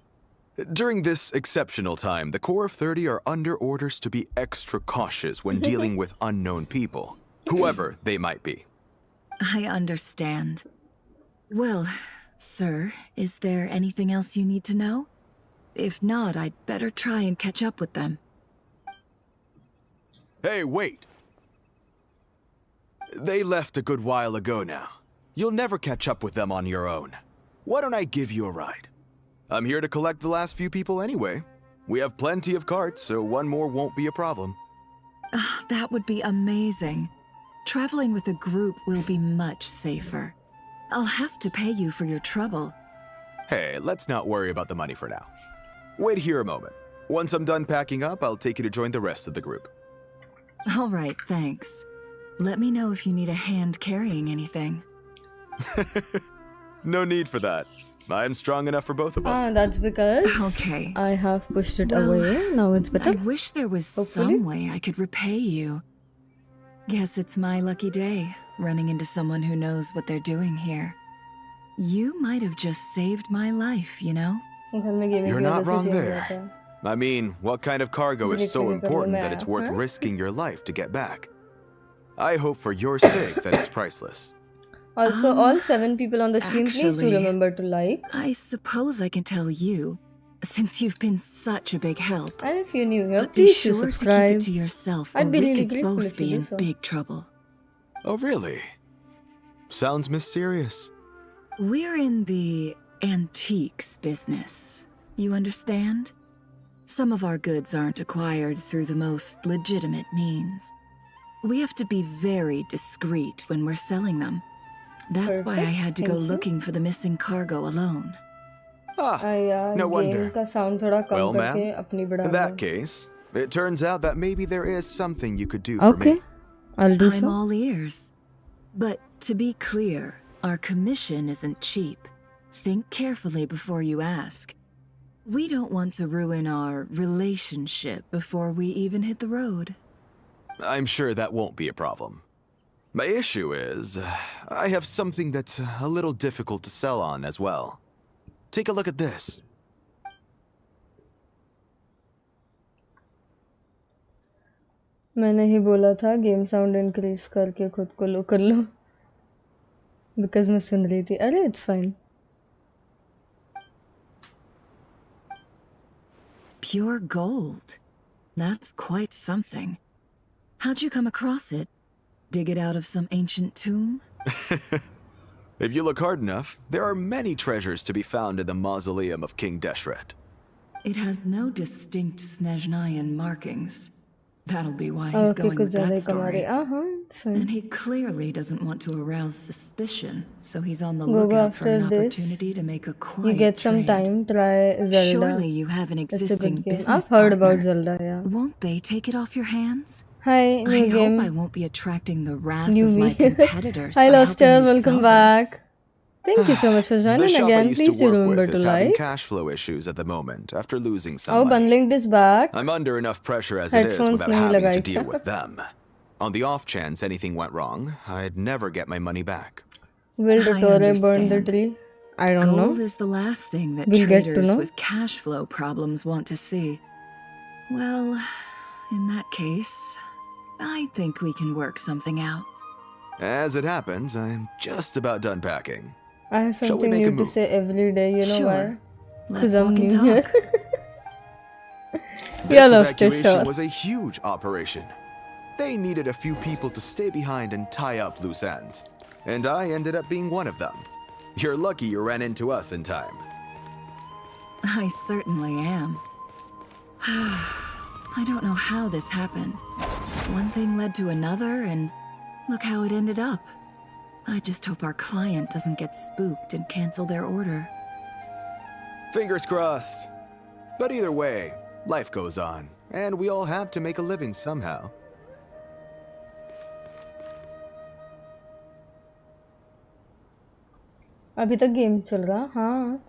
During this exceptional time, the Core of 30 are under orders to be extra cautious when dealing with unknown people, whoever they might be. I understand. Well, sir, is there anything else you need to know? If not, I'd better try and catch up with them. Hey, wait! They left a good while ago now. You'll never catch up with them on your own. Why don't I give you a ride? I'm here to collect the last few people anyway. We have plenty of carts, so one more won't be a problem. That would be amazing. Traveling with a group will be much safer. I'll have to pay you for your trouble. Hey, let's not worry about the money for now. Wait here a moment. Once I'm done packing up, I'll take you to join the rest of the group. All right, thanks. Let me know if you need a hand carrying anything. No need for that. I'm strong enough for both of us. Ah, that's because Okay. I have pushed it Well, away. Now it's better. I wish there was Hopefully. some way I could repay you. Guess it's my lucky day, running into someone who knows what they're doing here. You might have just saved my life, you know? You're not wrong there. I mean, what kind of cargo is so important that it's worth risking your life to get back? I hope for your sake that it's priceless. Also, all 7 people on the stream, please do actually, remember to like. I suppose I can tell you, since you've been such a big help. And if you're new here, But be please do sure to keep subscribe. it to yourself, or I'd be we really could grateful both if you be do in so. big trouble. Oh, really? Sounds mysterious. We're in the antiques business. You understand? Some of our goods aren't acquired through the most legitimate means. We have to be very discreet when we're selling them. That's why I had to go thank you. looking for the missing cargo alone. No wonder. का sound थोड़ा कम Well, ma'am, करके अपनी बढ़ा in low. that case, it turns out that maybe there is something you could do for Okay, me. I'll do I'm so. all ears. But to be clear, our commission isn't cheap. Think carefully before you ask. We don't want to ruin our relationship before we even hit the road. I'm sure that won't be a problem. My issue is, I have something that's a little difficult to sell on as well. Take a look at this. मैंने ही बोला था game sound increase करके खुद को लो कर लो because मैं सुन रही थी अरे it's fine Pure gold. That's quite something. How'd you come across it? Dig it out of some ancient tomb? If you look hard enough, there are many treasures to be found in the mausoleum of King Deshret. It has no distinct Snezhnayan markings. That'll be why he's Okay, going कुछ with ज़्यादा that ही कमा रहे story. सही. And he clearly doesn't want to arouse suspicion, so he's on the Gogo, lookout for after an this, opportunity to make a you quiet get some trade. time, try Zelda. Surely you have an It's a good existing game. business I've heard partner. about Zelda, yeah. Won't they take it off your hands? Hi, new I game. hope I won't be attracting the wrath New of me. my competitors Hi, by Loster. helping you Welcome sell back. this. Thank you so much for The joining shop I again. used to Please do work remember with to is having like. cash flow issues at the moment after losing some Oh, money. bundling this back. I'm under enough pressure as it is Headphones without नहीं having लगाई to क्या? deal with them. On the off chance anything went wrong, I'd never get my money back. Will I Dottore burn the understand. tree? I don't know. Gold is the last thing that We'll get to traders know. with cash flow problems want to see. Well, in that case, I think we can work something out. As it happens, I'm just about done packing. I have Shall we something make a new to move? say every day. You know Sure. why? Let's Because I'm walk and new here. talk. This Yeah, Loster, evacuation sure. was a huge operation. They needed a few people to stay behind and tie up loose ends. And I ended up being one of them. You're lucky you ran into us in time. I certainly am. I don't know how this happened. One thing led to another, and look how it ended up. I just hope our client doesn't get spooked and cancel their order. Fingers crossed. But either way, life goes on, and we all have to make a living somehow. अभी तक game चल रहा हाँ.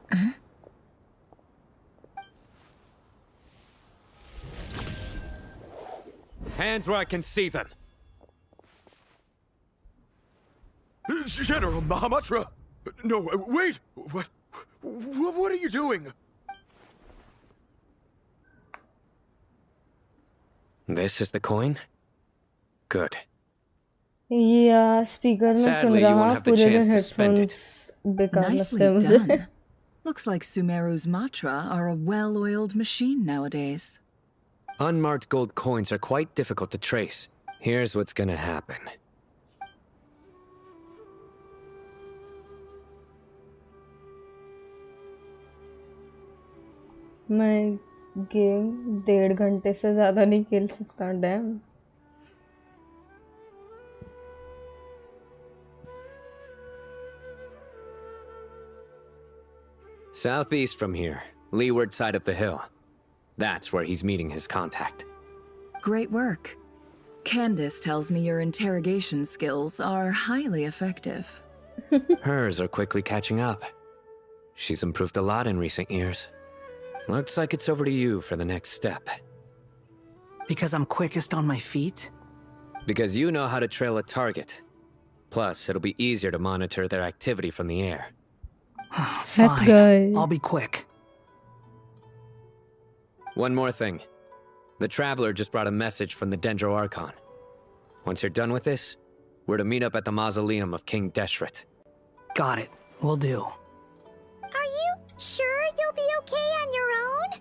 Hands where I can see them. General Mahamatra! No, wait! What are you doing? This is the coin? Good. या speaker में सुन Sadly, you won't रहा have the पूरे दिन chance to spend it. Headphones बेकार लगते Nicely हैं मुझे. done. Looks like Sumeru's mantra are a well-oiled machine nowadays. Unmarked gold coins are quite difficult to trace. Here's what's gonna happen. मैं game 1.5 घंटे से ज़्यादा नहीं खेल सकता. Dam. Southeast from here, leeward side of the hill. That's where he's meeting his contact. Great work. Candace tells me your interrogation skills are highly effective. Hers are quickly catching up. She's improved a lot in recent years. Looks like it's over to you for the next step. Because I'm quickest on my feet? Because you know how to trail a target. Plus, it'll be easier to monitor their activity from the air. Fine. guy. I'll be quick. One more thing. The Traveler just brought a message from the Dendro Archon. Once you're done with this, we're to meet up at the mausoleum of King Deshret. Got it. Will do. Are you sure you'll be okay on your own?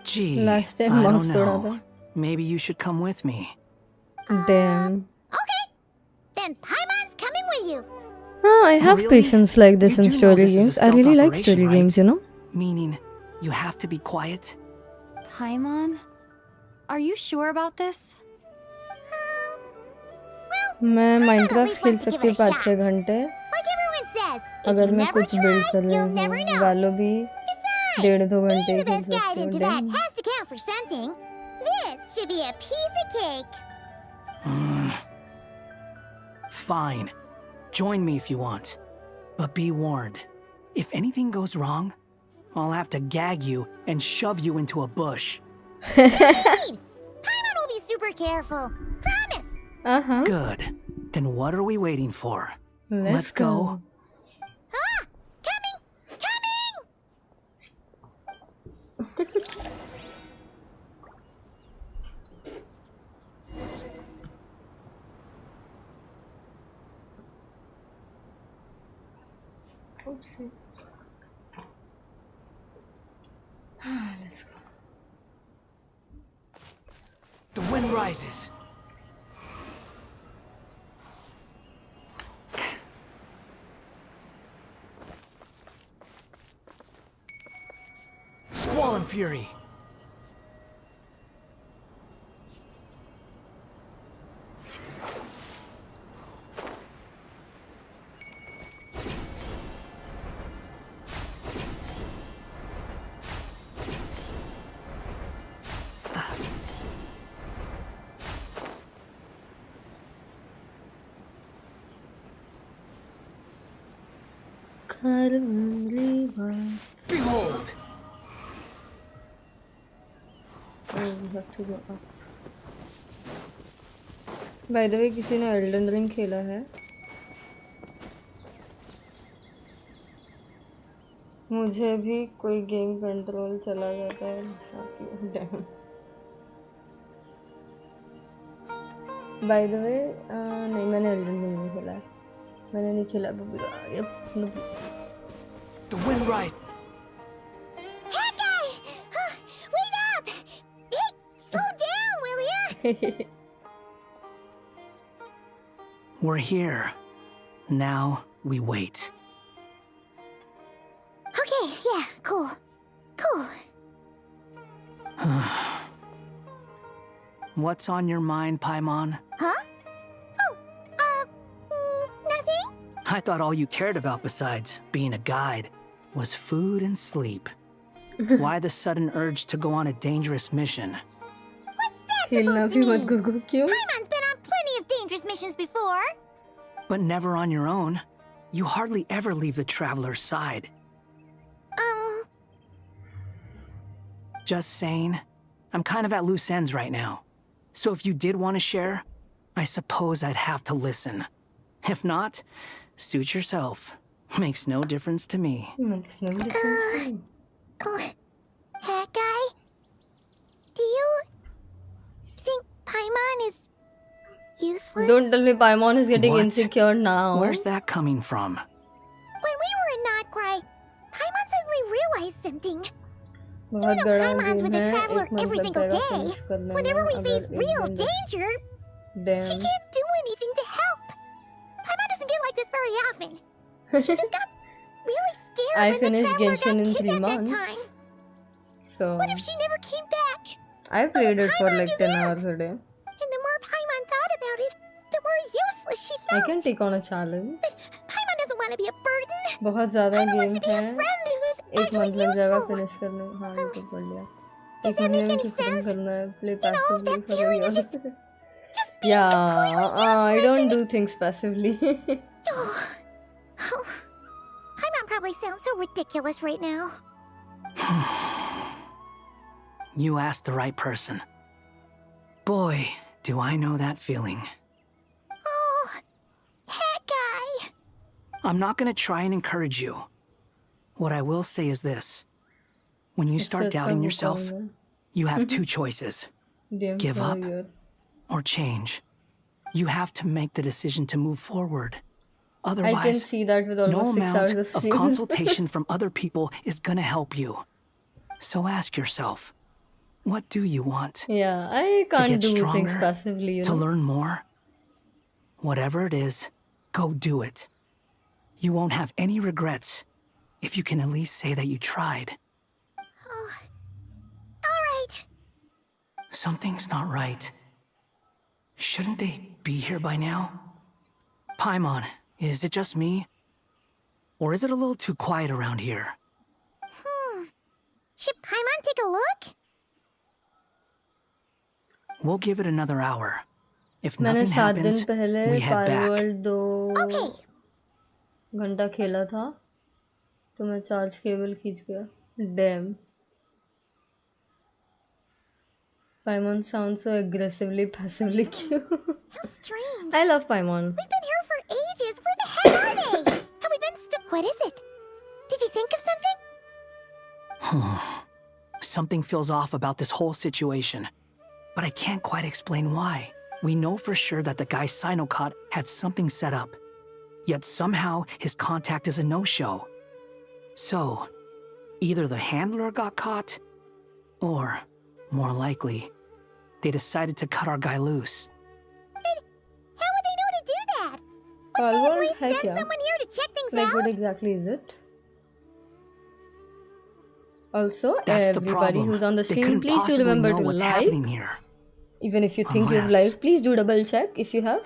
Gee, Last time I don't mouse तोड़ा know. था. Maybe you should come with me. Damn. Okay. Then Paimon's coming with you. Oh, I have really? patience like this You in do know story this is a games. I stealth really like operation, story right? games, you know. Meaning, you have to be quiet? Paimon? Are you sure about this? मैं at Minecraft least खेल wants to give सकती हूँ it a 5-6 घंटे Like everyone says, if अगर you मैं never कुछ build try, कर रही you'll never हूँ. know. वालो भी 1.5-2 घंटे ही Being the खेल best guide सकती हूँ. into that Damn. has to count for something. This should be a piece of cake. Fine. Join me if you want. But be warned. If anything goes wrong, I'll have to gag you and shove you into a bush. Paimon will be super careful. Promise. Good. Then what are we waiting for? Let's go. Ah! Coming! Oopsie. Let's go. The wind rises. Squall and fury. Behold! Oh, we have to go up. By the way, किसी ने Elden Ring खेला है? मुझे भी कोई game control चला जाता है डैम. By the way, नहीं मैंने Elden Ring नहीं खेला है. मैंने नहीं खेला The wind rise. Hey guy! Wait up! Hey, slow down, will ya? We're here. Now we wait. Okay, yeah, cool. Cool. What's on your mind, Paimon? Huh? Oh, nothing? I thought all you cared about besides being a guide was food and sleep. Why the sudden urge to go on a dangerous mission? What's that supposed to mean? Gogo, क्यों? Paimon's been on plenty of dangerous missions before. But never on your own. You hardly ever leave the traveler's side. Just saying. I'm kind of at loose ends right now. So if you did want to share, I suppose I'd have to listen. If not, suit yourself. Makes no difference to me. Makes no difference. That guy? Do you think Paimon is useless? Don't tell me Paimon is getting What? insecure now. Where's that coming from? When we were in Notcry, Paimon suddenly realized something. बहुत You know बड़ा Paimon's game with the है. traveler एक every month single लगेगा day. finish करने Whenever में. we अगर face एक real दिन danger, she Damn. can't do anything to help. Paimon doesn't get like this very often. She just got really scared I when the finished traveler Genshin got in 3 kidnapped that months. time. So What if she never came back? I played it for Paimon like do 10 that? hours a day. And the more Paimon thought about it, the more useless she I felt. can take on a challenge. Paimon doesn't want to be a burden. बहुत ज़्यादा Paimon game wants to be है. a friend who's एक actually month लग जाएगा useful. Finish करने में. हाँ ये तो पढ़ लिया. Does एक that महीने make में any खत्म sense? करना है. Play You know, passively that for a feeling of year. just being Yeah, completely I useless don't and- do things passively. Paimon probably sounds so ridiculous right now. You asked the right person. Boy, do I know that feeling. Oh, that guy. I'm not gonna try and encourage you. What I will say is this. When you start अच्छा doubting वो yourself, कौन है? you have two choices. Game Give for a up year. or change. You have to make the decision to move forward. I can Otherwise, see that with no almost 6 hours amount of of streams. consultation from other people is gonna help you. So ask yourself, what do you want? Yeah, I To can't get do things stronger? passively, you To know. learn more? Whatever it is, go do it. You won't have any regrets if you can at least say that you tried. Oh, all right. Something's not right. Shouldn't they be here by now? Paimon, is it just me? Or is it a little too quiet around here? Should Paimon take a look? We'll give it another hour. If मैंने nothing 7 दिन happens, पहले we head back. Firewall 2 घंटा खेला था तो मैं charge cable खींच गया. Damn. Paimon sounds so aggressively passively cute. How strange. I love Paimon. We've been here for ages. Where the heck are they? Have we been What is it? Did you think of something? Something feels off about this whole situation, but I can't quite explain why. We know for sure that the guy Sinocot had something set up, yet somehow his contact is a no-show. So, either the handler got caught, or, more likely, they decided to cut our guy loose. How would they know to do that? Firewall Would है they send क्या? someone here to check things Like out? what exactly is it? Also, That's the everybody problem. who's on the They stream, couldn't please do possibly remember know to what's like. happening here. Even if you think you've Unless- liked, please do double check if you have.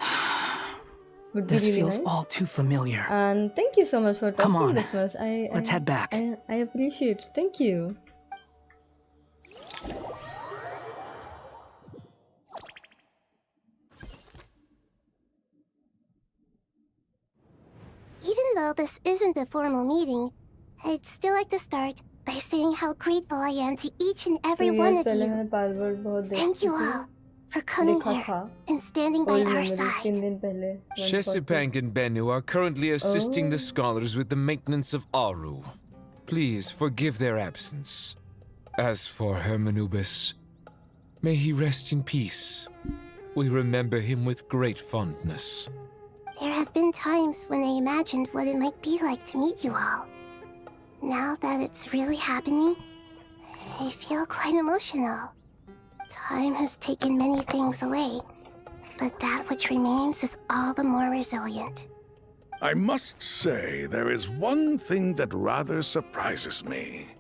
Would be This really feels nice. all too familiar. And thank you so much for Come talking on, this much. let's head back. I appreciate it. Thank you. Even While this isn't a formal meeting, I'd still like to start by saying how grateful I am to each and every one of you. Thank you all for coming here and standing by our side. Chesapeake and Bennu are currently assisting the scholars with the maintenance of Aru. Please forgive their absence. As for Hermanubis, may he rest in peace. We remember him with great fondness. There have been times when I imagined what it might be like to meet you all. Now that it's really happening, I feel quite emotional. Time has taken many things away, but that which remains is all the more resilient. I must say, there is one thing that rather surprises me.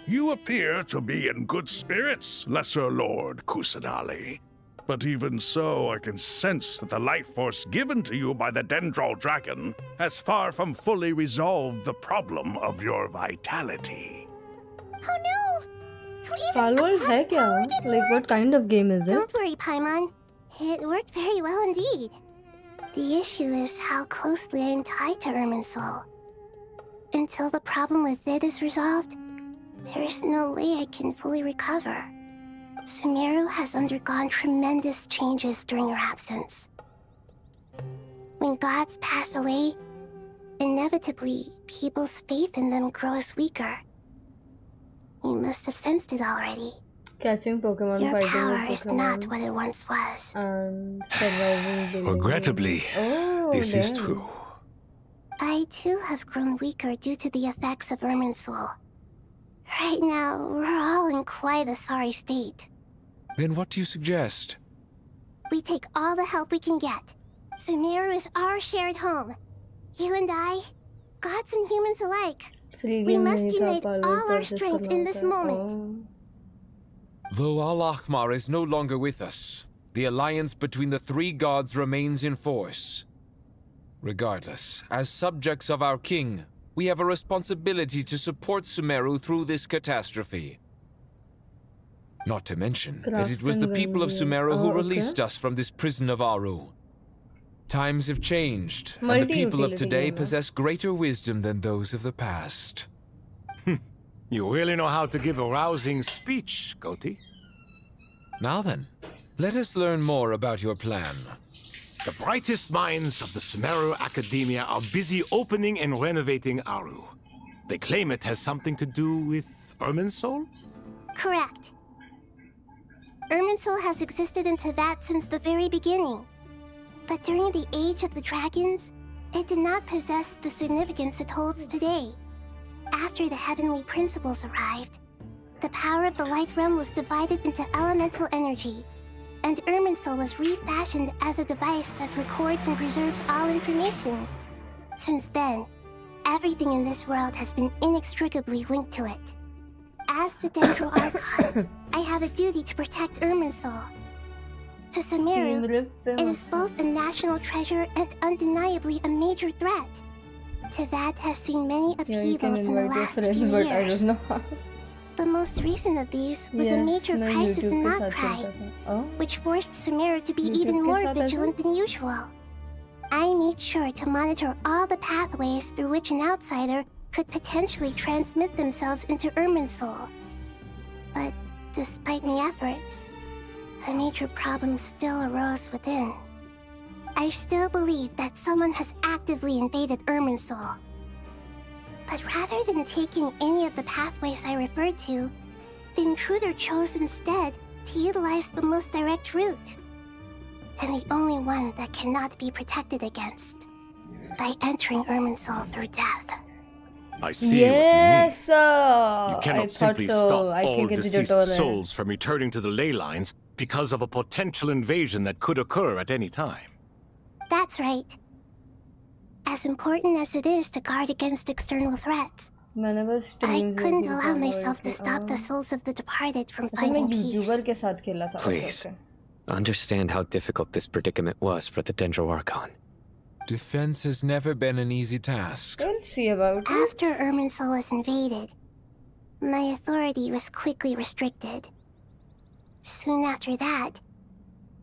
You appear to be in good spirits, Lesser Lord Kusanali. But even so, I can sense that the life force given to you by the Dendral Dragon has far from fully resolved the problem of your vitality. Oh no! So Palworld hai kya? Like what kind of game is it? Don't worry, Paimon. It worked very well indeed. The issue is how closely I am tied to Irminsul. Until the problem with it is resolved, there is no way I can fully recover. Sumeru has undergone tremendous changes during your absence. When gods pass away, inevitably, people's faith in them grows weaker. You must have sensed it already. Catching Pokemon, your fighting power with Pokemon, is not what it once was. And surviving. Regrettably, this is damn. true. I too have grown weaker due to the effects of Irminsul. Right now, we're all in quite a sorry state. Then what do you suggest? We take all the help we can get. Sumeru is our shared home. You and I, gods and humans alike. We must unite all our strength in this moment. Though Al-Ahmar is no longer with us, the alliance between the three gods remains in force. Regardless, as subjects of our king, we have a responsibility to support Sumeru through this catastrophe. Not to mention that it was the people of Sumeru who released us from this prison of Aru. Times have changed, and the people of today possess greater wisdom than those of the past. You really know how to give a rousing speech, Goti. Now then, let us learn more about your plan. The brightest minds of the Sumeru Academia are busy opening and renovating Aru. They claim it has something to do with Irminsul? Correct. Irminsul has existed in Teyvat since the very beginning. But during the Age of the Dragons, it did not possess the significance it holds today. After the heavenly principles arrived, the power of the Light Realm was divided into elemental energy, and Irminsul was refashioned as a device that records and preserves all information. Since then, everything in this world has been inextricably linked to it. As the Dendral Archon, I have a duty to protect Irminsul. To Sumeru, it is both a national treasure and undeniably a major threat. Teyvat has seen many upheavals in the last few years. The most recent of these was a major crisis in Notcry, which forced Sumeru to be even more vigilant than usual. I made sure to monitor all the pathways through which an outsider could potentially transmit themselves into Irminsul. But despite my efforts, a major problem still arose within. I still believe that someone has actively invaded Irminsul. But rather than taking any of the pathways I referred to, the intruder chose instead to utilize the most direct route. And the only one that cannot be protected against. By entering Irminsul through death. I see what you mean. You cannot simply stop all deceased souls from returning to the ley lines because of a potential invasion that could occur at any time. That's right. As important as it is to guard against external threats, I couldn't allow myself to stop the souls of the departed from finding peace. Please, understand how difficult this predicament was for the Dendral Archon. Defense has never been an easy task. We'll see about it. After Irminsul was invaded, my authority was quickly restricted. Soon after that,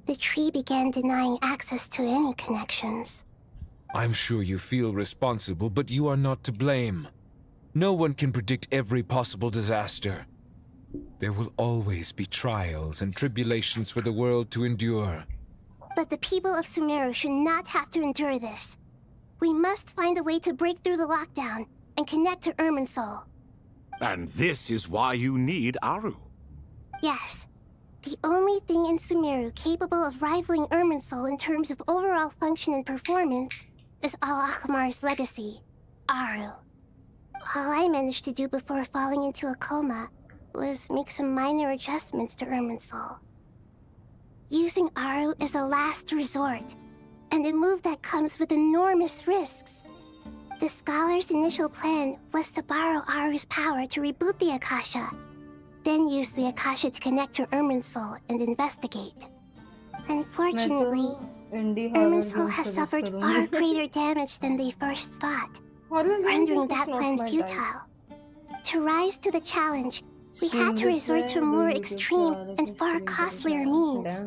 the tree began denying access to any connections. I'm sure you feel responsible, but you are not to blame. No one can predict every possible disaster. There will always be trials and tribulations for the world to endure. But the people of Sumeru should not have to endure this. We must find a way to break through the lockdown and connect to Irminsul. And this is why you need Aru. Yes. The only thing in Sumeru capable of rivaling Irminsul in terms of overall function and performance is Al-Akhmar's legacy, Aru. All I managed to do before falling into a coma was make some minor adjustments to Irminsul. Using Aru is a last resort, and a move that comes with enormous risks. The scholar's initial plan was to borrow Aru's power to reboot the Akasha, then use the Akasha to connect to Irminsul and investigate. Unfortunately, Irminsul has suffered far greater damage than they first thought, rendering that plan futile. To rise to the challenge, we had to resort to more extreme and far costlier means.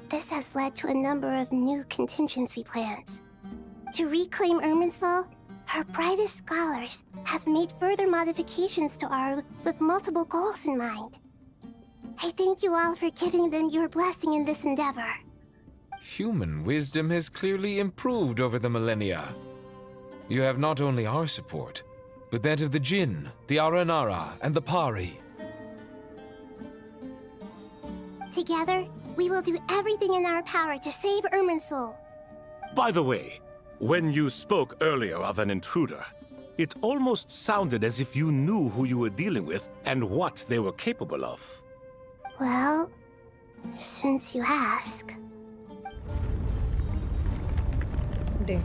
This has led to a number of new contingency plans. To reclaim Irminsul, her brightest scholars have made further modifications to Aru with multiple goals in mind. I thank you all for giving them your blessing in this endeavor. Human wisdom has clearly improved over the millennia. You have not only our support, but that of the Jinn, the Aranara, and the Pari. Together, we will do everything in our power to save Irminsul. By the way, when you spoke earlier of an intruder, it almost sounded as if you knew who you were dealing with and what they were capable of. Well, since you ask. Damn.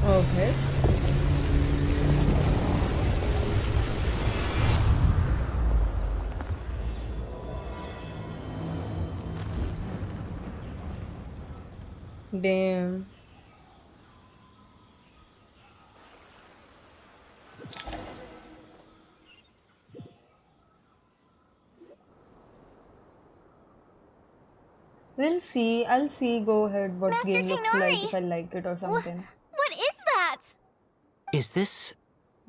Okay. Damn. We'll see. I'll see. Go ahead. What Master game looks Tignori! like if I like it or something. What is that? Is this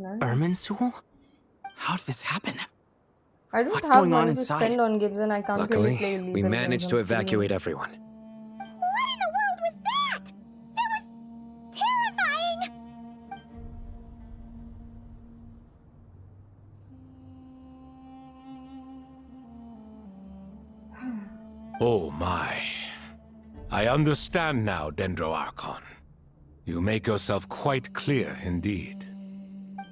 Irminsul? How did this happen? I don't What's have going on money to inside? spend on games and I can't really play Luckily, illegal we games managed on to stream. evacuate everyone. What in the world was that? That was terrifying! Oh my. I understand now, Dendro Archon. You make yourself quite clear indeed.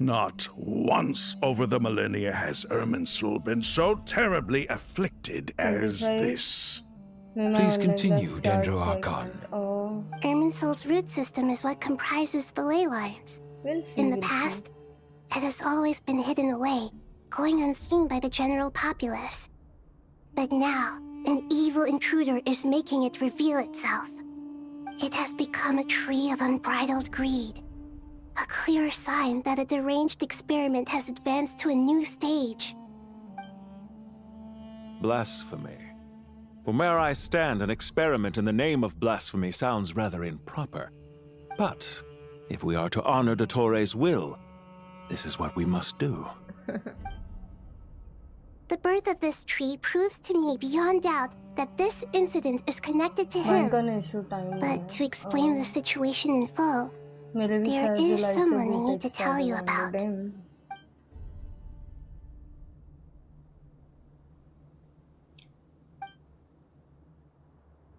Not once over the millennia has Irminsul been so terribly afflicted as this. Please continue, Dendro Archon. Irminsul's root system is what comprises the ley lines. In the past, it has always been hidden away, going unseen by the general populace. But now, an evil intruder is making it reveal itself. It has become a tree of unbridled greed. A clear sign that a deranged experiment has advanced to a new stage. Blasphemy. From where I stand, an experiment in the name of blasphemy sounds rather improper. But if we are to honor Dottores' will, this is what we must do. The birth of this tree proves to me beyond doubt that this incident is connected to him. But to explain the situation in full, there is someone I need to tell you about.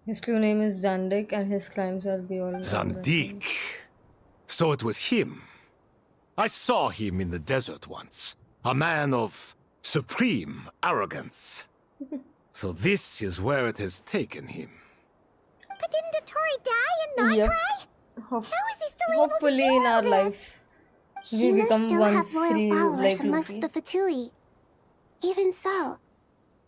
His true name is Zandik and his crimes are beyond... Zandik. So it was him. I saw him in the desert once. A man of supreme arrogance. So this is where it has taken him. But didn't Dottori die and not cry? How is he still able to Hopefully do in all our this? life, He we must become still one have loyal free followers like amongst Luffy. the Fatui. Even so,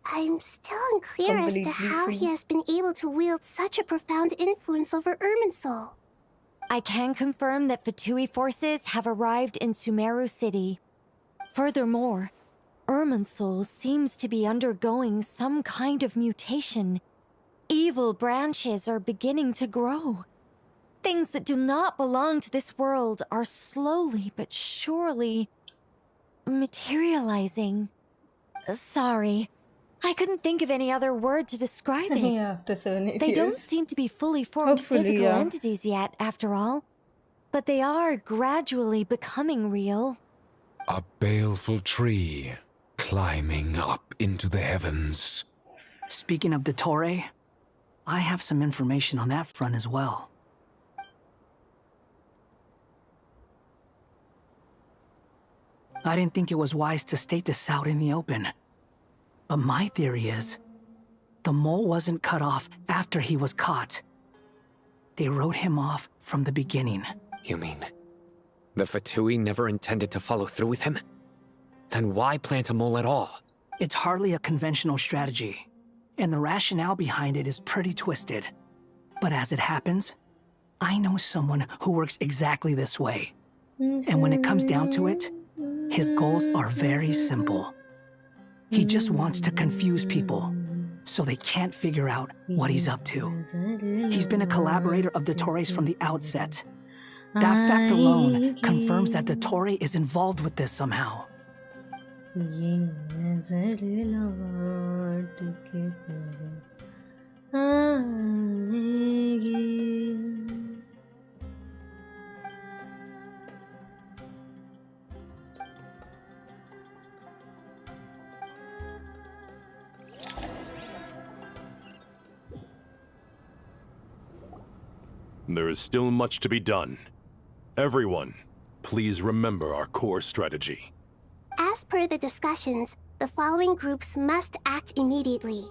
I'm still unclear as to Completely how free. he has been able to wield such a profound influence over Irminsul. I can confirm that Fatui forces have arrived in Sumeru City. Furthermore, Irminsul seems to be undergoing some kind of mutation. Evil branches are beginning to grow. Things that do not belong to this world are slowly but surely materializing. Sorry, I couldn't think of any other word to describe it. Yeah, after 7-8 They don't years. seem to be fully formed Hopefully, physical yeah. entities yet, after all. But they are gradually becoming real. A baleful tree climbing up into the heavens. Speaking of Dottore, I have some information on that front as well. I didn't think it was wise to state this out in the open. But my theory is, the mole wasn't cut off after he was caught. They wrote him off from the beginning. You mean the Fatui never intended to follow through with him? Then why plant a mole at all? It's hardly a conventional strategy, and the rationale behind it is pretty twisted. But as it happens, I know someone who works exactly this way. And when it comes down to it, his goals are very simple. He just wants to confuse people, so they can't figure out what he's up to. He's been a collaborator of Dottore's from the outset. That fact alone confirms that Dottore is involved with this somehow. There is still much to be done. Everyone, please remember our core strategy. As per the discussions, the following groups must act immediately.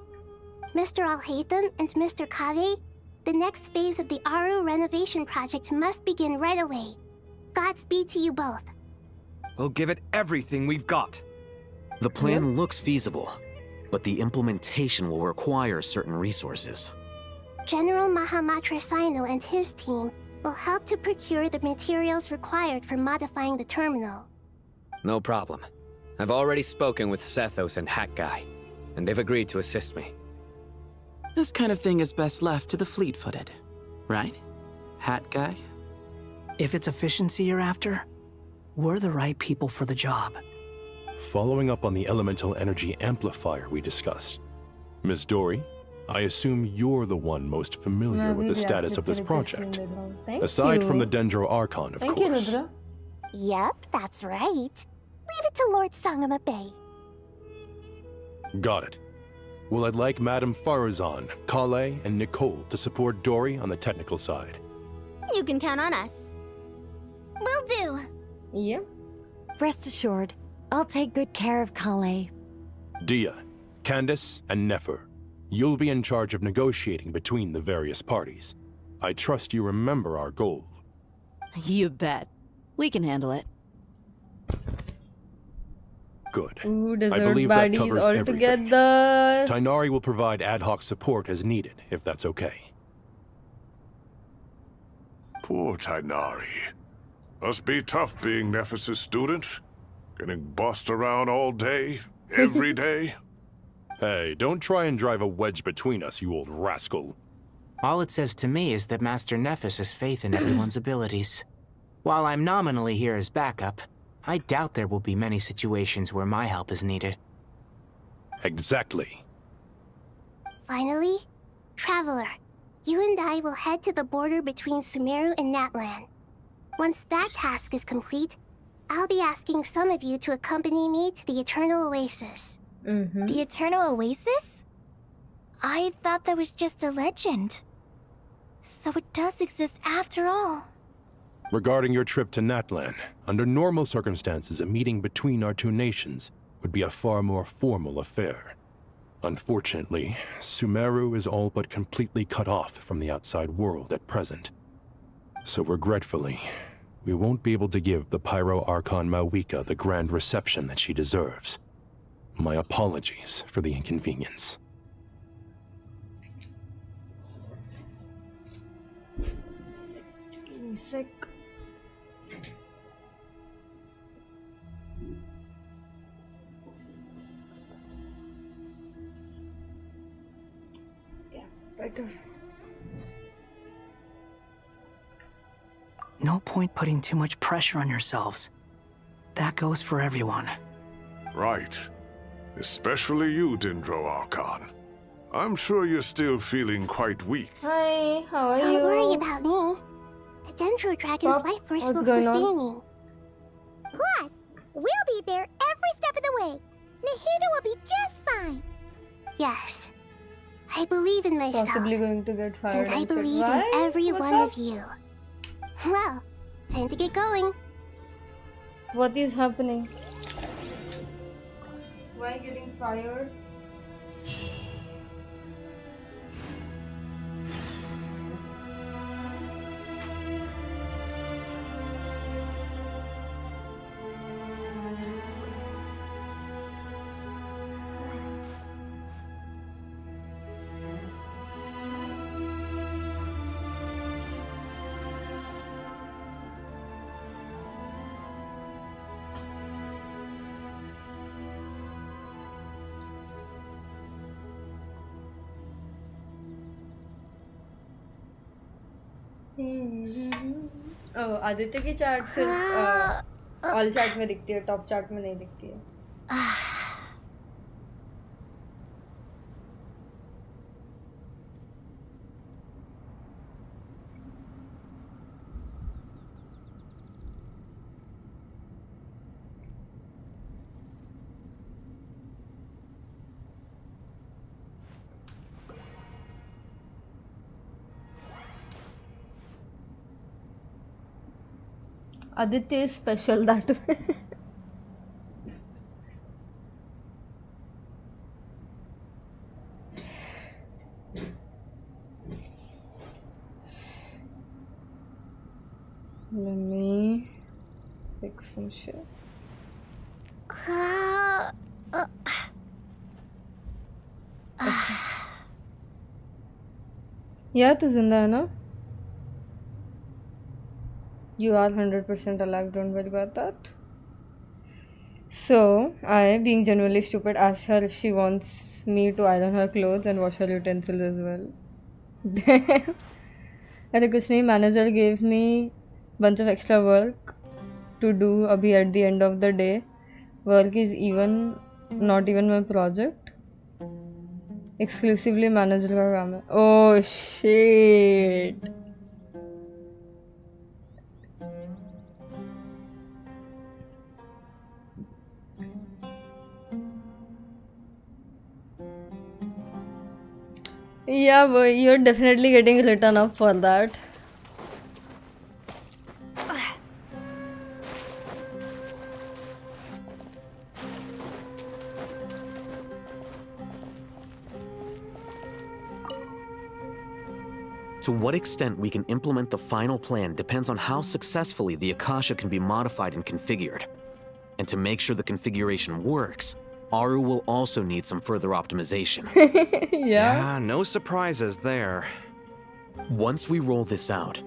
Mr. Alhaitham and Mr. Kave, the next phase of the Aru renovation project must begin right away. Godspeed to you both. We'll give it everything we've got. The plan looks feasible, but the implementation will require certain resources. General Mahamatra Sino and his team will help to procure the materials required for modifying the terminal. No problem. I've already spoken with Sethos and Hat Guy, and they've agreed to assist me. This kind of thing is best left to the fleet-footed, right? Hat Guy? If it's efficiency you're after, we're the right people for the job. Following up on the elemental energy amplifier we discussed, Ms. Dory, I assume you're the one most familiar with the status of this project. Aside from the Dendro Archon, of course. Yep, that's right. Leave it to Lord Sangamabe. Got it. Well, I'd like Madame Farazan, Kale, and Nicole to support Dory on the technical side. You can count on us. Will do. Yep. Rest assured, I'll take good care of Kale. Dia, Candace, and Nefer, you'll be in charge of negotiating between the various parties. I trust you remember our goal. You bet. We can handle it. Good. Ooh, I desert believe that baddies covers all everything. together. Tainari will provide ad hoc support as needed, if that's okay. Poor Tainari. Must be tough being Nephis' student. Getting bossed around all day, every day. Hey, don't try and drive a wedge between us, you old rascal. All it says to me is that Master Nephis has faith in everyone's abilities. While I'm nominally here as backup, I doubt there will be many situations where my help is needed. Exactly. Finally, Traveler, you and I will head to the border between Sumeru and Natlan. Once that task is complete, I'll be asking some of you to accompany me to the Eternal Oasis. The Eternal Oasis? I thought that was just a legend. So it does exist after all. Regarding your trip to Natlan, under normal circumstances, a meeting between our two nations would be a far more formal affair. Unfortunately, Sumeru is all but completely cut off from the outside world at present. So regretfully, we won't be able to give the Pyro Archon Mawika the grand reception that she deserves. My apologies for the inconvenience. Give me a sec. Yeah, better. No point putting too much pressure on yourselves. That goes for everyone. Right. Especially you, Dendro Archon. I'm sure you're still feeling quite weak. Hi, how are Don't you? worry about me. The Dendro Dragon's Pop, life force what's will going sustain on? me. Plus, we'll be there every step of the way. Nahida will be just fine. Yes. I believe in myself. Possibly going to get fired. And I shit. believe in Why? every What's one up? of you. Well, time to get going. What is happening? Why getting fired? Aditya की chat सिर्फ all chat में दिखती है, top chat में नहीं दिखती है. Aditya is special that way. Let me fix some shit. Yeah, तू जिंदा है ना? You are 100% alive, don't worry about that. So, I, being genuinely stupid, asked her if she wants me to iron her clothes and wash her utensils as well. Damn. अरे कुछ नहीं, manager gave me bunch of extra work to do अभी at the end of the day. Work is not even my project. Exclusively manager का काम है. Oh shit. Yeah, boy, you're definitely getting written up for that. To what extent we can implement the final plan depends on how successfully the Akasha can be modified and configured. And to make sure the configuration works, Aru will also need some further optimization. Yeah, no surprises there. Once we roll this out,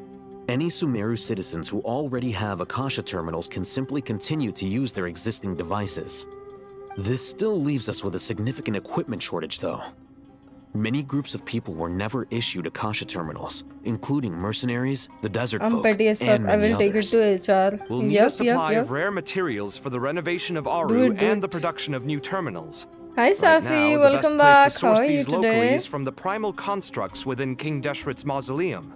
any Sumeru citizens who already have Akasha terminals can simply continue to use their existing devices. This still leaves us with a significant equipment shortage, though. Many groups of people were never issued Akasha terminals, including mercenaries, the desert I'm folk, petty as fuck. and I many will take it others. to HR. We'll need a supply of rare materials for the renovation of Aru and the production of new terminals. Hi Right Safi, now, welcome the best back. place to How source are you these locally today? is from the primal constructs within King Deshret's mausoleum.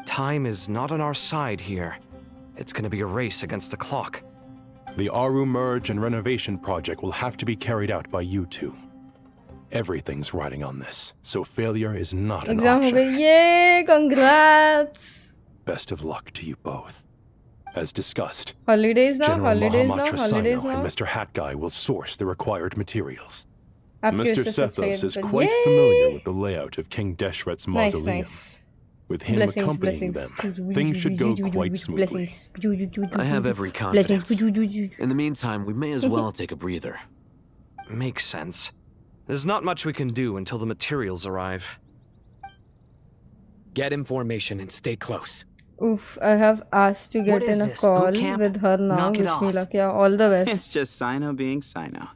Time is not on our side here. It's gonna be a race against the clock. The Aru merge and renovation project will have to be carried out by you two. Everything's riding on this, so failure is not an Exam ho option. gayi. Yay, congrats. Best of luck to you both. As discussed, Holidays now, General holidays now, Mahamatra holidays Sino and now. Mr. Hat Guy will source the required materials. आपकी Mr. वजह से Sethos is चाहिए, quite yay! familiar with the layout of King Deshret's Nice, mausoleum. nice. With him Blessings, accompanying blessings. them, things should go quite smoothly. I have every confidence. In the meantime, we may as well take a breather. Makes sense. There's not much we can do until the materials arrive. Get information and stay close. Oof, I have asked to What get is in a this, call boot camp? with her now. Knock it Wish me off. luck. Yeah, all the best. It's just Sino being Sino.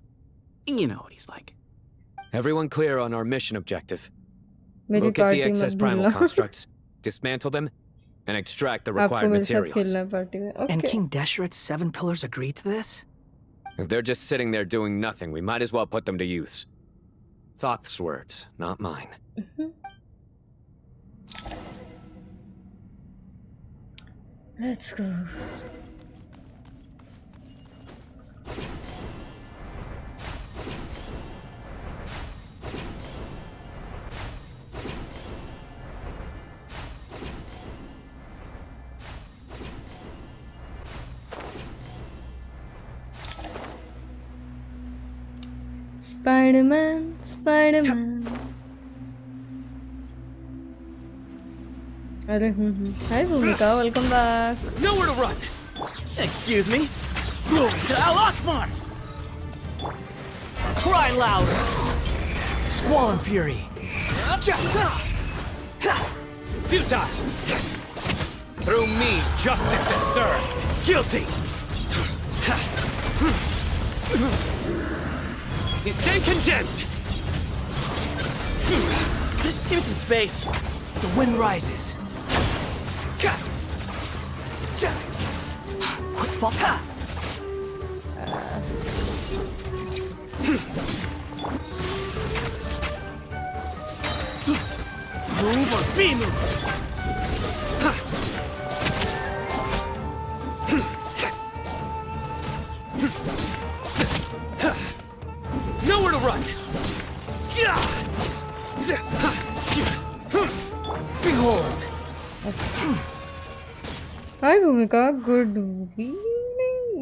You know what he's like. Everyone clear on our mission objective. मेरी Locate the party excess मत primal भूलना. constructs, dismantle them, and extract the आपको required मेरे साथ materials. खेलना है party में. And Okay. King Desheret's 7 pillars agreed to this? If they're just sitting there doing nothing, we might as well put them to use. Thoth's words, not mine. Let's go. Spider-Man, Spider-Man. Hi Bhumika, welcome back. Nowhere to run! Excuse me? Glory to Al-Akbar! Cry louder! Squall Fury! Futile! Through me, justice is served. Guilty! You stand condemned! Just give me some space. The wind rises. Quick fall. Move or be moved! Nowhere to run! Behold! Hi Bhumika, good evening.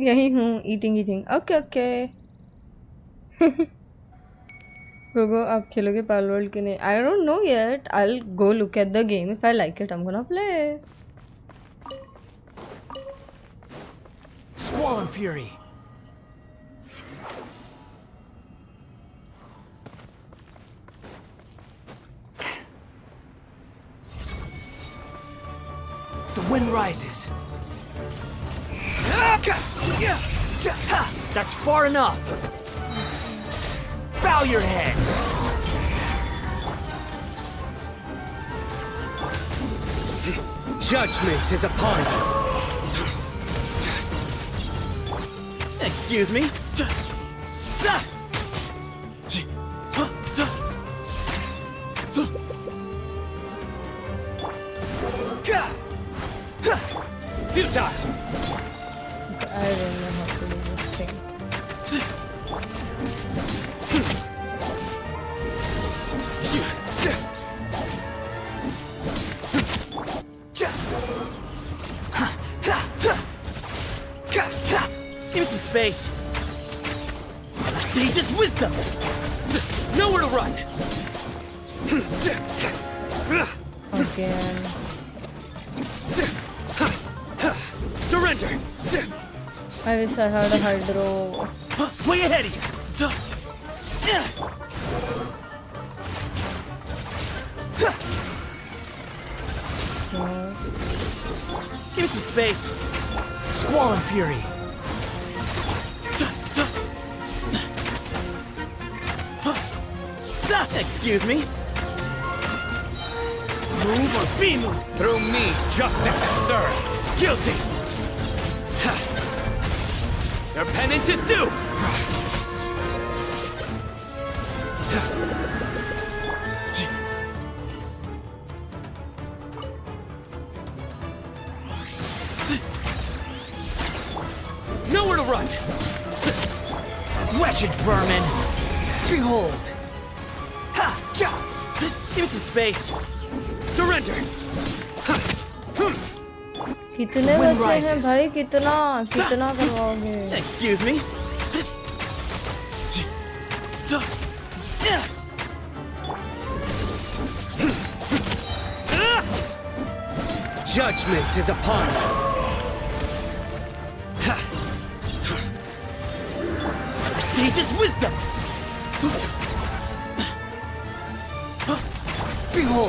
यही हूँ, eating. Okay. Gogo, आप खेलोगे Pal World के नहीं? I don't know yet. I'll go look at the game. If I like it, I'm gonna play. Squall Fury! The wind rises. That's far enough. Bow your head. Judgment is upon you. Excuse me? Futile! I don't know how to do this thing. Give me some space. Sage's wisdom. Nowhere to run. Again. Surrender. I wish I had a hydro. Way ahead of you. Give me some space. Squall Fury! Excuse me? Move or be moved! Through me, justice is served. Guilty! Their penance is due! Nowhere to run! Wretched vermin! Behold! Give me some space. Surrender! कितने बच्चे हैं भाई, कितना करवाओगे? Excuse me? Judgment is upon you! Sage's wisdom!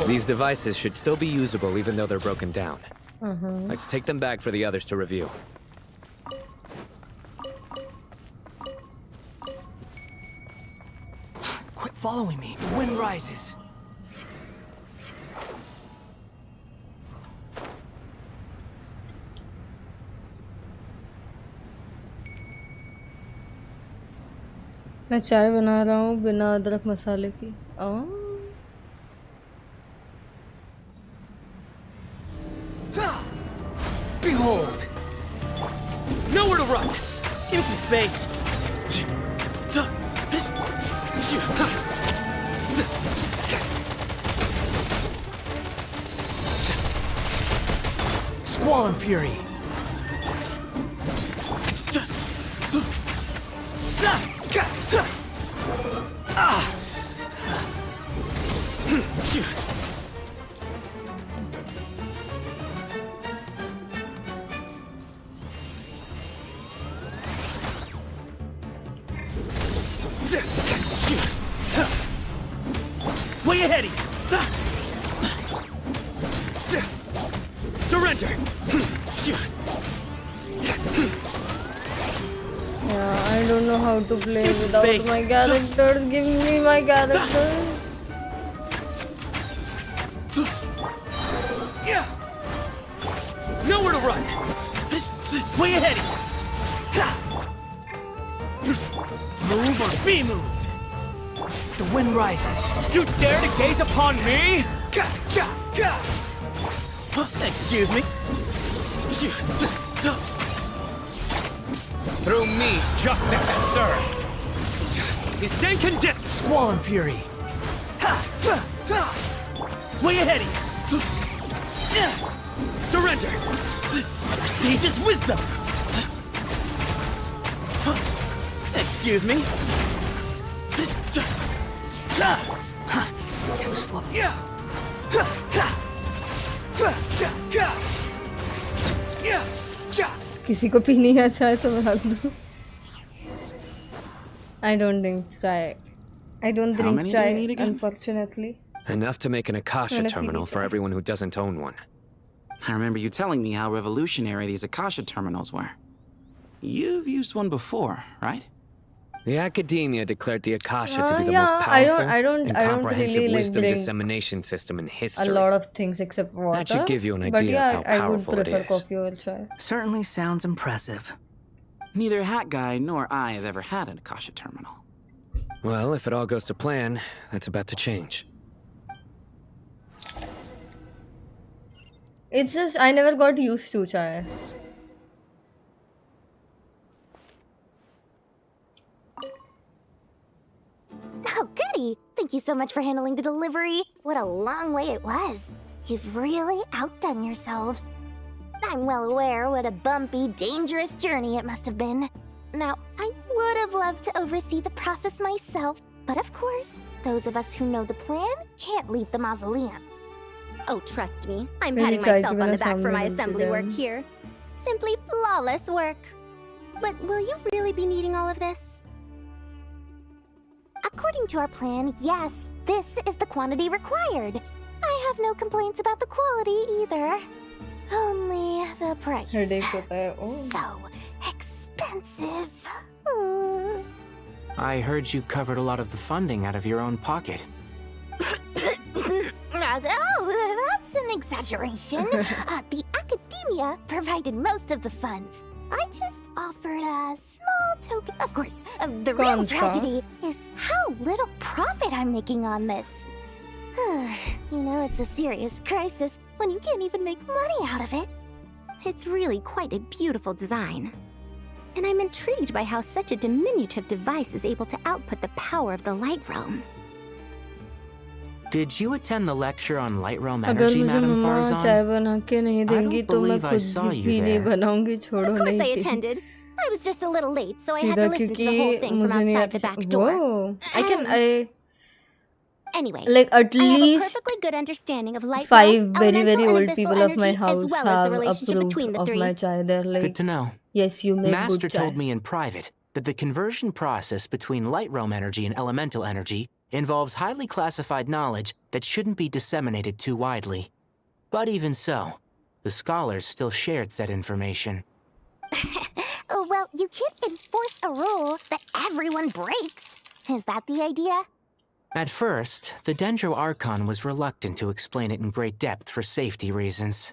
These devices should still be usable even though they're broken down. Let's take them back for the others to review. Quit following me. The wind rises. मैं चाय बना रहा हूँ बिना अदरक मसाले की। Behold! Nowhere to run! Give me some space! Squall and Fury! Way ahead of you! Surrender! Yeah, I don't know how to play without my characters. Give me my characters. Nowhere to run! Way ahead of you! Move or be moved! The wind rises. You dare to gaze upon me? Excuse me? Through me, justice is served. You stay condemned. Squall and Fury. Way ahead of you. Surrender. Sage's wisdom. Excuse me? Too slow. किसी को पीनी है चाय तो मैं रख दूँ। I don't drink chai. I don't drink chai, unfortunately. Enough to make an Akasha terminal for everyone who doesn't own one. I remember you telling me how revolutionary these Akasha terminals were. You've used one before, right? The academia declared the Akasha to be the most powerful and comprehensive really wisdom drink dissemination system in history. A lot of things except water. That should give you an idea of how powerful it is. I would prefer coffee over chai. Certainly sounds impressive. Neither Hat Guy nor I have ever had an Akasha terminal. Well, if it all goes to plan, that's about to change. It's just I never got used to chai. Oh, goody! Thank you so much for handling the delivery. What a long way it was. You've really outdone yourselves. I'm well aware what a bumpy, dangerous journey it must have been. Now, I would have loved to oversee the process myself, but of course, those of us who know the plan can't leave the mausoleum. Oh, trust me, I'm patting myself on the back for my assembly work here. Simply flawless work. But will you really be needing all of this? According to our plan, yes, this is the quantity required. I have no complaints about the quality either. Only the price. So expensive. I heard you covered a lot of the funding out of your own pocket. Oh, that's an exaggeration. The academia provided most of the funds. I just offered a small token. Of course, the real tragedy is how little profit I'm making on this. You know, it's a serious crisis when you can't even make money out of it. It's really quite a beautiful design. And I'm intrigued by how such a diminutive device is able to output the power of the Light Realm. Did you attend the lecture on Light Realm energy, Madame Farzan? I don't believe I saw you there. Of course I attended. I was just a little late, so I had to listen to the whole thing from outside the back door. Anyway, like at I have a least perfectly good understanding of light 5 very elemental and old abyssal people of my energy, as house well as the have relationship between approved the of three. my chai. They're like, Good to know. yes, you make Master good chai. told me in private that the conversion process between light realm energy and elemental energy involves highly classified knowledge that shouldn't be disseminated too widely. But even so, the scholars still shared said information. Well, you can't enforce a rule that everyone breaks. Is that the idea? At first, the Dendro Archon was reluctant to explain it in great depth for safety reasons.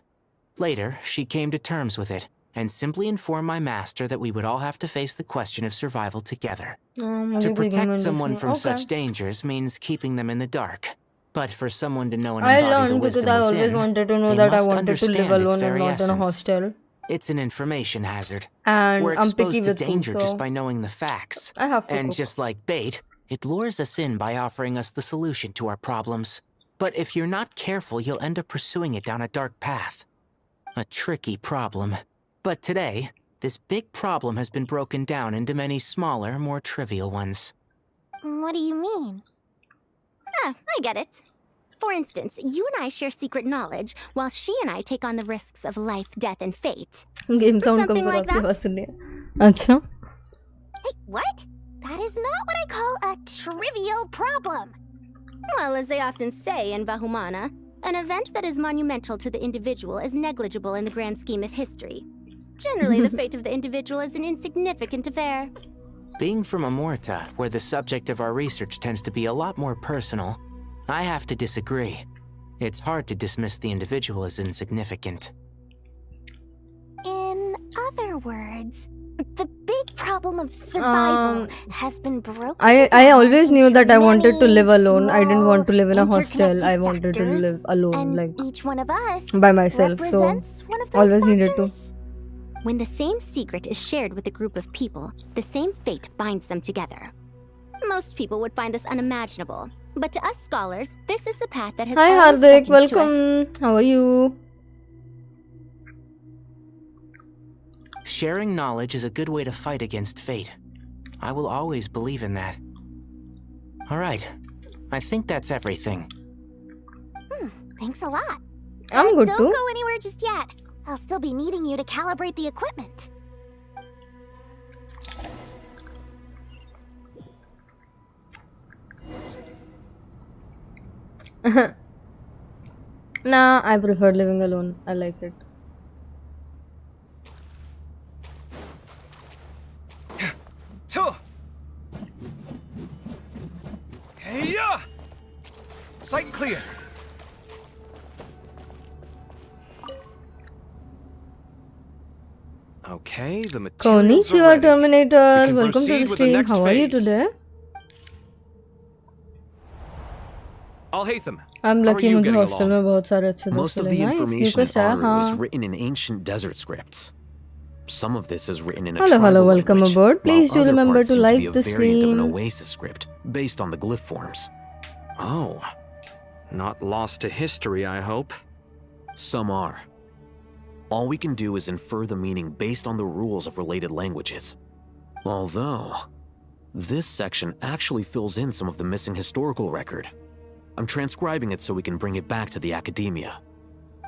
Later, she came to terms with it, and simply informed my master that we would all have to face the question of survival together. To protect someone from such dangers means keeping them in the dark. But for someone to know and I embody the learned because wisdom I always within, wanted to know they that I must wanted to live understand its alone and very not in a essence. hostel. It's an information hazard. And We're I'm picky exposed to with food, danger so just by knowing the facts. I have to And cook. just like bait, it lures us in by offering us the solution to our problems. But if you're not careful, you'll end up pursuing it down a dark path. A tricky problem. But today, this big problem has been broken down into many smaller, more trivial ones. What do you mean? Ah, I get it. For instance, you and I share secret knowledge, while she and I take on the risks of life, death, and fate. Game sound Something like that? Acha. Hey, what? That is not what I call a trivial problem. Well, as they often say in Vahumana, an event that is monumental to the individual is negligible in the grand scheme of history. Generally, the fate of the individual is an insignificant affair. Being from Amorta, where the subject of our research tends to be a lot more personal, I have to disagree. It's hard to dismiss the individual as insignificant. In other words, the big problem of survival has been broken. I always knew that I wanted to many live alone. I didn't small, want to live in a hostel. I interconnected wanted to factors, live alone, and like each one of us by myself. So represents one of those always needed to. factors. When the same secret is shared with a group of people, the same fate binds them together. Most people would find this unimaginable, but to us scholars, this is the path that has Hi always Hardik, beckoned to us. welcome. How are you? Sharing knowledge is a good way to fight against fate. I will always believe in that. Alright, I think that's everything. Thanks a lot. I'm good Don't too. go anywhere just yet. I'll still be needing you to calibrate the equipment. Nah, I prefer living alone. I like it. Two. Hey, sight clear. Okay, the materials are Konnichiwa ready. Terminator, We can welcome to proceed the with the stream. next How are you phase. today? I'll hate them. I'm How are lucky you मुझे getting hostel along? में बहुत सारे अच्छे दोस्त Most of मिले. the Nice, information in Lucas है, Aru is हाँ. written in ancient desert scripts. Some of this is written in a Hello, tribal welcome language, aboard. Please while do other remember parts to seem like be a the variant of an stream. oasis script based on the glyph forms. Oh. Not lost to history, I hope. Some are. All we can do is infer the meaning based on the rules of related languages. Although, this section actually fills in some of the missing historical record. I'm transcribing it so we can bring it back to the academia.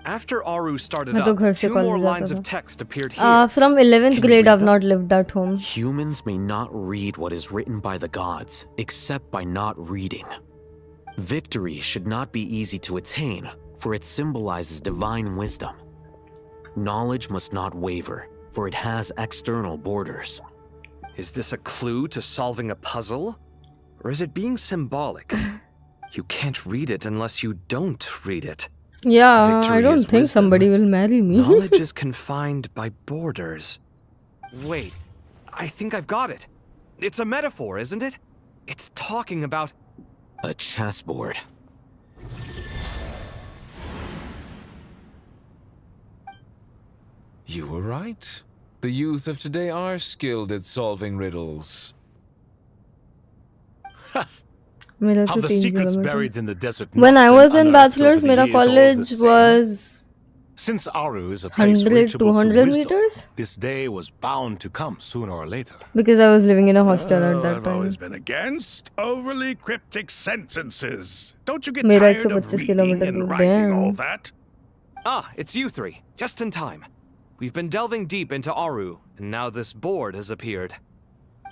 After Aru started मैं तो up, घर से 2 college more जाता lines था. of text appeared here. From 11th Can you grade, read I've them? not lived at home. Humans may not read what is written by the gods, except by not reading. Victory should not be easy to attain, for it symbolizes divine wisdom. Knowledge must not waver, for it has external borders. Is this a clue to solving a puzzle? Or is it being symbolic? You can't read it unless you don't read it. Yeah, Victory I don't is think wisdom. somebody will marry me. Knowledge is confined by borders. Wait, I think I've got it. It's a metaphor, isn't it? It's talking about... A chessboard. You were right. The youth of today are skilled at solving riddles. मेरा How तो the 3 secrets kilometre. buried in the desert When must I have was in unearthed over bachelor's, the मेरा years all the college same. was Since Aru is a place 100, reachable through 200 wisdom, meters? this day was bound to come sooner or later. Because I was living in a hostel at that I've time. always been against overly cryptic sentences. Don't you get मेरा tired of 125 reading kilometre and दूर. writing all Damn. that? Ah, it's you three. Just in time. We've been delving deep into Aru, and now this board has appeared.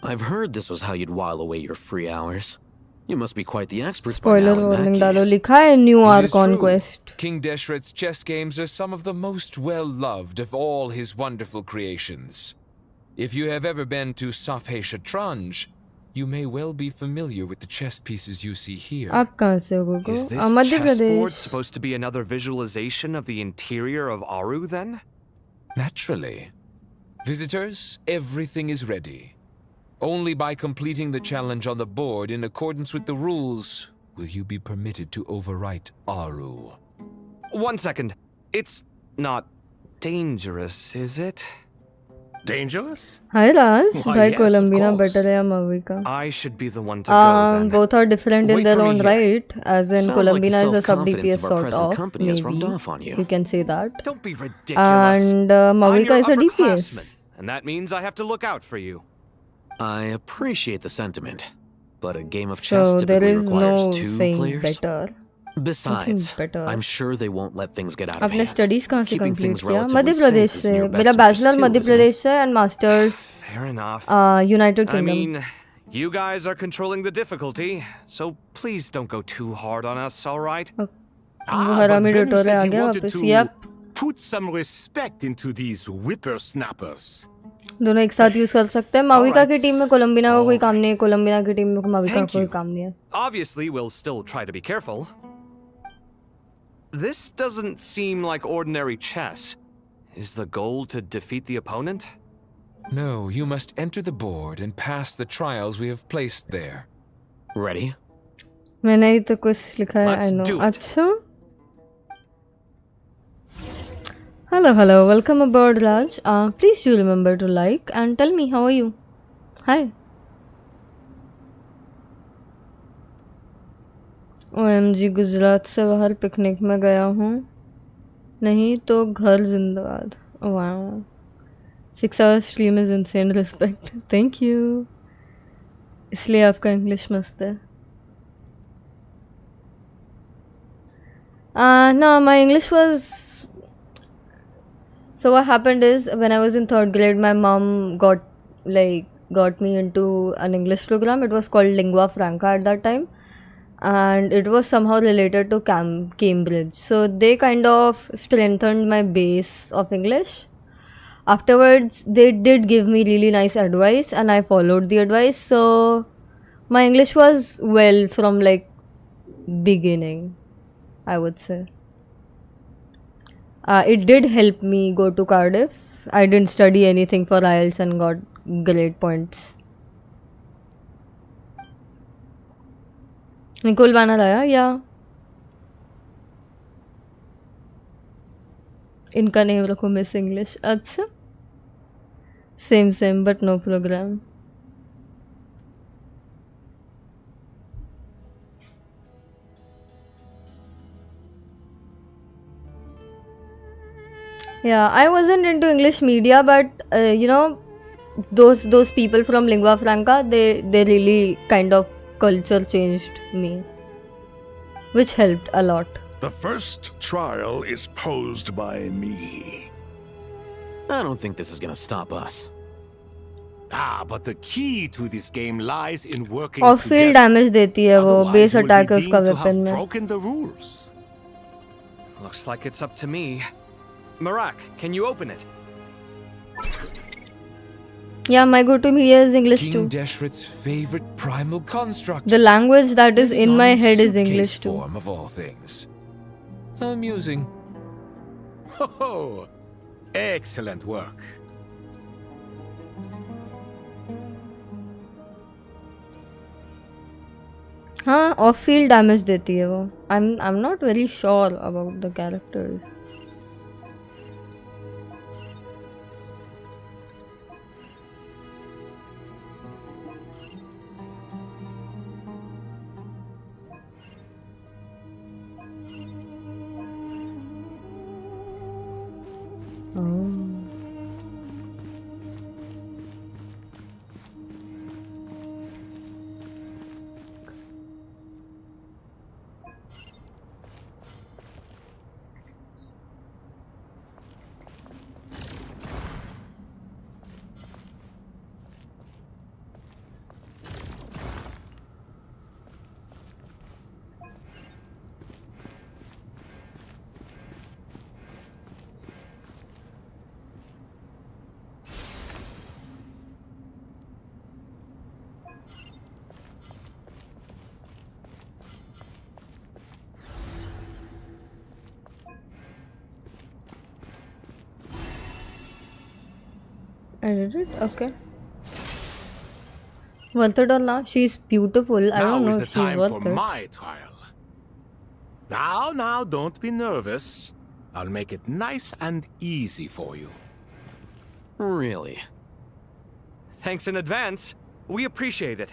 I've heard this was how you'd while away your free hours. You must be quite the experts by Spoiler now in warning that डालो, case. लिखा है new It is Arcon true. Quest. King Deshret's chess games are some of the most well-loved of all his wonderful creations. If you have ever been to Safhe Shatranj, you may well be familiar with the chess pieces you see here. आप कहाँ से हो Gogo? Is this Madhya chessboard Pradesh. supposed to be another visualization of the interior of Aru, then? Naturally. Visitors, everything is ready. Only by completing the challenge on the board in accordance with the rules will you be permitted to overwrite Aru. 1 second. It's not dangerous, is it? Dangerous? Hi Raj, Why, भाई yes, of कोलंबिना course. better है या मवी का? I should be the one to go then. Both are different in Wait their for me own here. right. As in, Sounds like the Columbina is a sub self-confidence DPS of our sort present of. company has rubbed Maybe off on you. you can say that. Don't be ridiculous. And I'm Mavika your is a upperclassman, DPS. and that means I have to look out for you. I appreciate the sentiment, but a game of chess So there typically is requires no 2 saying players. better. Besides, better. I'm sure they won't let things get out of आपने hand. Studies कहाँ से Keeping complete things किया? relatively Madhya safe Pradesh is से. in your मेरा best interest bachelor too, Madhya isn't it? प्रदेश से and masters Fair enough. United I kingdom. mean, you guys are controlling the difficulty, so please don't go too hard on us, all right? वो but हरामी Bennu डोटोरे said uh he गया wanted वापस. to Yep. put some respect into these whippersnappers. दोनों एक साथ use कर सकते हैं. माविका Alright. की टीम में कोलंबिना का कोई काम नहीं है. कोलंबिना की टीम में माविका का Thank कोई you. काम नहीं है. Obviously, we'll still try to be careful. This doesn't seem like ordinary chess. Is the goal to defeat the opponent? No, you must enter the board and pass the trials we have placed there. Ready? मैंने ही तो कुछ लिखा है. I Let's know. do it. अच्छा. Hello, welcome aboard Raj. Please do remember to like and tell me how are you. Hi. OMG Gujarat से बाहर picnic में गया हूँ. नहीं तो घर जिंदाबाद. Wow. 6 hours stream is insane. Respect. Thank you. इसलिए आपका इंग्लिश मस्त है. No, my English was. So what happened is when I was in 3rd grade, my mom got me into an English program. It was called Lingua Franca at that time, and it was somehow related to Cambridge. So they kind of strengthened my base of English. Afterwards, they did give me really nice advice, and I followed the advice. So my English was well from beginning, I would say. It did help me go to Cardiff. I didn't study anything for IELTS and got great points. Nicole banner आया या इनका name रखो miss English. अच्छा same but no program. Yeah, I wasn't into English media, but those people from Lingua Franca, they really kind of culture changed me, which helped a lot. The first trial is posed by me. I don't think this is gonna stop us. But the key to this game lies in working Off field together. damage देती है वो Otherwise, base you will attack be है उसका deemed to weapon have में. broken the rules. Looks like it's up to me. Marak, can you open it? Yeah, my go-to media is English King too. Deshret's favorite primal construct. The language that is in Living my on head is suitcase English too. form of all things. Amusing. Oh, excellent work. हाँ, off field damage देती है वो. I'm not very sure about the characters. I did it? Okay. Worth it or not? She's beautiful. I don't Now is know the if she's time for worth it. my trial. Now, don't be nervous. I'll make it nice and easy for you. Really? Thanks in advance. We appreciate it.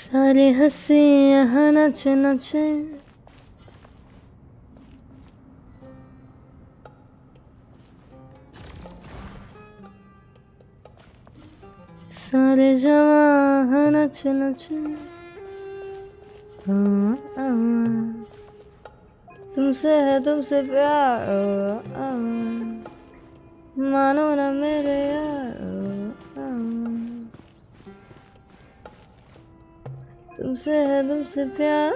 सारे हंसे यहाँ नचे नचे सारे जवां नचे नचे तुमसे है तुमसे प्यार मानो ना मेरे यार तुमसे है तुमसे प्यार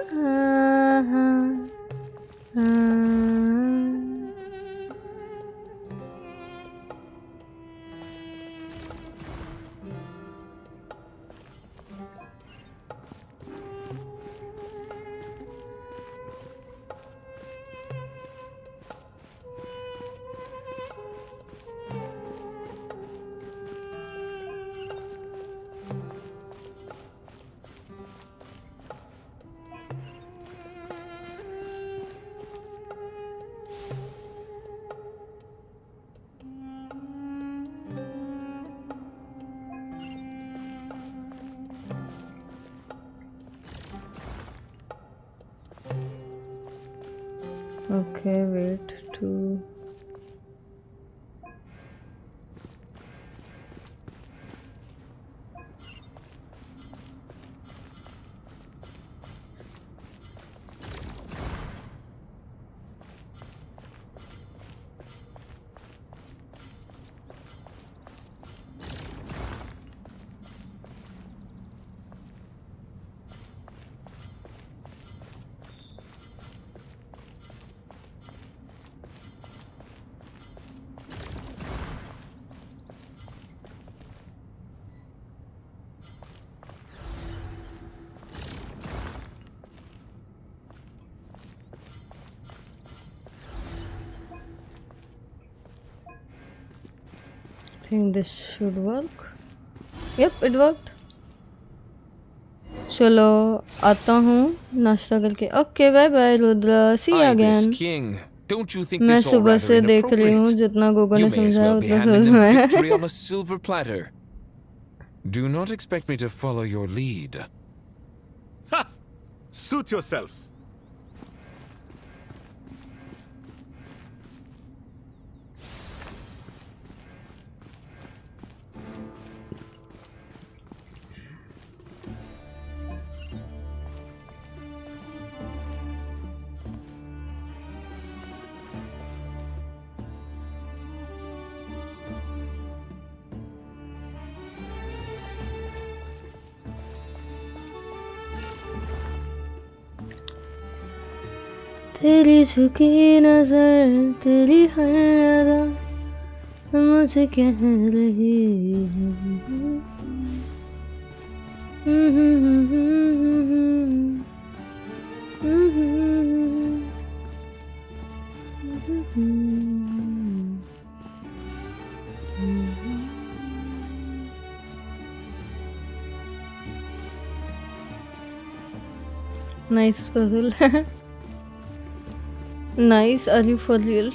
Okay, wait to think this should work. Yep, it worked. चलो आता हूँ नाश्ता करके. Okay, bye bye Rudra. See you again. King, don't you think मैं this all सुबह rather से देख रही हूँ inappropriate? जितना गोगो You ने may as समझाया well be उतना handing समझ them में victory on a silver platter. Do not expect me to follow your lead. Ha! Suit yourself. तेरी झुकी नजर तेरी हर अदा मुझे कह रही Nice puzzle. Nice, are you for real?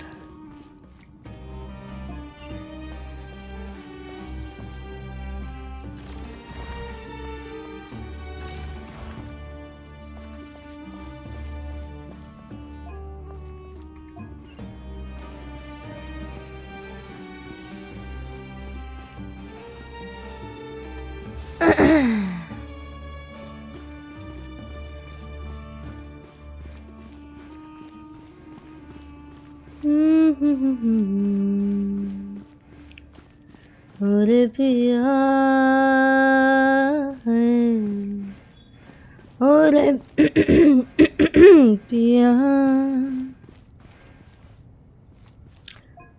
और पिया और पिया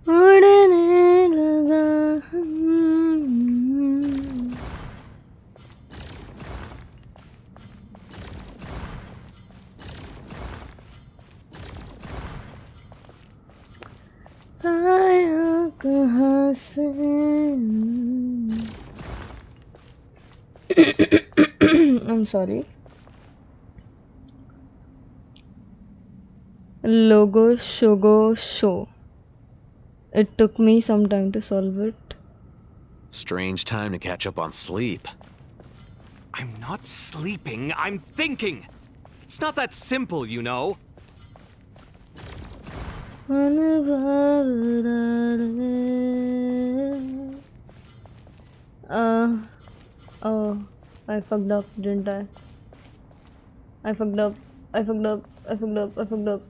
उड़ने लगा आया कहाँ से I'm sorry. Logo Shogo Show. It took me some time to solve it. Strange time to catch up on sleep. I'm not sleeping, I'm thinking! It's not that simple, you know. Oh, I fucked up, didn't I? I fucked up. I fucked up. I fucked up. I fucked up.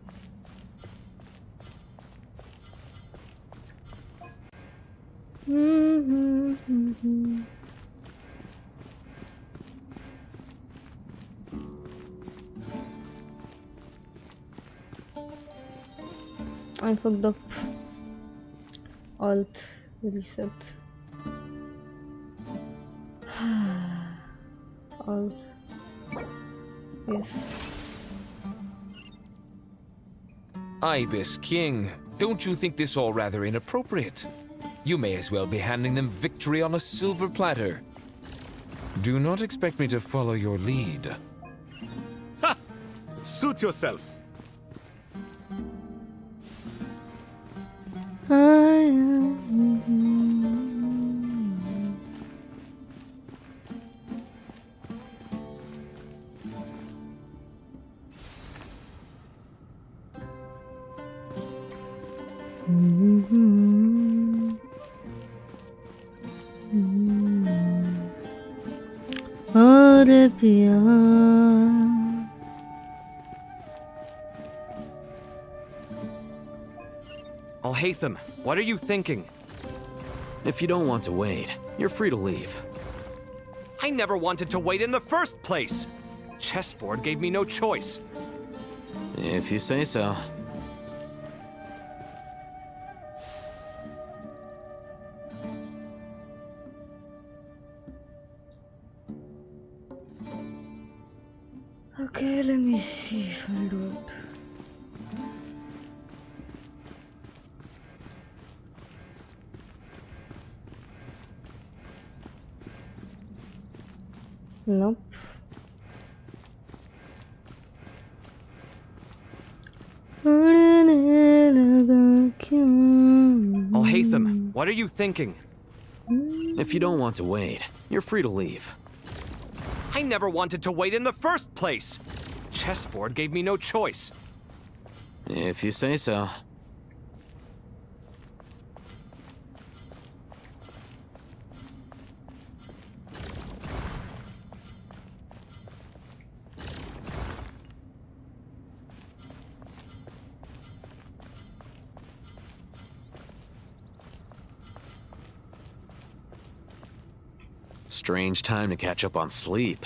I fucked up. Alt reset. Alt. Yes. Ibis King, don't you think this all rather inappropriate? You may as well be handing them victory on a silver platter. Do not expect me to follow your lead. Ha! Suit yourself. और पिया Alhaitham, what are you thinking? If you don't want to wait, you're free to leave. I never wanted to wait in the first place! Chessboard gave me no choice. If you say so. Okay, let me see if I'll do it. Nope. Alhaitham, what are you thinking? If you don't want to wait, you're free to leave. I never wanted to wait in the first place! Chessboard gave me no choice. If you say so. Strange time to catch up on sleep.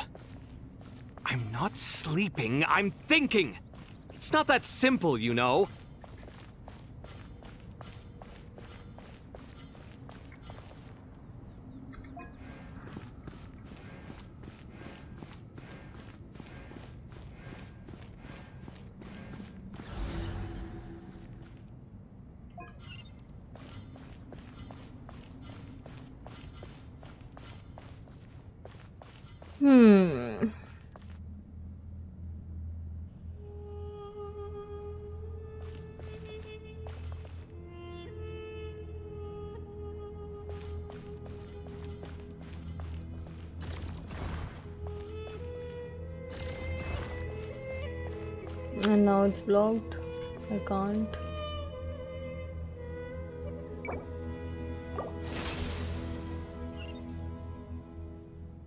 I'm not sleeping, I'm thinking! It's not that simple, you know. And now it's blocked. I can't.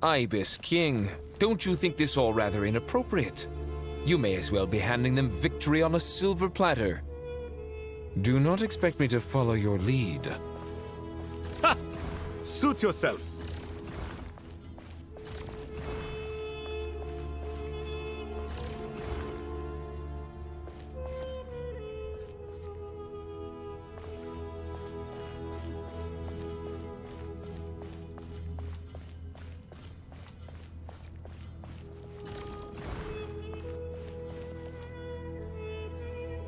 Ibis King, don't you think this all rather inappropriate? You may as well be handing them victory on a silver platter. Do not expect me to follow your lead. Ha! Suit yourself.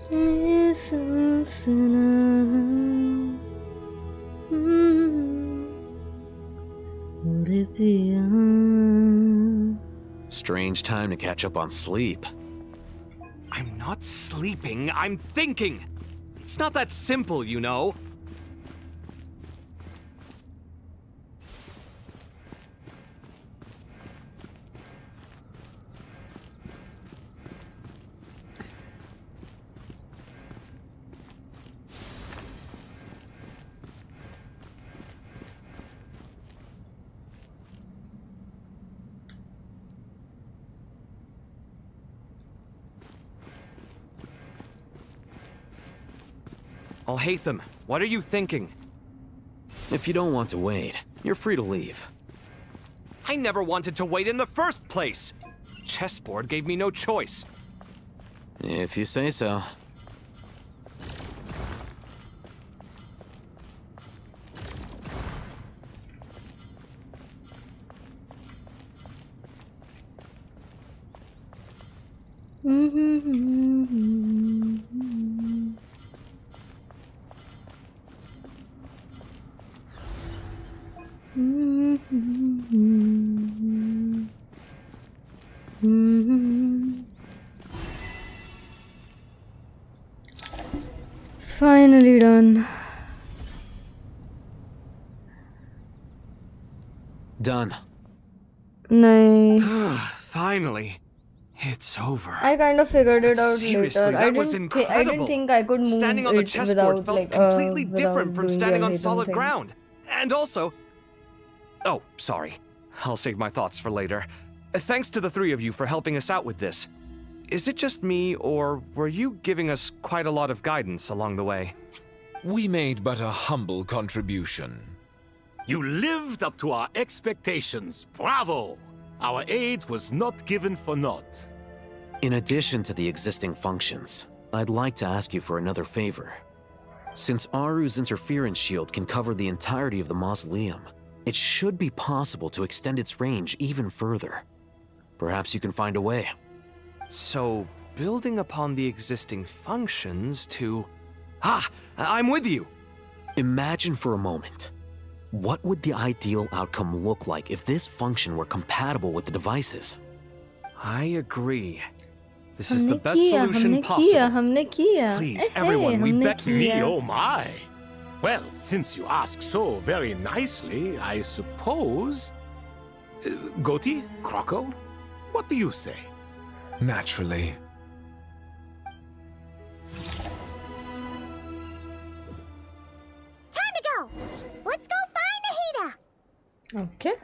Strange time to catch up on sleep. I'm not sleeping, I'm thinking! It's not that simple, you know. Al-Haytham, what are you thinking? If you don't want to wait, you're free to leave. I never wanted to wait in the first place! Chessboard gave me no choice. If you say so. Finally done. Done. No. Finally. It's over. I kind of figured it out Seriously, later. that was I incredible. didn't think I could move Standing on the it chessboard without felt like completely without different from doing the standing on Alhaitham solid thing. ground. And also... Oh, sorry. I'll save my thoughts for later. Thanks to the three of you for helping us out with this. Is it just me, or were you giving us quite a lot of guidance along the way? We made but a humble contribution. You lived up to our expectations. Bravo! Our aid was not given for naught. In addition to the existing functions, I'd like to ask you for another favor. Since Aru's interference shield can cover the entirety of the mausoleum, it should be possible to extend its range even further. Perhaps you can find a way. So, building upon the existing functions to... Ah! I'm with you! Imagine for a moment. What would the ideal outcome look like if this function were compatible with the devices? I agree. This is the best solution possible. Please, everyone, we bet Me, oh my! Well, since you ask so very nicely, I suppose... Goti? Croco? What do you say? Naturally. Time to go! Let's go find Nahida! Okay.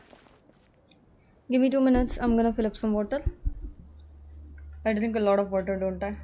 Give me 2 minutes. I'm gonna fill up some water. I drink a lot of water, don't I?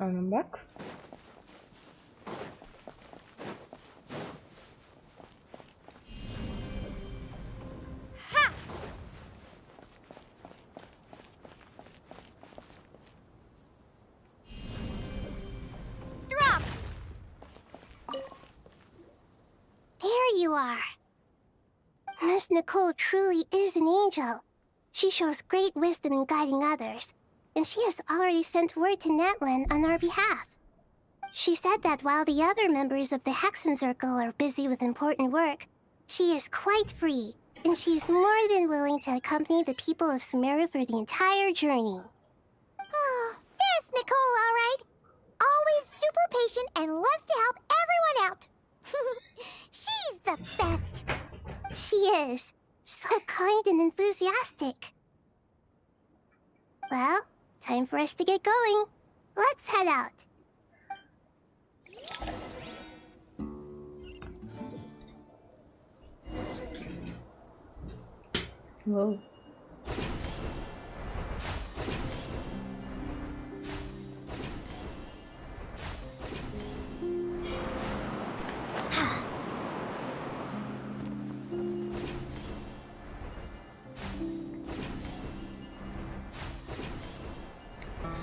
I'm back. you are. Miss Nicole truly is an angel. She shows great wisdom in guiding others, and she has already sent word to Natlan on our behalf. She said that while the other members of the Hexen Circle are busy with important work, she is quite free, and she's more than willing to accompany the people of Sumeru for the entire journey. Oh, there's Nicole, all right. Always super patient and loves to help everyone out. She's the best. She is. So kind and enthusiastic. Well, time for us to get going. Let's head out. Whoa.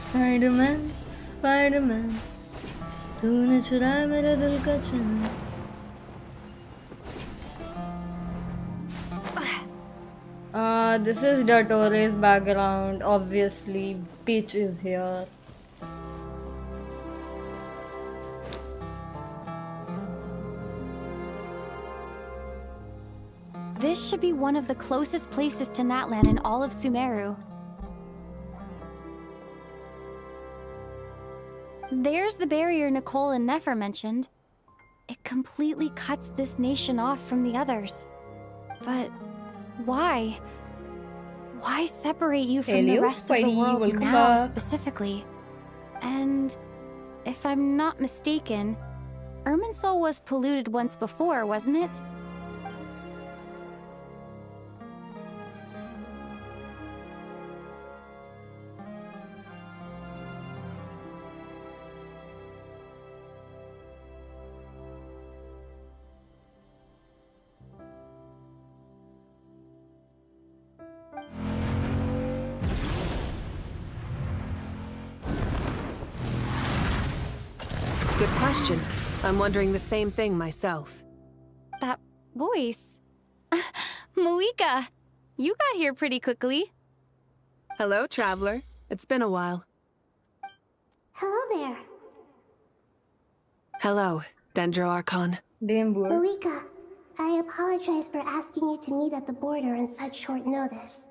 Spider-Man, Spider-Man, तूने चुराया मेरे दिल का चैन. This is Datore's background. Obviously, Peach is here. This should be one of the closest places to Natlan in all of Sumeru. There's the barrier Nicole and Nefer mentioned. It completely cuts this nation off from the others. But why? Why separate you from the rest of the world now specifically? And if I'm not mistaken, Irminsul was polluted once before, wasn't it? Good question. I'm wondering the same thing myself. That voice. Moika, you got here pretty quickly. Hello, traveler. It's been a while. Hello there. Hello, Dendro Archon. Moika, I apologize for asking you to meet at the border on such short notice.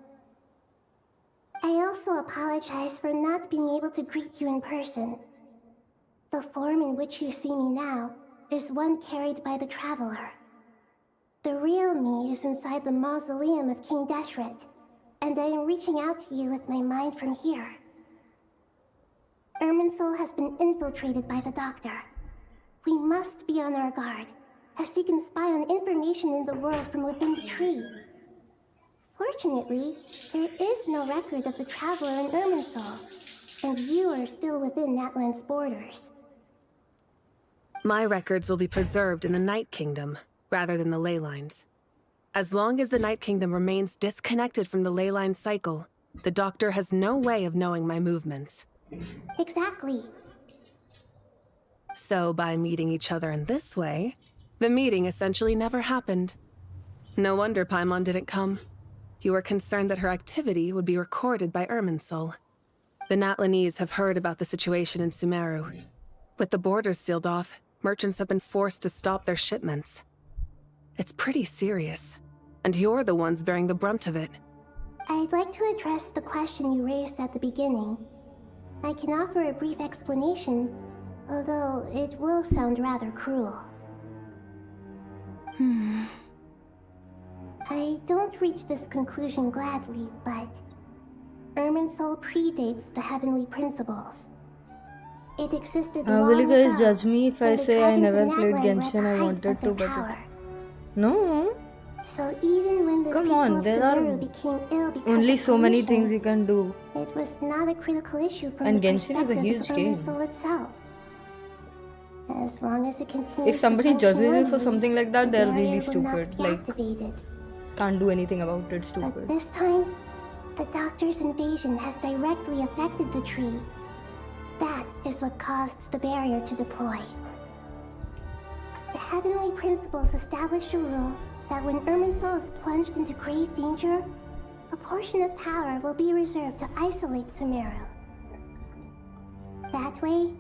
I also apologize for not being able to greet you in person. The form in which you see me now is one carried by the Traveler. The real me is inside the mausoleum of King Deshret, and I am reaching out to you with my mind from here. Irminsul has been infiltrated by the Doctor. We must be on our guard, as he can spy on information in the world from within the tree. Fortunately, there is no record of the Traveler in Irminsul, and you are still within Natlan's borders. My records will be preserved in the Night Kingdom, rather than the ley lines. As long as the Night Kingdom remains disconnected from the ley line cycle, the Doctor has no way of knowing my movements. Exactly. So by meeting each other in this way, the meeting essentially never happened. No wonder Paimon didn't come. You were concerned that her activity would be recorded by Irminsul. The Natlanese have heard about the situation in Sumeru. With the borders sealed off, merchants have been forced to stop their shipments. It's pretty serious, and you're the ones bearing the brunt of it. I'd like to address the question you raised at the beginning. I can offer a brief explanation, although it will sound rather cruel. I don't reach this conclusion gladly, but Irminsul predates the heavenly principles. It existed long will you guys ago, judge me if I say I never played Genshin? I wanted to, but it's... No. So even when the Come on, there are became ill because only of so many pollution, things you can do. It was not a critical issue from And the Genshin is a perspective huge of game. Irminsul itself. As long as it continues If somebody to judges you for normally, something like that, the they're barrier really will not stupid. be Like, activated. can't do anything about it, But stupid. this time, the Doctor's invasion has directly affected the tree. That is what caused the barrier to deploy. The Heavenly Principles established a rule that when Irminsul is plunged into grave danger, a portion of power will be reserved to isolate Sumeru. That way,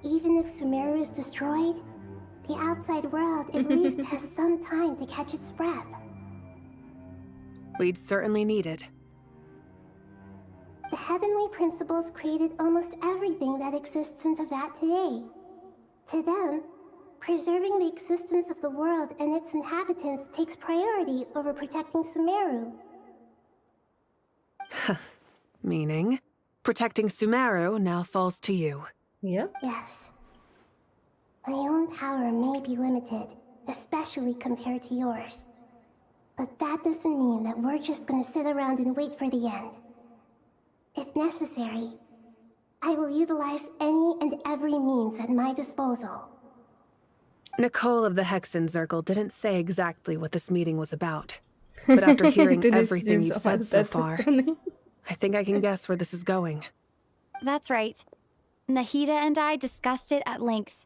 even if Sumeru is destroyed, the outside world at least has some time to catch its breath. We'd certainly need it. The Heavenly Principles created almost everything that exists in Teyvat today. To them, preserving the existence of the world and its inhabitants takes priority over protecting Sumeru. Meaning, protecting Sumeru now falls to you. Yep. Yes. My own power may be limited, especially compared to yours. But that doesn't mean that we're just gonna sit around and wait for the end. If necessary, I will utilize any and every means at my disposal. Nicole of the Hexen Circle didn't say exactly what this meeting was about. But after hearing everything you've said so far, I think I can guess where this is going. That's right. Nahida and I discussed it at length.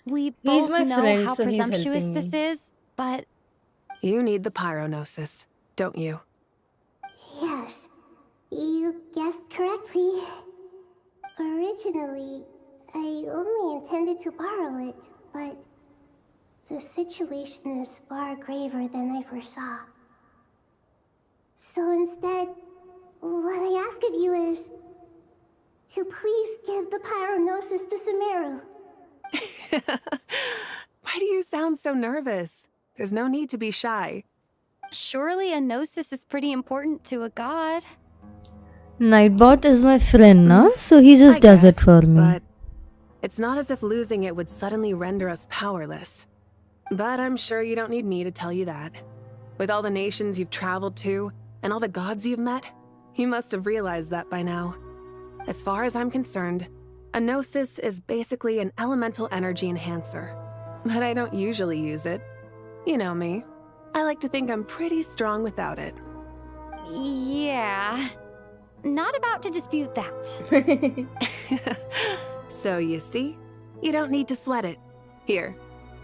We both know how presumptuous this is, but... You need the pyronosis, don't you? Yes, you guessed correctly. Originally, I only intended to borrow it, but the situation is far graver than I foresaw. So instead, what I ask of you is to please give the pyronosis to Sumeru. Why do you sound so nervous? There's no need to be shy. Surely a gnosis is pretty important to a god. Nightbot is my friend, na? So he just does it for me. But it's not as if losing it would suddenly render us powerless. But I'm sure you don't need me to tell you that. With all the nations you've traveled to, and all the gods you've met, you must have realized that by now. As far as I'm concerned, a gnosis is basically an elemental energy enhancer. But I don't usually use it. You know me. I like to think I'm pretty strong without it. Yeah. Not about to dispute that. So you see, you don't need to sweat it. Here,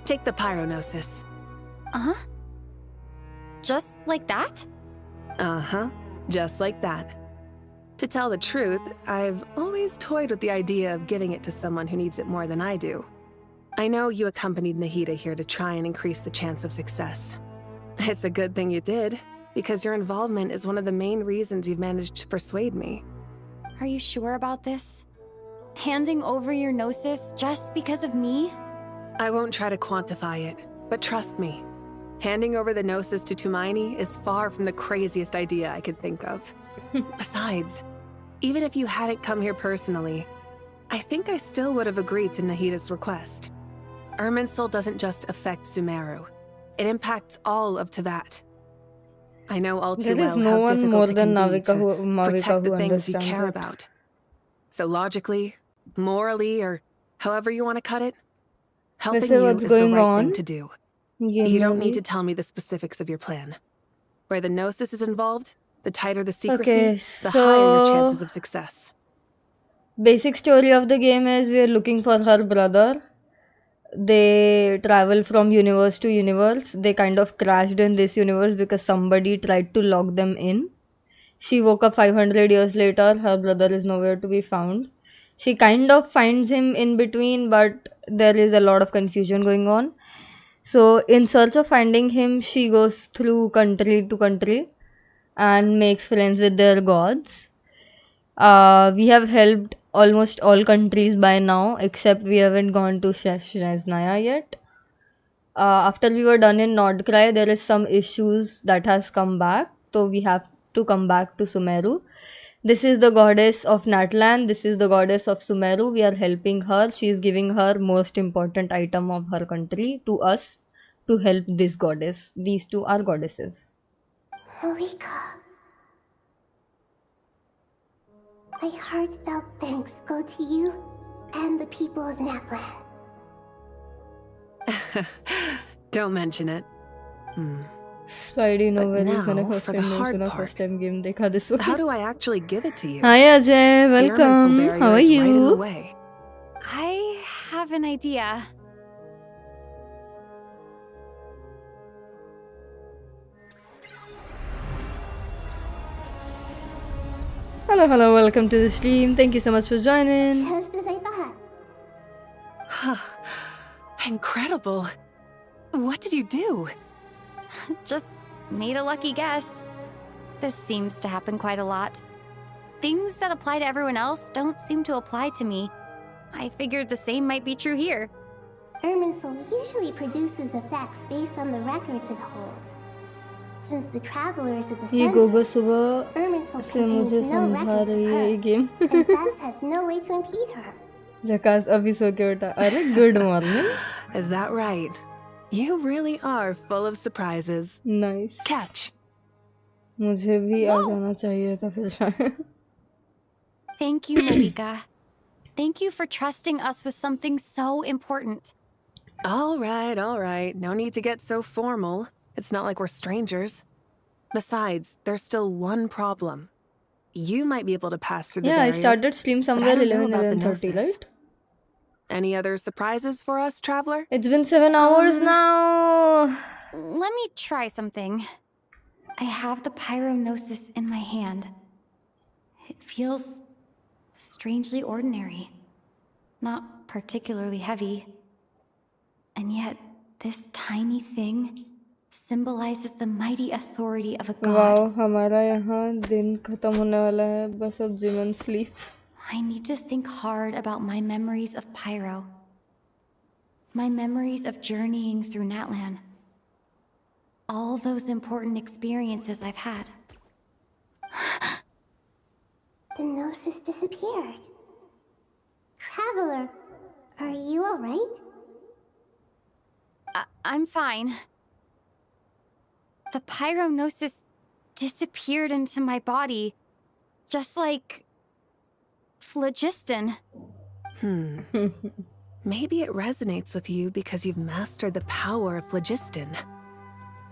take the pyronosis. Uh-huh. Just like that? Uh-huh, just like that. To tell the truth, I've always toyed with the idea of giving it to someone who needs it more than I do. I know you accompanied Nahida here to try and increase the chance of success. It's a good thing you did, because your involvement is one of the main reasons you've managed to persuade me. Are you sure about this? Handing over your gnosis just because of me? I won't try to quantify it, but trust me. Handing over the gnosis to Tumaini is far from the craziest idea I could think of. Besides, even if you hadn't come here personally, I think I still would have agreed to Nahida's request. Irminsul doesn't just affect Sumeru. It impacts all of Teyvat. I know all too well how difficult it can be to protect the things you care about. So logically, morally, or however you want to cut it, helping you is the right thing to do. You don't need to tell me the specifics of your plan. Where the gnosis is involved, the tighter the secrecy, the higher your chances of success. Basic story of the game is we are looking for her brother. They travel from universe to universe. They kind of crashed in this universe because somebody tried to lock them in. She woke up 500 years later. Her brother is nowhere to be found. She kind of finds him in between, but there is a lot of confusion going on. So in search of finding him, she goes through country to country and makes friends with their gods. We have helped almost all countries by now, except we haven't gone to Sheshnaya yet. After we were done in Nordcry, there is some issues that has come back, so we have to come back to Sumeru. This is the goddess of Natlan, this is the goddess of Sumeru. We are helping her. She is giving her most important item of her country to us to help this goddess. These two are goddesses. Malika. My heartfelt thanks go to you and the people of Natlan. Don't mention it. Spidey novel is मैंने first time नहीं सुना, first time game देखा this one. How do I actually give it to you? Hi Ajay, welcome. How are you? I have an idea. Hello, hello, welcome to the stream. Thank you so much for joining. Just as I thought. Incredible. What did you do? Just made a lucky guess. This seems to happen quite a lot. Things that apply to everyone else don't seem to apply to me. I figured the same might be true here. Irminsul usually produces effects based on the records it holds. Since the traveler is a ये Gogo descendant, सुबह Irminsul से contains मुझे no समझा records of रही है ये her, game. and thus has no way to impede her. जकास अभी सो के उठा. अरे good morning. Is that right? You really are full of surprises. Nice. Catch. मुझे भी आ जाना चाहिए था फिर शायद. Thank you, Malika. Thank you for trusting us with something so important. All right. No need to get so formal. It's not like we're strangers. Besides, there's still one problem. You might be able to pass through the Yeah, I barrier, started stream but I somewhere don't know 11, about the 11:30, Gnosis. right? Any other surprises for us, traveler? It's been 7 hours now. Let me try something. I have the pyrognosis in my hand. It feels strangely ordinary. Not particularly heavy. And yet, this tiny thing symbolizes the mighty authority of a god. Wow, हमारा यहाँ दिन खत्म होने वाला है. बस अब gym and sleep. I need to think hard about my memories of Pyro. My memories of journeying through Natlan. All those important experiences I've had. The Gnosis disappeared. Traveler, are you alright? I'm fine. The pyrognosis disappeared into my body, just like phlogiston. Maybe it resonates with you because you've mastered the power of phlogiston.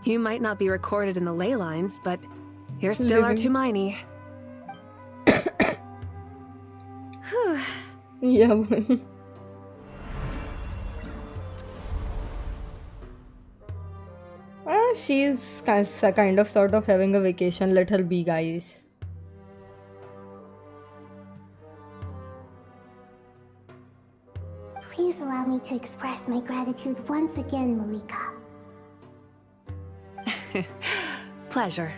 You might not be recorded in the ley lines, but you're still our Tumini. Yeah, boy. She's kind of sort of having a vacation. Let her be, guys. Please allow me to express my gratitude once again, Malika. Pleasure.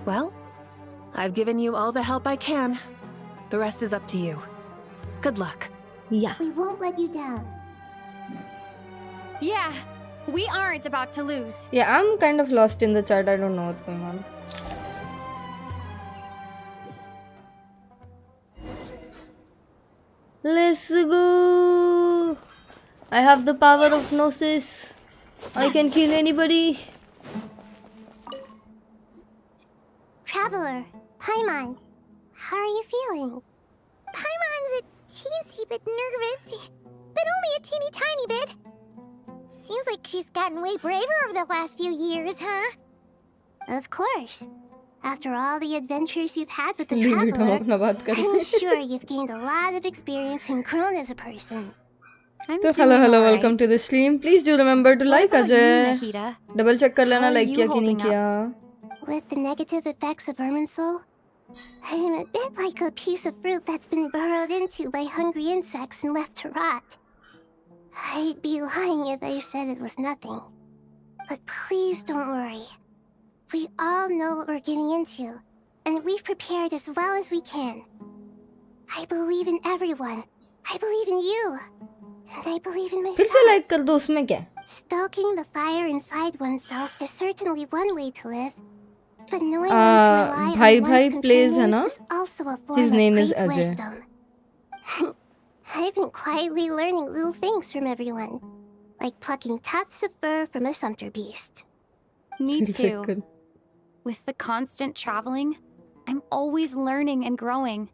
Well, I've given you all the help I can. The rest is up to you. Good luck. Yeah. We won't let you down. Yeah, we aren't about to lose. Yeah, I'm kind of lost in the chat. I don't know what's going on. Let's go. I have the power of Gnosis. I can kill anybody. Traveler, Paimon, how are you feeling? Paimon's a teensy bit nervous, but only a teeny tiny bit. Seems like she's gotten way braver over the last few years, huh? Of course. After all the adventures you've had with the Traveler, I'm sure you've gained a lot of experience and grown as a person. तो hello, welcome to the stream. Please do remember to like Ajay. Double check कर लेना like किया कि नहीं किया. With the negative effects of Irminsul, I'm a bit like a piece of fruit that's been burrowed into by hungry insects and left to rot. I'd be lying if I said it was nothing. But please don't worry. We all know what we're getting into, and we've prepared as well as we can. I believe in everyone. I believe in you. And I believe in myself. फिर से like कर दो उसमें क्या? Stoking the fire inside oneself is certainly one way to live. But knowing when to rely Bhai on Bhai one's plays है companions ना? is also a form His of name great is Ajay. wisdom. I've been quietly learning little things from everyone, like plucking tufts of fur from a sumpter beast. Me too. With the constant traveling, I'm always learning and growing.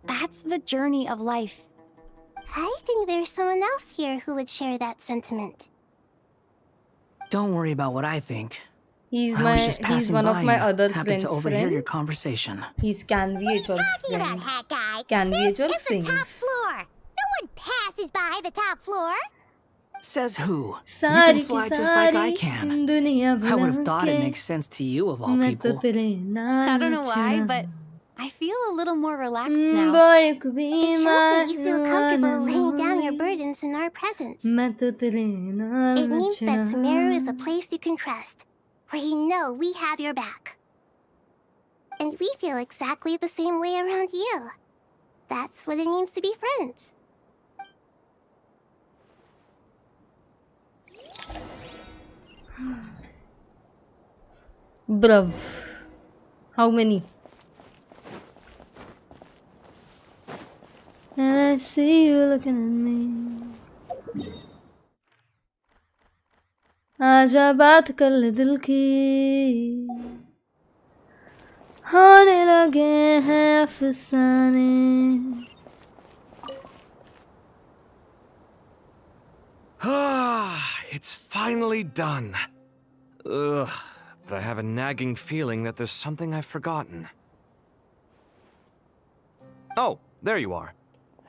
That's the journey of life. I think there's someone else here who would share that sentiment. Don't worry about what I think. He's He's one of my other happened friends. to overhear your conversation. He's CanVH's friend. CanVH sings. Top floor. No one passes by the top floor. Says who? You can fly just like I can. I would have thought it makes sense to you of all people. I don't know why, but I feel a little more relaxed now. It shows that you feel comfortable laying down your burdens in our presence. It means that Sumeru is a place you can trust, where you know we have your back. And we feel exactly the same way around you. That's what it means to be friends. Bruv. How many? And I see you looking at me. आजा बात कर ले दिल की होने लगे हैं अफसाने. It's finally done. Ugh, but I have a nagging feeling that there's something I've forgotten. Oh, there you are.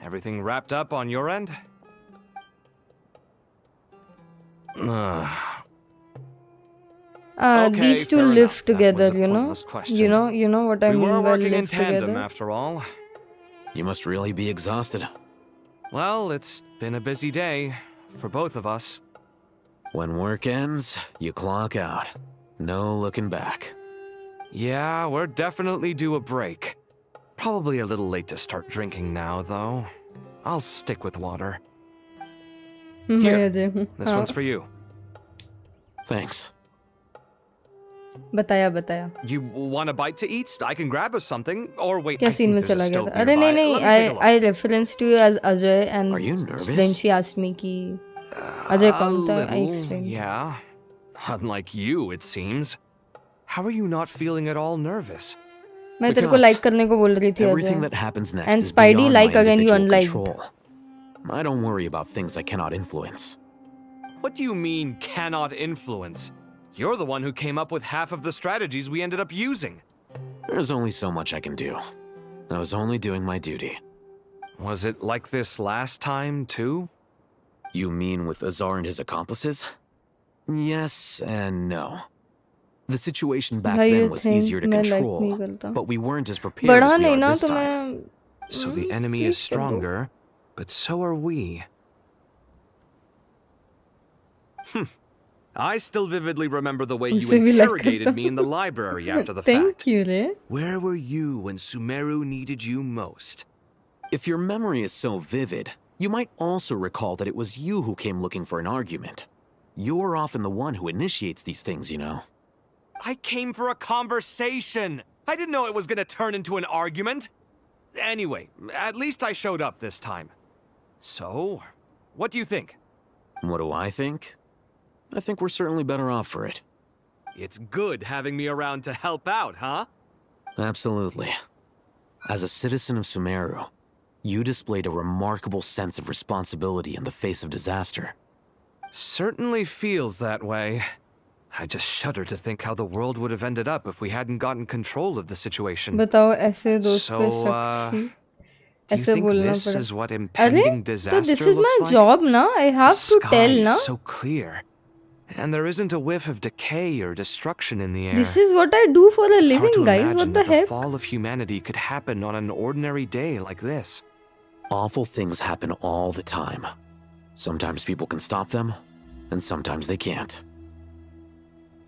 Everything wrapped up on your end? Okay, these two fair live enough. That together, was a you know. pointless question. You know what I We mean were by working in live tandem, together. after all. You must really be exhausted. Well, it's been a busy day for both of us. When work ends, you clock out. No looking back. Yeah, we're definitely due a break. Probably a little late to start drinking now, though. I'll stick with water. Here, this one's for you. Thanks. बताया. You want a bite to eat? I can grab us something. Or wait, क्या I scene think में there's a चला गया stove था? अरे nearby. नहीं, Let me take a look. I referenced you as Ajay and Are you nervous? then she asked me कि Ajay कौन था? I little, explained. yeah. Unlike you, it seems. How are you not feeling at all nervous? मैं तेरे को like करने को बोल रही थी Everything Ajay. that happens next And is Spidey beyond like my again you individual unliked. control. I don't worry about things I cannot influence. What do you mean, cannot influence? You're the one who came up with half of the strategies we ended up using. There's only so much I can do. I was only doing my duty. Was it like this last time, too? You mean with Azar and his accomplices? Yes and no. The situation back भाई, then you was think easier to मैं like control, नहीं करता. but we weren't as prepared बढ़ा as we नहीं are ना this तो time. मैं. So the enemy is stronger, but so are we. I still vividly remember the way you उसे भी like interrogated करता me in the library after the Thank fact. you, रे. Where were you when Sumeru needed you most? If your memory is so vivid, you might also recall that it was you who came looking for an argument. You're often the one who initiates these things, you know. I came for a conversation! I didn't know it was gonna turn into an argument! Anyway, at least I showed up this time. So, what do you think? What do I think? I think we're certainly better off for it. It's good having me around to help out, huh? Absolutely. As a citizen of Sumeru, you displayed a remarkable sense of responsibility in the face of disaster. Certainly feels that way. I just shudder to think how the world would have ended up if we hadn't gotten control of the situation. बताओ ऐसे दोस्त पे So, शक ही do you ऐसे think बोलना this पड़ा. is what अरे impending तो disaster this is my looks like? job ना. I have The to sky tell is ना. so clear, and there isn't a whiff of decay or destruction in the air. This is what I do for a It's hard living, to guys. imagine What the that the heck? fall of humanity could happen on an ordinary day like this. Awful things happen all the time. Sometimes people can stop them, and sometimes they can't.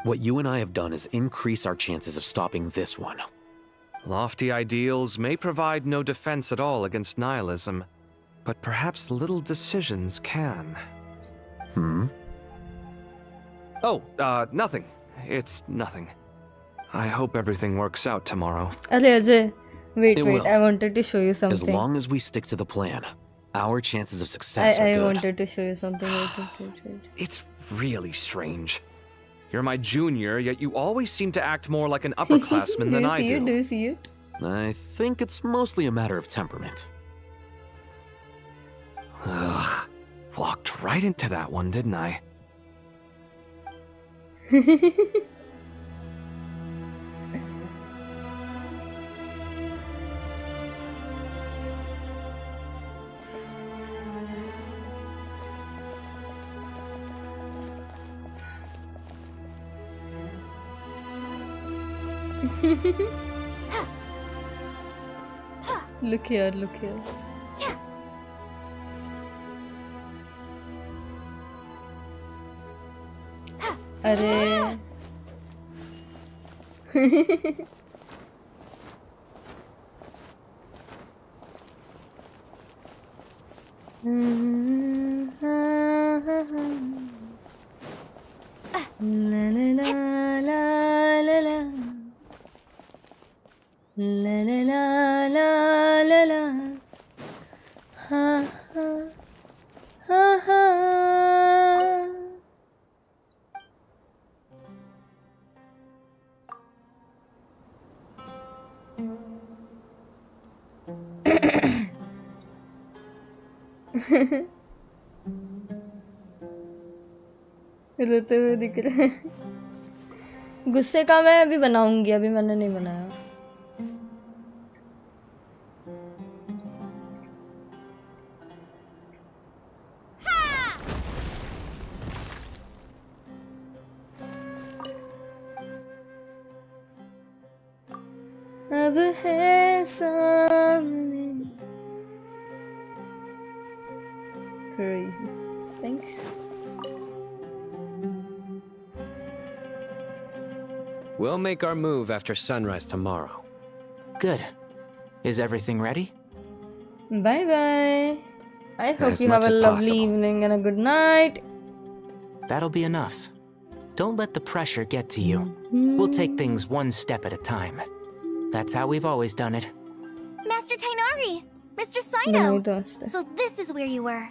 What you and I have done is increase our chances of stopping this one. Lofty ideals may provide no defense at all against nihilism, but perhaps little decisions can. Oh, nothing. It's nothing. I hope everything works out tomorrow. अरे Ajay, wait, It wait. will. I wanted to show you As something. long as we stick to the plan, our chances of success are I good. wanted to show you something. Wait. It's really strange. You're my junior, yet you always seem to act more like an upperclassman Do than you I see do. it? Do you see it? I think it's mostly a matter of temperament. Ugh. Walked right into that one, didn't I? Look here, look here. अरे La la la la la la la la la la la ha ha ha ha रोते हुए दिख रहे हैं। गुस्से का मैं अभी बनाऊंगी, अभी मैंने नहीं बनाया। अब है सामने। Crazy. Thanks. We'll make our move after sunrise tomorrow. Good. Is everything ready? Bye bye. I hope As you have much a as lovely possible. evening and a good night. That'll be enough. Don't let the pressure get to you. We'll take things one step at a time. That's how we've always done it. Master Tainari! Mr. नहीं Saito! तो मस्त है। So this is where you were.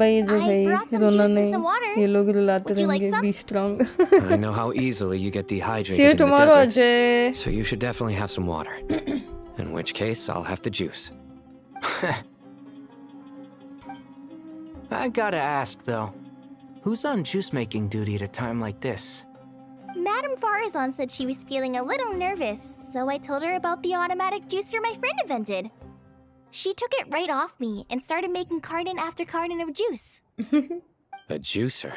भाई जो I भाई brought some रोना juice and नहीं, some water. ये लोग रुलाते Would you like रहेंगे। some? Be strong. I know how easily you get dehydrated See you in the tomorrow, desert, Ajay. so you should definitely have some water. In which case, I'll have the juice. I gotta ask, though. Who's on juice-making duty at a time like this? Madame Farazan said she was feeling a little nervous, so I told her about the automatic juicer my friend invented. She took it right off me and started making carton after carton of juice. A juicer?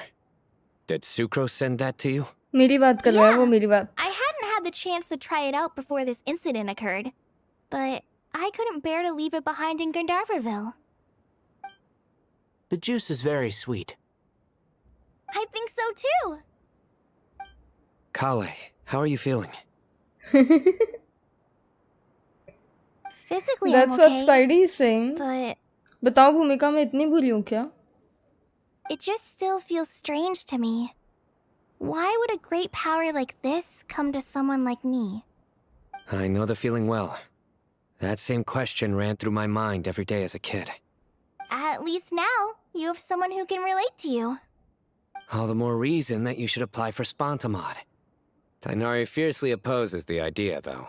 Did Sucrose send that to you? मेरी बात कर रहा है वो, मेरी बात। I hadn't had the chance to try it out before this incident occurred, but I couldn't bear to leave it behind in Gandharvaville. The juice is very sweet. I think so too. Kale, how are you feeling? Physically, That's I'm what okay, Spidey is saying. but बताओ भूमिका मैं इतनी बुरी हूँ क्या? it just still feels strange to me. Why would a great power like this come to someone like me? I know the feeling well. That same question ran through my mind every day as a kid. At least now, you have someone who can relate to you. All the more reason that you should apply for Spontamod. Tainari fiercely opposes the idea, though.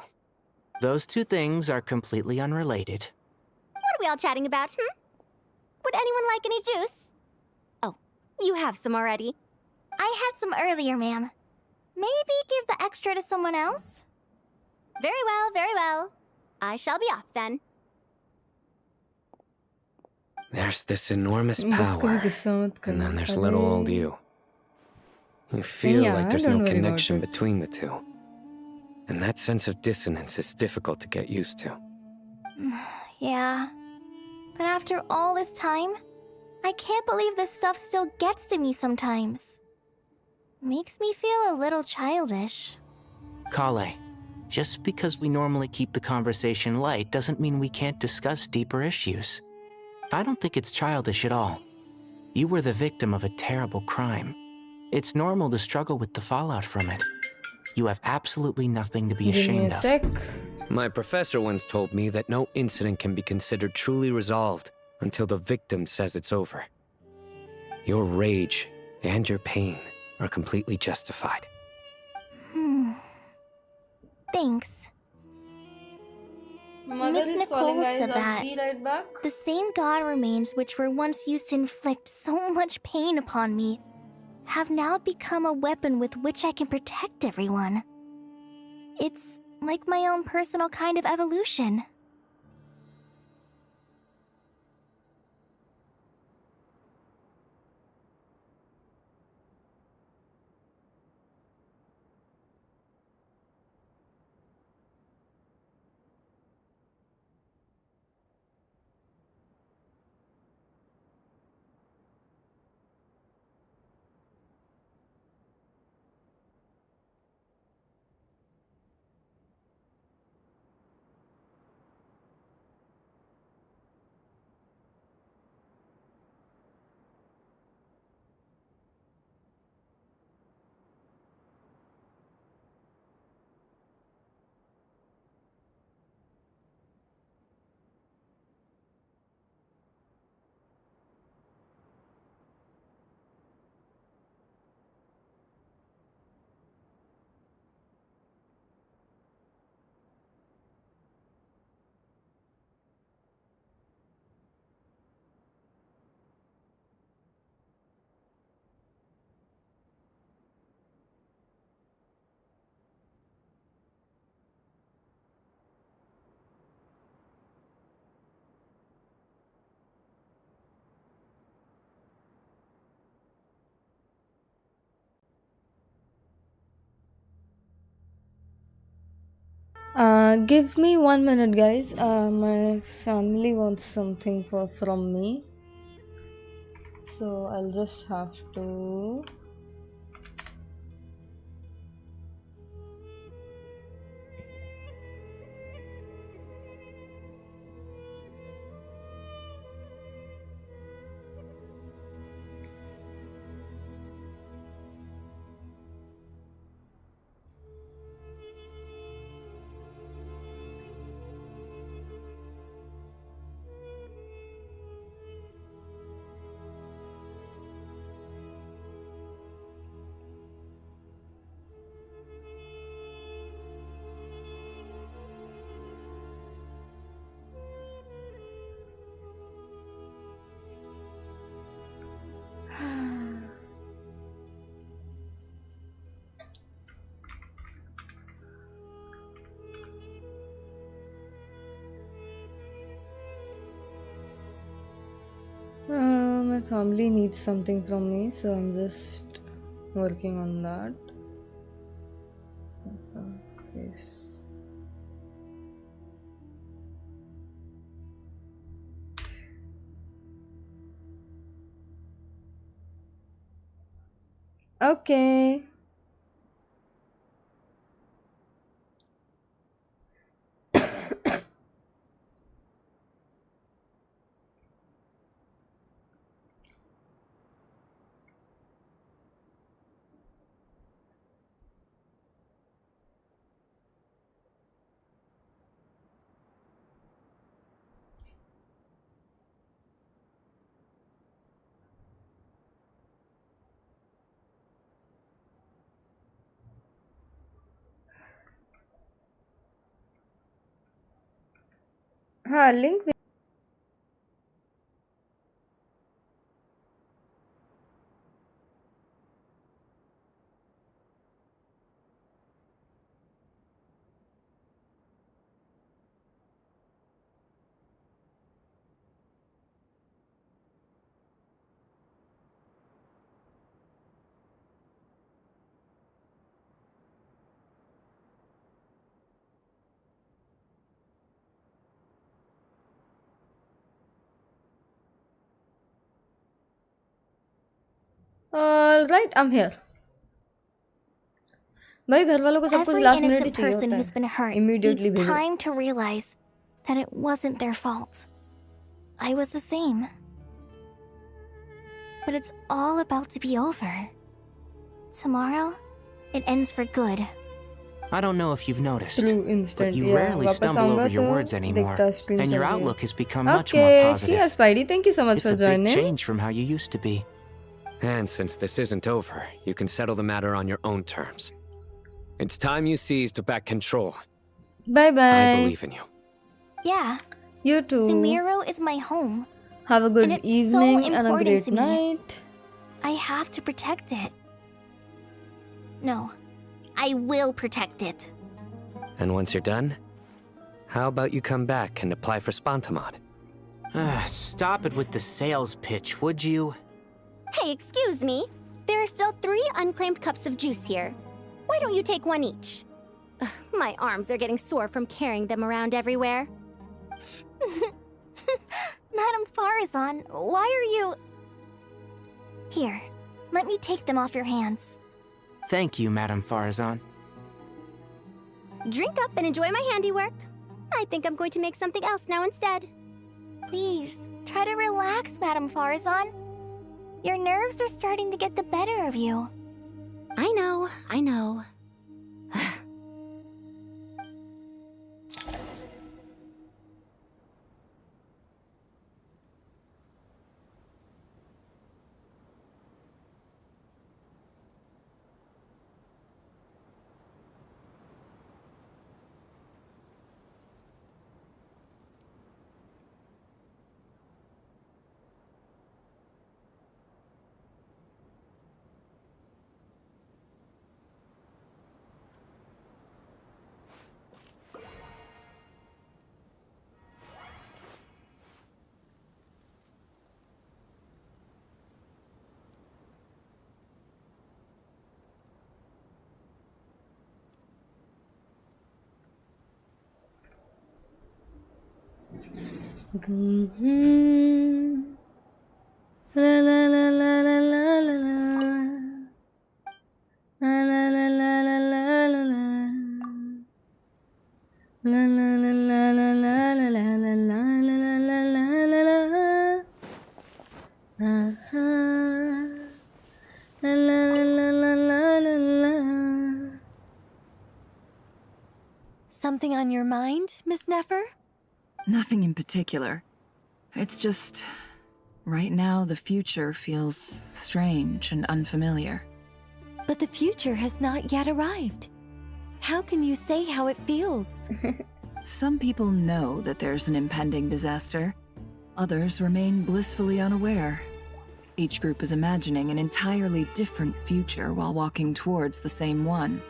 Those two things are completely unrelated. What are we all chatting about, Would anyone like any juice? Oh, you have some already. I had some earlier, ma'am. Maybe give the extra to someone else? Very well, very well. I shall be off then. There's this enormous बस power, कभी गुस्सा मत and करना। then there's little old you. You feel Yeah, like there's don't no worry about connection it. between the two. And that sense of dissonance is difficult to get used to. Yeah. But after all this time, I can't believe this stuff still gets to me sometimes. Makes me feel a little childish. Kale, just because we normally keep the conversation light doesn't mean we can't discuss deeper issues. I don't think it's childish at all. You were the victim of a terrible crime. It's normal to struggle with the fallout from it. You have absolutely nothing to be Give me ashamed a of. sec. My professor once told me that no incident can be considered truly resolved until the victim says it's over. Your rage and your pain are completely justified. Thanks. Mother Miss is Nicole calling, guys. said I'll that be right back. the same god remains which were once used to inflict so much pain upon me have now become a weapon with which I can protect everyone. It's like my own personal kind of evolution. Give me 1 minute, guys. My family wants something from me, so I'll just have to. My family needs something from me, so I'm just working on that. Yes. Okay. हाँ link Alright, I'm here. भाई घर वालों को सब कुछ Every last minute ही innocent चाहिए person होता who's been है hurt immediately needs भेजो time to realize that it wasn't their fault. I was the same. But it's all about to be over. Tomorrow, it ends for good. I don't know if you've noticed, True but instant you yeah rarely वापस stumble आऊंगा over your तो words anymore, देखता stream and चल your रही है outlook has become much more Okay, see positive. ya Spidey, thank you so much It's for a big joining. change from how you used to be. And since this isn't over, you can settle the matter on your own terms. It's time you seized back control. Bye bye. I believe in you. Yeah. You too. Sumeru is my home. Have a good and it's evening so and a important great to me. night. I have to protect it. No, I will protect it. And once you're done, how about you come back and apply for Spontamod? Stop it with the sales pitch, would you? Hey, excuse me. There are still 3 unclaimed cups of juice here. Why don't you take one each? Ugh, my arms are getting sore from carrying them around everywhere. Madame Farazan, why are you... Here, let me take them off your hands. Thank you, Madame Farazan. Drink up and enjoy my handiwork. I think I'm going to make something else now instead. Please, try to relax, Madame Farazan. Your nerves are starting to get the better of you. I know, I know. La la la la la la la la. La la la la la la la la. La la la la la la la la la la la la la la. La la la la la la la. Something on your mind, Miss Nefer? Nothing in particular. It's just... right now, the future feels strange and unfamiliar. But the future has not yet arrived. How can you say how it feels? Some people know that there's an impending disaster. Others remain blissfully unaware. Each group is imagining an entirely different future while walking towards the same one.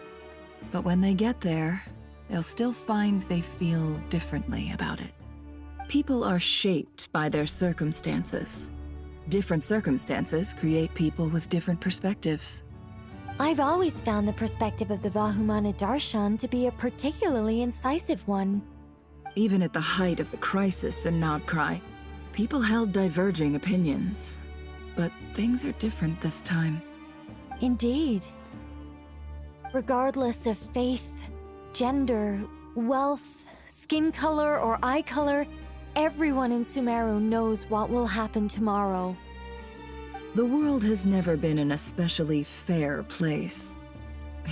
But when they get there, they'll still find they feel differently about it. People are shaped by their circumstances. Different circumstances create people with different perspectives. I've always found the perspective of the Vahumana Darshan to be a particularly incisive one. Even at the height of the crisis in Nodcry, people held diverging opinions. But things are different this time. Indeed. Regardless of faith, gender, wealth, skin color, or eye color, everyone in Sumeru knows what will happen tomorrow. The world has never been an especially fair place.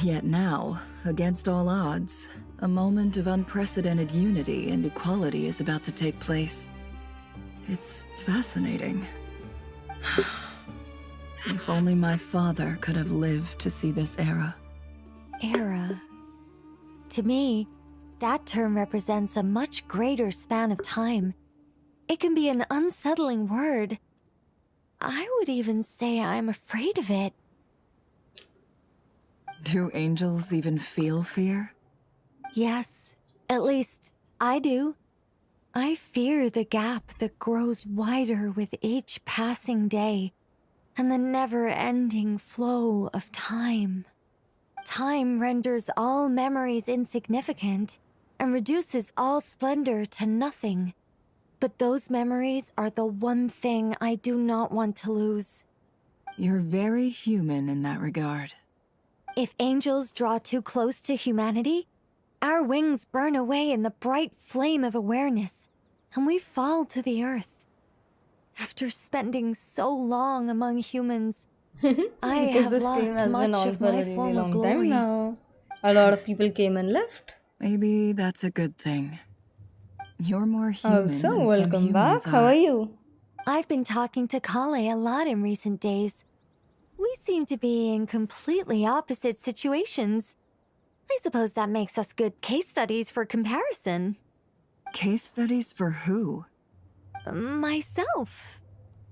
Yet now, against all odds, a moment of unprecedented unity and equality is about to take place. It's fascinating. If only my father could have lived to see this era. Era. To me, that term represents a much greater span of time. It can be an unsettling word. I would even say I'm afraid of it. Do angels even feel fear? Yes, at least I do. I fear the gap that grows wider with each passing day, and the never-ending flow of time. Time renders all memories insignificant, and reduces all splendor to nothing. But those memories are the one thing I do not want to lose. You're very human in that regard. If angels draw too close to humanity, our wings burn away in the bright flame of awareness, and we fall to the earth. After spending so long among humans, I have lost much of my former glory. Now. A lot of people came and left. Maybe that's a good thing. You're more human Also, than welcome some back. humans How are you? I've been talking to Kale a lot in recent days. We seem to be in completely opposite situations. I suppose that makes us good case studies for comparison. Case studies for who? Myself,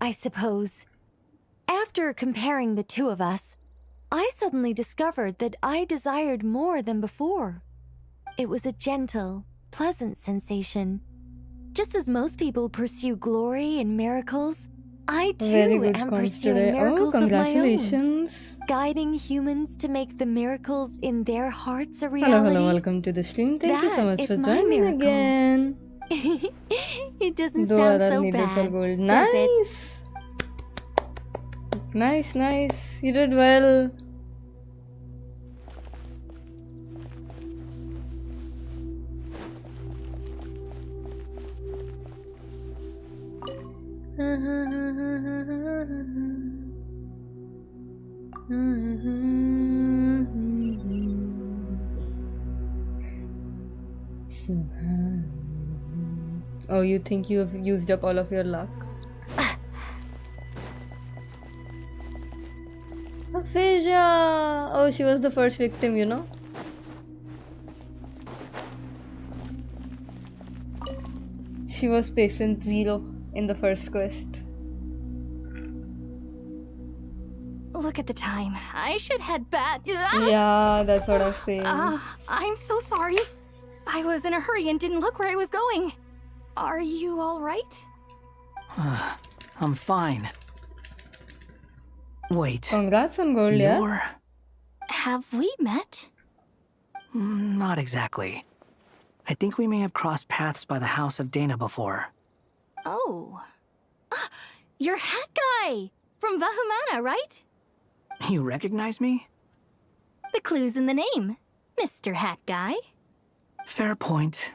I suppose. After comparing the two of us, I suddenly discovered that I desired more than before. It was a gentle, pleasant sensation. Just as most people pursue glory and miracles, I too am pursuing miracles of my own, guiding humans to make the miracles in their hearts a reality. Hello, welcome to the stream. Thank you so much for joining again. It doesn't sound so bad, does it? Nice, nice. You did well. Oh, you think you have used up all of your luck? Aphasia! Oh, she was the first victim, you know? She was patient 0 in the first quest. Look at the time. I should head back. Yeah, that's what I was saying. I'm so sorry. I was in a hurry and didn't look where I was going. Are you all right? I'm fine. Wait. Congrats on gold, yeah? Have we met? Not exactly. I think we may have crossed paths by the house of Dana before. Oh. Ah, you're Hat Guy! From Vahumana, right? You recognize me? The clue's in the name. Mr. Hat Guy. Fair point.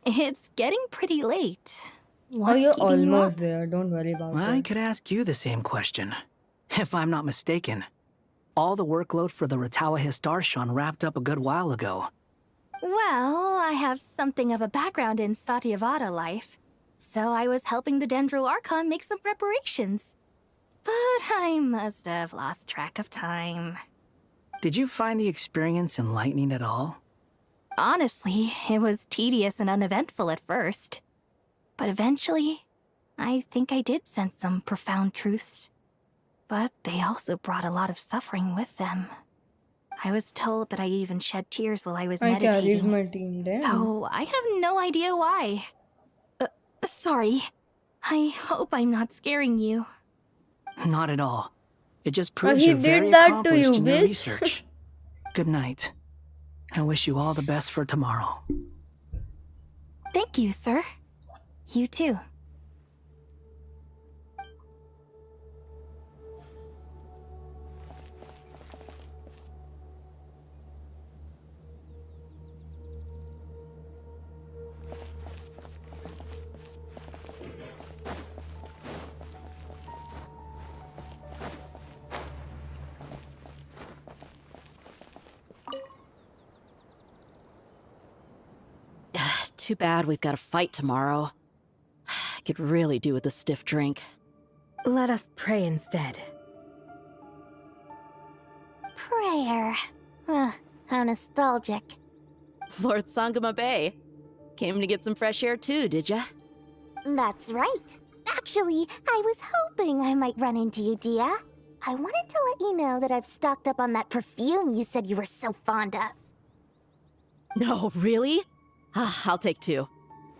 It's getting pretty late. Oh, What's you're keeping you up? almost there. Don't worry about I it. could ask you the same question. If I'm not mistaken, all the workload for the Ratawa Archon wrapped up a good while ago. Well, I have something of a background in Satyavada life, so I was helping the Dendro Archon make some preparations. But I must have lost track of time. Did you find the experience enlightening at all? Honestly, it was tedious and uneventful at first. But eventually, I think I did sense some profound truths. But they also brought a lot of suffering with them. I was told that I even shed tears while I was I carried meditating. my team, damn. Though I have no idea why. Sorry. I hope I'm not scaring you. Not at all. It just proves he you're very did that to accomplished you, in your bitch. research. Good night. I wish you all the best for tomorrow. Thank you, sir. You too. Too bad we've got a fight tomorrow. I could really do with a stiff drink. Let us pray instead. Prayer. How nostalgic. Lord Sangama-Bay, came to get some fresh air too, did ya? That's right. Actually, I was hoping I might run into you, Dia. I wanted to let you know that I've stocked up on that perfume you said you were so fond of. No, really? I'll take 2.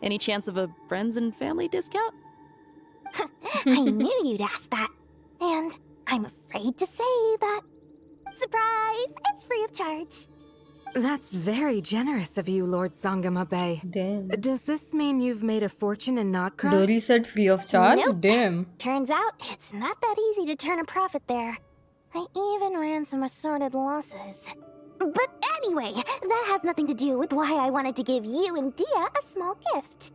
Any chance of a friends and family discount? I knew you'd ask that. And I'm afraid to say that... Surprise! It's free of charge. That's very generous of you, Lord Sangama-Bay. Damn. Does this mean you've made a fortune in Notcroft? Dory said free of charge? Nope. Damn. Turns out, it's not that easy to turn a profit there. I even ran some assorted losses. But anyway, that has nothing to do with why I wanted to give you and Dia a small gift.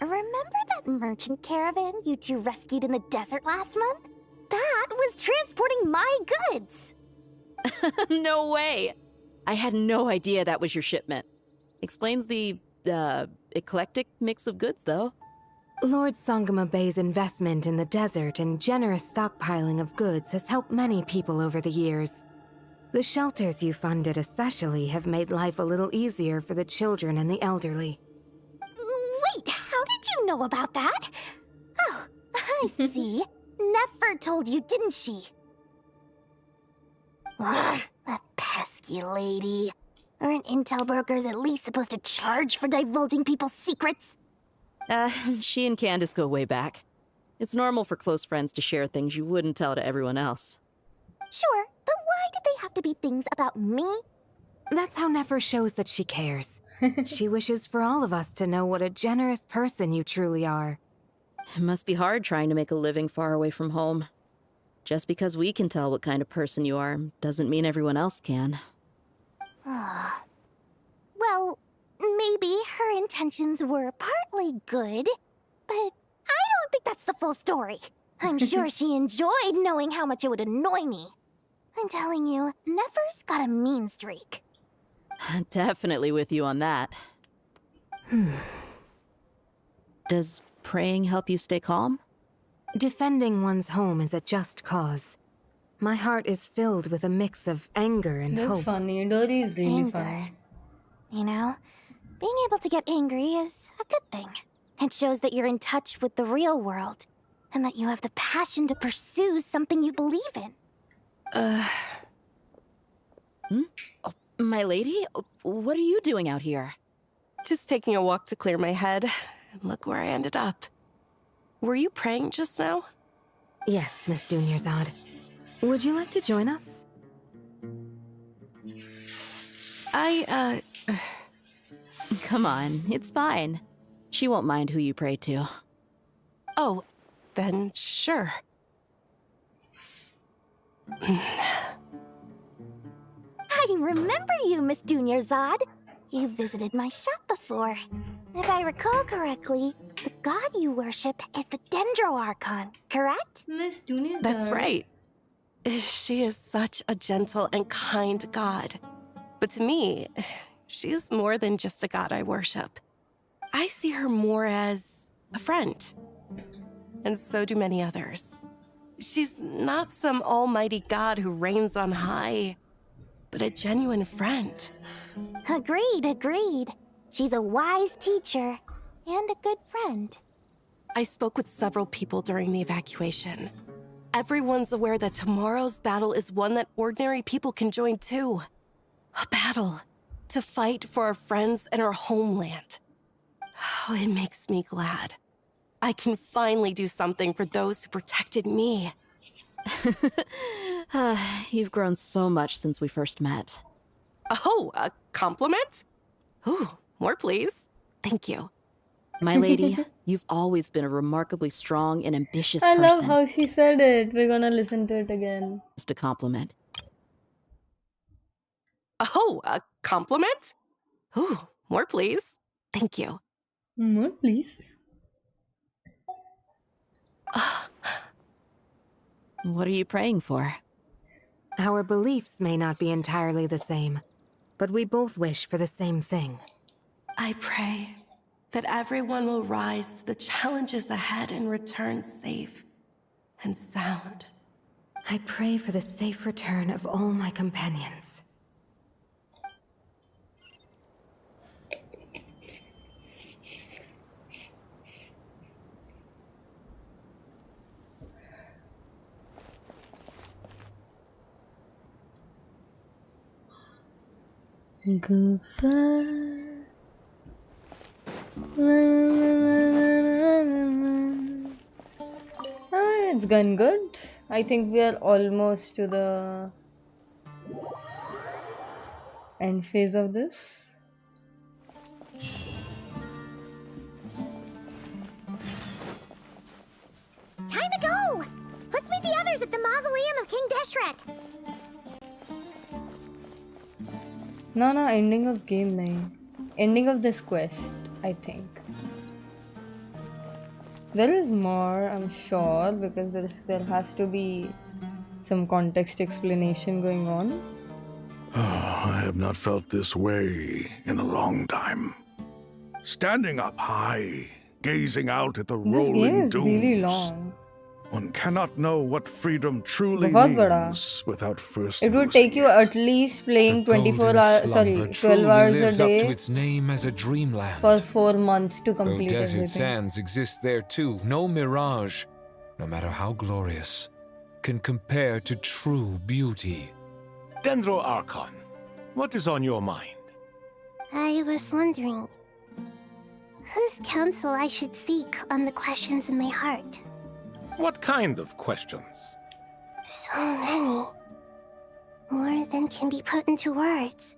Remember that merchant caravan you two rescued in the desert last month? That was transporting my goods! No way! I had no idea that was your shipment. Explains the, eclectic mix of goods, though. Lord Sangama-Bay's investment in the desert and generous stockpiling of goods has helped many people over the years. The shelters you funded especially have made life a little easier for the children and the elderly. Wait, how did you know about that? Oh, I see. Nefer told you, didn't she? That pesky lady. Aren't intel brokers at least supposed to charge for divulging people's secrets? She and Candace go way back. It's normal for close friends to share things you wouldn't tell to everyone else. Sure, but why did they have to be things about me? That's how Nefer shows that she cares. She wishes for all of us to know what a generous person you truly are. It must be hard trying to make a living far away from home. Just because we can tell what kind of person you are doesn't mean everyone else can. Well, maybe her intentions were partly good, but I don't think that's the full story. I'm sure she enjoyed knowing how much it would annoy me. I'm telling you, Nefer's got a mean streak. Definitely with you on that. Does praying help you stay calm? Defending one's home is a just cause. My heart is filled with a mix of anger and They're hope. funny. Dory is really Anger. funny. You know, being able to get angry is a good thing. It shows that you're in touch with the real world, and that you have the passion to pursue something you believe in. Oh, my lady? What are you doing out here? Just taking a walk to clear my head. And look where I ended up. Were you praying just now? Yes, Miss Dunyarzad. Would you like to join us? come on, it's fine. She won't mind who you pray to. Oh, then sure. I remember you, Miss Dunyarzad. You visited my shop before. If I recall correctly, the god you worship is the Dendro Archon, correct? Miss Dunyarzad. That's right. She is such a gentle and kind god. But to me, she's more than just a god I worship. I see her more as a friend. And so do many others. She's not some almighty god who reigns on high, but a genuine friend. Agreed. She's a wise teacher and a good friend. I spoke with several people during the evacuation. Everyone's aware that tomorrow's battle is one that ordinary people can join too. A battle to fight for our friends and our homeland. Oh, it makes me glad. I can finally do something for those who protected me. You've grown so much since we first met. Oh, a compliment? Ooh, more please. Thank you. My lady, you've always been a remarkably strong and ambitious I person. love how she said it. We're gonna listen to it again. Just a compliment. Oh, a compliment? Ooh, more please. Thank you. More please. What are you praying for? Our beliefs may not be entirely the same, but we both wish for the same thing. I pray that everyone will rise to the challenges ahead and return safe and sound. I pray for the safe return of all my companions. Goodbye. It's gone good. I think we are almost to the end phase of this. Time to go! Let's meet the others at the mausoleum of King Deshret. No, ending of game nahi. Ending of this quest, I think. There is more, I'm sure, because there has to be some context explanation going on. I have not felt this way in a long time. Standing up high, gazing out at the This game rolling is dunes. really long. One cannot know what freedom truly बहुत means बड़ा. without first It would losing take you at least playing 24 Golden hours, slumber 12 truly hours lives a up day to its name as a dreamland. for 4 months to Though complete desert everything. sands exist there too, no mirage, no matter how glorious, can compare to true beauty. Dendro Archon, what is on your mind? I was wondering whose counsel I should seek on the questions in my heart. What kind of questions? So many. More than can be put into words.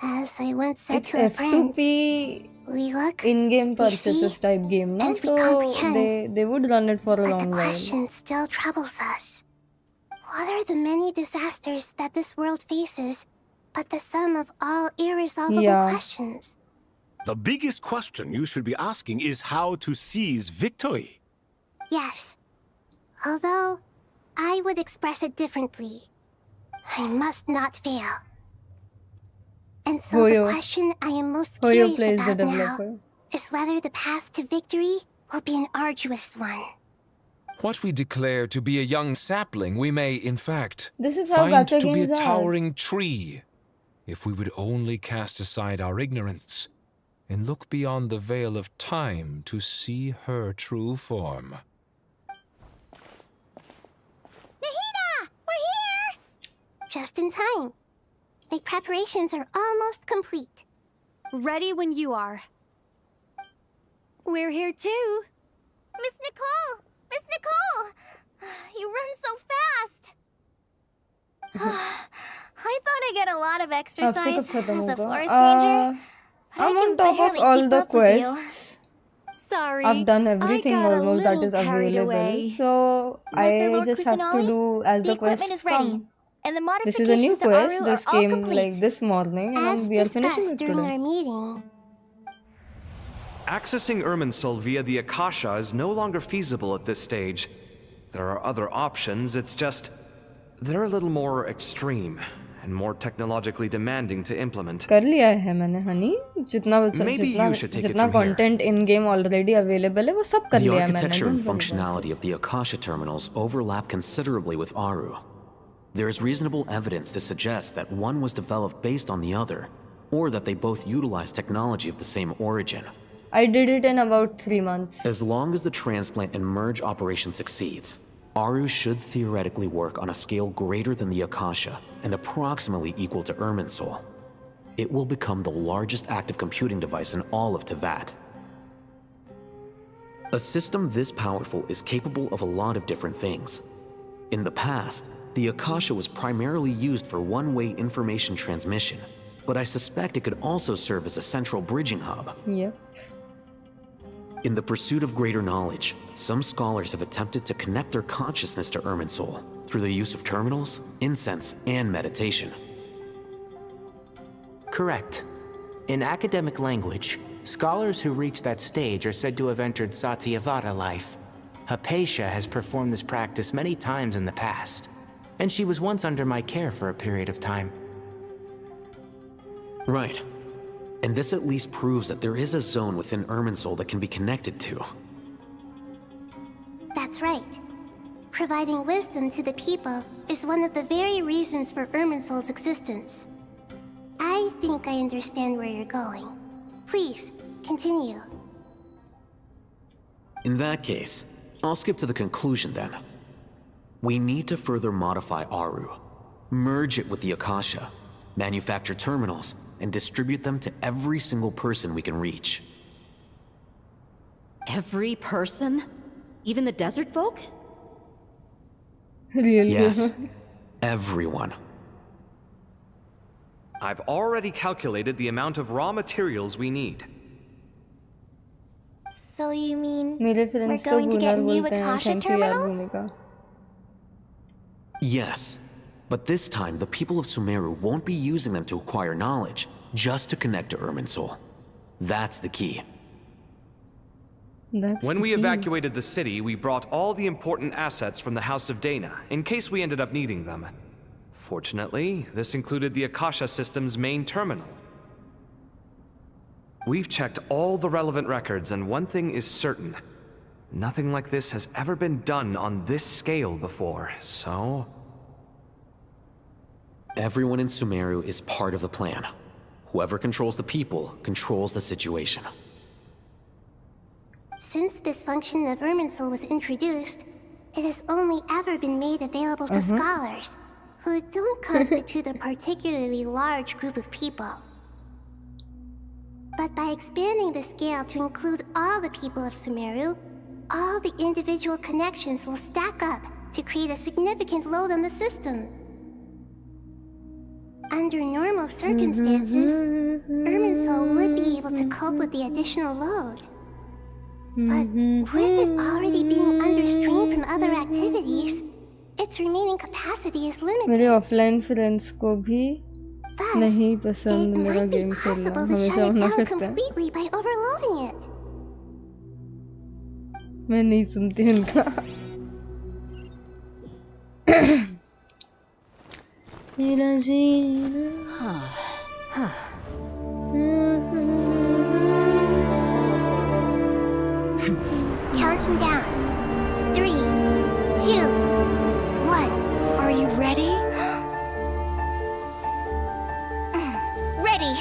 As I once said It's to a friend, F2P we look, in-game we see, purchases type game, no? and we So comprehend. they would run it for a But the long while. question still troubles us. What are the many disasters that this world faces, but the sum of all irresolvable questions? The biggest question you should be asking is how to seize victory. Yes. Although, I would express it differently. I must not fail. And so the question I am most Hoyo curious plays the about now developer. is whether the path to victory will be an arduous one. What we declare to be a young sapling, we may, in fact, This is how find gacha to be a games are. towering tree, if we would only cast aside our ignorance and look beyond the veil of time to see her true form. Nahida! We're here! Just in time. My preparations are almost complete. Ready when you are. We're here too. Miss Nicole! Miss Nicole! You run so fast! I thought I'd get a lot of exercise as a forest ranger, I'm on top of all the quests. Sorry, I've done everything I got almost that a is little carried available. away. So Mr. I Lord just have to Kusanali, do as the the equipment quests is ready, come. and the This is a new modifications to quest. Aru are This all came complete. like this morning As and we are finishing discussed it during today. our meeting, Accessing Irminsul via the Akasha is no longer feasible at this stage. There are other options, it's just... they're a little more extreme and more technologically demanding to implement. कर लिया है मैंने हनी जितना Maybe जितना you should take it जितना from here. content in game already available है वो सब कर The लिया है मैंने. architecture and Don't worry about it. functionality of the Akasha terminals overlap considerably with Aru. There is reasonable evidence to suggest that one was developed based on the other, or that they both utilize technology of the same origin. I did it in about 3 months. As long as the transplant and merge operation succeeds, Aru should theoretically work on a scale greater than the Akasha and approximately equal to Irminsul. It will become the largest active computing device in all of Teyvat. A system this powerful is capable of a lot of different things. In the past, the Akasha was primarily used for one-way information transmission, but I suspect it could also serve as a central bridging hub. Yep. In the pursuit of greater knowledge, some scholars have attempted to connect their consciousness to Irminsul through the use of terminals, incense, and meditation. Correct. In academic language, scholars who reach that stage are said to have entered Satyavata life. Hypatia has performed this practice many times in the past, and she was once under my care for a period of time. Right. And this at least proves that there is a zone within Irminsul that can be connected to. that's right. Providing wisdom to the people is one of the very reasons for Irminsul's existence. I think I understand where you're going. Please, continue. In that case, I'll skip to the conclusion then. We need to further modify Aru, merge it with the Akasha, manufacture terminals, and distribute them to every single person we can reach. Every person? Even the desert folk? Really? Yes, everyone. I've already calculated the amount of raw materials we need. So you mean मेरे we're friends तो going to get Kunal new बोलते हैं Akasha thank you यार terminals? भूमिका. Yes, but this time the people of Sumeru won't be using them to acquire knowledge, just to connect to Irminsul. That's the key. When we evacuated the city, we brought all the important assets from the House of Dana, in case we ended up needing them. Fortunately, this included the Akasha system's main terminal. We've checked all the relevant records, and one thing is certain. Nothing like this has ever been done on this scale before, so... Everyone in Sumeru is part of the plan. Whoever controls the people controls the situation. Since this function of Irminsul was introduced, it has only ever been made available to scholars, who don't constitute a particularly large group of people. But by expanding the scale to include all the people of Sumeru, all the individual connections will stack up to create a significant load on the system. Under normal circumstances, Irminsul would be able to cope with the additional load. But with it already being under strain from other activities, its remaining capacity is limited. मेरे offline friends को भी नहीं पसंद मेरा game खेलना Possible to हमेशा shut it मना down करते हैं completely by overloading it. मैं नहीं सुनती उनका Counting down. 3, 2, 1. Are you ready? Ready.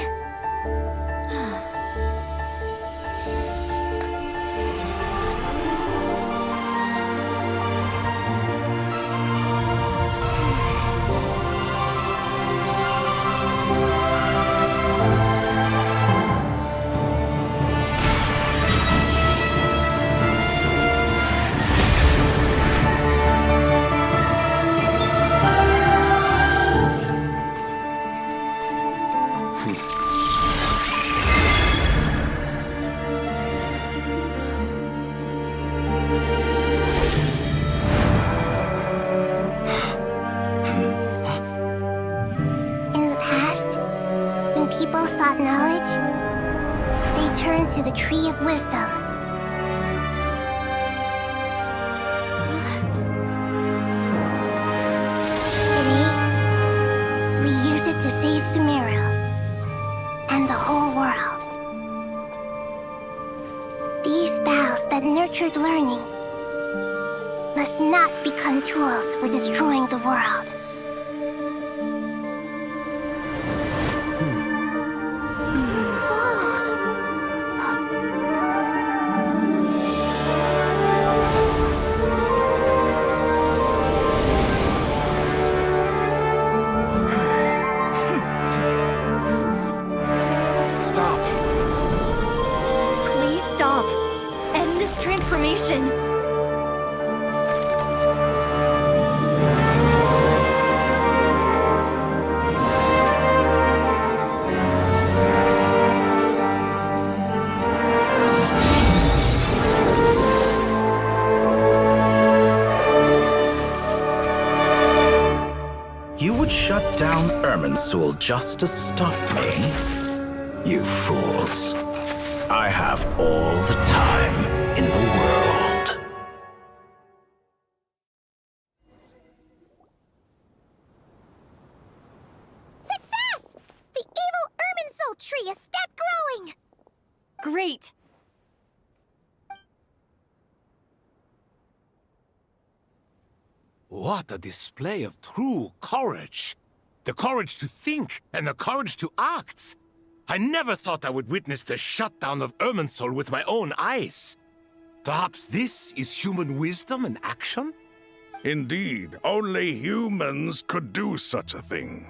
return to the Tree of Wisdom. Today, we use it to save Sumeru and the whole world. These boughs that nurtured learning must not become tools for destroying the world. Stop. Please stop. End this transformation. You would shut down Irminsul just to stop me? You fools. I have all the time in the world. Success! The evil Irminsul tree has stopped growing! Great. What a display of true courage! The courage to think and the courage to act! I never thought I would witness the shutdown of Irminsul with my own eyes. Perhaps this is human wisdom in action? Indeed, only humans could do such a thing.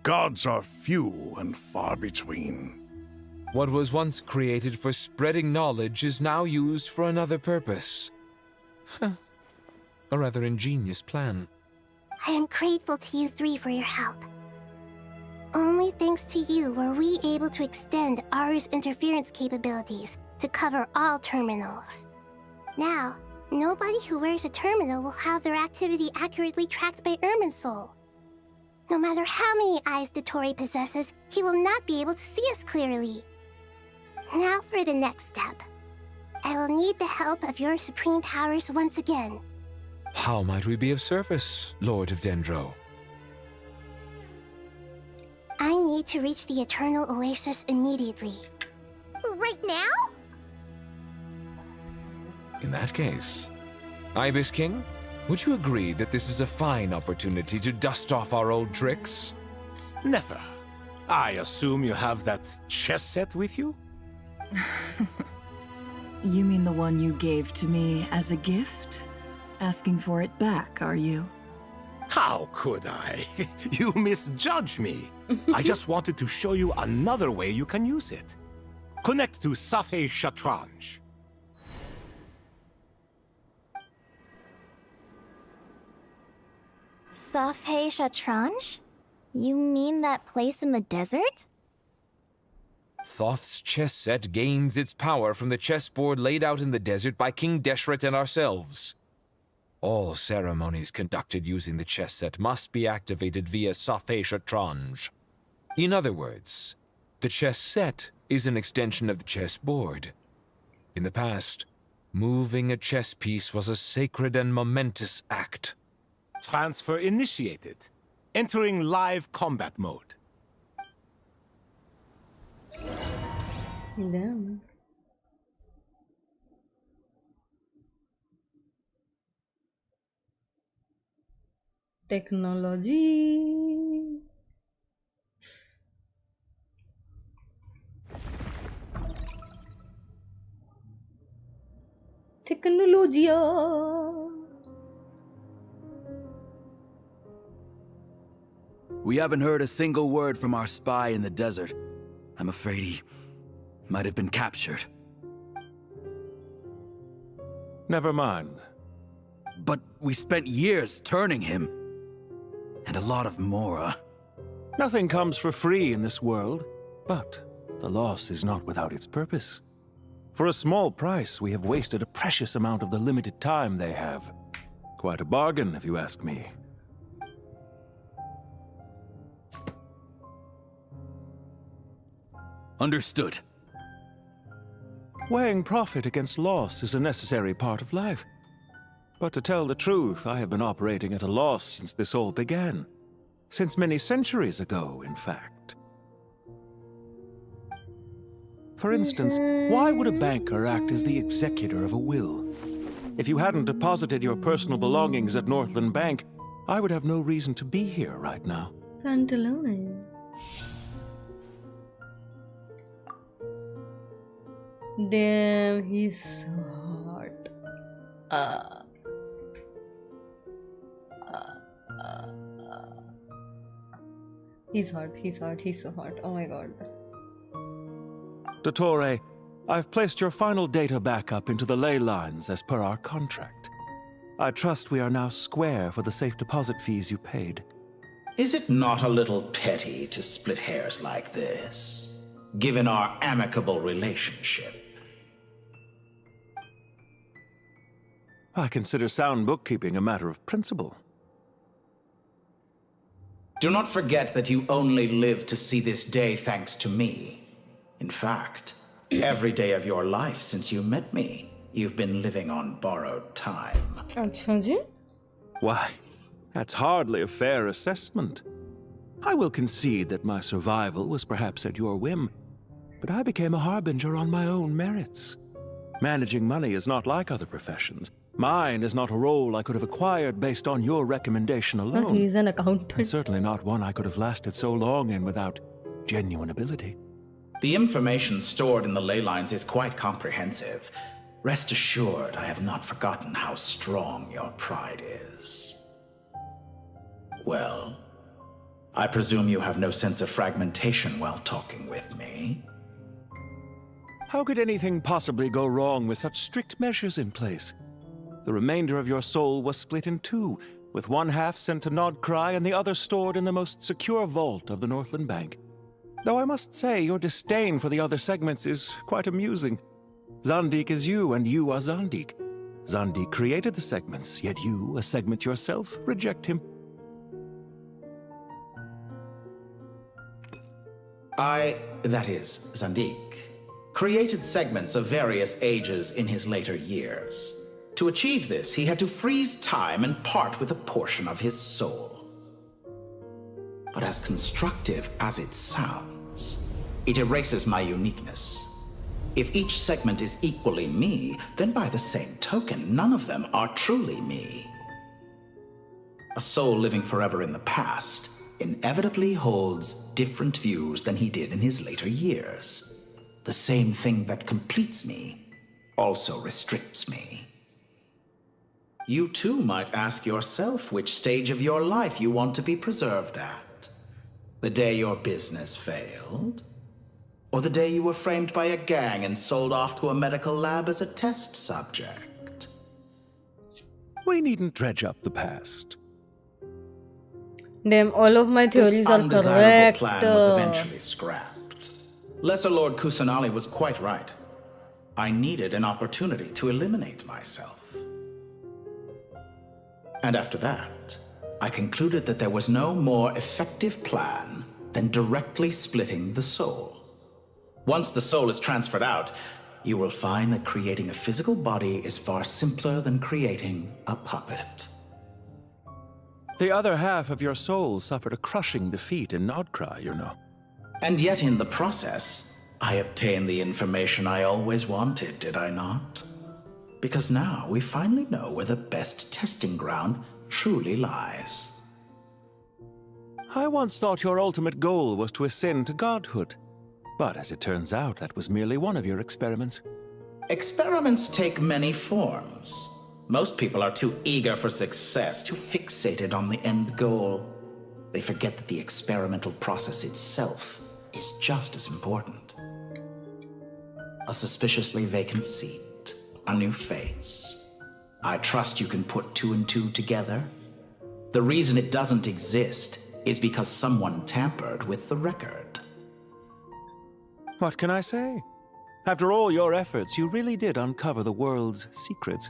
Gods are few and far between. What was once created for spreading knowledge is now used for another purpose. A rather ingenious plan. I am grateful to you three for your help. Only thanks to you were we able to extend Aru's interference capabilities to cover all terminals. Now, nobody who wears a terminal will have their activity accurately tracked by Irminsul. No matter how many eyes Dottore possesses, he will not be able to see us clearly. Now for the next step. I will need the help of your supreme powers once again. How might we be of service, Lord of Dendro? I need to reach the Eternal Oasis immediately. Right now? In that case, Ibis King, would you agree that this is a fine opportunity to dust off our old tricks? Never. I assume you have that chess set with you? You mean the one you gave to me as a gift? Asking for it back, are you? How could I? You misjudge me. I just wanted to show you another way you can use it. Connect to Safei Shatranj. Safei Shatranj? You mean that place in the desert? Thoth's chess set gains its power from the chessboard laid out in the desert by King Deshret and ourselves. All ceremonies conducted using the chess set must be activated via Safei Shatranj. In other words, the chess set is an extension of the chessboard. In the past, moving a chess piece was a sacred and momentous act. Transfer initiated. Entering live combat mode. Damn. Technology. Technologia. We haven't heard a single word from our spy in the desert. I'm afraid he might have been captured. Never mind. But we spent years turning him. And a lot of Mora. Nothing comes for free in this world, but the loss is not without its purpose. For a small price, we have wasted a precious amount of the limited time they have. Quite a bargain, if you ask me. Understood. Weighing profit against loss is a necessary part of life. But to tell the truth, I have been operating at a loss since this all began. Since many centuries ago, in fact. For instance, why would a banker act as the executor of a will? If you hadn't deposited your personal belongings at Northland Bank, I would have no reason to be here right now. Pantalone. Damn, he's so hot. He's hot, he's so hot. Oh my god. Dottore, I've placed your final data backup into the ley lines as per our contract. I trust we are now square for the safe deposit fees you paid. Is it not a little petty to split hairs like this, given our amicable relationship? I consider sound bookkeeping a matter of principle. Do not forget that you only live to see this day thanks to me. In fact, every day of your life since you met me, you've been living on borrowed time. अच्छा जी? Why, that's hardly a fair assessment. I will concede that my survival was perhaps at your whim, but I became a harbinger on my own merits. Managing money is not like other professions. Mine is not a role I could have acquired based on your recommendation alone. He's an accountant. And certainly not one I could have lasted so long in without genuine ability. The information stored in the ley lines is quite comprehensive. Rest assured, I have not forgotten how strong your pride is. Well, I presume you have no sense of fragmentation while talking with me. How could anything possibly go wrong with such strict measures in place? The remainder of your soul was split in two, with one half sent to Nodcry and the other stored in the most secure vault of the Northland Bank. Though I must say, your disdain for the other segments is quite amusing. Zandik is you, and you are Zandik. Zandik created the segments, yet you, a segment yourself, reject him. That is, Zandik, created segments of various ages in his later years. To achieve this, he had to freeze time and part with a portion of his soul. But as constructive as it sounds, it erases my uniqueness. If each segment is equally me, then by the same token, none of them are truly me. A soul living forever in the past inevitably holds different views than he did in his later years. The same thing that completes me also restricts me. You too might ask yourself which stage of your life you want to be preserved at. The day your business failed? Or the day you were framed by a gang and sold off to a medical lab as a test subject? We needn't dredge up the past. Damn, all of my theories This are undesirable correct. plan was eventually scrapped. Lesser Lord Kusanali was quite right. I needed an opportunity to eliminate myself. And after that, I concluded that there was no more effective plan than directly splitting the soul. Once the soul is transferred out, you will find that creating a physical body is far simpler than creating a puppet. The other half of your soul suffered a crushing defeat in Nodcry, you know. And yet in the process, I obtained the information I always wanted, did I not? Because now we finally know where the best testing ground truly lies. I once thought your ultimate goal was to ascend to godhood. But as it turns out, that was merely one of your experiments. Experiments take many forms. Most people are too eager for success, too fixated on the end goal. They forget that the experimental process itself is just as important. A suspiciously vacant seat, a new face. I trust you can put two and two together. The reason it doesn't exist is because someone tampered with the record. What can I say? After all your efforts, you really did uncover the world's secrets.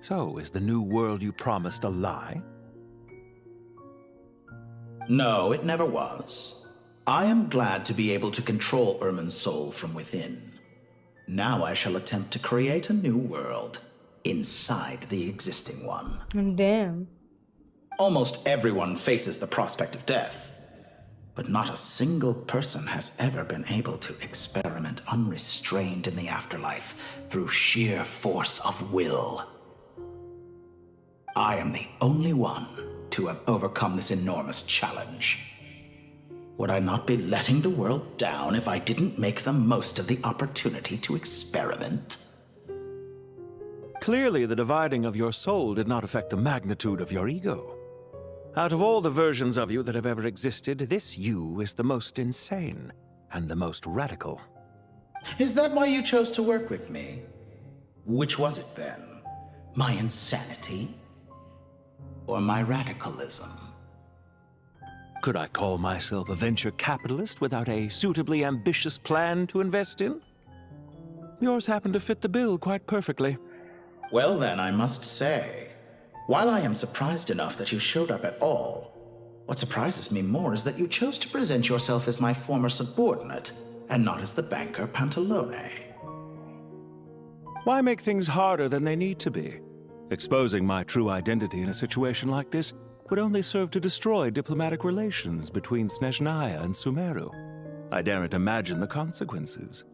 So, is the new world you promised a lie? No, it never was. I am glad to be able to control Irmin's soul from within. Now I shall attempt to create a new world inside the existing one. Damn. Almost everyone faces the prospect of death, but not a single person has ever been able to experiment unrestrained in the afterlife through sheer force of will. I am the only one to have overcome this enormous challenge. Would I not be letting the world down if I didn't make the most of the opportunity to experiment? Clearly, the dividing of your soul did not affect the magnitude of your ego. Out of all the versions of you that have ever existed, this you is the most insane and the most radical. Is that why you chose to work with me? Which was it then? My insanity? Or my radicalism? Could I call myself a venture capitalist without a suitably ambitious plan to invest in? Yours happened to fit the bill quite perfectly. Well then, I must say, while I am surprised enough that you showed up at all, what surprises me more is that you chose to present yourself as my former subordinate, and not as the banker Pantalone. Why make things harder than they need to be? Exposing my true identity in a situation like this would only serve to destroy diplomatic relations between Snezhnaya and Sumeru. I daren't imagine the consequences.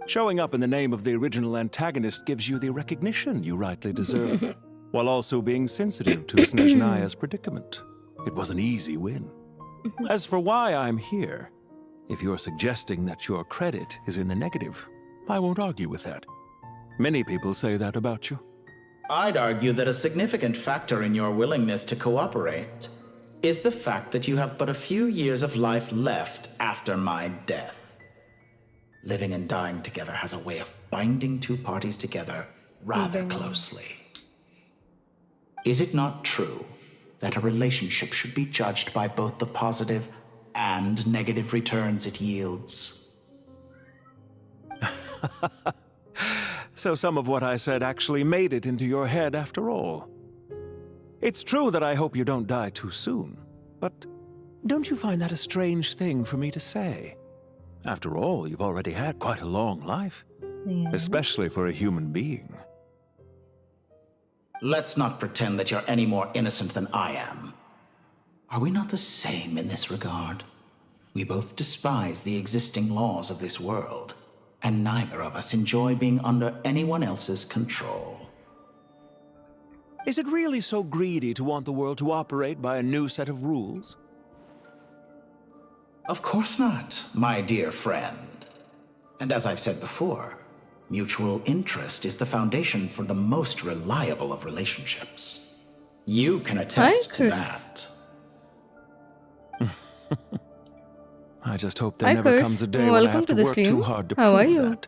Showing up in the name of the original antagonist gives you the recognition you rightly deserve, while also being sensitive to Snezhnaya's predicament. It was an easy win. As for why I'm here, if you're suggesting that your credit is in the negative, I won't argue with that. Many people say that about you. I'd argue that a significant factor in your willingness to cooperate is the fact that you have but a few years of life left after my death. Living and dying together has a way of binding two parties together rather closely. Is it not true that a relationship should be judged by both the positive and negative returns it yields? So some of what I said actually made it into your head after all. It's true that I hope you don't die too soon, but don't you find that a strange thing for me to say? After all, you've already had quite a long life, especially for a human being. Let's not pretend that you're any more innocent than I am. Are we not the same in this regard? We both despise the existing laws of this world, and neither of us enjoy being under anyone else's control. Is it really so greedy to want the world to operate by a new set of rules? Of course not, my dear friend. And as I've said before, mutual interest is the foundation for the most reliable of relationships. You can attest to that. I just hope there never comes a day when I have to work too hard to prove that.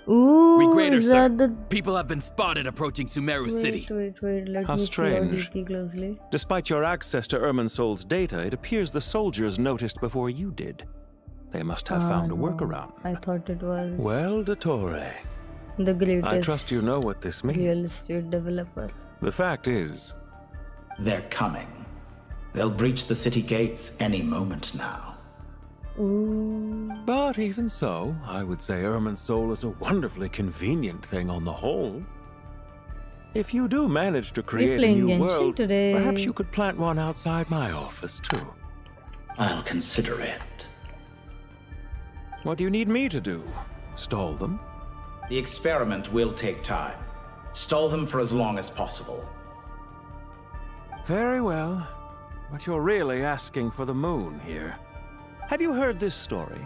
Ooh, Regrader, is sir. that the... People have been spotted approaching Sumeru City. Wait, let How me strange. see your DP closely. Despite your access to Irminsol's data, it appears the soldiers noticed before you did. They must have found a workaround. I thought it was Well, Dottore, the greatest I trust you know what this means. real estate developer. The fact is, they're coming. They'll breach the city gates any moment now. Ooh. But even so, I would say Irminsol is a wonderfully convenient thing on the whole. If you do manage to create a new Genshin world, today. perhaps you could plant one outside my office too. I'll consider it. What do you need me to do? Stall them? The experiment will take time. Stall them for as long as possible. Very well. But you're really asking for the moon here. Have you heard this story?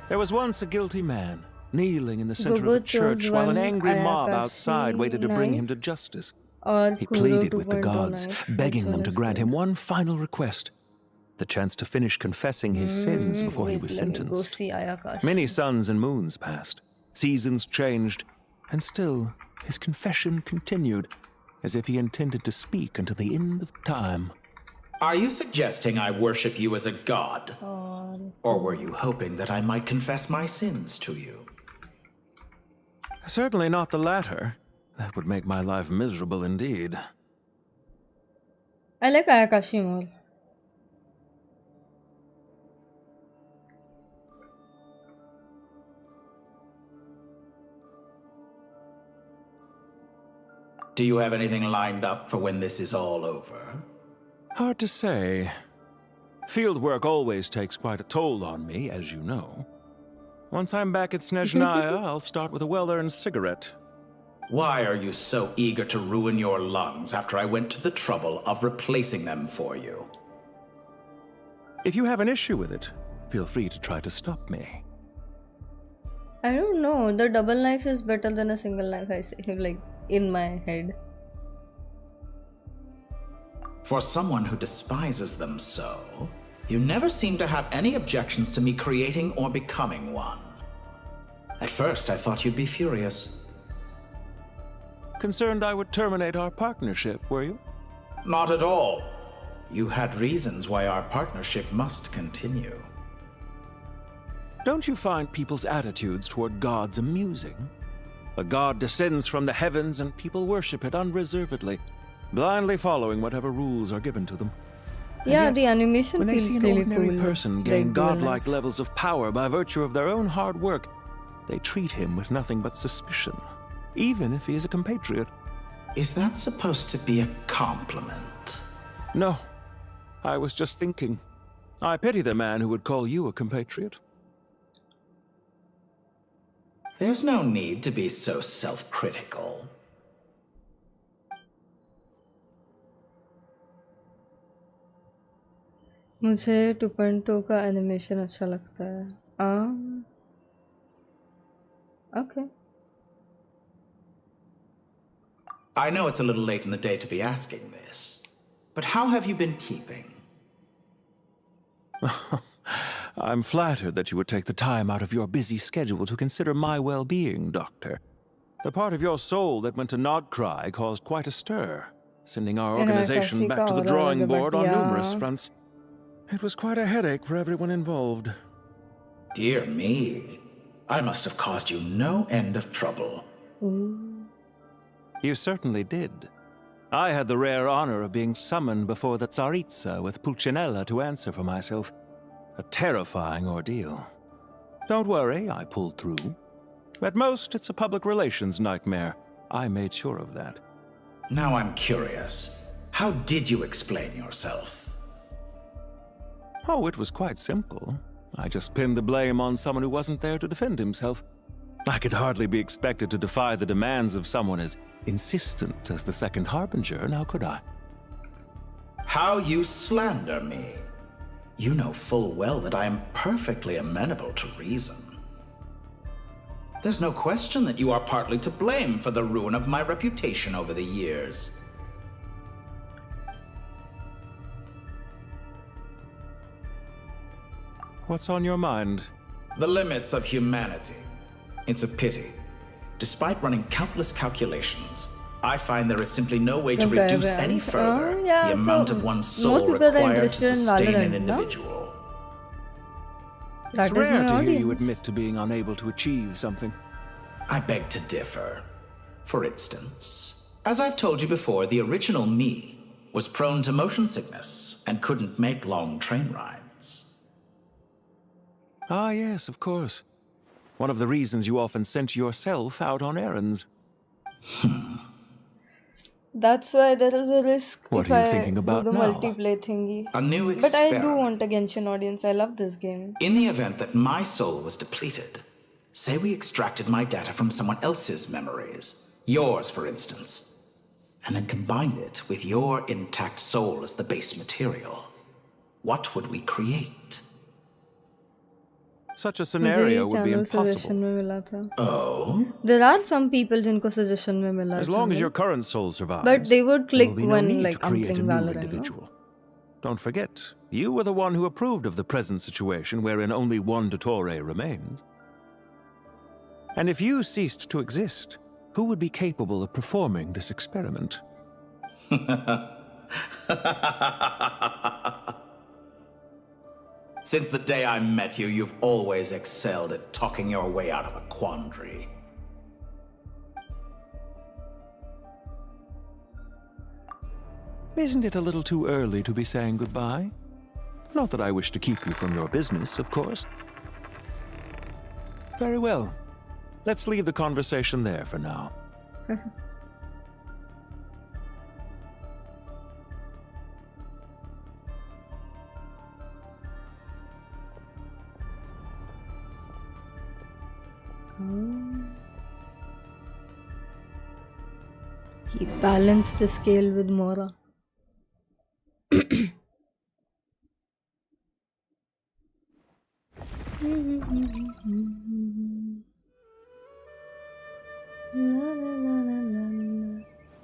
There was once a guilty man, kneeling in the center Gogo of a church chose while an one angry mob Ayakashi outside waited to bring knife him to justice. or He Kuro pleaded with the 2.0 gods, knife. begging Which them one to is grant good? him one final request, the chance to finish confessing his sins before he Wait, was let me go sentenced. see Ayakashi. Many suns and moons passed, seasons changed, and still his confession continued, as if he intended to speak until the end of time. Are you suggesting I worship you as a god? Or were you hoping that I might confess my sins to you? Certainly not the latter. That would make my life miserable indeed. I like Ayakashi more. Do you have anything lined up for when this is all over? Hard to say. Field work always takes quite a toll on me, as you know. Once I'm back at Snezhnaya, I'll start with a well-earned cigarette. Why are you so eager to ruin your lungs after I went to the trouble of replacing them for you? If you have an issue with it, feel free to try to stop me. I don't know. The double knife is better than a single knife, I say, like, in my head. For someone who despises them so, you never seem to have any objections to me creating or becoming one. At first, I thought you'd be furious. Concerned I would terminate our partnership, were you? Not at all. You had reasons why our partnership must continue. Don't you find people's attitudes toward gods amusing? A god descends from the heavens and people worship it unreservedly, blindly following whatever rules are given to them. And Yeah, yet, the animation when they feels see an really ordinary cool. person gain Like dual godlike knife. levels of power by virtue of their own hard work, they treat him with nothing but suspicion, even if he is a compatriot. Is that supposed to be a compliment? No, I was just thinking. I pity the man who would call you a compatriot. There's no need to be so self-critical. मुझे 2.2 का animation अच्छा लगता है. Okay. I know it's a little late in the day to be asking this, but how have you been keeping? I'm flattered that you would take the time out of your busy schedule to consider my well-being, Doctor. The part of your soul that went to Nodcry caused quite a stir, sending our organization back to the drawing board on numerous fronts. It was quite a headache for everyone involved. Dear me, I must have caused you no end of trouble. You certainly did. I had the rare honor of being summoned before the Tsaritsa with Pulcinella to answer for myself. A terrifying ordeal. Don't worry, I pulled through. At most, it's a public relations nightmare. I made sure of that. Now I'm curious. How did you explain yourself? Oh, it was quite simple. I just pinned the blame on someone who wasn't there to defend himself. I could hardly be expected to defy the demands of someone as insistent as the Second Harbinger, now could I? How you slander me. You know full well that I am perfectly amenable to reason. There's no question that you are partly to blame for the ruin of my reputation over the years. What's on your mind? The limits of humanity. It's a pity. Despite running countless calculations, I find there is simply no way to reduce any further the amount of one's soul required to sustain an individual. It's rare to hear you admit to being unable to achieve something. I beg to differ. For instance, as I've told you before, the original me was prone to motion sickness and couldn't make long train rides. Ah, yes, of course. One of the reasons you often sent yourself out on errands. That's why there is a risk What if are you I thinking about do the now? multiplayer thingy. A new But I do experiment. want a Genshin audience. I love this game. In the event that my soul was depleted, say we extracted my data from someone else's memories, yours for instance, and then combined it with your intact soul as the base material, what would we create? Such a मुझे scenario ये would be channel impossible. suggestion में मिला था. Oh? There are some people जिनको suggestion में मिला As long as channel. your current soul survives, But they would there click will be no when need like to I'm create a playing new Valorant. No? individual. Don't forget, you were the one who approved of the present situation wherein only one Dottore remains. And if you ceased to exist, who would be capable of performing this experiment? Since the day I met you, you've always excelled at talking your way out of a quandary. Isn't it a little too early to be saying goodbye? Not that I wish to keep you from your business, of course. Very well. Let's leave the conversation there for now. He balanced the scale with Mora.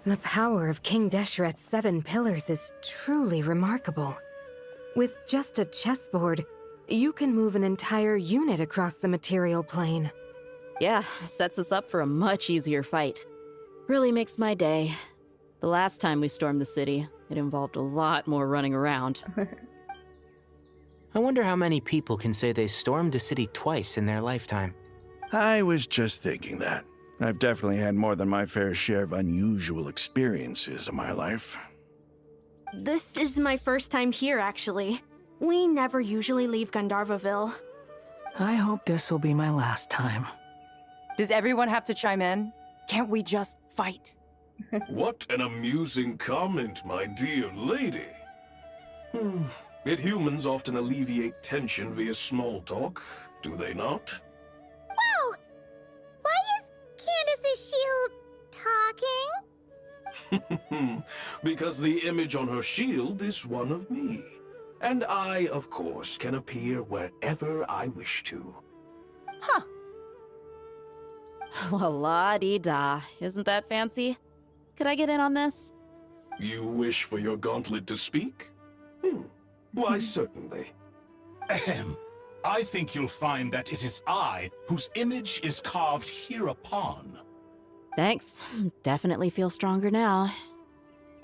The power of King Deshret's 7 pillars is truly remarkable. With just a chessboard, you can move an entire unit across the material plane. Yeah, sets us up for a much easier fight. Really makes my day. The last time we stormed the city, it involved a lot more running around. I wonder how many people can say they stormed a city twice in their lifetime. I was just thinking that. I've definitely had more than my fair share of unusual experiences in my life. This is my first time here, actually. We never usually leave Gandharvaville. I hope this will be my last time. Does everyone have to chime in? Can't we just fight? What an amusing comment, my dear lady. Yet humans often alleviate tension via small talk, do they not? Whoa! Why is Candace's shield talking? Because the image on her shield is one of me. And I, of course, can appear wherever I wish to. Huh. Well, la-di-da. Isn't that fancy? Could I get in on this? You wish for your gauntlet to speak? Why, certainly. Ahem. I think you'll find that it is I whose image is carved hereupon. Thanks. Definitely feel stronger now.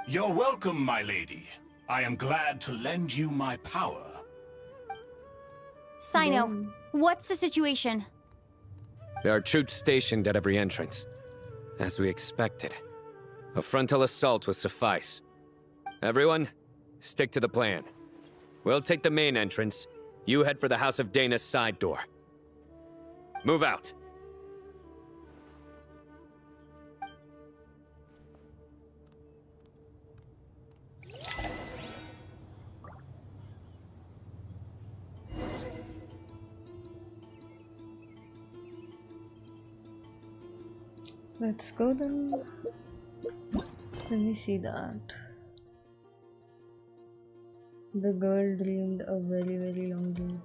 You're welcome, my lady. I am glad to lend you my power. Sino, what's the situation? There are troops stationed at every entrance. As we expected. A frontal assault will suffice. Everyone, stick to the plan. We'll take the main entrance. You head for the House of Dana's side door. Move out. Let's go then. Let me see that. The girl dreamed a very, very long dream.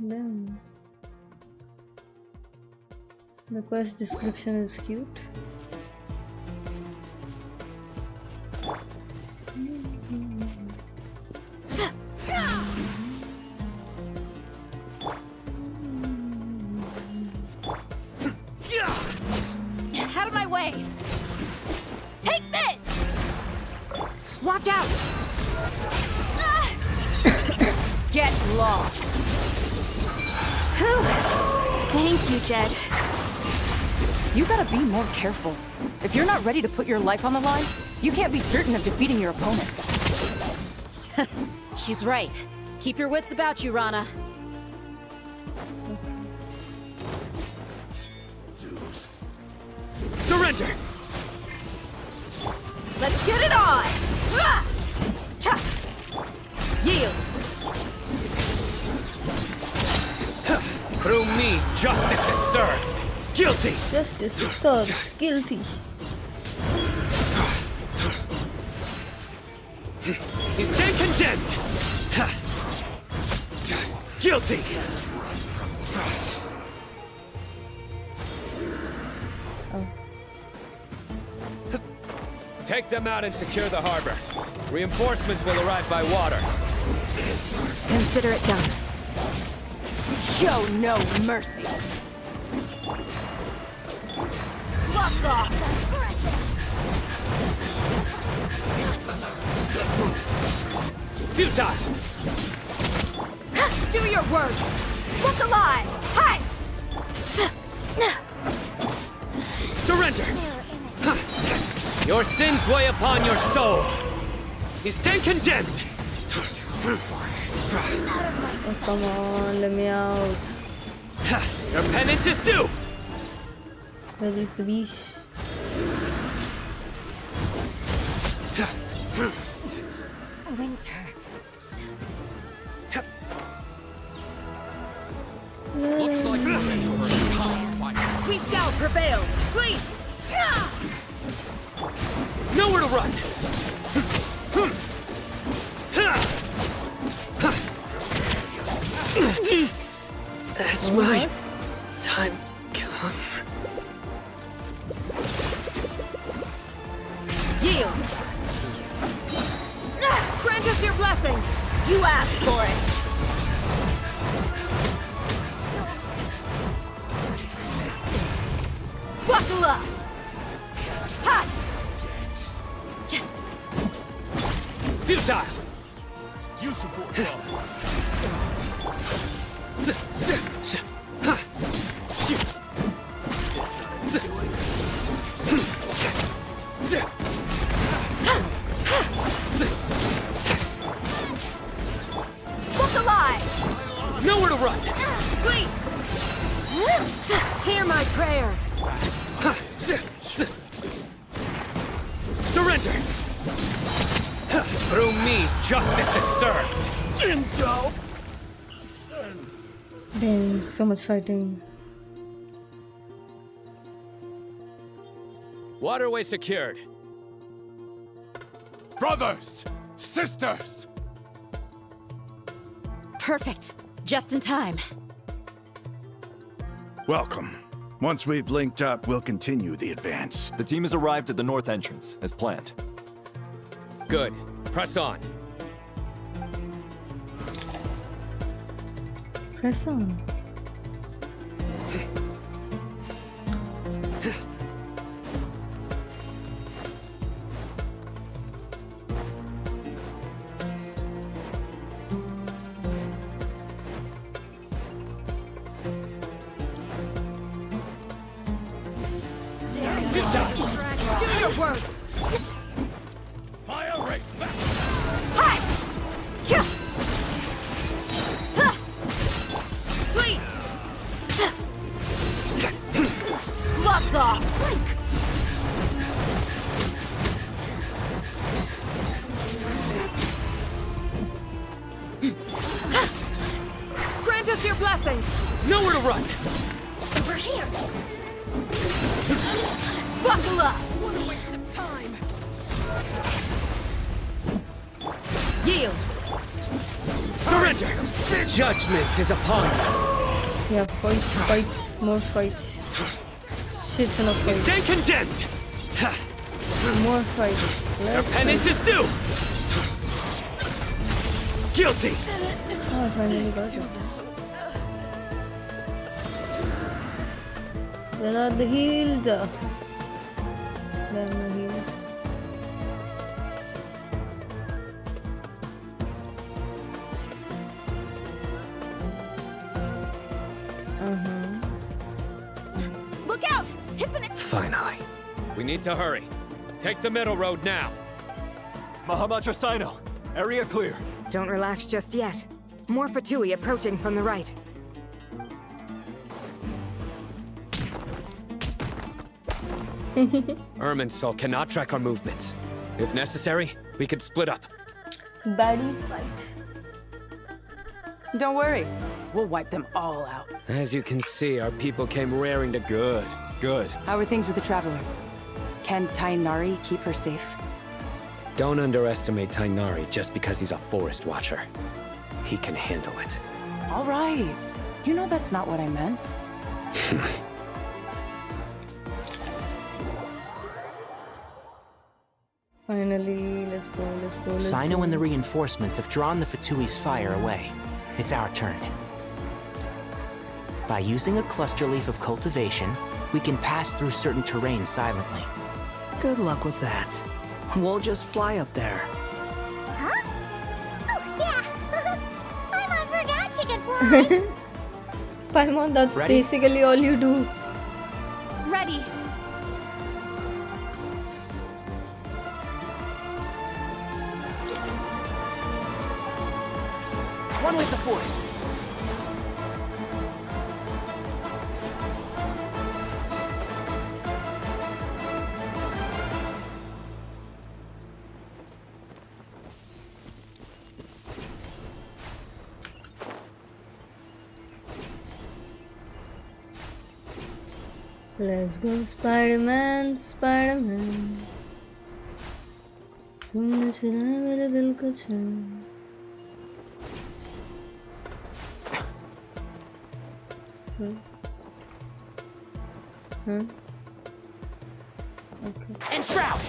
Damn. The quest description is cute. Out of my way! Take this! Watch out! Get lost! Thank you, Jed. You gotta be more careful. If you're not ready to put your life on the line, you can't be certain of defeating your opponent. She's right. Keep your wits about you, Rana. Surrender! Let's get it on! Yield! Through me, justice is served. Guilty! Justice is served. Guilty. You stand condemned! Guilty! Take them out and secure the harbor. Reinforcements will arrive by water. Consider it done. Show no mercy. Gloves off! Futile! Do your work! Look alive! Hi! Surrender! Your sins weigh upon your soul. You stand condemned. Oh, come on, let me out. Your penance is due. Where is the beach? Winter. Looks like we're ready for a tough fight. We shall prevail! Please! Nowhere to run! Has my time come? Yield! Grant us your blessing! You asked for it! Buckle up! Ha! Futile! You support Look alive! Nowhere to run! Please! Hear my prayer! Surrender! Through me, justice is served! Indulge! Dang, so much fighting. Waterway secured. Brothers! Sisters! Perfect. Just in time. Welcome. Once we've linked up, we'll continue the advance. The team has arrived at the north entrance, as planned. Good. Press on. Press on. Do your worst! Fire rate! Hi! Yeah! Ha! Please! Gloves off! Grant us your blessing! Nowhere to run! Over here! Buckle up! What a waste of time! Yield! Surrender! Judgment is upon you! Yeah, fight, more fight. Shit ton of fight. Stand condemned! More fight. Your penance is due! Guilty! Oh, I finally got it. Where are the heals? There are no heals. Look out! It's an... Finally. We need to hurry. Take the middle road now. Mahamacha Sino, area clear. Don't relax just yet. More Fatui approaching from the right. Irminsul cannot track our movements. If necessary, we could split up. Baddies fight. Don't worry. We'll wipe them all out. As you can see, our people came raring to... Good, good. How are things with the Traveler? Can Tainari keep her safe? Don't underestimate Tainari just because he's a forest watcher. He can handle it. All right. You know that's not what I meant. Finally, let's go. Sino and the reinforcements have drawn the Fatui's fire away. It's our turn. By using a cluster leaf of cultivation, we can pass through certain terrain silently. Good luck with that. We'll just fly up there. Huh? Oh, yeah! Paimon forgot she could fly! Paimon, that's Ready? basically all you do. Ready. One with the forest. Let's go, Spider-Man, Spider-Man. तुमने चुराया मेरे दिल को चैन. Okay. And Shroud!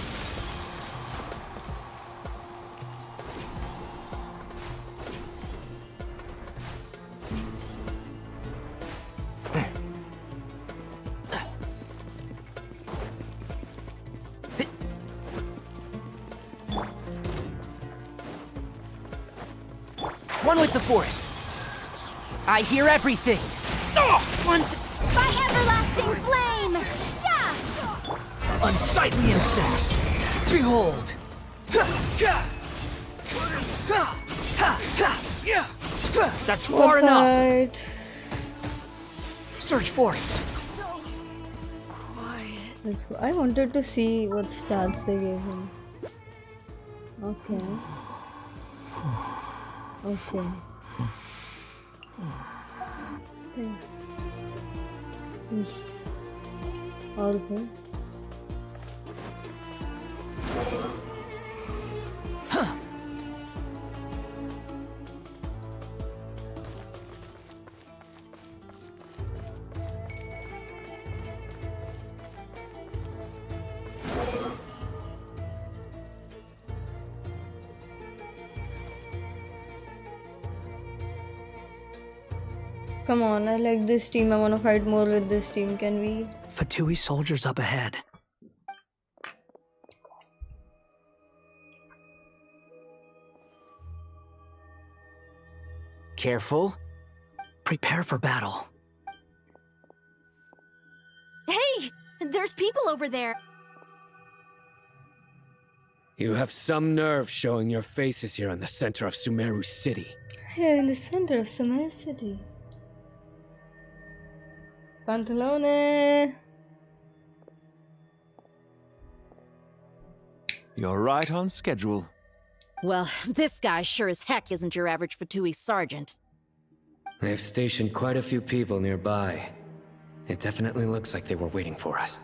One with the forest. I hear everything. Oh, one. By everlasting flame! Yeah! Unsightly insects. Behold. That's far enough. Search for it. Let's go. I wanted to see what stats they gave him. Okay. Okay. Thanks. All good. Come on, I like this team. I want to fight more with this team. Can we? Fatui soldiers up ahead. Careful. Prepare for battle. Hey! There's people over there. You have some nerve showing your faces here in the center of Sumeru City. Here in the center of Sumeru City. Pantalone! You're right on schedule. Well, this guy sure as heck isn't your average Fatui sergeant. They've stationed quite a few people nearby. It definitely looks like they were waiting for us.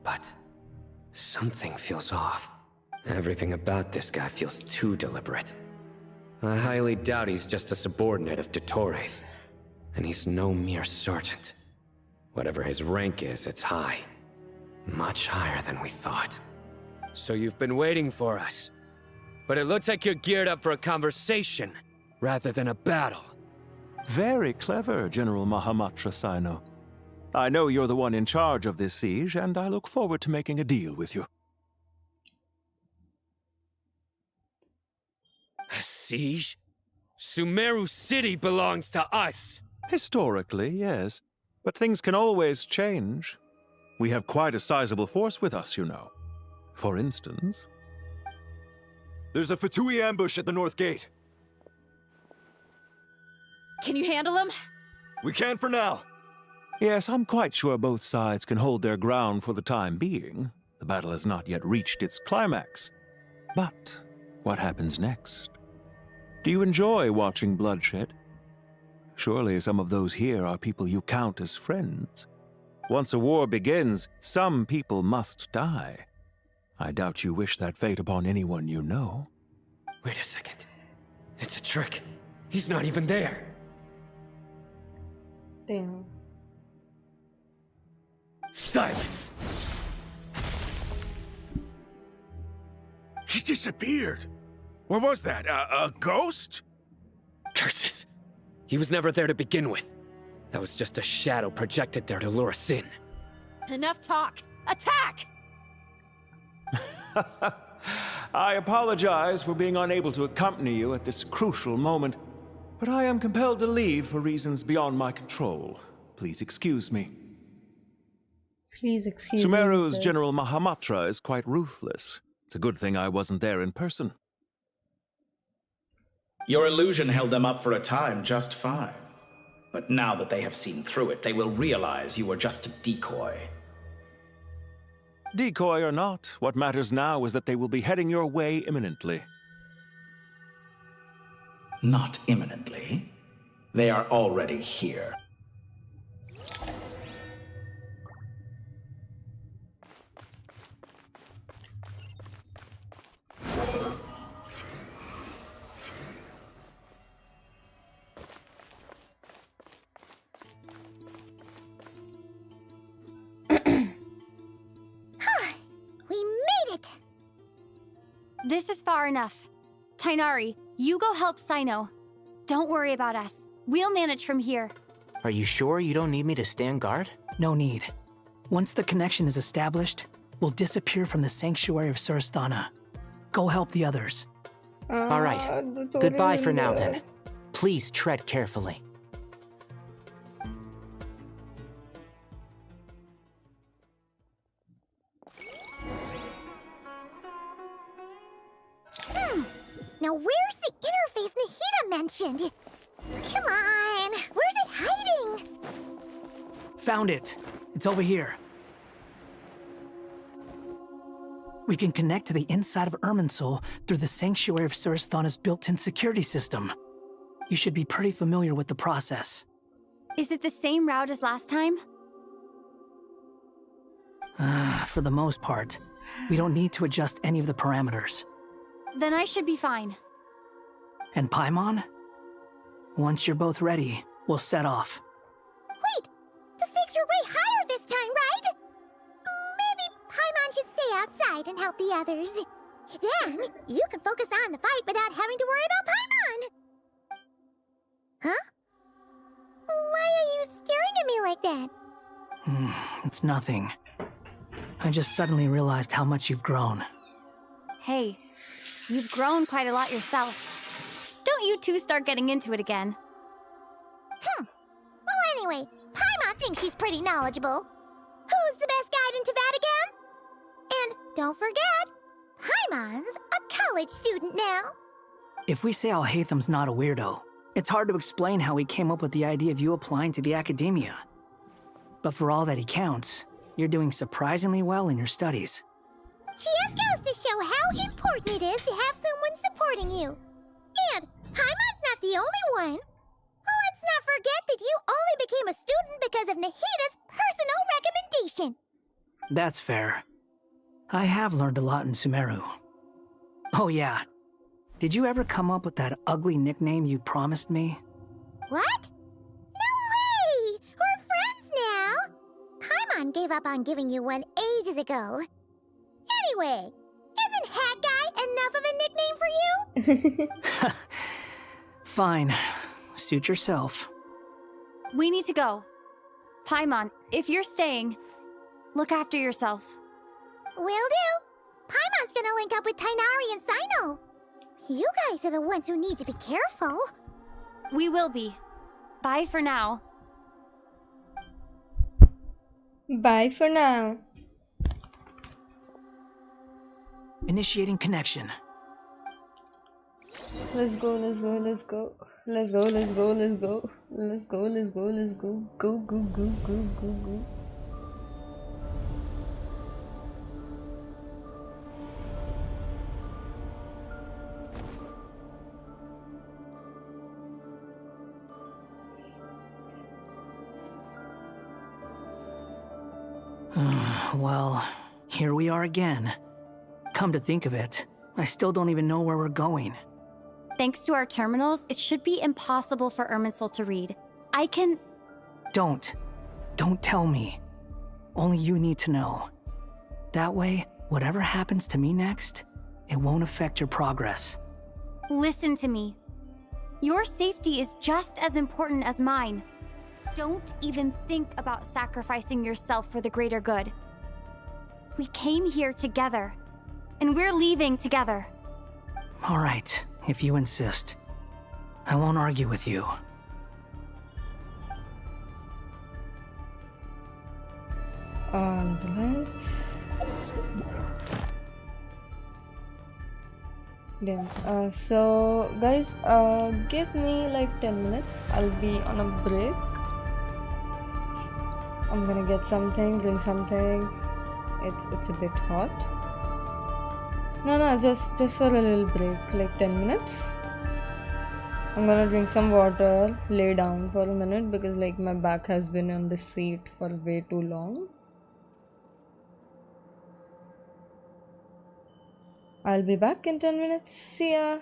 But something feels off. Everything about this guy feels too deliberate. I highly doubt he's just a subordinate of Dottores. And he's no mere sergeant. Whatever his rank is, it's high. Much higher than we thought. So you've been waiting for us. But it looks like you're geared up for a conversation, rather than a battle. Very clever, General Mahamatra Sino. I know you're the one in charge of this siege, and I look forward to making a deal with you. A siege? Sumeru City belongs to us! Historically, yes. But things can always change. We have quite a sizable force with us, you know. For instance... There's a Fatui ambush at the north gate. Can you handle him? We can for now. Yes, I'm quite sure both sides can hold their ground for the time being. The battle has not yet reached its climax. But what happens next? Do you enjoy watching bloodshed? Surely some of those here are people you count as friends. Once a war begins, some people must die. I doubt you wish that fate upon anyone you know. Wait a second. It's a trick. He's not even there. Damn. Silence! He disappeared. What was that? A ghost? Curses. He was never there to begin with. That was just a shadow projected there to lure us in. Enough talk! Attack! I apologize for being unable to accompany you at this crucial moment, but I am compelled to leave for reasons beyond my control. Please excuse me. Please excuse me. Sumeru's General Mahamatra is quite ruthless. It's a good thing I wasn't there in person. Your illusion held them up for a time just fine. But now that they have seen through it, they will realize you were just a decoy. Decoy or not, what matters now is that they will be heading your way imminently. Not imminently. They are already here. This is far enough. Tighnari, you go help Cyno. Don't worry about us. We'll manage from here. Are you sure you don't need me to stand guard? No need. Once the connection is established, we'll disappear from the sanctuary of Surasthana. Go help the others. All right. Goodbye for now, then. Please tread carefully. Now where's the interface Nahida mentioned? Come on, where's it hiding? Found it. It's over here. We can connect to the inside of Irminsul through the Sanctuary of Surasthana's built-in security system. You should be pretty familiar with the process. Is it the same route as last time? For the most part, we don't need to adjust any of the parameters. Then I should be fine. And Paimon? Once you're both ready, we'll set off. Wait! The stakes are way higher this time, right? Maybe Paimon should stay outside and help the others. Then, you can focus on the fight without having to worry about Paimon! Huh? Why are you staring at me like that? It's nothing. I just suddenly realized how much you've grown. Hey, you've grown quite a lot yourself. Don't you two start getting into it again. Well, anyway, Paimon thinks she's pretty knowledgeable. Who's the best guide in Teyvat again? And don't forget, Paimon's a college student now. If we say Alhatham's not a weirdo, it's hard to explain how he came up with the idea of you applying to the academia. But for all that he counts, you're doing surprisingly well in your studies. Just goes to show how important it is to have someone supporting you. And Paimon's not the only one. Let's not forget that you only became a student because of Nahida's personal recommendation. That's fair. I have learned a lot in Sumeru. Oh yeah. Did you ever come up with that ugly nickname you promised me? What? No way! We're friends now! Paimon gave up on giving you one ages ago. Anyway, isn't Hat Guy enough of a nickname for you? Fine. Suit yourself. We need to go. Paimon, if you're staying, look after yourself. Will do. Paimon's gonna link up with Tighnari and Cyno. You guys are the ones who need to be careful. We will be. Bye for now. Bye for now. Initiating connection. Let's go, let's go, let's go. Let's go, let's go, let's go. Let's go, let's go, let's go. Go, go, go, go, go, go. Well, here we are again. Come to think of it, I still don't even know where we're going. Thanks to our terminals, it should be impossible for Irminsul to read. I can... Don't tell me. Only you need to know. That way, whatever happens to me next, it won't affect your progress. Listen to me. Your safety is just as important as mine. Don't even think about sacrificing yourself for the greater good. We came here together, and we're leaving together. All right, if you insist. I won't argue with you. So guys, give me like 10 minutes. I'll be on a break. I'm gonna get something, drink something. It's a bit hot. No, just for a little break, like 10 minutes. I'm gonna drink some water, lay down for a minute because like my back has been on the seat for way too long. I'll be back in 10 minutes. See ya.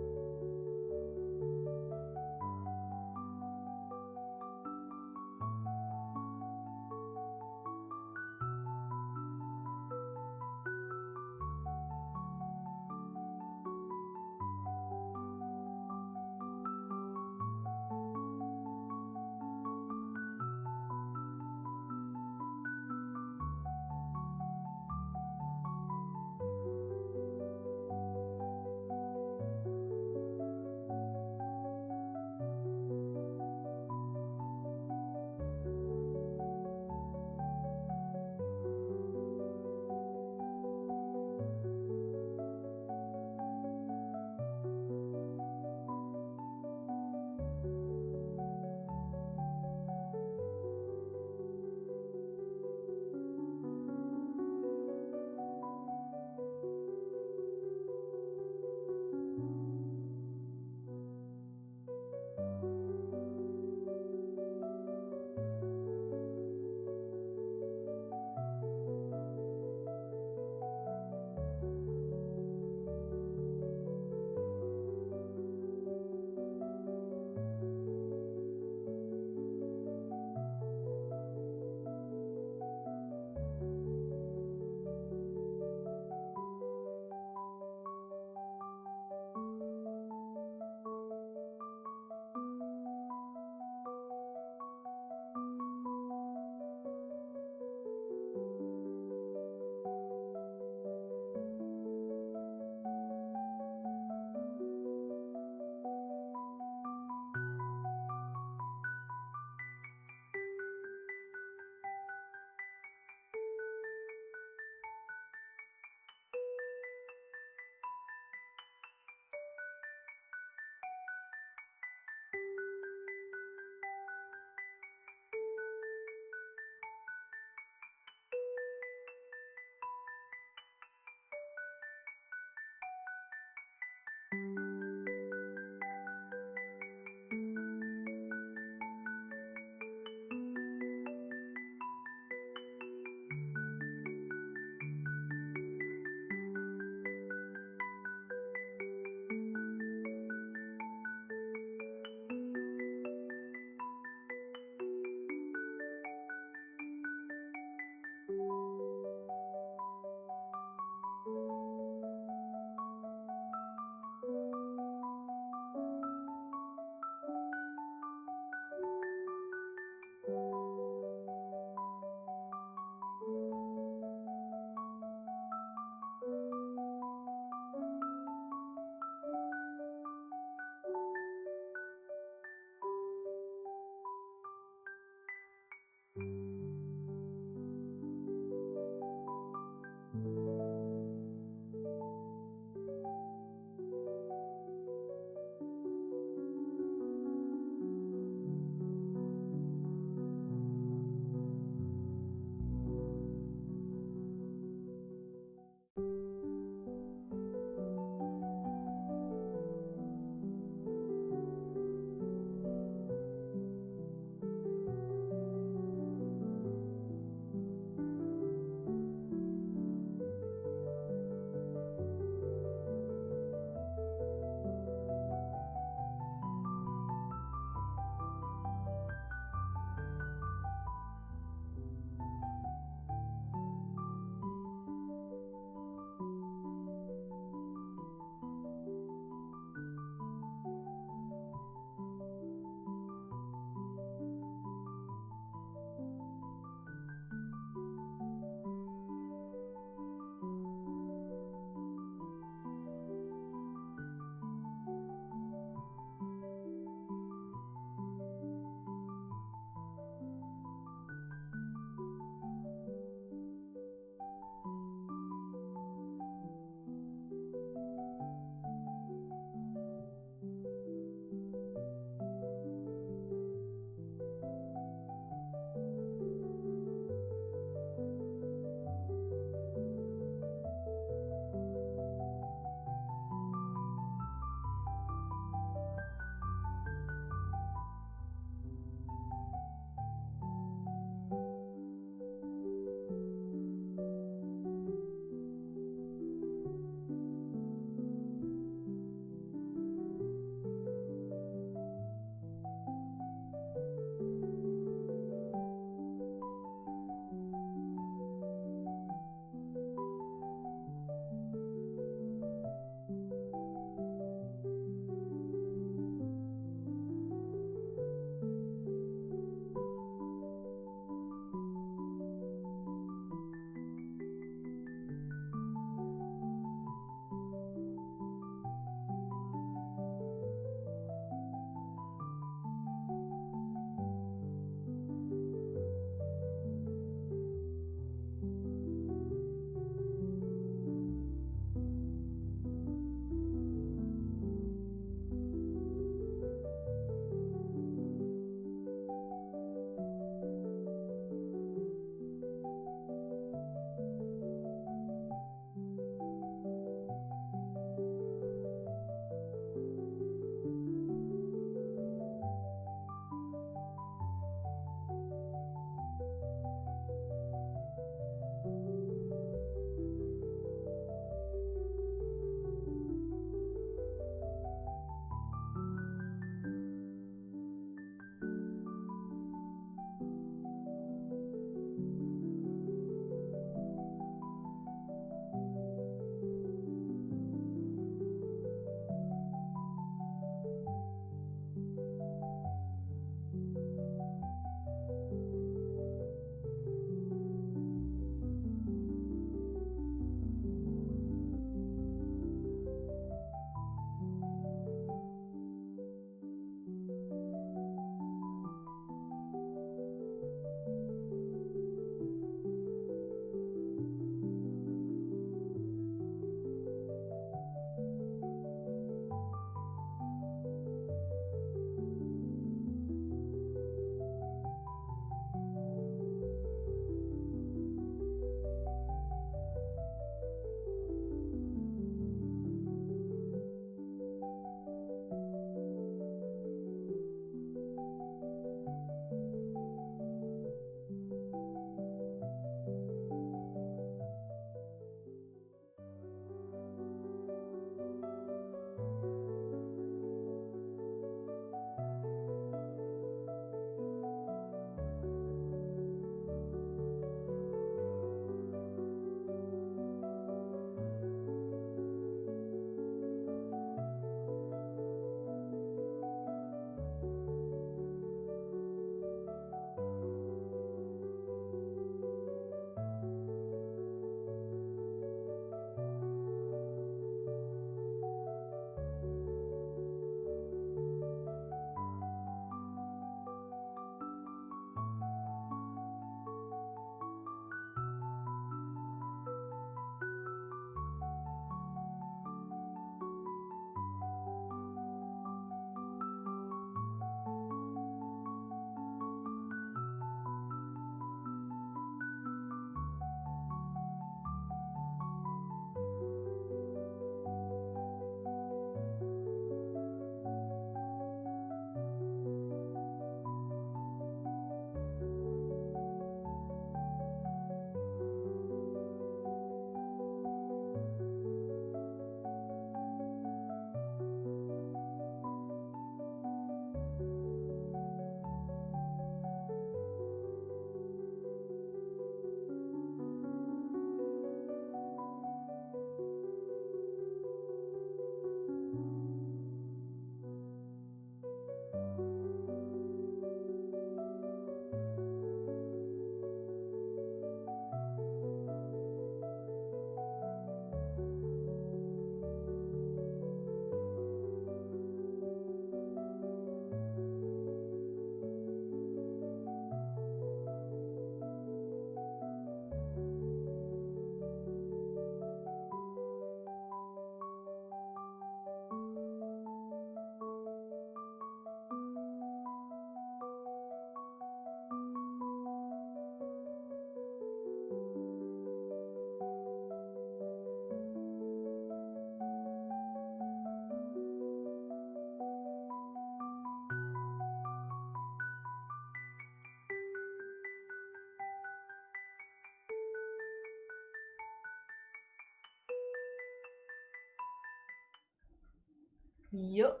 Yup.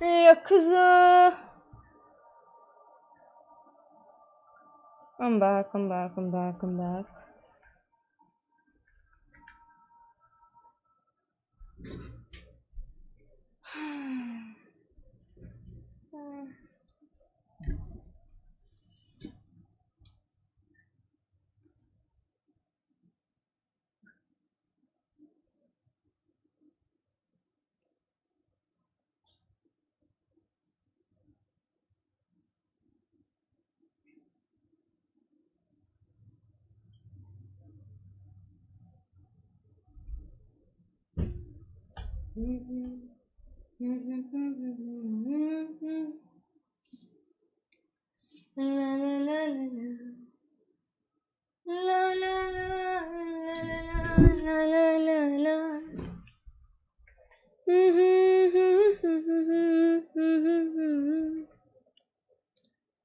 Yakuza. I'm back.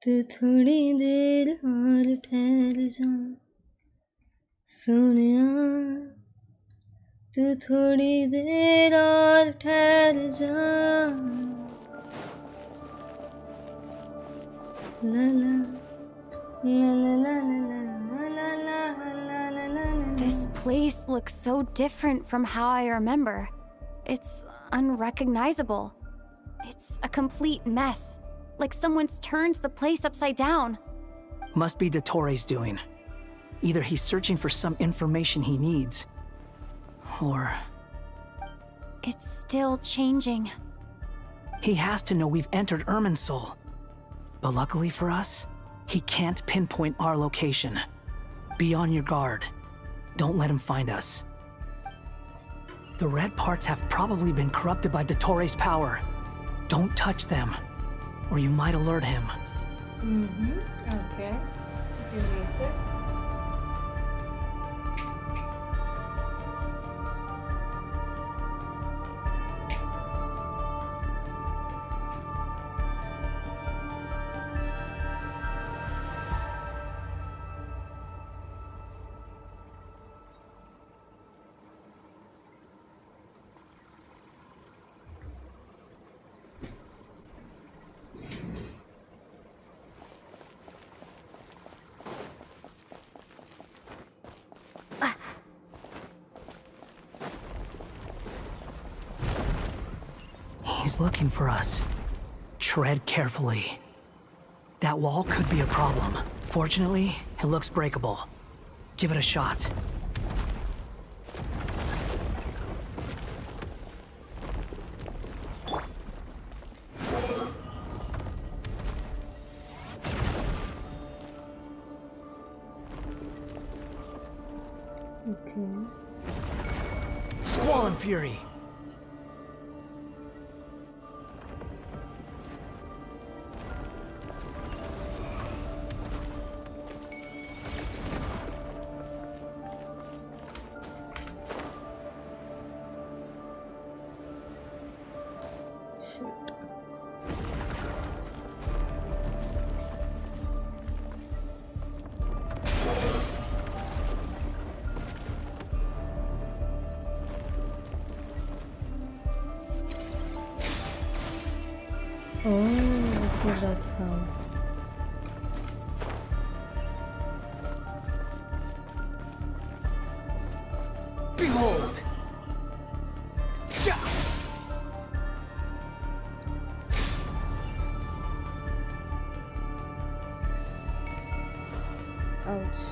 तू थोड़ी देर और ठहर जा सोनिया तू थोड़ी देर और ठहर जा ला ला ला ला ला ला. This place looks so different from how I remember. It's unrecognizable. It's a complete mess. Like someone's turned the place upside down. Must be Dottoro's doing. Either he's searching for some information he needs, or... It's still changing. He has to know we've entered Irminsul. But luckily for us, he can't pinpoint our location. Be on your guard. Don't let him find us. The red parts have probably been corrupted by Dottoro's power. Don't touch them, or you might alert him. Okay. Give me a sec. He's looking for us. Tread carefully. That wall could be a problem. Fortunately, it looks breakable. Give it a shot. Okay. Squall and Fury. Oh, okay, that's how. Behold! Ouch.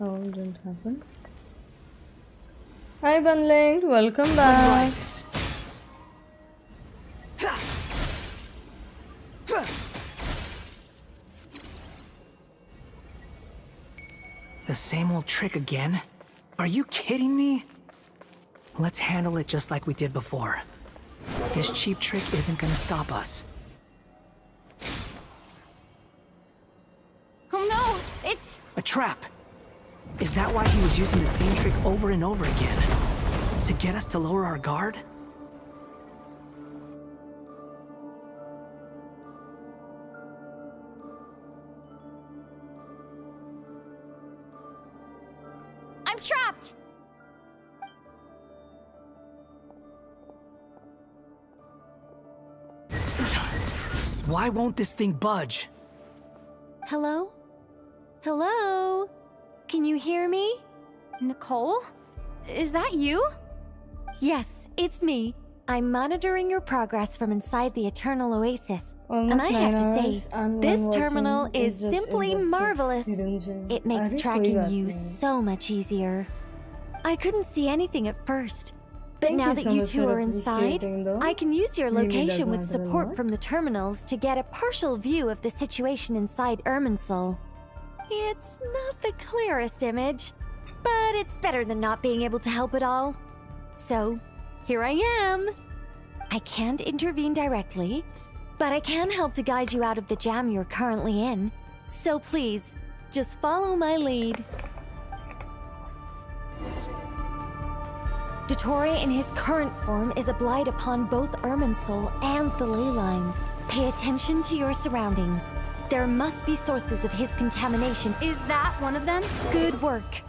Oh, didn't happen. Hi Bunlinked, welcome back. The same old trick again? Are you kidding me? Let's handle it just like we did before. This cheap trick isn't gonna stop us. Oh no! It's... A trap! Is that why he was using the same trick over and over again? To get us to lower our guard? I'm trapped! Why won't this thing budge? Hello? Hello? Can you hear me? Nicole? Is that you? Yes, it's me. I'm monitoring your progress from inside the Eternal Oasis. Almost And I have to 9 say, hours and this one terminal watching is just simply invested marvelous. Genshin. It makes अरे कोई tracking बात you नहीं. so much easier. I couldn't see anything at first. But Thank now you that so you much two for are inside, appreciating, though. I can use your Really does location with matter a support lot. from the terminals to get a partial view of the situation inside Irminsul. It's not the clearest image, but it's better than not being able to help at all. So, here I am. I can't intervene directly, but I can help to guide you out of the jam you're currently in. So please, just follow my lead. Dottore in his current form is a blight upon both Irminsul and the ley lines. Pay attention to your surroundings. There must be sources of his contamination. Is that one of them? Good work.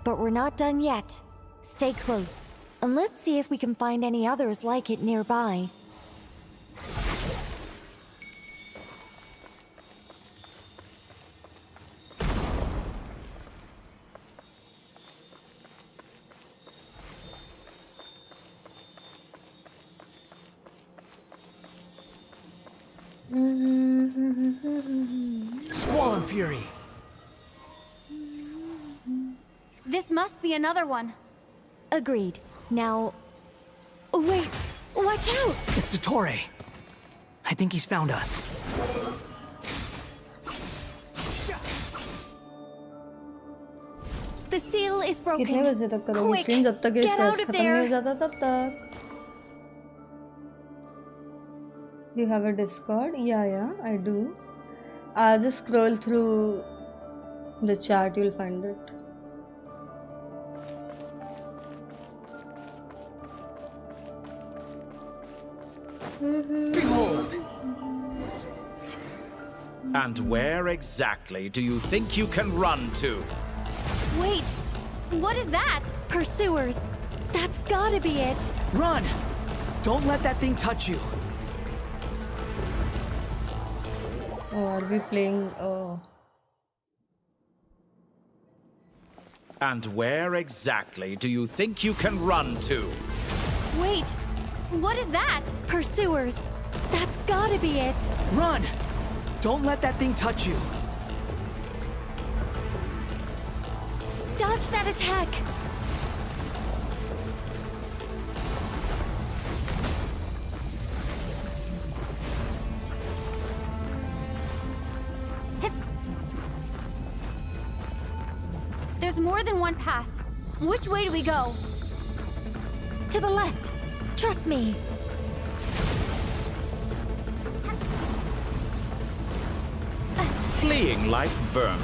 But we're not done yet. Stay close, and let's see if we can find any others like it nearby. Squall and Fury! This must be another one. Agreed. Now... Oh, wait! Watch out! It's Dottore. I think he's found us. The seal is broken. कितने बजे तक करोगे Quick, stream? जब तक ये get out stress of खत्म नहीं हो there. जाता तब तक. You have a Discord? Yeah, I do. Just scroll through the chat, you'll find it. Behold! And where exactly do you think you can run to? Wait, what is that? Pursuers. That's gotta be it. Run! Don't let that thing touch you. Oh, are we playing? Oh. And where exactly do you think you can run to? Wait, what is that? Pursuers. That's gotta be it. Run! Don't let that thing touch you. Dodge that attack. There's more than one path. Which way do we go? To the left. Trust me. Fleeing like vermin.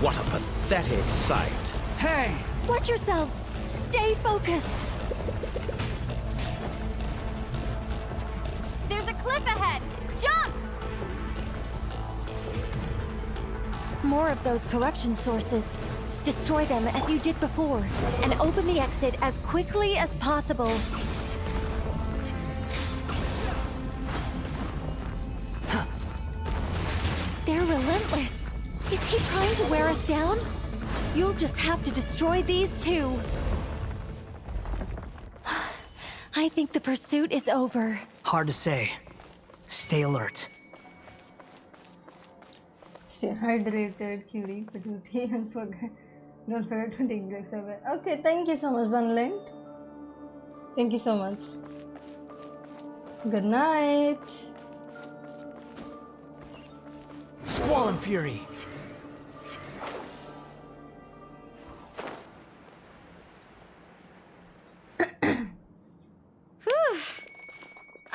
What a pathetic sight. Hey! Watch yourselves. Stay focused. There's a cliff ahead. Jump! More of those corruption sources. Destroy them as you did before, and open the exit as quickly as possible. They're relentless. Is he trying to wear us down? You'll just have to destroy these too. I think the pursuit is over. Hard to say. Stay alert. Stay hydrated, cutie, patootie, and don't forget to take breaks away. Okay, thank you so much, Bunlent. Thank you so much. Good night. Squall and Fury!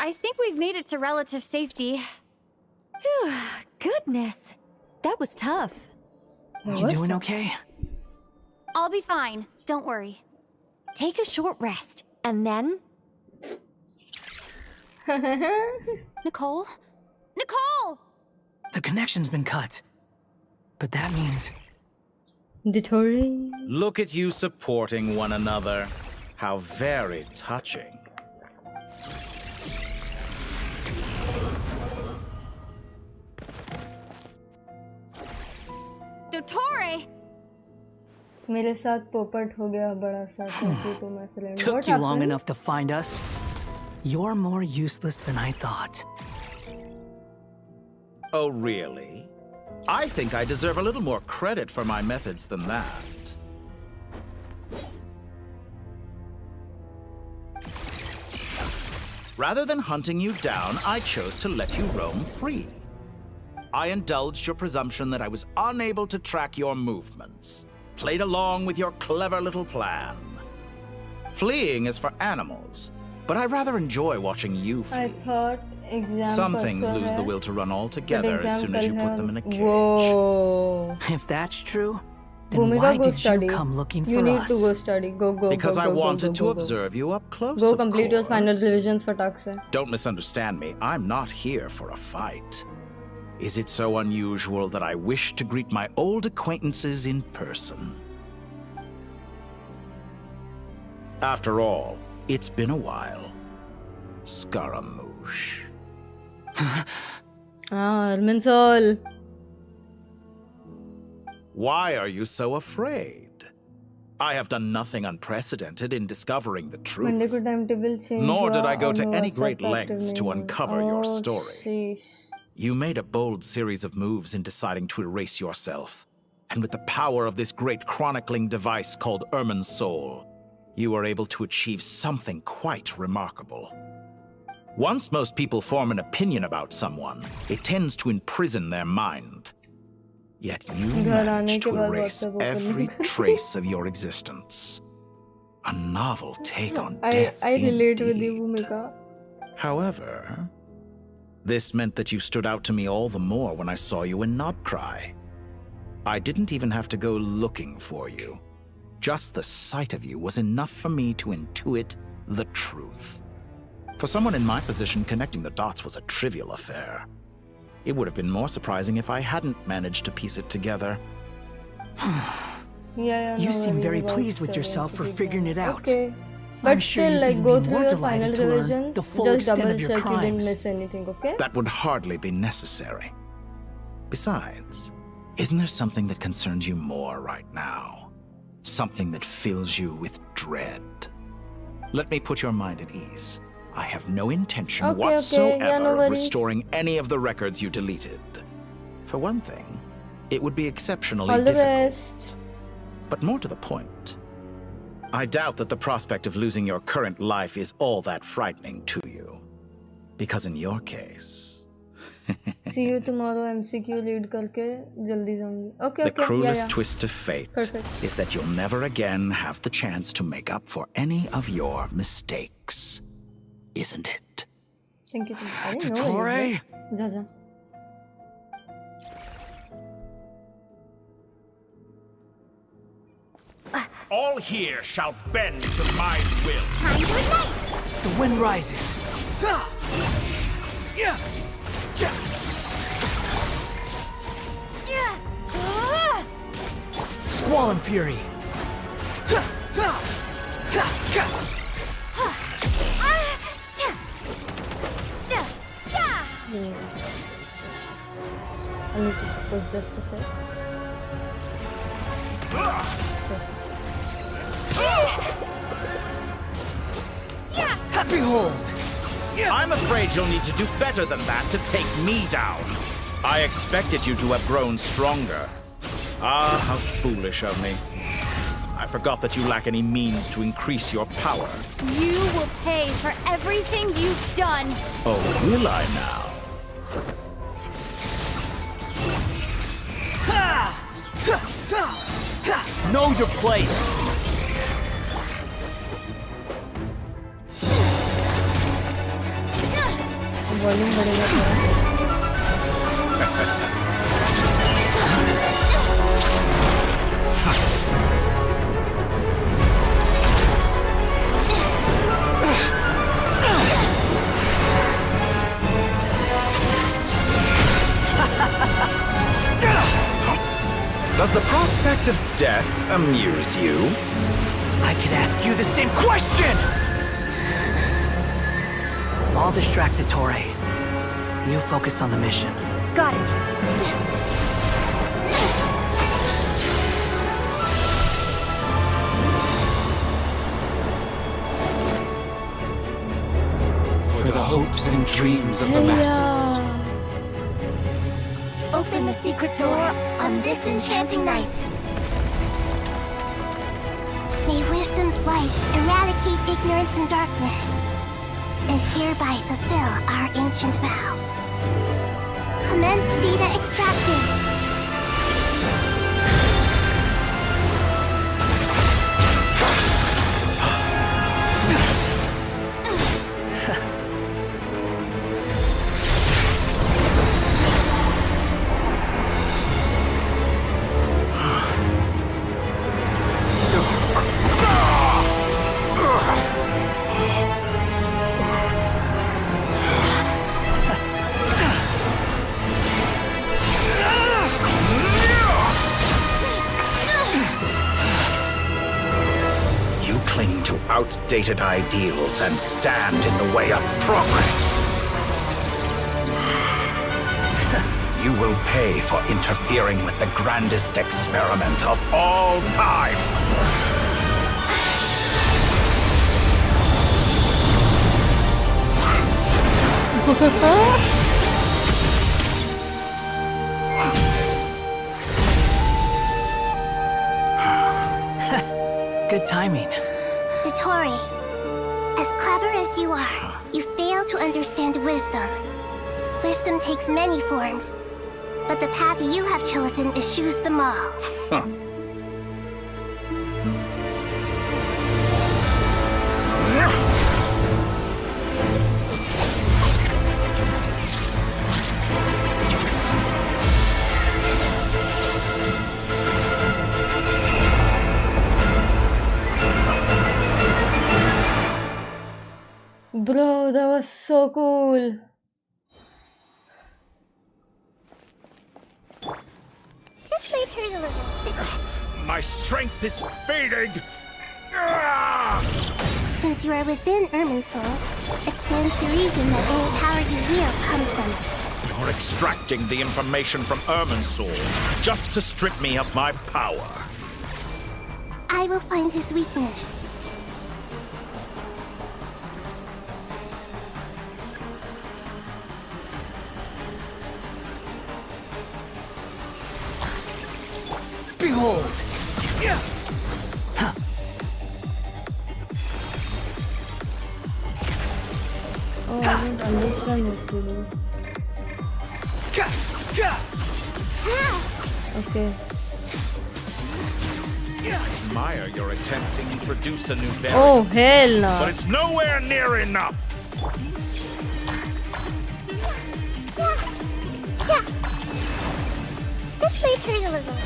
I think we've made it to relative safety. Phew, goodness. That was tough. You doing okay? I'll be fine. Don't worry. Take a short rest, and then... Nicole? Nicole! The connection's been cut. But that means... Look at you supporting one another. How very touching. Dottore! मेरे साथ पोपट हो गया बड़ा सा क्योंकि तो मैं friend Took you long enough to find us. You're more useless than I thought. Oh, really? I think I deserve a little more credit for my methods than that. Rather than hunting you down, I chose to let you roam free. I indulged your presumption that I was unable to track your movements, played along with your clever little plan. Fleeing is for animals, but I rather enjoy watching you flee. I thought exam Some things lose the will to run altogether as soon as you put them in a cage. Whoa. If that's true, then Bhumika, why go did study. you come looking for You need us? to go study. Go, go, Because go, I go, wanted go, go, to go. observe you up close, Go of complete your final course. revisions for Tuxa. Don't misunderstand me. I'm not here for a fight. Is it so unusual that I wish to greet my old acquaintances in person? After all, it's been a while. Scaramouche. Arminsul. Why are you so afraid? I have done nothing unprecedented in discovering the truth. Monday को timetable change Nor did I हुआ go और to मैं any WhatsApp great active lengths नहीं to हूँ. uncover your Oh, story. sheesh. You made a bold series of moves in deciding to erase yourself. And with the power of this great chronicling device called Irmin's Soul, you were able to achieve something quite remarkable. Once most people form an opinion about someone, it tends to imprison their mind. Yet you managed to erase every trace of your existence. A novel take on death. I relate with you, Bhumika. However, this meant that you stood out to me all the more when I saw you in Nodcry. I didn't even have to go looking for you. Just the sight of you was enough for me to intuit the truth. For someone in my position, connecting the dots was a trivial affair. It would have been more surprising if I hadn't managed to piece it together. You seem very pleased with yourself for figuring it out. Okay. But I'm sure still, you'd like, even go be through more your final delighted to learn revisions. the full Just extent double of your check you didn't crimes. miss anything, okay? That would hardly be necessary. Besides, isn't there something that concerns you more right now? Something that fills you with dread? Let me put your mind at ease. I have no intention whatsoever Yeah, no of worries. restoring any of the records you deleted. For one thing, it would be exceptionally All the difficult. best. But more to the point, I doubt that the prospect of losing your current life is all that frightening to you. Because in your case... See you tomorrow. MCQ lead करके जल्दी जाऊंगी. Okay, The okay. cruelest yeah. twist of fate Perfect. is that you'll never again have the chance to make up for any of your mistakes. Isn't it? Thank you so much. I didn't know Dottore? you. जा जा. All here shall bend to my will. Time to ignite! The wind rises. Squall and fury. Yes. I need to push just a sec. Happy hold. I'm afraid you'll need to do better than that to take me down. I expected you to have grown stronger. Ah, how foolish of me. I forgot that you lack any means to increase your power. You will pay for everything you've done. Oh, will I now? Know your place. Volume बढ़ेगा थोड़ा। Does the prospect of death amuse you? I could ask you the same question! I'll distract Torre. You focus on the mission. Got it. For the hopes and dreams of the masses. Open the secret door on this enchanting night. May wisdom's light eradicate ignorance and darkness, and hereby fulfill our ancient vow. Commence data extraction. Outdated ideals and stand in the way of progress. You will pay for interfering with the grandest experiment of all time. Good timing. Tori, as clever as you are, you fail to understand wisdom. Wisdom takes many forms, but the path you have chosen eschews them all. Huh. Bro, that was so cool. This might hurt a little. My strength is fading. Since you are within Irminsul, it stands to reason that any power you wield comes from it. You're extracting the information from Irminsul just to strip me of my power. I will find his weakness. Behold! Yeah. Huh. Oh, I don't understand what to do. Okay. Admire your attempt to introduce a new variant. Oh, hell no. But it's nowhere near enough. This might hurt a little.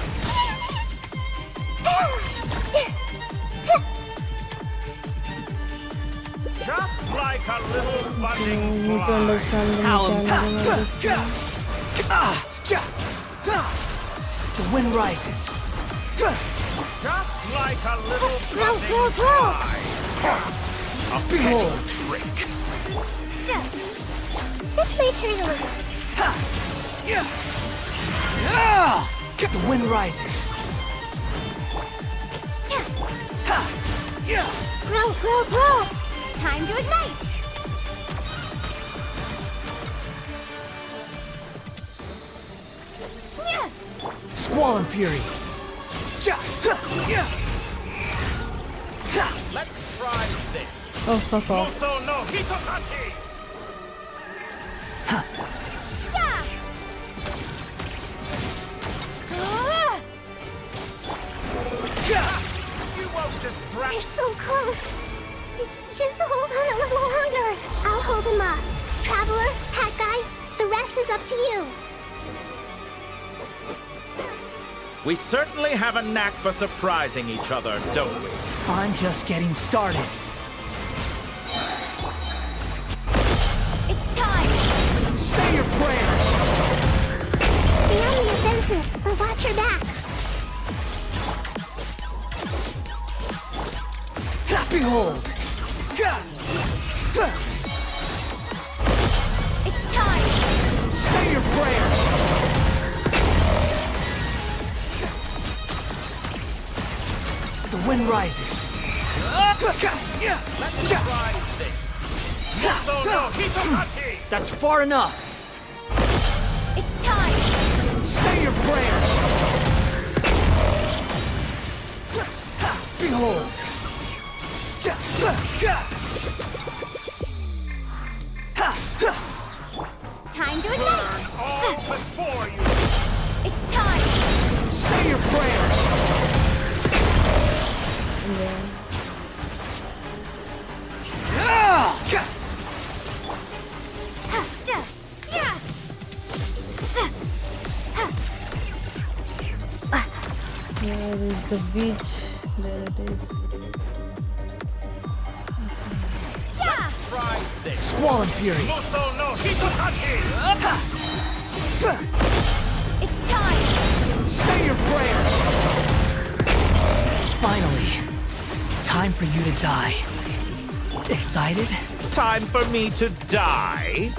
Just like a little budding The wind rises. Just like a little grow. A behold trick. This might hurt a little. The wind rises. Grow. Time to ignite. Squall and fury. Let's try this. Oh, fuck off. No Hitokati. You won't distract. You're so close. Just hold on a little longer. I'll hold him off. Traveler, hack rest is up to you. We certainly have a knack for surprising each other, don't we? I'm just getting started. It's time. Say your prayers. Stay on the offensive, but watch your back. Behold. It's time. Say your prayers. The wind rises. That's far enough. It's time. Say your prayers. Behold. Time to ignite. All before you. It's time. Say your prayers. Where is the beach? There it is. Squall and Fury. It's time. Say your prayers. Finally, time for you to die. Excited? Time for me to die?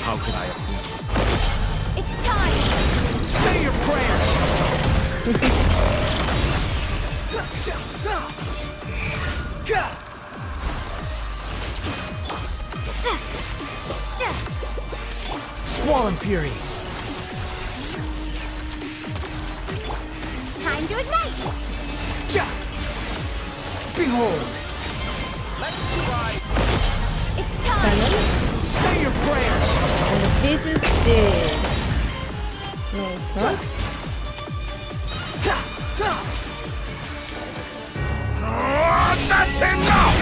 How can I appreciate? It's time. Say your prayers. Squall and Fury. Time to ignite. Behold. Let's try. It's time. Say your prayers. And the beach is dead. No, it's not. That's enough!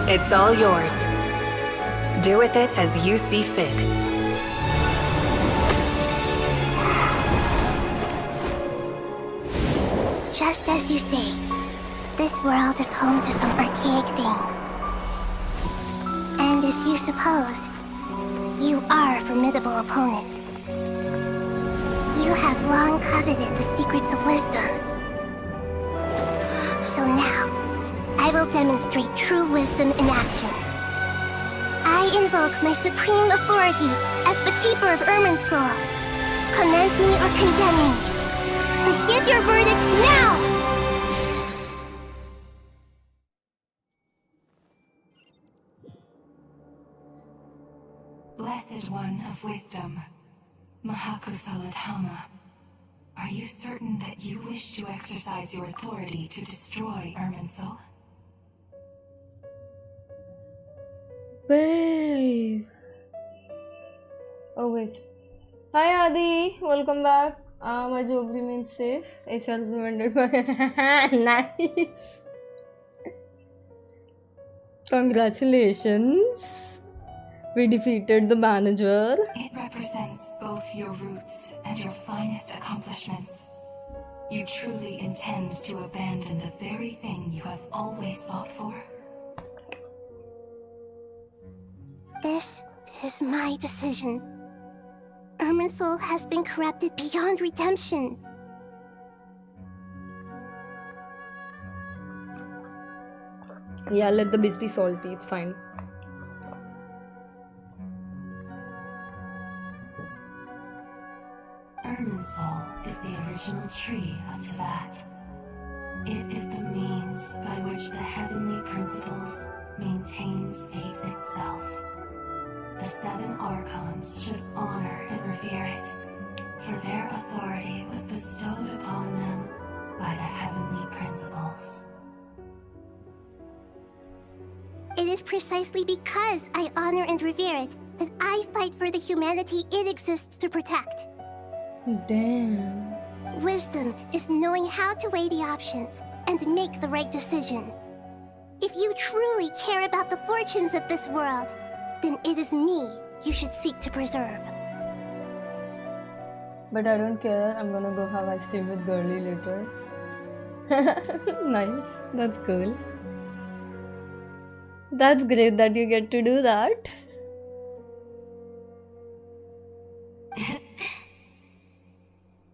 It's all yours. Do with it as you see fit. Just as you say, this world is home to some archaic things. And as you suppose, you are a formidable opponent. You have long coveted the secrets of wisdom. So now, I will demonstrate true wisdom in action. I invoke my supreme authority as the keeper of Irminsul. Commend me or condemn me. But give your verdict now! Blessed One of Wisdom, Mahakusaladhama, are you certain that you wish to exercise your authority to destroy Irminsul? Babe. Oh wait. Hi Adi, welcome back. My job remains safe. I shall be remembered by nice. Congratulations. We defeated the manager. It represents both your roots and your finest accomplishments. You truly intend to abandon the very thing you have always fought for? This is my decision. Irminsul has been corrupted beyond redemption. Yeah, let the beach be salty, it's fine. Irminsul is the original tree of teyvat. It is the means by which the heavenly principles maintains fate itself. The 7 Archons should honor and revere it, for their authority was bestowed upon them by the heavenly principles. it is precisely because I honor and revere it that I fight for the humanity it exists to protect. Damn. Wisdom is knowing how to weigh the options and make the right decision. If you truly care about the fortunes of this world, then it is me you should seek to preserve. But I don't care, I'm gonna go have ice cream with Girly later. Nice, that's cool. That's great that you get to do that.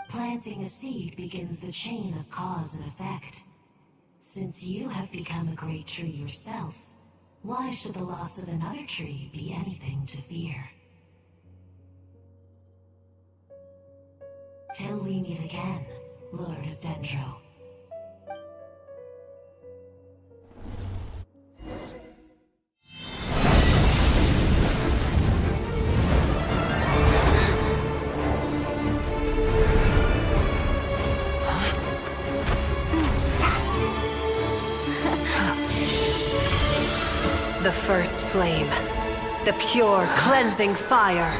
Planting a seed begins the chain of cause and effect. Since you have become a great tree yourself, why should the loss of another tree be anything to fear? Till we meet again, Lord of Dendro. The first flame. The pure, cleansing fire.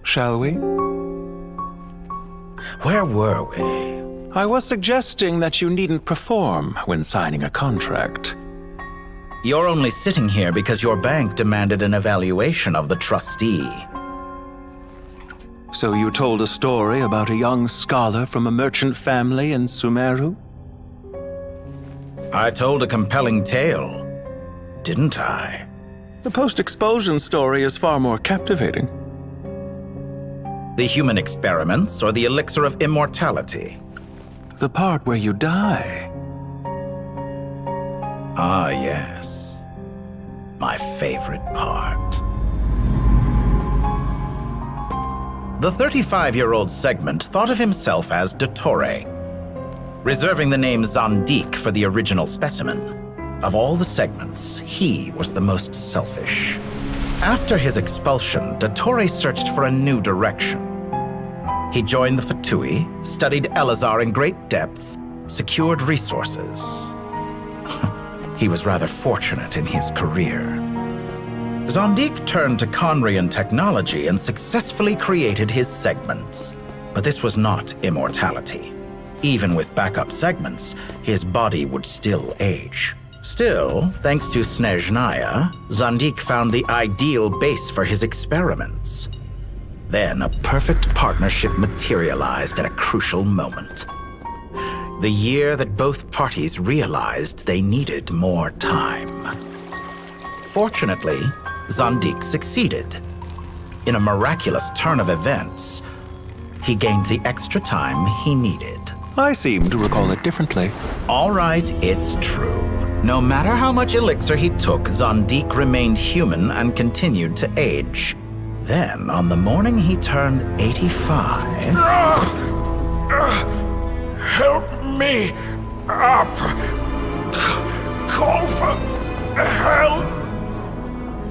Shall we? Where were we? I was suggesting that you needn't perform when signing a contract. You're only sitting here because your bank demanded an evaluation of the trustee. So you told a story about a young scholar from a merchant family in Sumeru? I told a compelling tale, didn't I? The post-expulsion story is far more captivating. The human experiments or the elixir of immortality? The part where you die. Ah, yes. My favorite part. The 35-year-old segment thought of himself as Dottore, reserving the name Zandik for the original specimen. Of all the segments, he was the most selfish. After his expulsion, Dottore searched for a new direction. He joined the Fatui, studied Elazar in great depth, secured resources. He was rather fortunate in his career. Zandik turned to Conrian technology and successfully created his segments. But this was not immortality. Even with backup segments, his body would still age. Still, thanks to Snezhnaya, Zandik found the ideal base for his experiments. Then a perfect partnership materialized at a crucial moment. The year that both parties realized they needed more time. Fortunately, Zandik succeeded. In a miraculous turn of events, he gained the extra time he needed. I seem to recall it differently. All right, it's true. No matter how much elixir he took, Zandik remained human and continued to age. Then, on the morning he turned 85... Help me up! Call for help!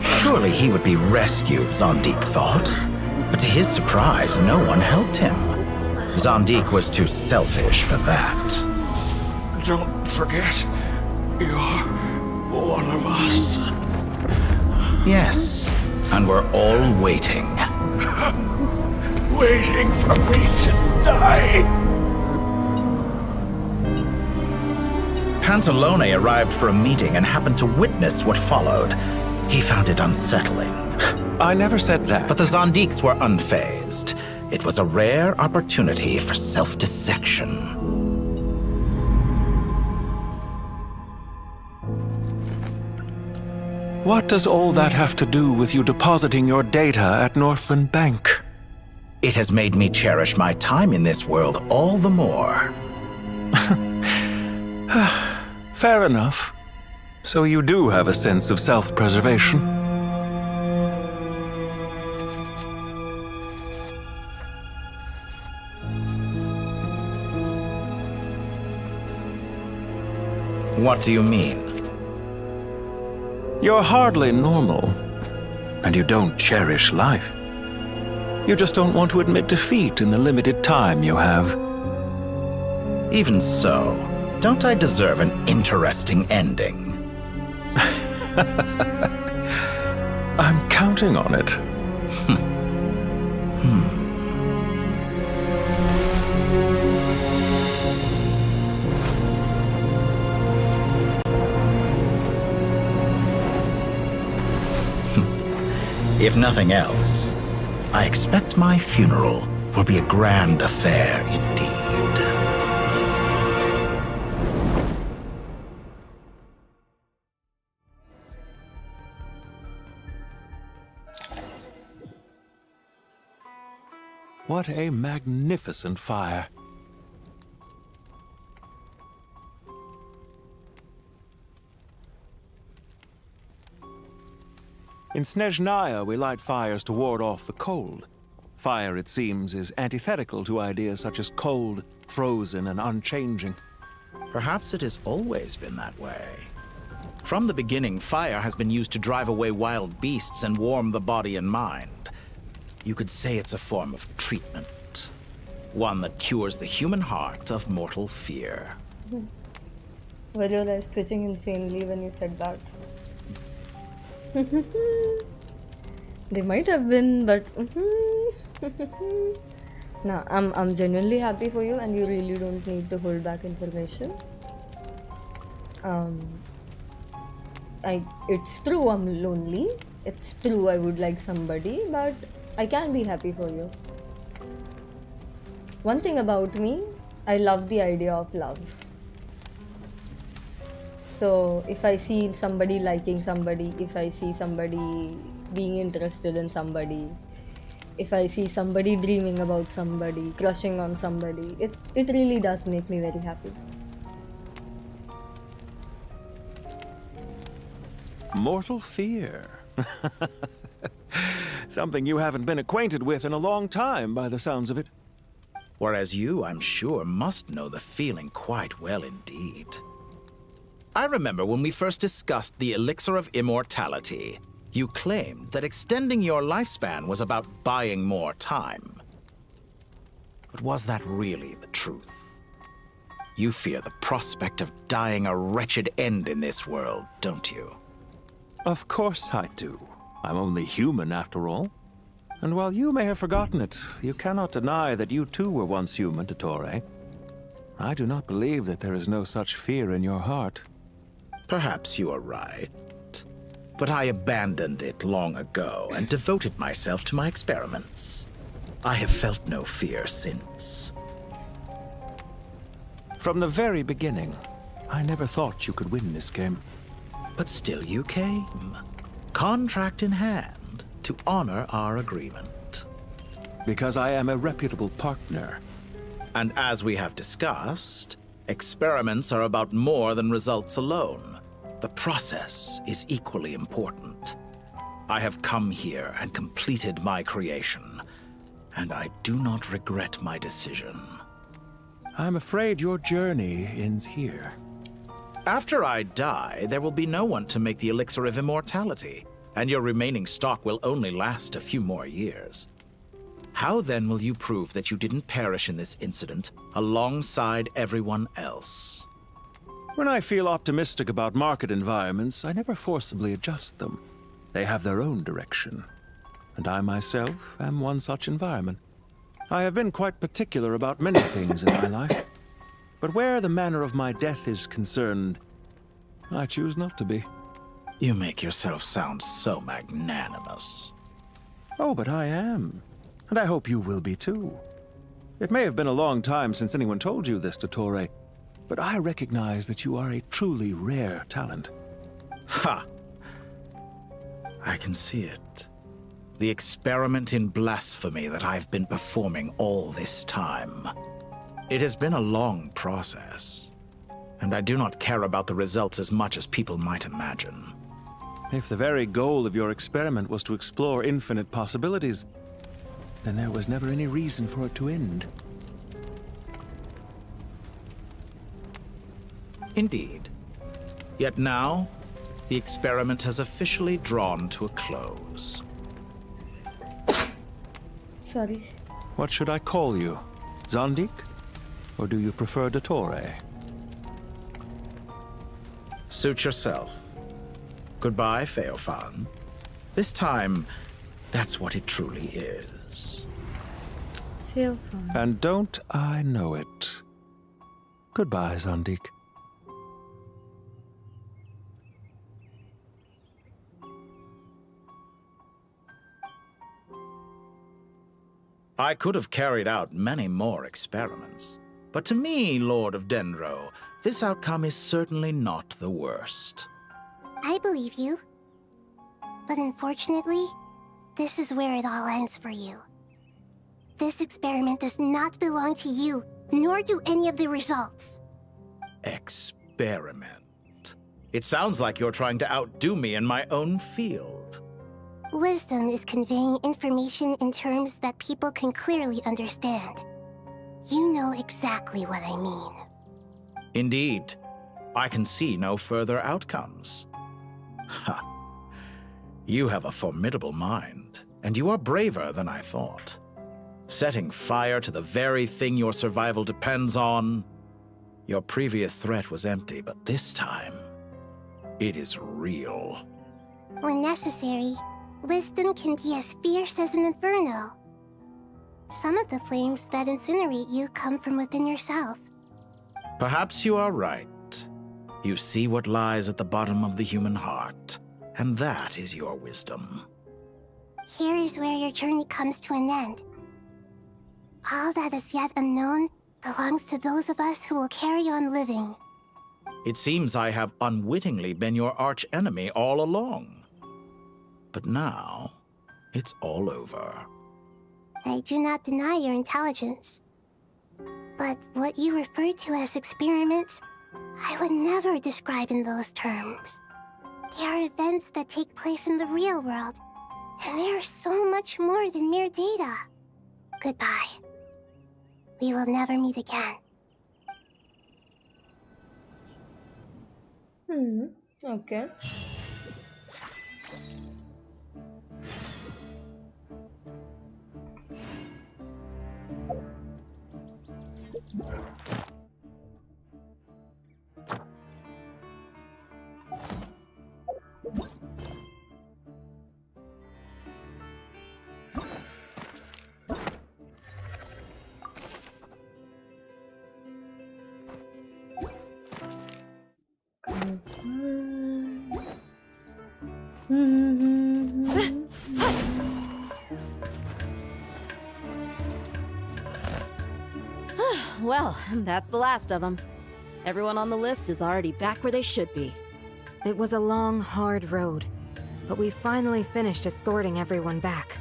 Surely he would be rescued, Zandik thought. But to his surprise, no one helped him. Zandik was too selfish for that. Don't forget, you're one of us. Yes, and we're all waiting. Waiting for me to die. Pantalone arrived for a meeting and happened to witness what followed, he found it unsettling. I never said that. But the Zondiques were unfazed. It was a rare opportunity for self-dissection. What does all that have to do with you depositing your data at Northland Bank? It has made me cherish my time in this world all the more. Fair enough. So you do have a sense of self-preservation. What do you mean? You're hardly normal, and you don't cherish life. You just don't want to admit defeat in the limited time you have. Even so, don't I deserve an interesting ending? I'm counting on it. If nothing else, I expect my funeral will be a grand affair indeed. What a magnificent fire. In Snezhnaya, we light fires to ward off the cold. Fire, it seems, is antithetical to ideas such as cold, frozen, and unchanging. Perhaps it has always been that way. From the beginning, fire has been used to drive away wild beasts and warm the body and mind. You could say it's a form of treatment. One that cures the human heart of mortal fear. Were your eyes twitching insanely when you said that? They might have been, but nah, I'm genuinely happy for you, and you really don't need to hold back information. It's true I'm lonely. It's true I would like somebody, but I can be happy for you. One thing about me, I love the idea of love. So if I see somebody liking somebody, if I see somebody being interested in somebody, if I see somebody dreaming about somebody, crushing on somebody, it really does make me very happy. Mortal fear. Something you haven't been acquainted with in a long time, by the sounds of it. Whereas you, I'm sure, must know the feeling quite well indeed. I remember when we first discussed the elixir of immortality, you claimed that extending your lifespan was about buying more time. But was that really the truth? You fear the prospect of dying a wretched end in this world, don't you? Of course I do. I'm only human, after all. And while you may have forgotten it, you cannot deny that you too were once human, Dottore. I do not believe that there is no such fear in your heart. Perhaps you are right. But I abandoned it long ago and devoted myself to my experiments. I have felt no fear since. From the very beginning, I never thought you could win this game. But still you came, contract in hand, to honor our agreement. Because I am a reputable partner. And as we have discussed, experiments are about more than results alone. The process is equally important. I have come here and completed my creation, and I do not regret my decision. I'm afraid your journey ends here. After I die, there will be no one to make the elixir of immortality, and your remaining stock will only last a few more years. How then will you prove that you didn't perish in this incident alongside everyone else? When I feel optimistic about market environments, I never forcibly adjust them. They have their own direction. And I myself am one such environment. I have been quite particular about many things in my life. But where the manner of my death is concerned, I choose not to be. You make yourself sound so magnanimous. Oh, but I am. And I hope you will be too. It may have been a long time since anyone told you this, Dottore, but I recognize that you are a truly rare talent. Ha! I can see it. The experiment in blasphemy that I've been performing all this time. It has been a long process, and I do not care about the results as much as people might imagine. If the very goal of your experiment was to explore infinite possibilities, then there was never any reason for it to end. Indeed. Yet now, the experiment has officially drawn to a close. Sorry. What should I call you? Zandik? Or do you prefer Dottore? Suit yourself. Goodbye, Feofan. This time, that's what it truly is. Feofan. And don't I know it? Goodbye, Zandik. I could have carried out many more experiments, but to me, Lord of Dendro, this outcome is certainly not the worst. I believe you. But unfortunately, this is where it all ends for you. This experiment does not belong to you, nor do any of the results. Experiment? It sounds like you're trying to outdo me in my own field. Wisdom is conveying information in terms that people can clearly understand. You know exactly what I mean. Indeed. I can see no further outcomes. Ha. You have a formidable mind, and you are braver than I thought. Setting fire to the very thing your survival depends on. Your previous threat was empty, but this time, it is real. When necessary, wisdom can be as fierce as an inferno. Some of the flames that incinerate you come from within yourself. Perhaps you are right. You see what lies at the bottom of the human heart, and that is your wisdom. Here is where your journey comes to an end. All that is yet unknown belongs to those of us who will carry on living. It seems I have unwittingly been your arch-enemy all along. But now, it's all over. I do not deny your intelligence. But what you refer to as experiments, I would never describe in those terms. They are events that take place in the real world, and they are so much more than mere data. Goodbye. We will never meet again. Okay. Well, that's the last of them. Everyone on the list is already back where they should be. It was a long, hard road, but we finally finished escorting everyone back.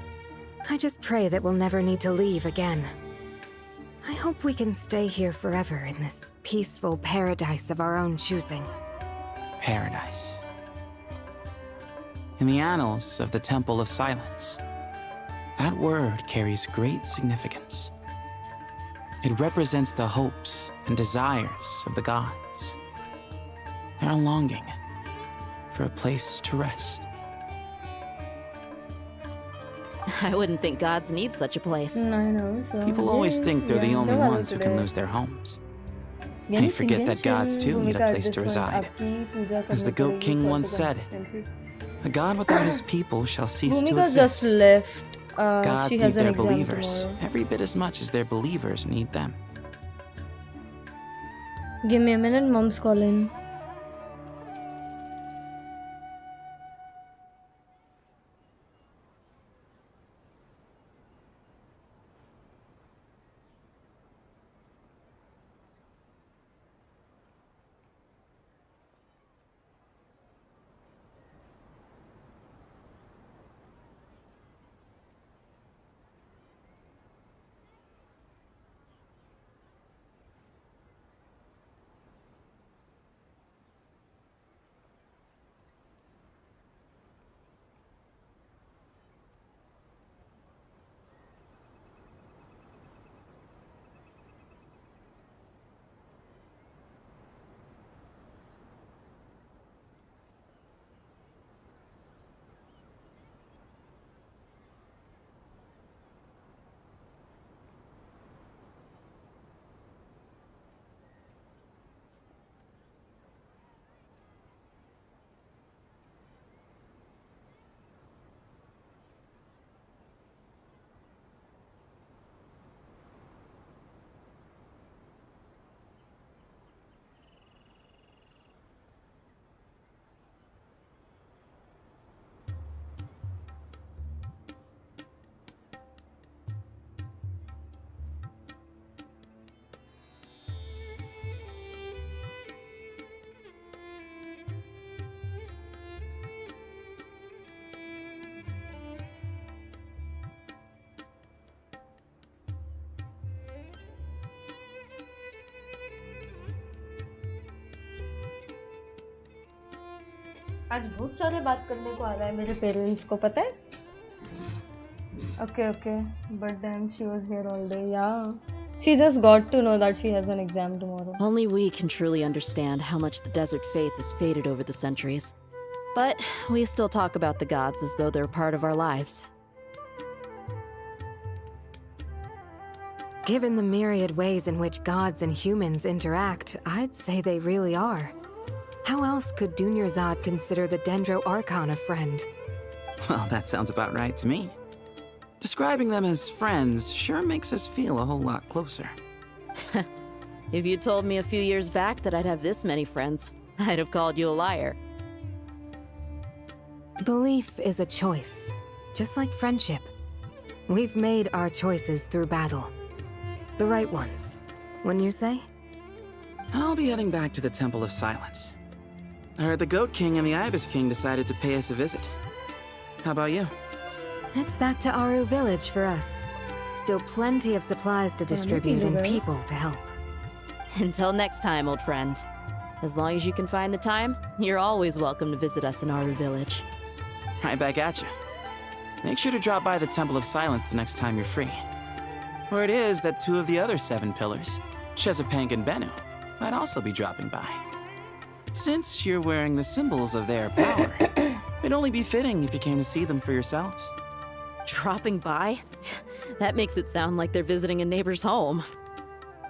I just pray that we'll never need to leave again. I hope we can stay here forever in this peaceful paradise of our own choosing. Paradise. In the annals of the Temple of Silence, that word carries great significance. It represents the hopes and desires of the gods. Their longing for a place to rest. I wouldn't think gods need such a place. I know, so... People always think they're the only ones who can lose their homes. They forget that gods too need a place to reside. As the Goat King once said, a god without his people shall cease to exist. Just left. Gods she need has an their exam believers tomorrow. every bit as much as their believers need them. Give me a minute, mom's calling. आज बहुत सारे बात करने को आ रहा है मेरे parents को, पता है? Okay, but damn, she was here all day. Yeah, she just got to know that she has an exam tomorrow. Only we can truly understand how much the desert faith has faded over the centuries. But we still talk about the gods as though they're a part of our lives. Given the myriad ways in which gods and humans interact, I'd say they really are. How else could Dunyarzad consider the Dendro Archon a friend? Well, that sounds about right to me. Describing them as friends sure makes us feel a whole lot closer. If you told me a few years back that I'd have this many friends, I'd have called you a liar. Belief is a choice, just like friendship. We've made our choices through battle. The right ones, wouldn't you say? I'll be heading back to the Temple of Silence. I heard the Goat King and the Ibis King decided to pay us a visit. How about you? It's back to Aru Village for us. Still plenty of supplies to distribute and people to help. Until next time, old friend. As long as you can find the time, you're always welcome to visit us in Aru Village. Right back at you. Make sure to drop by the Temple of Silence the next time you're free. Or it is that two of the other 7 pillars, Chesapeake and Bennu, might also be dropping by. Since you're wearing the symbols of their power, it'd only be fitting if you came to see them for yourselves. Dropping by? That makes it sound like they're visiting a neighbor's home.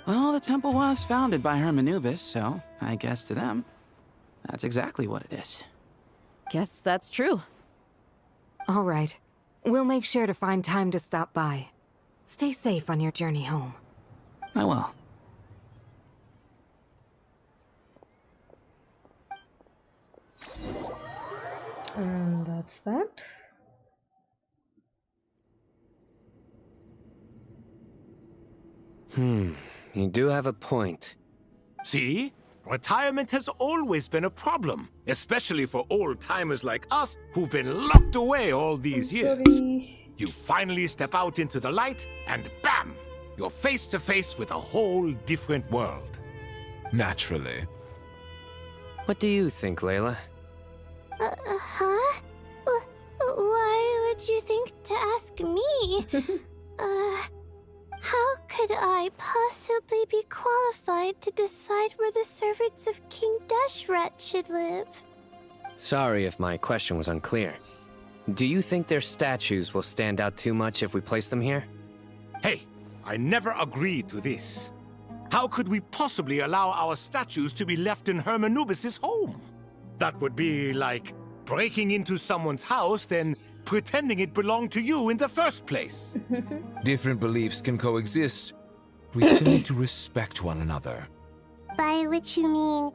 Well, the temple was founded by Hermanubis, so I guess to them, that's exactly what it is. Guess that's true. All right. We'll make sure to find time to stop by. Stay safe on your journey home. I will. And that's that. You do have a point. See? Retirement has always been a problem, especially for old-timers like us who've been locked away all these years. You finally step out into the light, and bam! You're face to face with a whole different world. Naturally. What do you think, Layla? Huh? Why would you think to ask me? How could I possibly be qualified to decide where the servants of King Deshret should live? Sorry if my question was unclear. Do you think their statues will stand out too much if we place them here? Hey, I never agreed to this. How could we possibly allow our statues to be left in Hermanubis' home? That would be like breaking into someone's house, then pretending it belonged to you in the first place. Different beliefs can coexist. We still need to respect one another. By which you mean,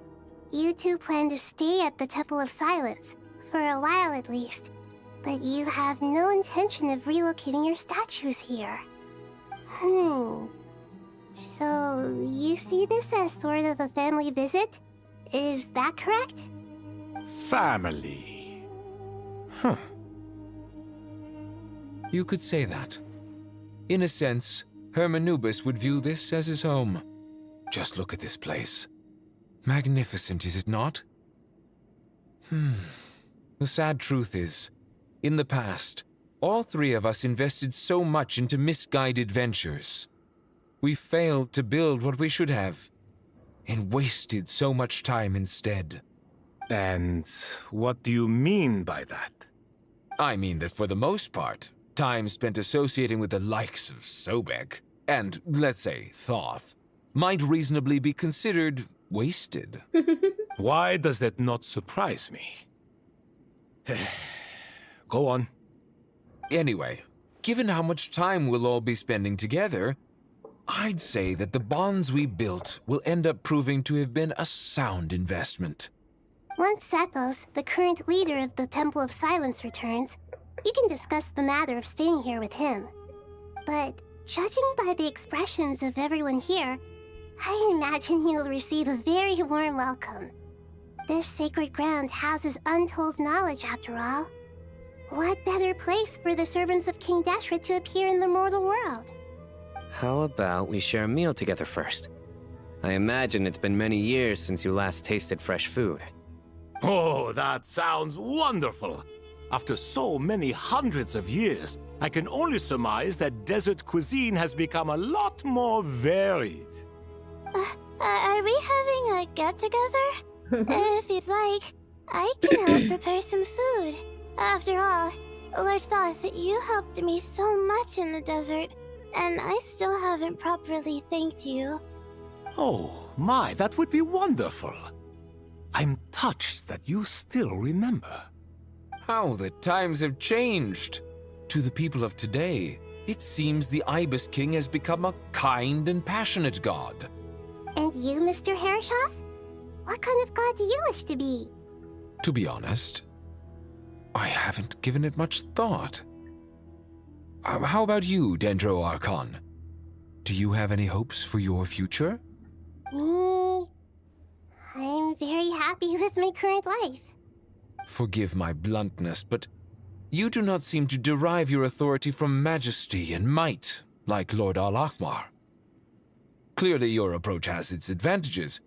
you two plan to stay at the Temple of Silence, for a while at least, but you have no intention of relocating your statues here. So, you see this as sort of a family visit? Is that correct? Family. Huh. You could say that. In a sense, Hermanubis would view this as his home. Just look at this place. Magnificent, is it not? The sad truth is, in the past, all three of us invested so much into misguided ventures. We failed to build what we should have, and wasted so much time instead. And what do you mean by that? I mean that for the most part, time spent associating with the likes of Sobek, and, let's say, Thoth, might reasonably be considered wasted. Why does that not surprise me? Go on. Anyway, given how much time we'll all be spending together, I'd say that the bonds we built will end up proving to have been a sound investment. Once Sethos, the current leader of the Temple of Silence, returns, you can discuss the matter of staying here with him. But judging by the expressions of everyone here, I imagine you'll receive a very warm welcome. This sacred ground houses untold knowledge, after all. What better place for the servants of King Deshret to appear in the mortal world? How about we share a meal together first? I imagine it's been many years since you last tasted fresh food. Oh, that sounds wonderful! After so many hundreds of years, I can only surmise that desert cuisine has become a lot more varied. Are we having a get-together? If you'd like, I can help prepare some food. After all, Lord Thoth, you helped me so much in the desert, and I still haven't properly thanked you. Oh, my, that would be wonderful. I'm touched that you still remember. How the times have changed! To the people of today, it seems the Ibis King has become a kind and passionate god. And you, Mr. Herreshoff? What kind of god do you wish to be? To be honest, I haven't given it much thought. How about you, Dendro Archon? Do you have any hopes for your future? Me? I'm very happy with my current life. Forgive my bluntness, but you do not seem to derive your authority from majesty and might, like Lord Al-Akhmar. Clearly your approach has its advantages,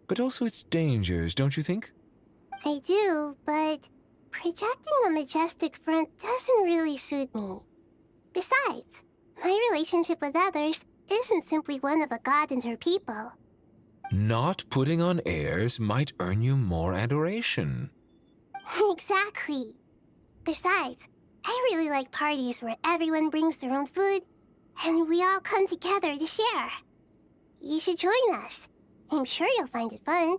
but also its dangers, don't you think? I do, but projecting a majestic front doesn't really suit me. Besides, my relationship with others isn't simply one of a god and her people. Not putting on airs might earn you more adoration. Exactly. Besides, I really like parties where everyone brings their own food, and we all come together to share. You should join us. I'm sure you'll find it fun.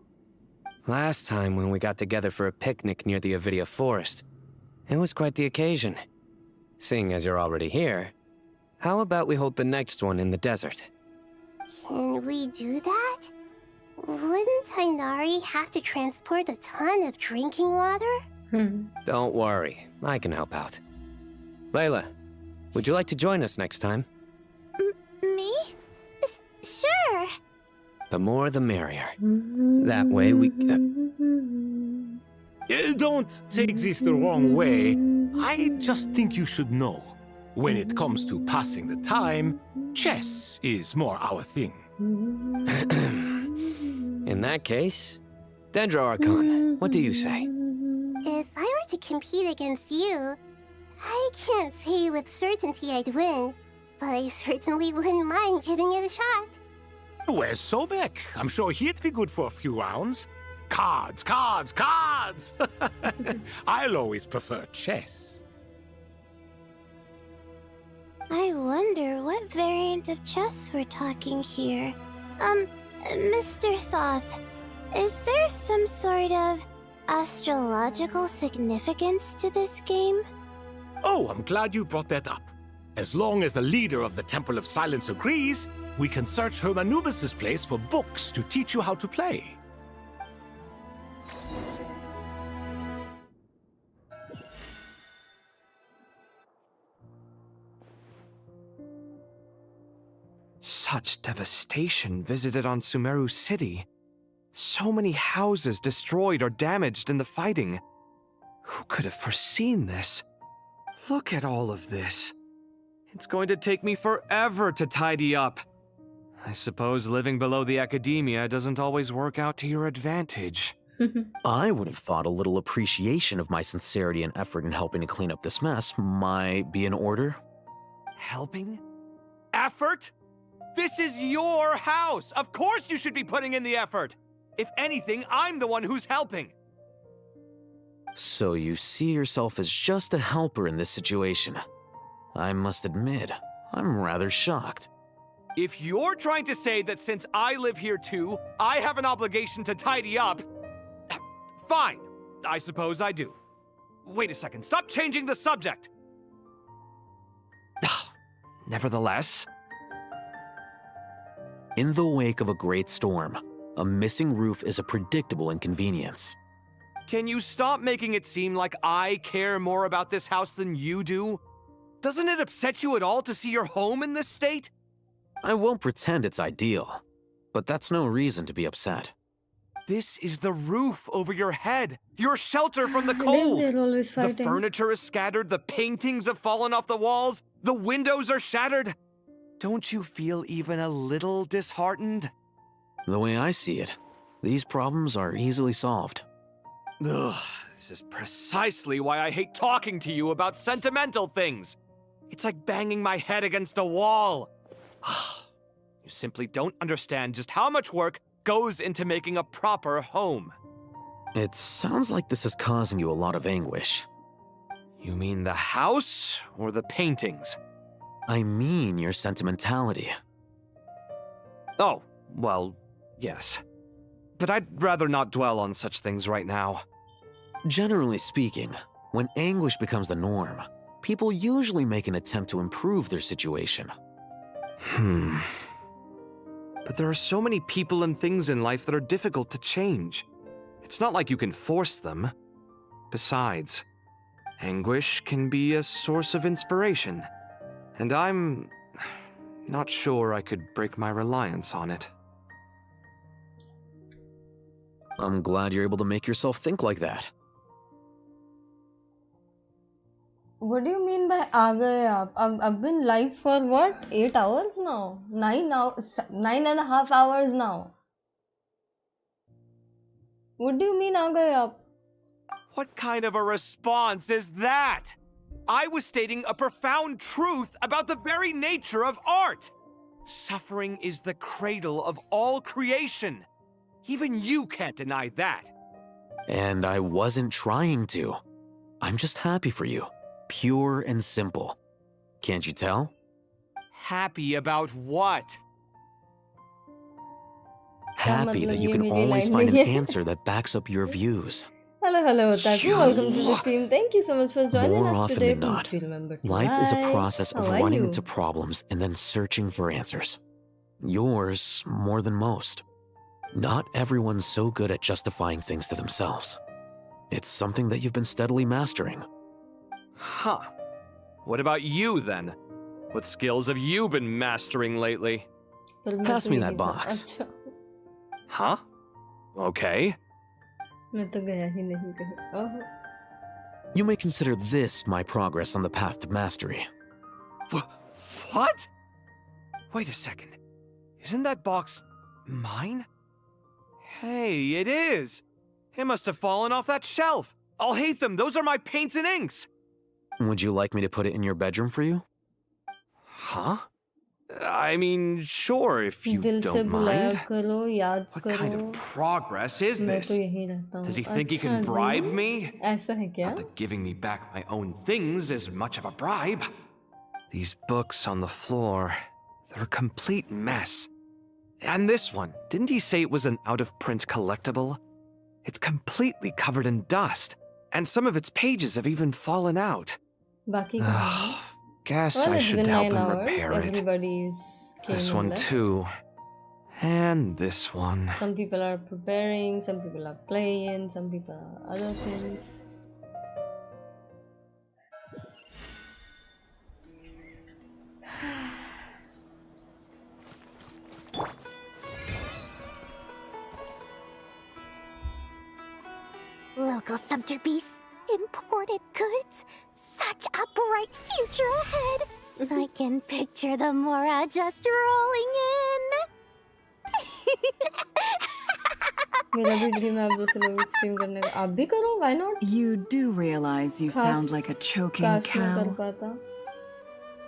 Last time when we got together for a picnic near the Avidia Forest, it was quite the occasion. Seeing as you're already here, how about we hold the next one in the desert? Can we do that? Wouldn't Tainari have to transport a ton of drinking water? Don't worry, I can help out. Layla, would you like to join us next time? Me? Sure. The more the merrier. That way we... Don't take this the wrong way. I just think you should know. When it comes to passing the time, chess is more our thing. In that case, Dendro Archon, what do you say? If I were to compete against you, I can't say with certainty I'd win, but I certainly wouldn't mind giving it a shot. Where's Sobek? I'm sure he'd be good for a few rounds. Cards, cards, cards! I'll always prefer chess. I wonder what variant of chess we're talking here. Mr. Thoth, is there some sort of astrological significance to this game? Oh, I'm glad you brought that up. As long as the leader of the Temple of Silence agrees, We can search Hermanubis' place for books to teach you how to play. Such devastation visited on Sumeru City. So many houses destroyed or damaged in the fighting. Who could have foreseen this? Look at all of this. It's going to take me forever to tidy up. I suppose living below the academia doesn't always work out to your advantage. I would have thought a little appreciation of my sincerity and effort in helping to clean up this mess might be in order. Helping? Effort? This is your house! Of course you should be putting in the effort! If anything, I'm the one who's helping! So you see yourself as just a helper in this situation. I must admit, I'm rather shocked. If you're trying to say that since I live here too, I have an obligation to tidy up, fine, I suppose I do. Wait a second, stop changing the subject! Nevertheless... In the wake of a great storm, a missing roof is a predictable inconvenience. Can you stop making it seem like I care more about this house than you do? Doesn't it upset you at all to see your home in this state? I won't pretend it's ideal, but that's no reason to be upset. This is the roof over your head, your shelter from the cold. The furniture is scattered, the paintings have fallen off the walls, the windows are shattered. Don't you feel even a little disheartened? The way I see it, these problems are easily solved. Ugh, this is precisely why I hate talking to you about sentimental things. It's like banging my head against a wall. You simply don't understand just how much work goes into making a proper home. It sounds like this is causing you a lot of anguish. You mean the house or the paintings? I mean your sentimentality. Oh, well, yes. But I'd rather not dwell on such things right now. Generally speaking, when anguish becomes the norm, people usually make an attempt to improve their situation. But there are so many people and things in life that are difficult to change. It's not like you can force them. Besides, anguish can be a source of inspiration. And I'm not sure I could break my reliance on it. I'm glad you're able to make yourself think like that. What do you mean by aa gaye aap? I've been live for what? 8 hours now? 9.5 hours now. What do you mean aa gaye aap? What kind of a response is that? I was stating a profound truth about the very nature of art. Suffering is the cradle of all creation. Even you can't deny that. And I wasn't trying to. I'm just happy for you. Pure and simple. Can't you tell? Happy about what? Happy that you can always find an answer that backs up your views. Hello, Otaku. Welcome to the stream. Thank you so much for joining More us often today. than not, Please do remember to life is a like. process of How are running you? into problems and then searching for answers. Yours more than most. Not everyone's so good at justifying things to themselves. It's something that you've been steadily mastering. Huh. What about you, then? What skills have you been mastering lately? Pass me that box. अच्छा, Huh? Okay. मैं तो गया ही नहीं कहीं. Oh. You may consider this my progress on the path to mastery. What? Wait a second. Isn't that box mine? Hey, it is. It must have fallen off that shelf. I'll hate them. Those are my paints and inks. Would you like me to put it in your bedroom for you? Huh? I mean, sure, if you दिल से don't बुलाया mind. करो, याद What करो. kind of progress is मैं this? तो यहीं रहता हूँ. Does he think he अच्छा can जी. bribe me? ऐसा है क्या? Not that giving me back my own things is much of a bribe. These books on the floor, they're a complete mess. And this one, didn't he say it was an out-of-print collectible? It's completely covered in dust, and some of its pages have even fallen out. बाकी कहाँ है? Guess Well, I it's should been help 9 him hours. repair it. Everybody's This one too. And this one. Some people are preparing, some people are playing, some people are other things. Local scepter beasts, imported goods, such a bright future ahead. I can picture the Mora just rolling in. मेरा भी dream है अब जैसे लोग stream करने का आप भी करो why not You do realize you sound like a choking cow. कर पाता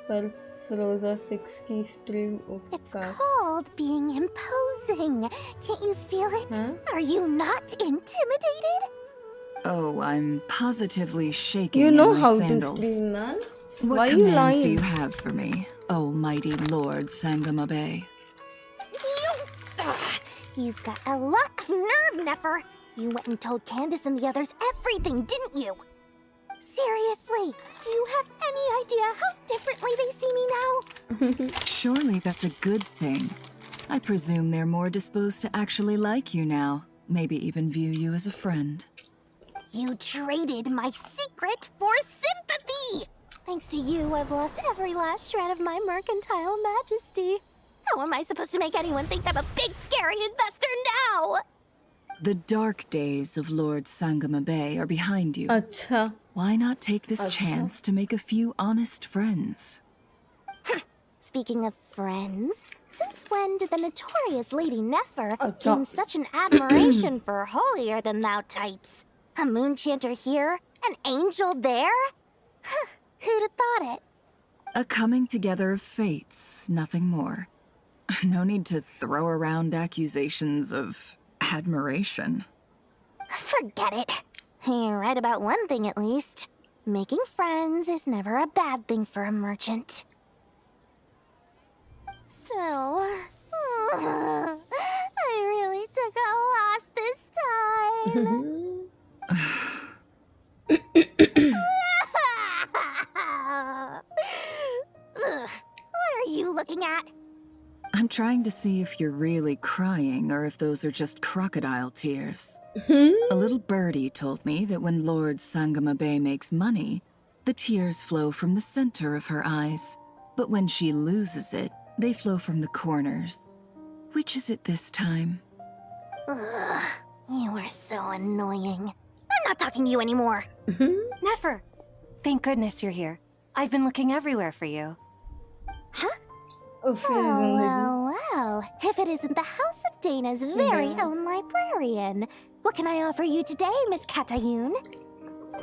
पर Froza 6 की stream It's called being imposing. Can't you feel it? Are you not intimidated? Oh, I'm positively shaking You in know my how sandals. to stream, man. What Why commands you lying? do you have for me, oh mighty Lord Sangama Bay? You've got a lot of nerve, Nefer. You went and told Candace and the others everything, didn't you? Seriously, do you have any idea how differently they see me now? Surely that's a good thing. I presume they're more disposed to actually like you now, maybe even view you as a friend. You traded my secret for sympathy! Thanks to you, I've lost every last shred of my mercantile majesty. How am I supposed to make anyone think I'm a big, scary investor now? The dark days of Lord Sangama Bay are behind you. Acha. Why not take this Acha. chance to make a few honest friends? Speaking of friends, since when did the notorious Lady Nefer Acha. gain such an admiration for holier-than-thou types? A moon chanter here, an angel there? Who'd have thought it? A coming together of fates, nothing more. No need to throw around accusations of admiration. Forget it. You're right about one thing at least. Making friends is never a bad thing for a merchant. So, I really took a loss this time. What are you looking at? I'm trying to see if you're really crying or if those are just crocodile tears. A little birdie told me that when Lord Sangama Bay makes money, the tears flow from the center of her eyes. But when she loses it, they flow from the corners. Which is it this time? Ugh, you are so annoying. I'm not talking to you anymore. Nefer, thank goodness you're here. I've been looking everywhere for you. Huh? Well. If it isn't the House of Dana's very own librarian. What can I offer you today, Miss Katayun?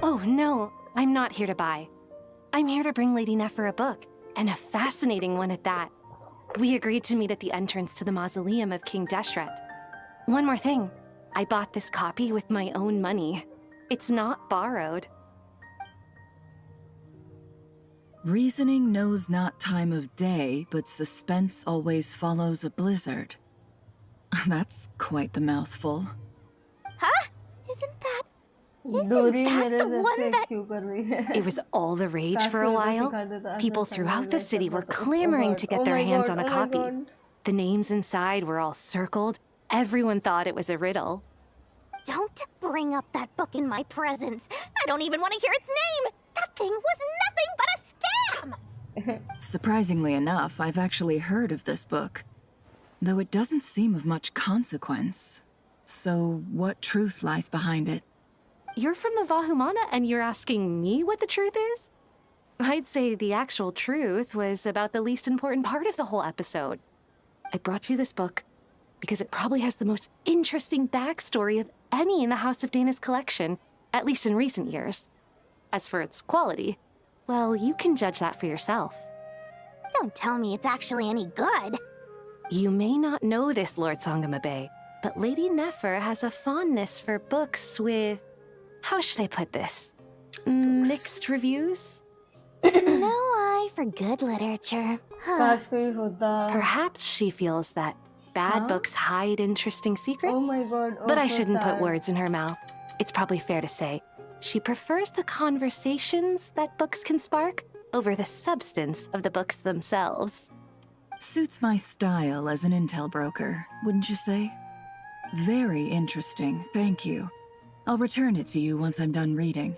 Oh, no, I'm not here to buy. I'm here to bring Lady Nefer a book, and a fascinating one at that. We agreed to meet at the entrance to the mausoleum of King Deshret. One more thing, I bought this copy with my own money. It's not borrowed. Reasoning knows not time of day, but suspense always follows a blizzard. That's quite the mouthful. Huh? Isn't that the one that... It was all the rage for a while. People throughout the city were clamoring to get their hands on a copy. The names inside were all circled. Everyone thought it was a riddle. Don't bring up that book in my presence. I don't even want to hear its name. That thing was nothing but a scam. Surprisingly enough, I've actually heard of this book. Though it doesn't seem of much consequence. So what truth lies behind it? You're from the Vahumana and you're asking me what the truth is? I'd say the actual truth was about the least important part of the whole episode. I brought you this book because it probably has the most interesting backstory of any in the House of Dana's collection, at least in recent years. As for its quality, well, you can judge that for yourself. Don't tell me it's actually any good. You may not know this, Lord Sangama Bay, but Lady Nefer has a fondness for books with... how should I put this? Mixed reviews? No eye for good literature. Perhaps she feels that bad books hide interesting secrets? Oh my god. But I shouldn't put words in her mouth. It's probably fair to say she prefers the conversations that books can spark over the substance of the books themselves. Suits my style as an intel broker, wouldn't you say? Very interesting, thank you. I'll return it to you once I'm done reading.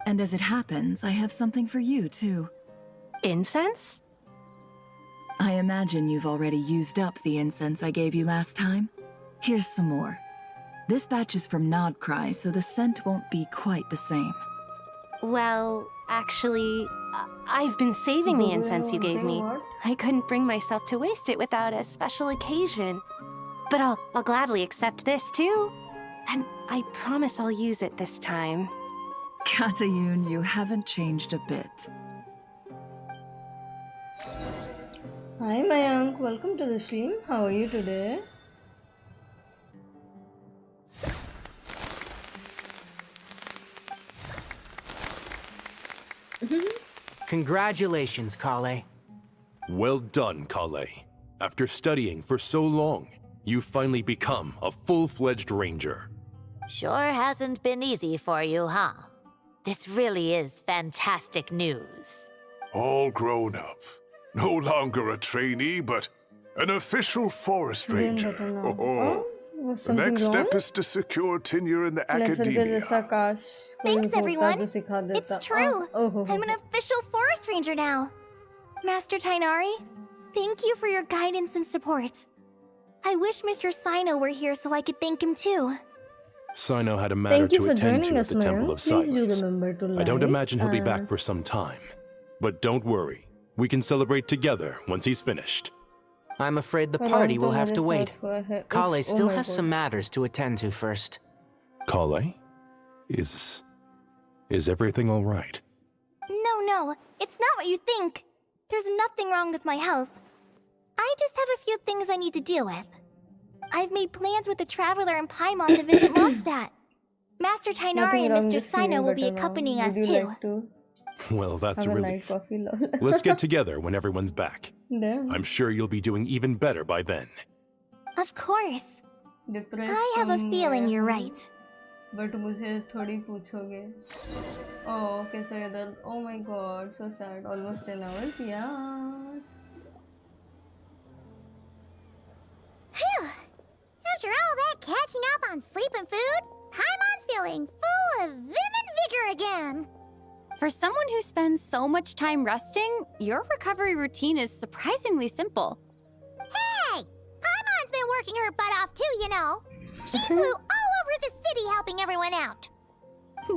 And as it happens, I have something for you, too. Incense? I imagine you've already used up the incense I gave you last time. Here's some more. This batch is from Nodcry, so the scent won't be quite the same. Well, actually, I've been saving the incense you gave me. I couldn't bring myself to waste it without a special occasion. But I'll gladly accept this, too. And I promise I'll use it this time. Katayun, you haven't changed a bit. Hi Mayank, welcome to the stream. How are you today? Congratulations, Kale. Well done, Kale. After studying for so long, you've finally become a full-fledged ranger. Sure hasn't been easy for you, huh? This really is fantastic news. All grown up. No longer a trainee, but an official forest ranger. Oh. The next step is to secure tenure in the academia. Thanks, everyone. It's true. I'm an official forest ranger now. Master Tainari, thank you for your guidance and support. I wish Mr. Sino were here so I could thank him too. Sino had a matter to attend to at the Temple of Silence. I don't imagine he'll be Uh, back for some time. But don't worry, we can celebrate together once he's finished. I'm afraid the Hold party on, will go have ahead, to wait. go ahead. Kale Oh still my has God. some matters to attend to first. Kale? Is everything all right? No, it's not what you think. There's nothing wrong with my health. I just have a few things I need to deal with. I've made plans with the Traveler and Paimon to visit Mondstadt. Master Tainari and Mr. Sino will be accompanying us too. Well, that's a Have a relief. night coffee, lol. Let's get together when everyone's back. Damn. I'm sure you'll be doing even better by then. Of course. Depressed I have a feeling you're right. But मुझे थोड़ी पूछोगे. Oh, कैसे इधर? Oh my god, so sad. Almost 10 hours. Yes. Phew! After all that catching up on sleep and food, Paimon's feeling full of vim and vigor again. For someone who spends so much time resting, your recovery routine is surprisingly simple. Hey! Paimon's been working her butt off too, you know. She flew all over the city helping everyone out.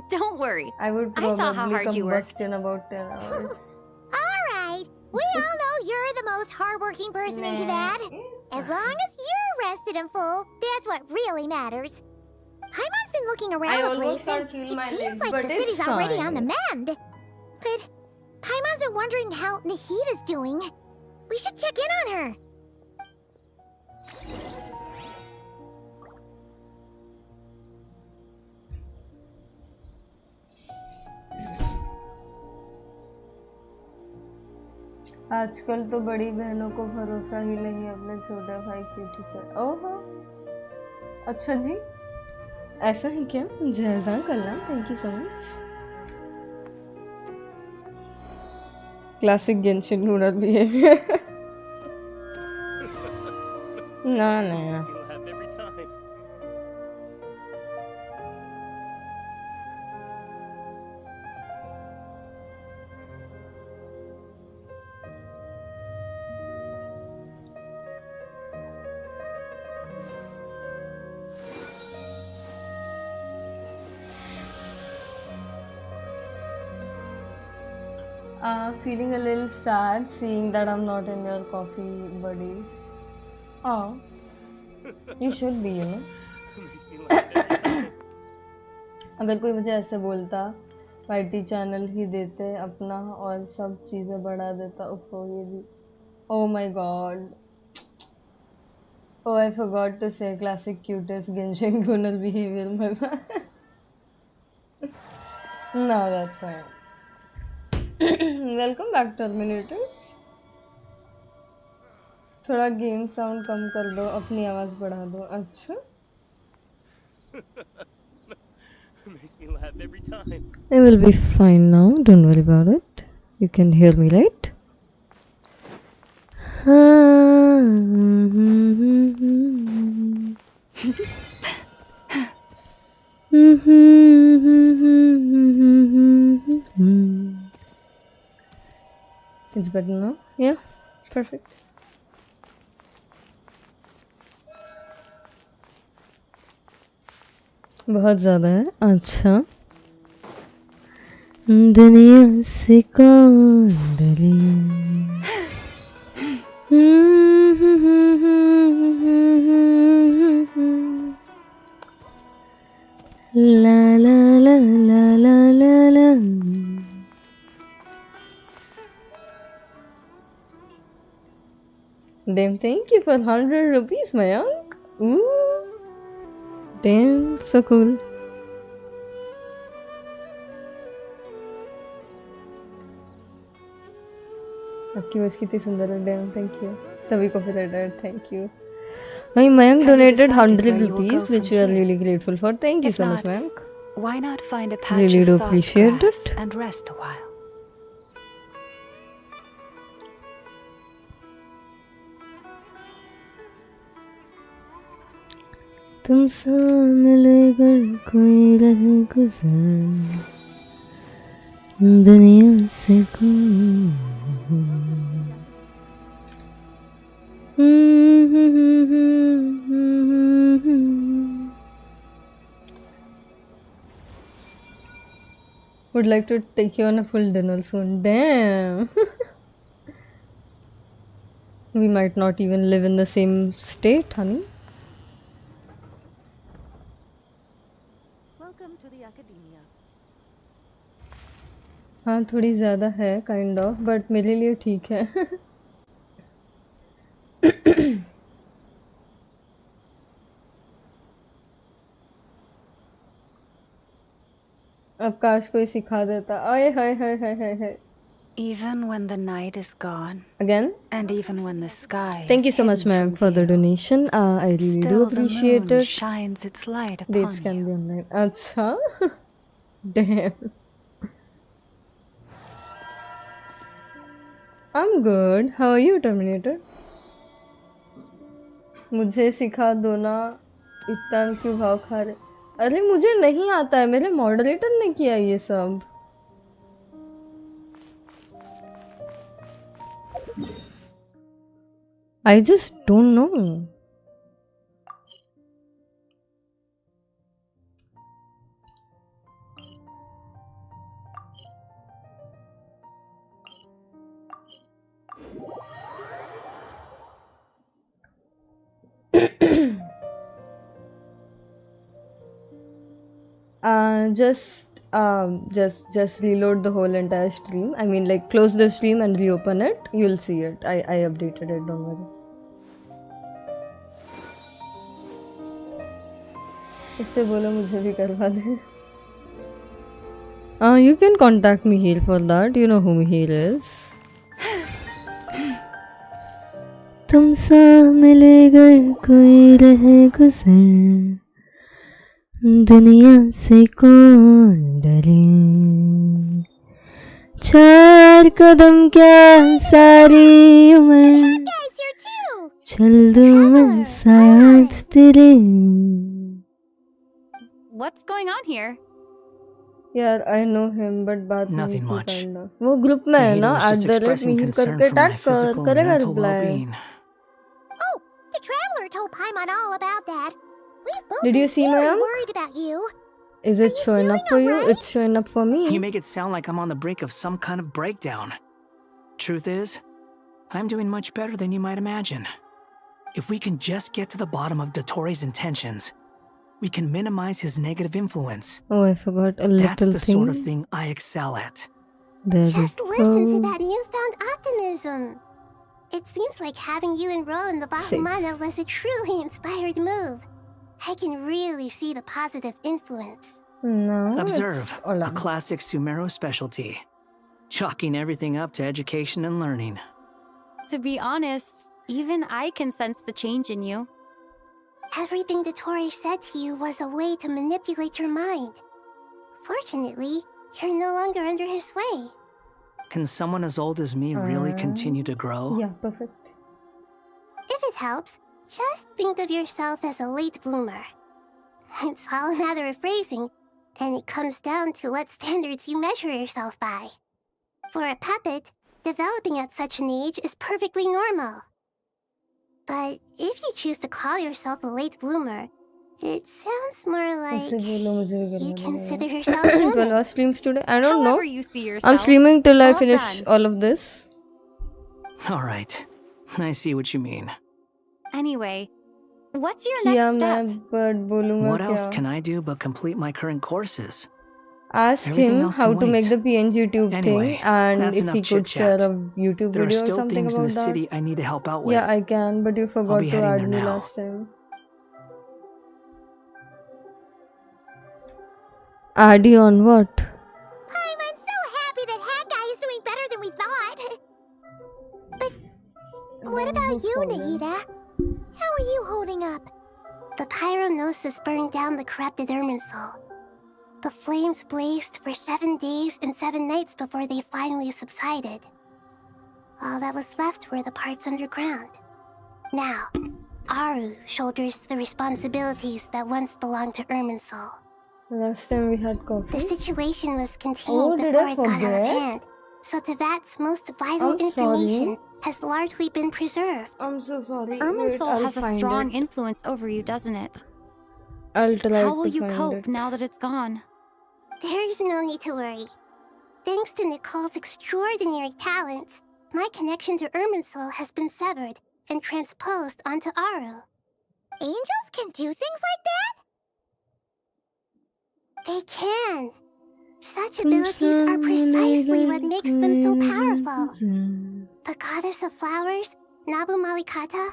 Don't worry. I would I saw how probably hard you worked. combust in about 10 hours. Alright, we all know you're the most hardworking person in Devad. As long as you're rested and full, that's what really matters. Paimon's been looking around I the almost place, can't and feel it my seems legs, like but the it's city's already on the fine. mend. But Paimon's been wondering how Nahida's doing. We should check in on her. आजकल तो बड़ी बहनों को भरोसा ही नहीं अपने छोटे भाई क्यूटी पर। ओहो, अच्छा जी, ऐसा है क्या? जज़ाकल्लाह, thank you so much. Classic गेंशिन नूरत बिहेवियर। ना feeling a little sad seeing that I'm not in your coffee buddies. Oh, you should be, you know. अगर कोई मुझे ऐसे बोलता वाईटी चैनल ही देते अपना और सब चीज़ें बढ़ा देता, उसको ये भी oh my god, oh I forgot to say classic cutest Genshin Kunal behavior, my bad. No, that's fine. Welcome back terminators. थोड़ा गेम साउंड कम कर दो, अपनी आवाज बढ़ा दो। अच्छा, I will be fine now, don't worry about it. You can hear me, right? It's better now? Yeah, perfect. बहुत ज़्यादा है अच्छा दुनिया से कौन डरे ला ला ला ला ला ला ला Damn, thank you for 100 rupees, Mayank. Ooh. Damn, so cool. आपकी वॉइस कितनी सुंदर है डैम थैंक यू तभी copywriter thank you My Mayank donated 100 rupees which we are really grateful for. Thank you so much, Mayank. Why not find a patch Really of do soft appreciate grass it. and rest a while? तुम सा मिलकर कोई रह गुजर दुनिया से Would like to take you on a full dinner soon. Damn. We might not even live in the same state, honey. Welcome to the academia. हाँ थोड़ी ज़्यादा है kind of, but मेरे लिए ठीक है. अब काश कोई सिखा देता. आए हाय हाय हाय हाय हाय. Even when the night is gone. Again? And even when the sky Thank you is so much, ma'am, for the donation. I really do still appreciate the moon it. shines its light upon Dates can be online. Acha. Damn. I'm good. How are you, Terminator? मुझे सिखा दो ना इतना क्यों भाव खा रहे अरे मुझे नहीं आता है मेरे मॉडरेटर ने किया ये सब I just don't know. Just reload the whole entire stream. I mean, like, close the stream and reopen it. You'll see it. I updated it, don't worry. उससे बोलो मुझे भी करवा दे. You can contact me Heel for that. You know who Heel is. तुमसा मिलेगर कोई रह गुजर दुनिया से कौन डरे चार कदम क्या सारी उम्र चल दूं मैं साथ तेरे. What's going on here? यार I know him but बात नहीं Nothing की much. kind of. वो ग्रुप में है ना @mihir करके टैग कर करेगा reply. Oh, the traveler told Paimon all about that. We've both Did you been see my very arm? worried about you. Is it showing up for you? It's showing up for me. You make it sound like I'm on the brink of some kind of breakdown. Truth is, I'm doing much better than you might imagine. If we can just get to the bottom of Dottoro's intentions, we can minimize his negative influence. Oh, I forgot a little That's the thing. sort of thing I excel at. There Just we listen go. to that newfound optimism. It seems like having you enroll in the Vahumana was a truly inspired move. I can really see the positive influence. No, Observe, it's all a classic Sumeru specialty. Chalking everything up to education and learning. To be honest, even I can sense the change in you. Everything Dottore said to you was a way to manipulate your mind. Fortunately, you're no longer under his sway. Can someone as old as me really continue to grow? Yeah, perfect. If it helps, just think of yourself as a late bloomer. It's all a matter of phrasing, and it comes down to what standards you measure yourself by. For a puppet, developing at such an age is perfectly normal. But if you choose to call yourself a late bloomer, it sounds more like you consider yourself 12 human. hour streams today. I don't know. However you see I'm yourself, streaming till I well finish done. all of this. Alright. I see what you mean. Anyway, what's your किया next step? मैं but बोलूँगा What else क्या? can I do but complete my current courses? Asked Everything him else how can to make wait. the PNG YouTube Anyway, thing and that's if enough he could share chit-chat. a YouTube There are video or still something things in about the that. city I need to help out with. Yeah, I can, but you forgot be to heading add there me now. last time. Add you on what? I'm so happy that Hat Guy is doing better than we thought. But what about you, Nahida? How are you holding up? The pyronosis burned down the corrupted Irminsul. The flames blazed for 7 days and 7 nights before they finally subsided. All that was left were the parts underground. Now, Aru shoulders the responsibilities that once belonged to Irminsul. Last time we had coffee. The situation was Oh, contained did before I it got out of forget? hand, so Teyvat's most vital I'm information sorry. has largely been preserved. I'm so sorry. Wait, Irminsul I'll has a find strong it. influence over you, doesn't it? I'll try How will to you find cope it. now that it's gone? There is no need to worry. Thanks to Nicole's extraordinary talents, my connection to Irminsul has been severed and transposed onto Aru. Angels can do things like that? They can. Such abilities are precisely what makes them so powerful. The goddess of flowers, Nabu Malikata,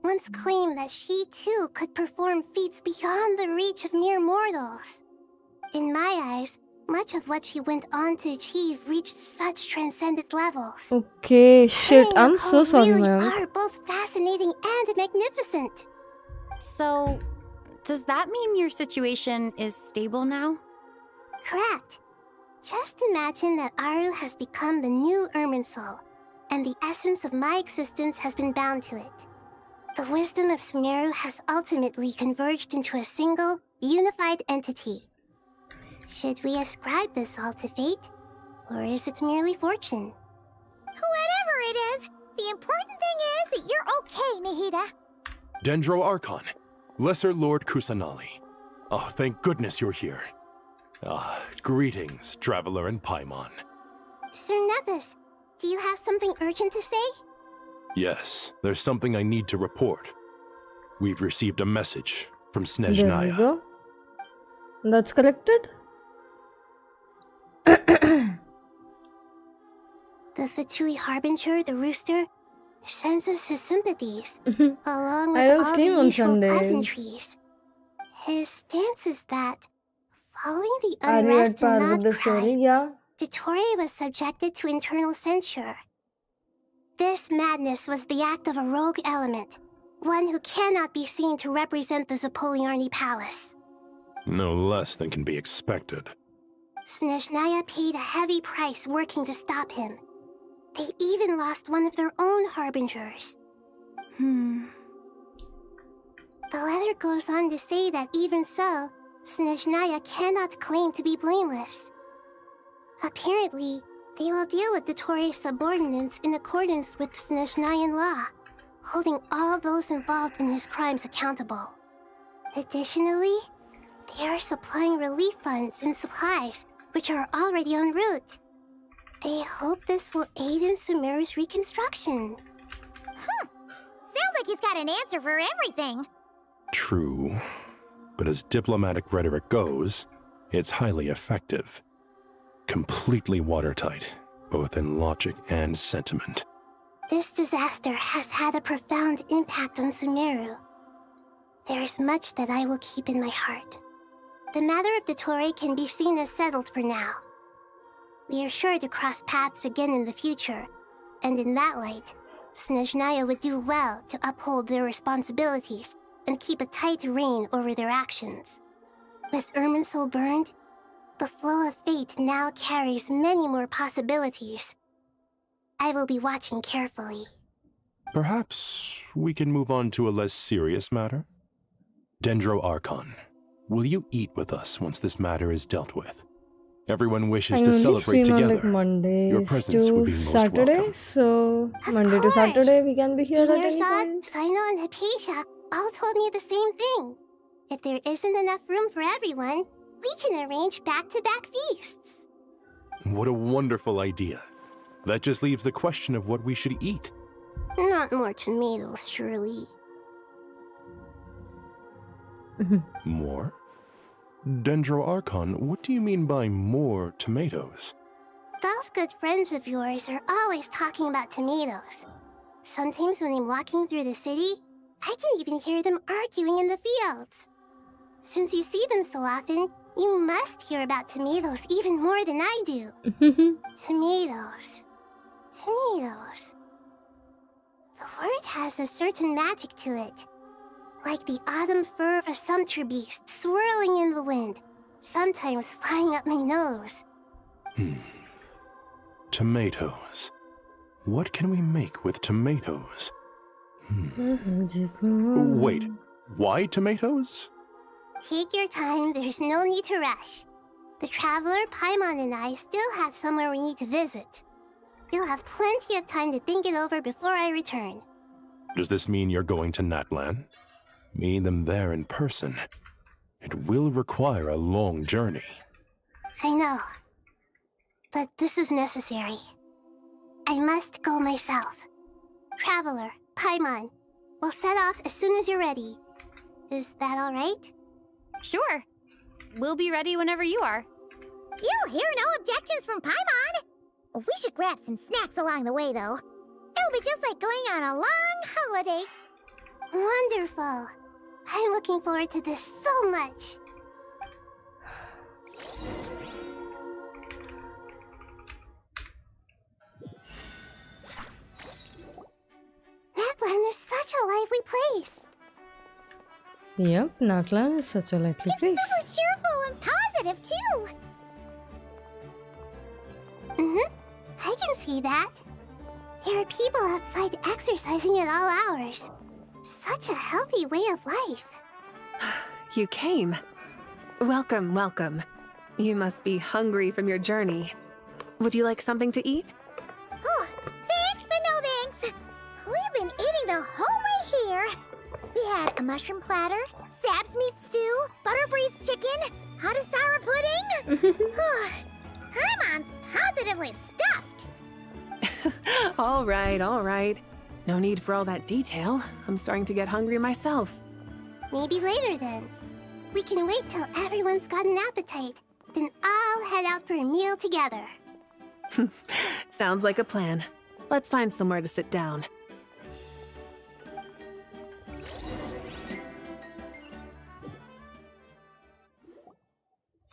once claimed that she too could perform feats beyond the reach of mere mortals. In my eyes, much of what she went on to achieve reached such transcendent levels. Okay, shit. Hey, I'm Nicole, so sorry, really ma'am. are both fascinating and magnificent. So, does that mean your situation is stable now? Correct. Just imagine that Aru has become the new Irminsul, and the essence of my existence has been bound to it. The wisdom of Sumeru has ultimately converged into a single, unified entity. Should we ascribe this all to fate, or is it merely fortune? Whatever it is, the important thing is that you're okay, Nahida. Dendro Archon, Lesser Lord Kusanali. Oh, thank goodness you're here. Greetings, Traveler and Paimon. Sir Nevis, do you have something urgent to say? Yes, there's something I need to report. We've received a message from There we Snezhnaya. go. That's collected. The Fatui Harbinger, the rooster, sends us his sympathies, along I with don't all sleep the on usual Sundays. pleasantries. His stance is that, following the Are you at unrest par and with the story? outcry, Yeah. Dottore was subjected to internal censure. This madness was the act of a rogue element, one who cannot be seen to represent the Zapoliarni Palace. No less than can be expected. Snezhnaya paid a heavy price working to stop him. They even lost one of their own harbingers. The letter goes on to say that even so, Snezhnaya cannot claim to be blameless. Apparently, they will deal with Dottore's subordinates in accordance with Snezhnayan law, holding all those involved in his crimes accountable. Additionally, they are supplying relief funds and supplies, which are already en route. They hope this will aid in Sumeru's reconstruction. Sounds like he's got an answer for everything. True. But as diplomatic rhetoric goes, it's highly effective. Completely watertight, both in logic and sentiment. This disaster has had a profound impact on Sumeru. There is much that I will keep in my heart. The matter of Dottore can be seen as settled for now. We are sure to cross paths again in the future, and in that light, Snezhnaya would do well to uphold their responsibilities and keep a tight rein over their actions. With Irminsul burned, the flow of fate now carries many more possibilities. I will be watching carefully. Perhaps we can move on to a less serious matter? Dendro Archon, will you eat with us once this matter is dealt with? Everyone wishes to celebrate together. Like Mondays Your presence would be most Saturday, welcome. so Monday to Saturday we can be here at any point. Sino, and Hypatia all told me the same thing. If there isn't enough room for everyone, we can arrange back-to-back feasts. What a wonderful idea. That just leaves the question of what we should eat. Not more tomatoes, surely. More? Dendro Archon, what do you mean by more tomatoes? Those good friends of yours are always talking about tomatoes. Sometimes when I'm walking through the city, I can even hear them arguing in the fields. Since you see them so often, you must hear about tomatoes even more than I do. Tomatoes. Tomatoes. The word has a certain magic to it. Like the autumn fur of a sumpter beast swirling in the wind, sometimes flying up my nose. Tomatoes. What can we make with tomatoes? Wait, why tomatoes? Take your time, there's no need to rush. The traveler, Paimon, and I still have somewhere we need to visit. You'll have plenty of time to think it over before I return. Does this mean you're going to Natlan? Meet them there in person. It will require a long journey. I know. But this is necessary. I must go myself. Traveler, Paimon, we'll set off as soon as you're ready. Is that all right? Sure. We'll be ready whenever you are. You hear no objections from Paimon? We should grab some snacks along the way, though. It'll be just like going on a long holiday. Wonderful. I'm looking forward to this so much. Natlan is such a lively place. Yep, Natlan is such a lively place. It's super cheerful and positive, too. I can see that. There are people outside exercising at all hours. Such a healthy way of life. You came. Welcome, welcome. You must be hungry from your journey. Would you like something to eat? Oh, thanks, but no thanks. We've been eating the whole way here. We had a mushroom platter, Sab's meat stew, butter braised chicken, hot sour pudding. Paimon's positively stuffed. All right, all right. No need for all that detail. I'm starting to get hungry myself. Maybe later then. We can wait till everyone's got an appetite. Then I'll head out for a meal together. Sounds like a plan. Let's find somewhere to sit down.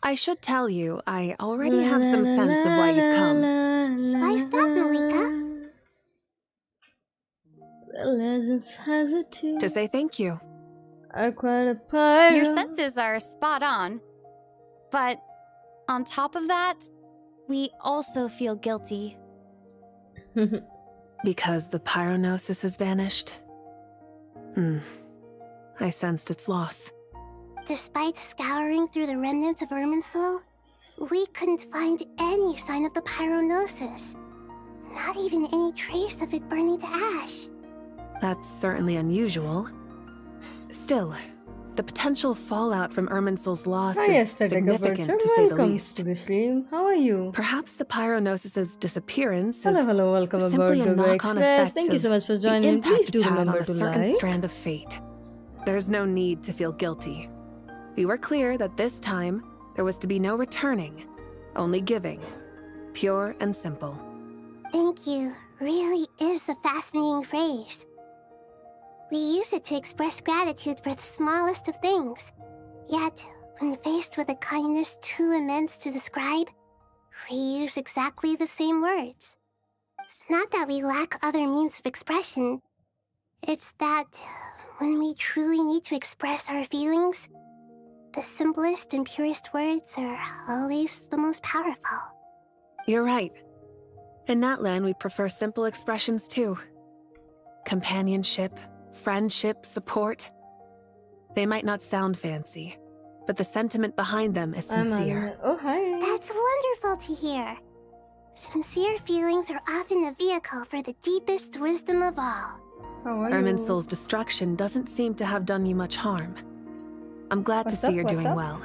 I should tell you, I already have some sense of why you've come. Why's that, Malika? The legends has it too. To say thank you. Are quite a pyro. Your senses are spot on. But on top of that, we also feel guilty. Because the pyronosis has vanished? I sensed its loss. Despite scouring through the remnants of Irminsul, we couldn't find any sign of the pyronosis. Not even any trace of it burning to ash. That's certainly unusual. Still, the potential fallout from Irminsul's loss is significant, to say the least. To the stream. How are you? Perhaps the pyronosis's disappearance hello, is welcome simply a aboard Gogo knock-on Express. effect Thank you so much for of the joining. impact Please do it's had remember on a to certain like. strand of fate. There's no need to feel guilty. We were clear that this time, there was to be no returning, only giving. Pure and simple. Thank you really is a fascinating phrase. We use it to express gratitude for the smallest of things. Yet, when faced with a kindness too immense to describe, we use exactly the same words. It's not that we lack other means of expression. It's that when we truly need to express our feelings, the simplest and purest words are always the most powerful. You're right. In Natlan, we prefer simple expressions too. companionship, friendship, support. They might not sound fancy, but the sentiment behind them is sincere. Oh, hi. That's wonderful to hear. Sincere feelings are often a vehicle for the deepest wisdom of all. Irminsul's destruction doesn't seem to have done you much harm. I'm glad to see you're doing well.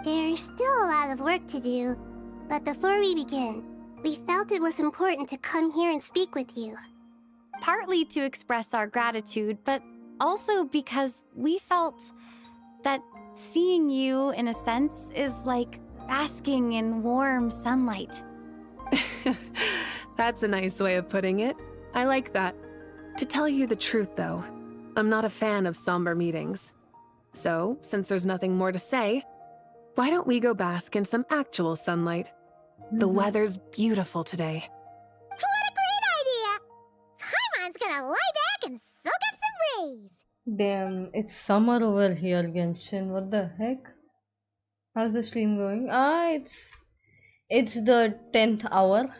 There's still a lot of work to do, but before we begin, we felt it was important to come here and speak with you. Partly to express our gratitude, but also because we felt that seeing you, in a sense, is like basking in warm sunlight. That's a nice way of putting it. I like that. To tell you the truth, though, I'm not a fan of somber meetings. So, since there's nothing more to say, why don't we go bask in some actual sunlight? The weather's beautiful today. What a great idea! Paimon's gonna lie back and soak up some rays. Damn, it's summer over here, Genshin. What the heck? How's the stream going? It's the 10th hour.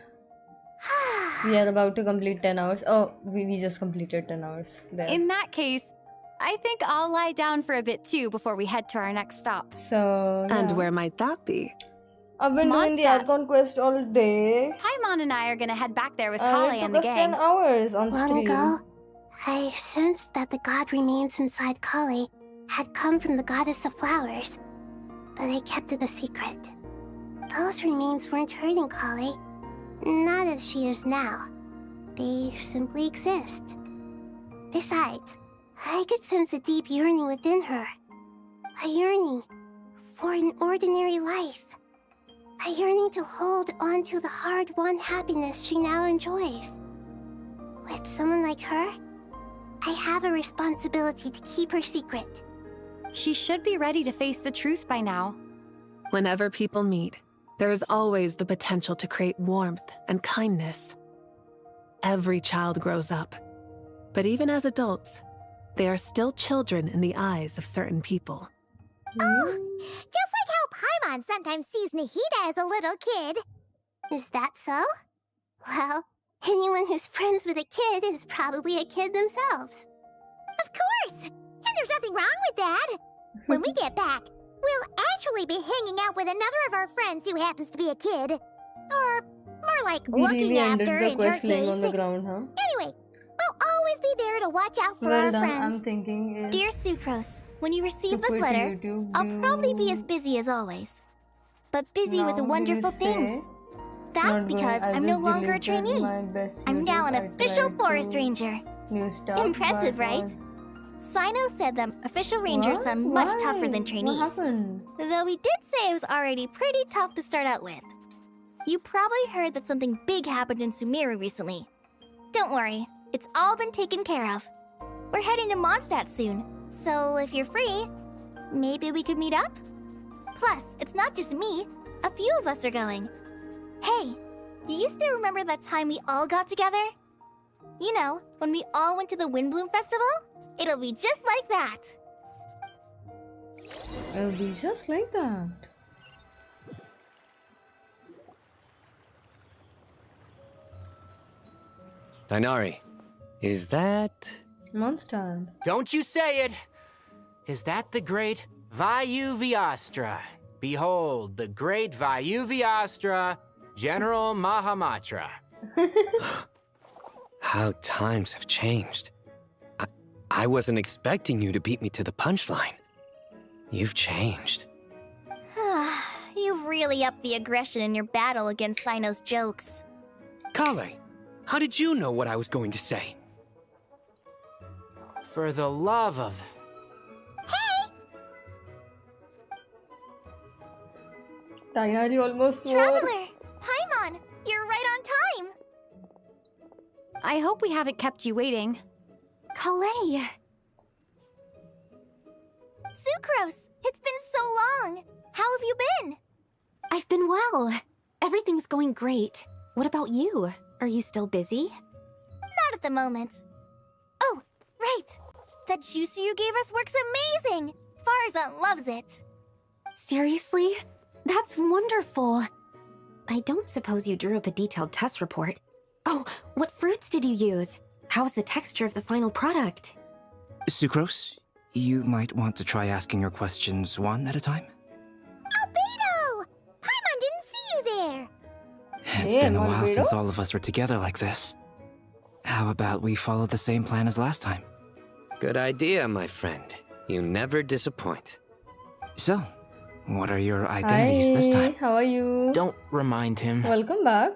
We are about to complete 10 hours. Oh, we just completed 10 hours there. In that case, I think I'll lie down for a bit too before we head to our next stop. So, yeah. And where might that be? I've been doing the Archon quest all day. Paimon and I are gonna head back there with Kale and the gang. It took us 10 hours on Long stream. ago, I sensed that the god remains inside Kale had come from the goddess of flowers, but I kept it a secret. Those remains weren't hurting Kale, not as she is now. They simply exist. Besides, I could sense a deep yearning within her. A yearning for an ordinary life. A yearning to hold on to the hard-won happiness she now enjoys. With someone like her, I have a responsibility to keep her secret. She should be ready to face the truth by now. Whenever people meet, there is always the potential to create warmth and kindness. Every child grows up, but even as adults, they are still children in the eyes of certain people. Oh, just like how Paimon sometimes sees Nahida as a little kid. Is that so? Well, anyone who's friends with a kid is probably a kid themselves. Of course! And there's nothing wrong with that. When we get back, we'll actually be hanging out with another of our friends who happens to be a kid. Or more like We looking really ended after the in her quest laying case. on the ground, huh? Anyway, we'll always be there to watch out for Well our done. friends. I'm thinking is Dear Sucrose, when you receive to this put letter, YouTube I'll probably be as busy as always. But busy with the Now, wonderful do you say things. That's not because going, I I'm no just longer a deleted trainee. my best I'm now an YouTube. I official tried forest to ranger. new stuff, Impressive, but right? Sino said them official rangers What? sound much Why? tougher than What trainees. happened? Though we did say it was already pretty tough to start out with. You probably heard that something big happened in Sumeru recently. Don't worry, it's all been taken care of. We're heading to Mondstadt soon, so if you're free, maybe we could meet up? Plus, it's not just me. A few of us are going. Hey, do you still remember that time we all got together? You know, when we all went to the Windbloom Festival? It'll be just like that. It'll be just like that. Dainari, is that... Mondstadt. Don't you say it! Is that the great Vayu-Vyastra? Behold, the great Vayu-Vyastra, General Mahamatra. How times have changed. I wasn't expecting you to beat me to the punchline. You've changed. You've really upped the aggression in your battle against Sino's jokes. Kale, how did you know what I was going to say? For the love of... Dainari almost swore. Traveler! Paimon! You're right on time! I hope we haven't kept you waiting. Kale! Sucrose! It's been so long! How have you been? I've been well. Everything's going great. What about you? Are you still busy? Not at the moment. Oh, right! That juicer you gave us works amazing! Farzan loves it! Seriously? That's wonderful. I don't suppose you drew up a detailed test report. Oh, what fruits did you use? How's the texture of the final product? Sucrose, you might want to try asking your questions one at a time. Albedo! Paimon didn't see you there! It's been a while since all of us were together like this. How about we follow the same plan as last time? Good idea, my friend. You never disappoint. So, what are your identities this time? How are you? Don't remind him. Welcome back.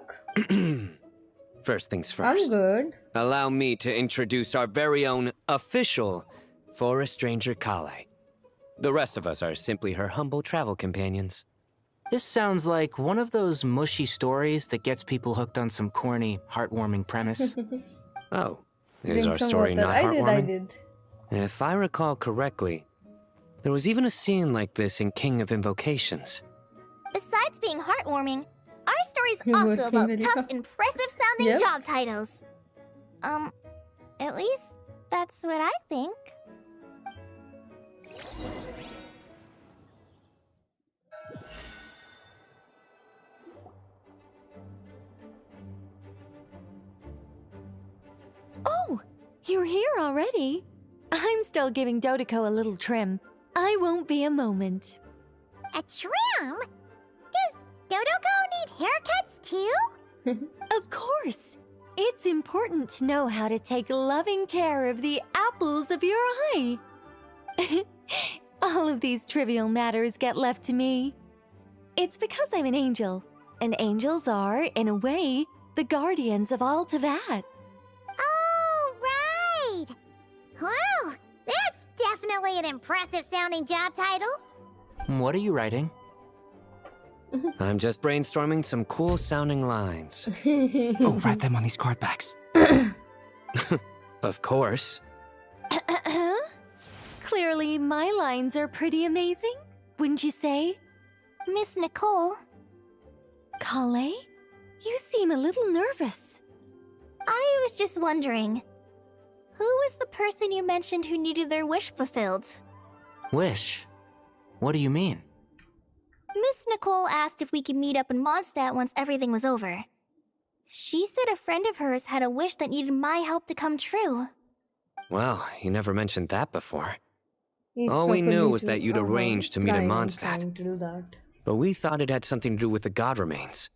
First things first. I'm good. Allow me to introduce our very own official Forest Ranger Kale. The rest of us are simply her humble travel companions. This sounds like one of those mushy stories that gets people hooked on some corny, heartwarming premise. Oh, is our story not heartwarming? I did. If I recall correctly, there was even a scene like this in King of Invocations. Besides being heartwarming, our story's also about tough, impressive-sounding job titles. At least that's what I think. Oh, you're here already? I'm still giving Dodoco a little trim. I won't be a moment. A trim? Does Dodoco need haircuts too? Of course. It's important to know how to take loving care of the apples of your eye. All of these trivial matters get left to me. It's because I'm an angel, and angels are, in a way, the guardians of all teyvat. Oh, right! Well, that's definitely an impressive-sounding job title. What are you writing? I'm just brainstorming some cool-sounding lines. Oh, write them on these card backs. Of course. Clearly, my lines are pretty amazing, wouldn't you say? Miss Nicole. Kale? You seem a little nervous. I was just wondering, who was the person you mentioned who needed their wish fulfilled? Wish? What do you mean? Miss Nicole asked if we could meet up in Mondstadt once everything was over. She said a friend of hers had a wish that needed my help to come true. Well, you never mentioned that before. All we knew was that you'd arranged to meet in Mondstadt. But we thought it had something to do with the god remains.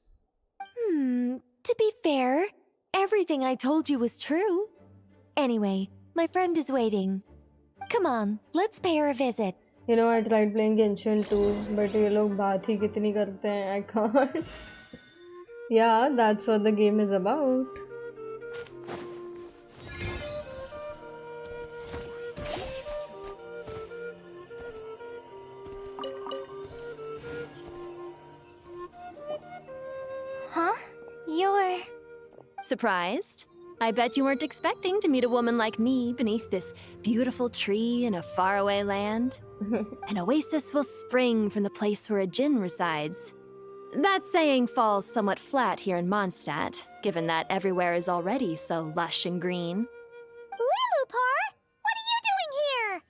To be fair, everything I told you was true. Anyway, my friend is waiting. Come on, let's pay her a visit. You know, I tried playing Genshin too, but ये लोग बात ही कितनी करते हैं, I can't. Yeah, that's what the game is about. Huh? You're... Surprised? I bet you weren't expecting to meet a woman like me beneath this beautiful tree in a faraway land. An oasis will spring from the place where a djinn resides. That saying falls somewhat flat here in Mondstadt, given that everywhere is already so lush and green. Lilupar, what are you doing here?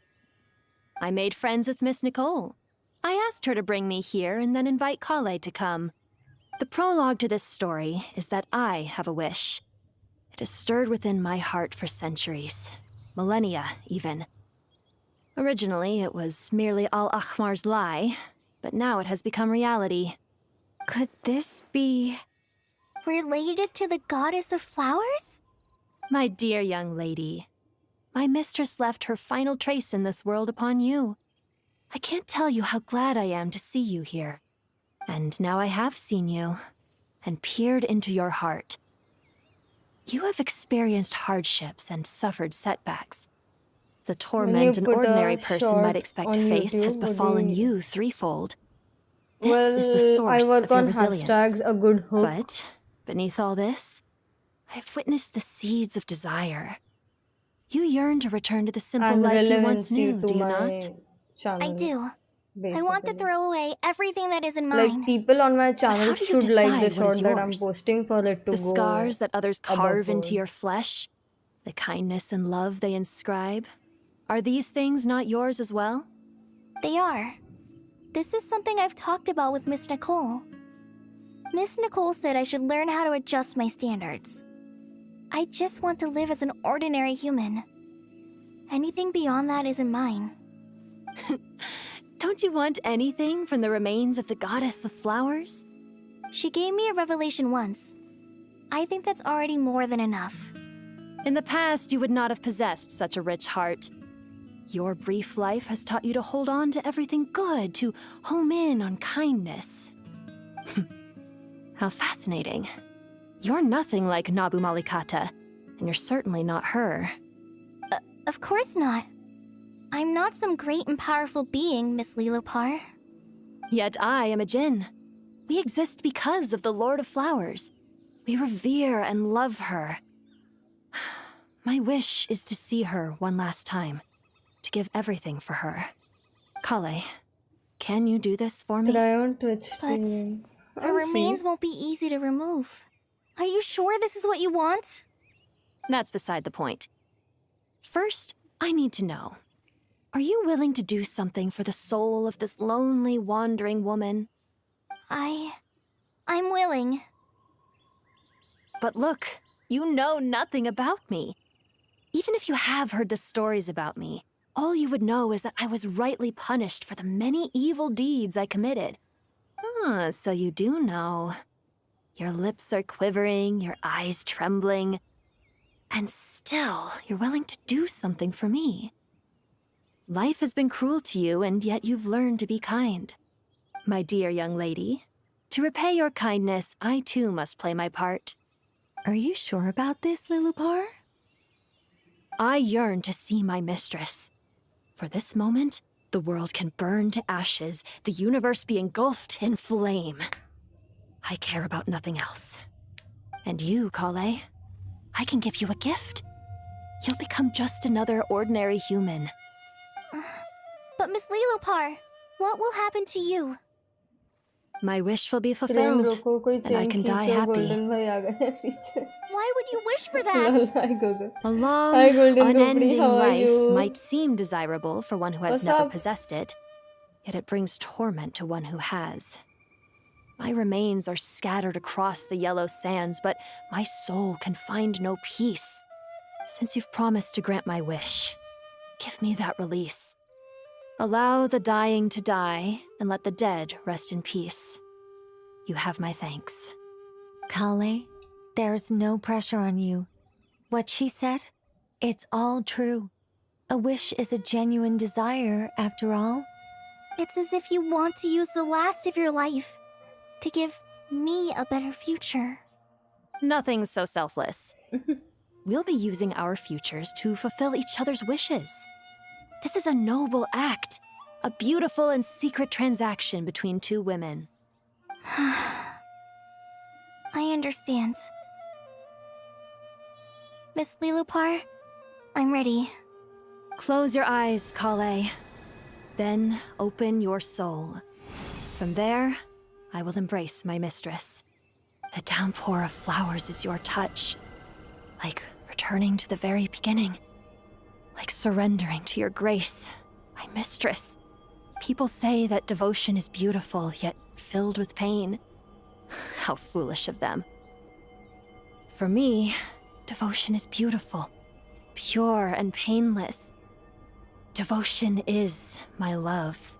I made friends with Miss Nicole. I asked her to bring me here and then invite Kale to come. The prologue to this story is that I have a wish. It has stirred within my heart for centuries, millennia even. Originally, it was merely Al-Ahmar's lie, but now it has become reality. Could this be... related to the goddess of flowers? My dear young lady, my mistress left her final trace in this world upon you. I can't tell you how glad I am to see you here. And now I have seen you, and peered into your heart. You have experienced hardships and suffered setbacks. The torment an ordinary person might expect to face has befallen you threefold. This is the source of your resilience. A good hook. But beneath all this, I have witnessed the seeds of desire. You yearn to return to the simple life you once knew, do you not? I do. I want to throw away everything that isn't mine. Like, people on my channel should like the short that I'm yours? posting for it to The go scars that others carve into board. your flesh, the kindness and love they inscribe, are these things not yours as well? They are. This is something I've talked about with Miss Nicole. Miss Nicole said I should learn how to adjust my standards. I just want to live as an ordinary human. Anything beyond that isn't mine. Don't you want anything from the remains of the goddess of flowers? She gave me a revelation once. I think that's already more than enough. In the past, you would not have possessed such a rich heart. Your brief life has taught you to hold on to everything good, to home in on kindness. How fascinating. You're nothing like Nabu Malikata, and you're certainly not her. Of course not. I'm not some great and powerful being, Miss Lilopar. Yet I am a Jinn. We exist because of the Lord of Flowers. We revere and love her. My wish is to see her one last time, to give everything for her. Kale, can you do this for me? Try on Twitch But streaming. her remains won't be easy to remove. Are you sure this is what you want? That's beside the point. First, I need to know. Are you willing to do something for the soul of this lonely, wandering woman? I'm willing. But look, you know nothing about me. Even if you have heard the stories about me, all you would know is that I was rightly punished for the many evil deeds I committed. Ah, so you do know. Your lips are quivering, your eyes trembling, and still you're willing to do something for me. Life has been cruel to you, and yet you've learned to be kind. My dear young lady, to repay your kindness, I too must play my part. Are you sure about this, Lilopar? I yearn to see my mistress. For this moment, the world can burn to ashes, the universe be engulfed in flame. I care about nothing else. And you, Kale, I can give you a gift. You'll become just another ordinary human. But Miss Lilopar, what will happen to you? My wish will be fulfilled, and I can die happy. Why would you wish for that? Hi Gogo. A long, Hi Golden unending Company, how are life you? might seem desirable for one who has What's never up? possessed it, yet it brings torment to one who has. My remains are scattered across the yellow sands, but my soul can find no peace. Since you've promised to grant my wish, give me that release. Allow the dying to die, and let the dead rest in peace. You have my thanks. Kale, there's no pressure on you. What she said, it's all true. A wish is a genuine desire, after all. It's as if you want to use the last of your life to give me a better future. Nothing so selfless. We'll be using our futures to fulfill each other's wishes. This is a noble act, a beautiful and secret transaction between two women. I understand. Miss Lilopar, I'm ready. Close your eyes, Kale. Then open your soul. From there, I will embrace my mistress. The downpour of flowers is your touch. Like returning to the very beginning. Like surrendering to your grace, my mistress. People say that devotion is beautiful, yet filled with pain. How foolish of them. For me, devotion is beautiful, pure and painless. Devotion is my love.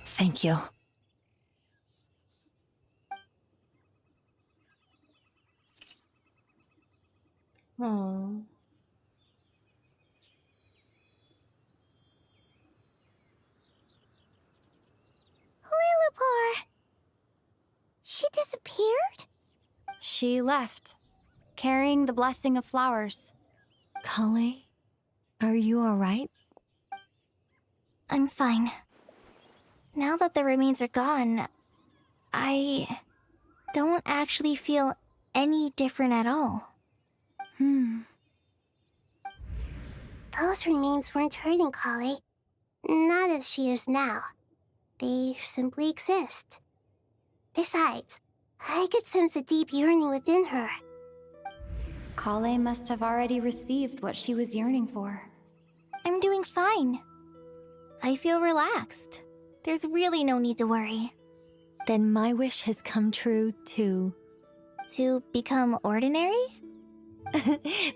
Thank you. Aww. Lilopar! She disappeared? She left, carrying the blessing of flowers. Kale, are you alright? I'm fine. Now that the remains are gone, I don't actually feel any different at all. Those remains weren't hurting Kale. Not as she is now. They simply exist. Besides, I could sense a deep yearning within her. Kale must have already received what she was yearning for. I'm doing fine. I feel relaxed. There's really no need to worry. Then my wish has come true, too. To become ordinary?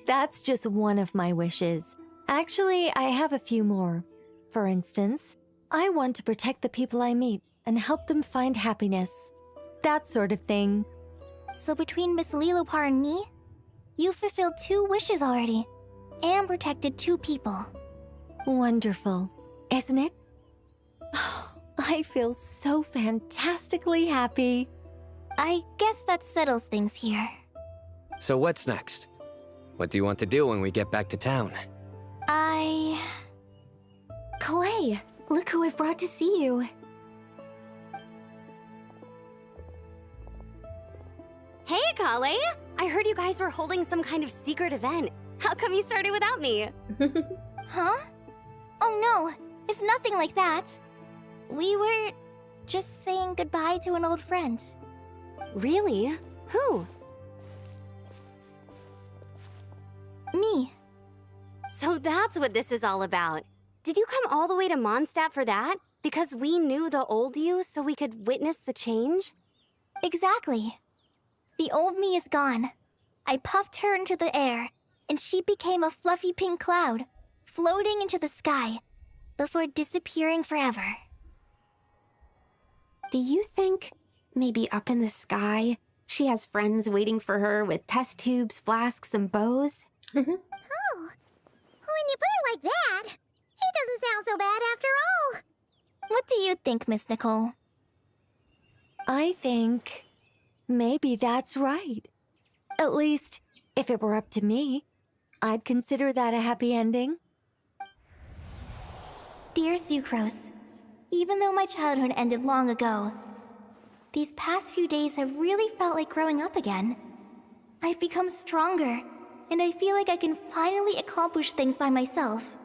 That's just one of my wishes. Actually, I have a few more. For instance, I want to protect the people I meet and help them find happiness. That sort of thing. So between Miss Lilopar and me, you fulfilled 2 wishes already, and protected 2 people. Wonderful, isn't it? I feel so fantastically happy. I guess that settles things here. So what's next? What do you want to do when we get back to town? Clay, look who I've brought to see you. Hey, Kale! I heard you guys were holding some kind of secret event. How come you started without me? Huh? Oh no, it's nothing like that. We were just saying goodbye to an old friend. Really? Who? Me. So that's what this is all about. Did you come all the way to Mondstadt for that? Because we knew the old you so we could witness the change? Exactly. The old me is gone. I puffed her into the air, and she became a fluffy pink cloud, floating into the sky, before disappearing forever. Do you think, maybe up in the sky, she has friends waiting for her with test tubes, flasks, and bows? Oh, when you put it like that, it doesn't sound so bad after all. What do you think, Miss Nicole? I think maybe that's right. At least, if it were up to me, I'd consider that a happy ending. Dear Sucrose, even though my childhood ended long ago, these past few days have really felt like growing up again. I've become stronger, and I feel like I can finally accomplish things by myself.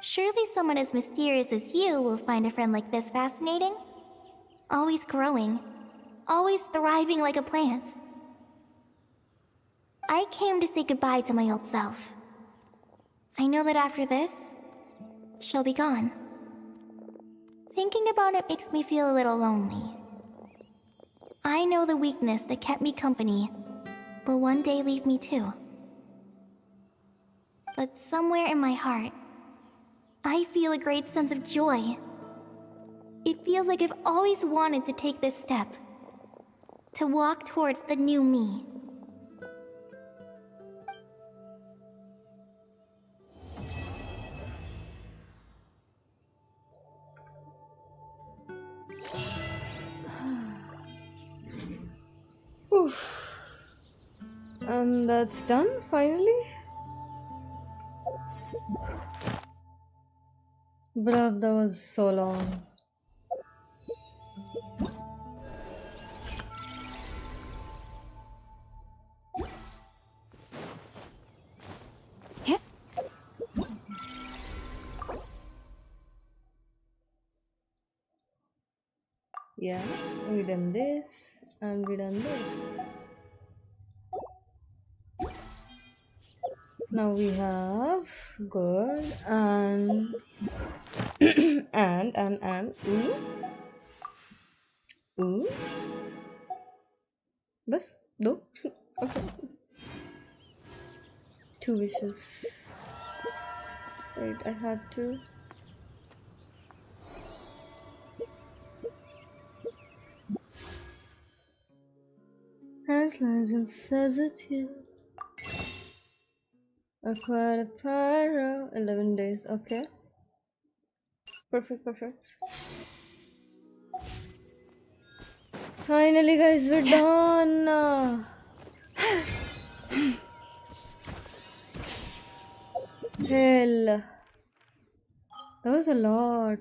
Surely someone as mysterious as you will find a friend like this fascinating? Always growing, always thriving like a plant. I came to say goodbye to my old self. I know that after this, she'll be gone. Thinking about it makes me feel a little lonely. I know the weakness that kept me company will one day leave me too. But somewhere in my heart, I feel a great sense of joy. It feels like I've always wanted to take this step, to walk towards the new me. Oof. And that's done, finally? Bruh, that was so long. Yeah, we done this and we done this. Now we have good and and ooh. Bas, do. Okay. 2 wishes. Wait, I had to. As legend says it here. Acquire a pyro. 11 days. Okay. Perfect. Finally, guys, we're done. Hell. That was a lot.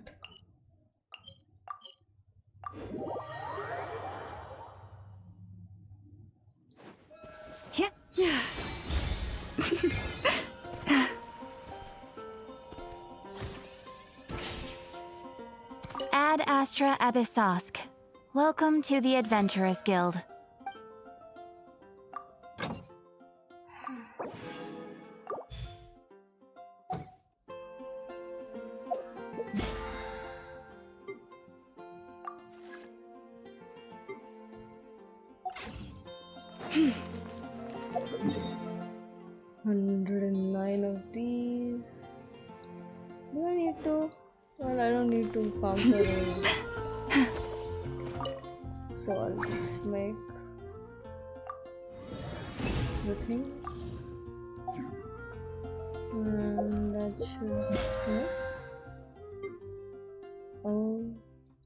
Yeah. Ad Astra Abyssosk. Welcome to the Adventurers Guild. farm for oil. So I'll just make the thing. And that should be oh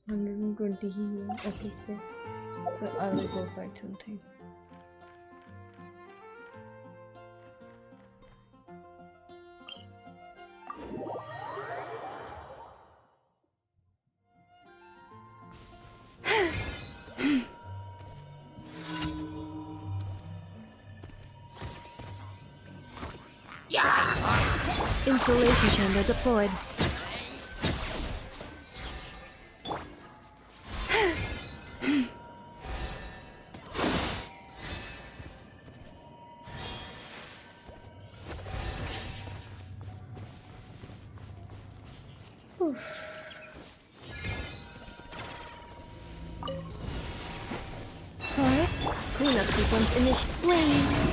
120 here. Okay. So I will go fight something. Insulation chamber deployed. Forest, cleanup sequence initiated.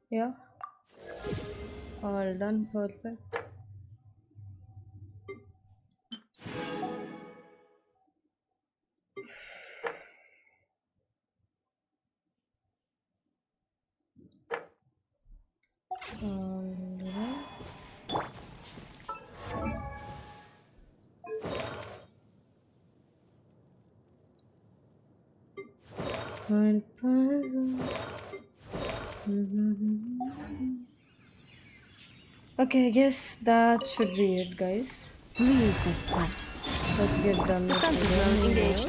Yeah, all done. Perfect. Okay, I guess that should be it, guys. Leave this place. Let's get done with Defensive mode engaged.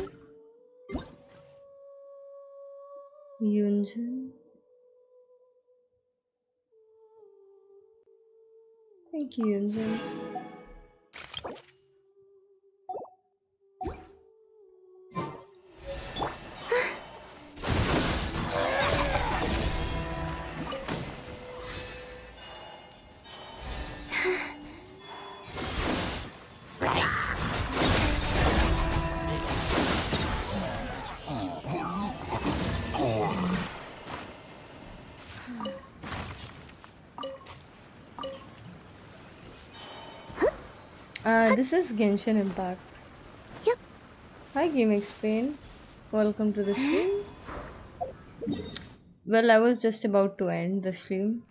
Yunjin. Thank you, Yunjin. This is Genshin Impact. Yep. Hi, Game Explain. Welcome to the stream. Well, I was just about to end the stream.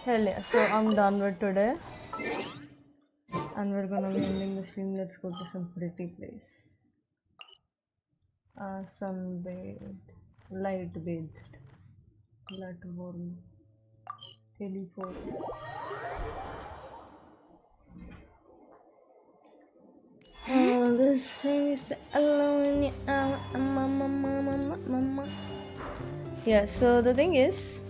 Hell yeah, so I'm done with today. And we're gonna be ending the stream. Let's go to some pretty place. Sunbathed, light bathed, light warm, teleport. This stream is alone. Yeah, so the thing is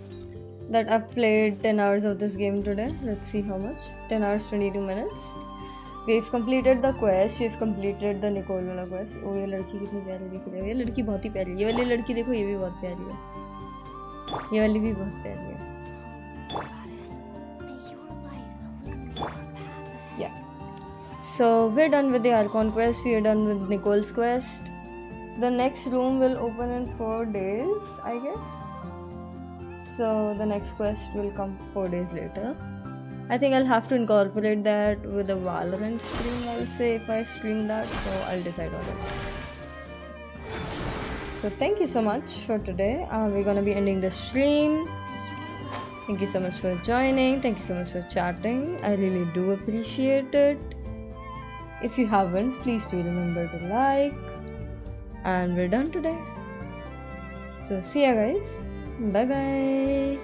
that I've played 10 hours of this game today. Let's see how much. 10 hours 22 minutes. We've completed the quest. We've completed the Nicole वाला quest. Oh, ये लड़की कितनी प्यारी दिख रही है. ये लड़की बहुत ही प्यारी है. ये वाली लड़की देखो, ये भी बहुत प्यारी है. ये वाली भी बहुत प्यारी है. Yeah. So we're done with the Archon quest. We're done with Nicole's quest. The next room will open in 4 days, I guess. So the next quest will come 4 days later. I think I'll have to incorporate that with a Valorant stream, I'll say, if I stream that, so I'll decide on it. So thank you so much for today. We're gonna be ending the stream. Thank you so much for joining. Thank you so much for chatting. I really do appreciate it. If you haven't, please do remember to like. And we're done today. So see ya, guys. Bye bye.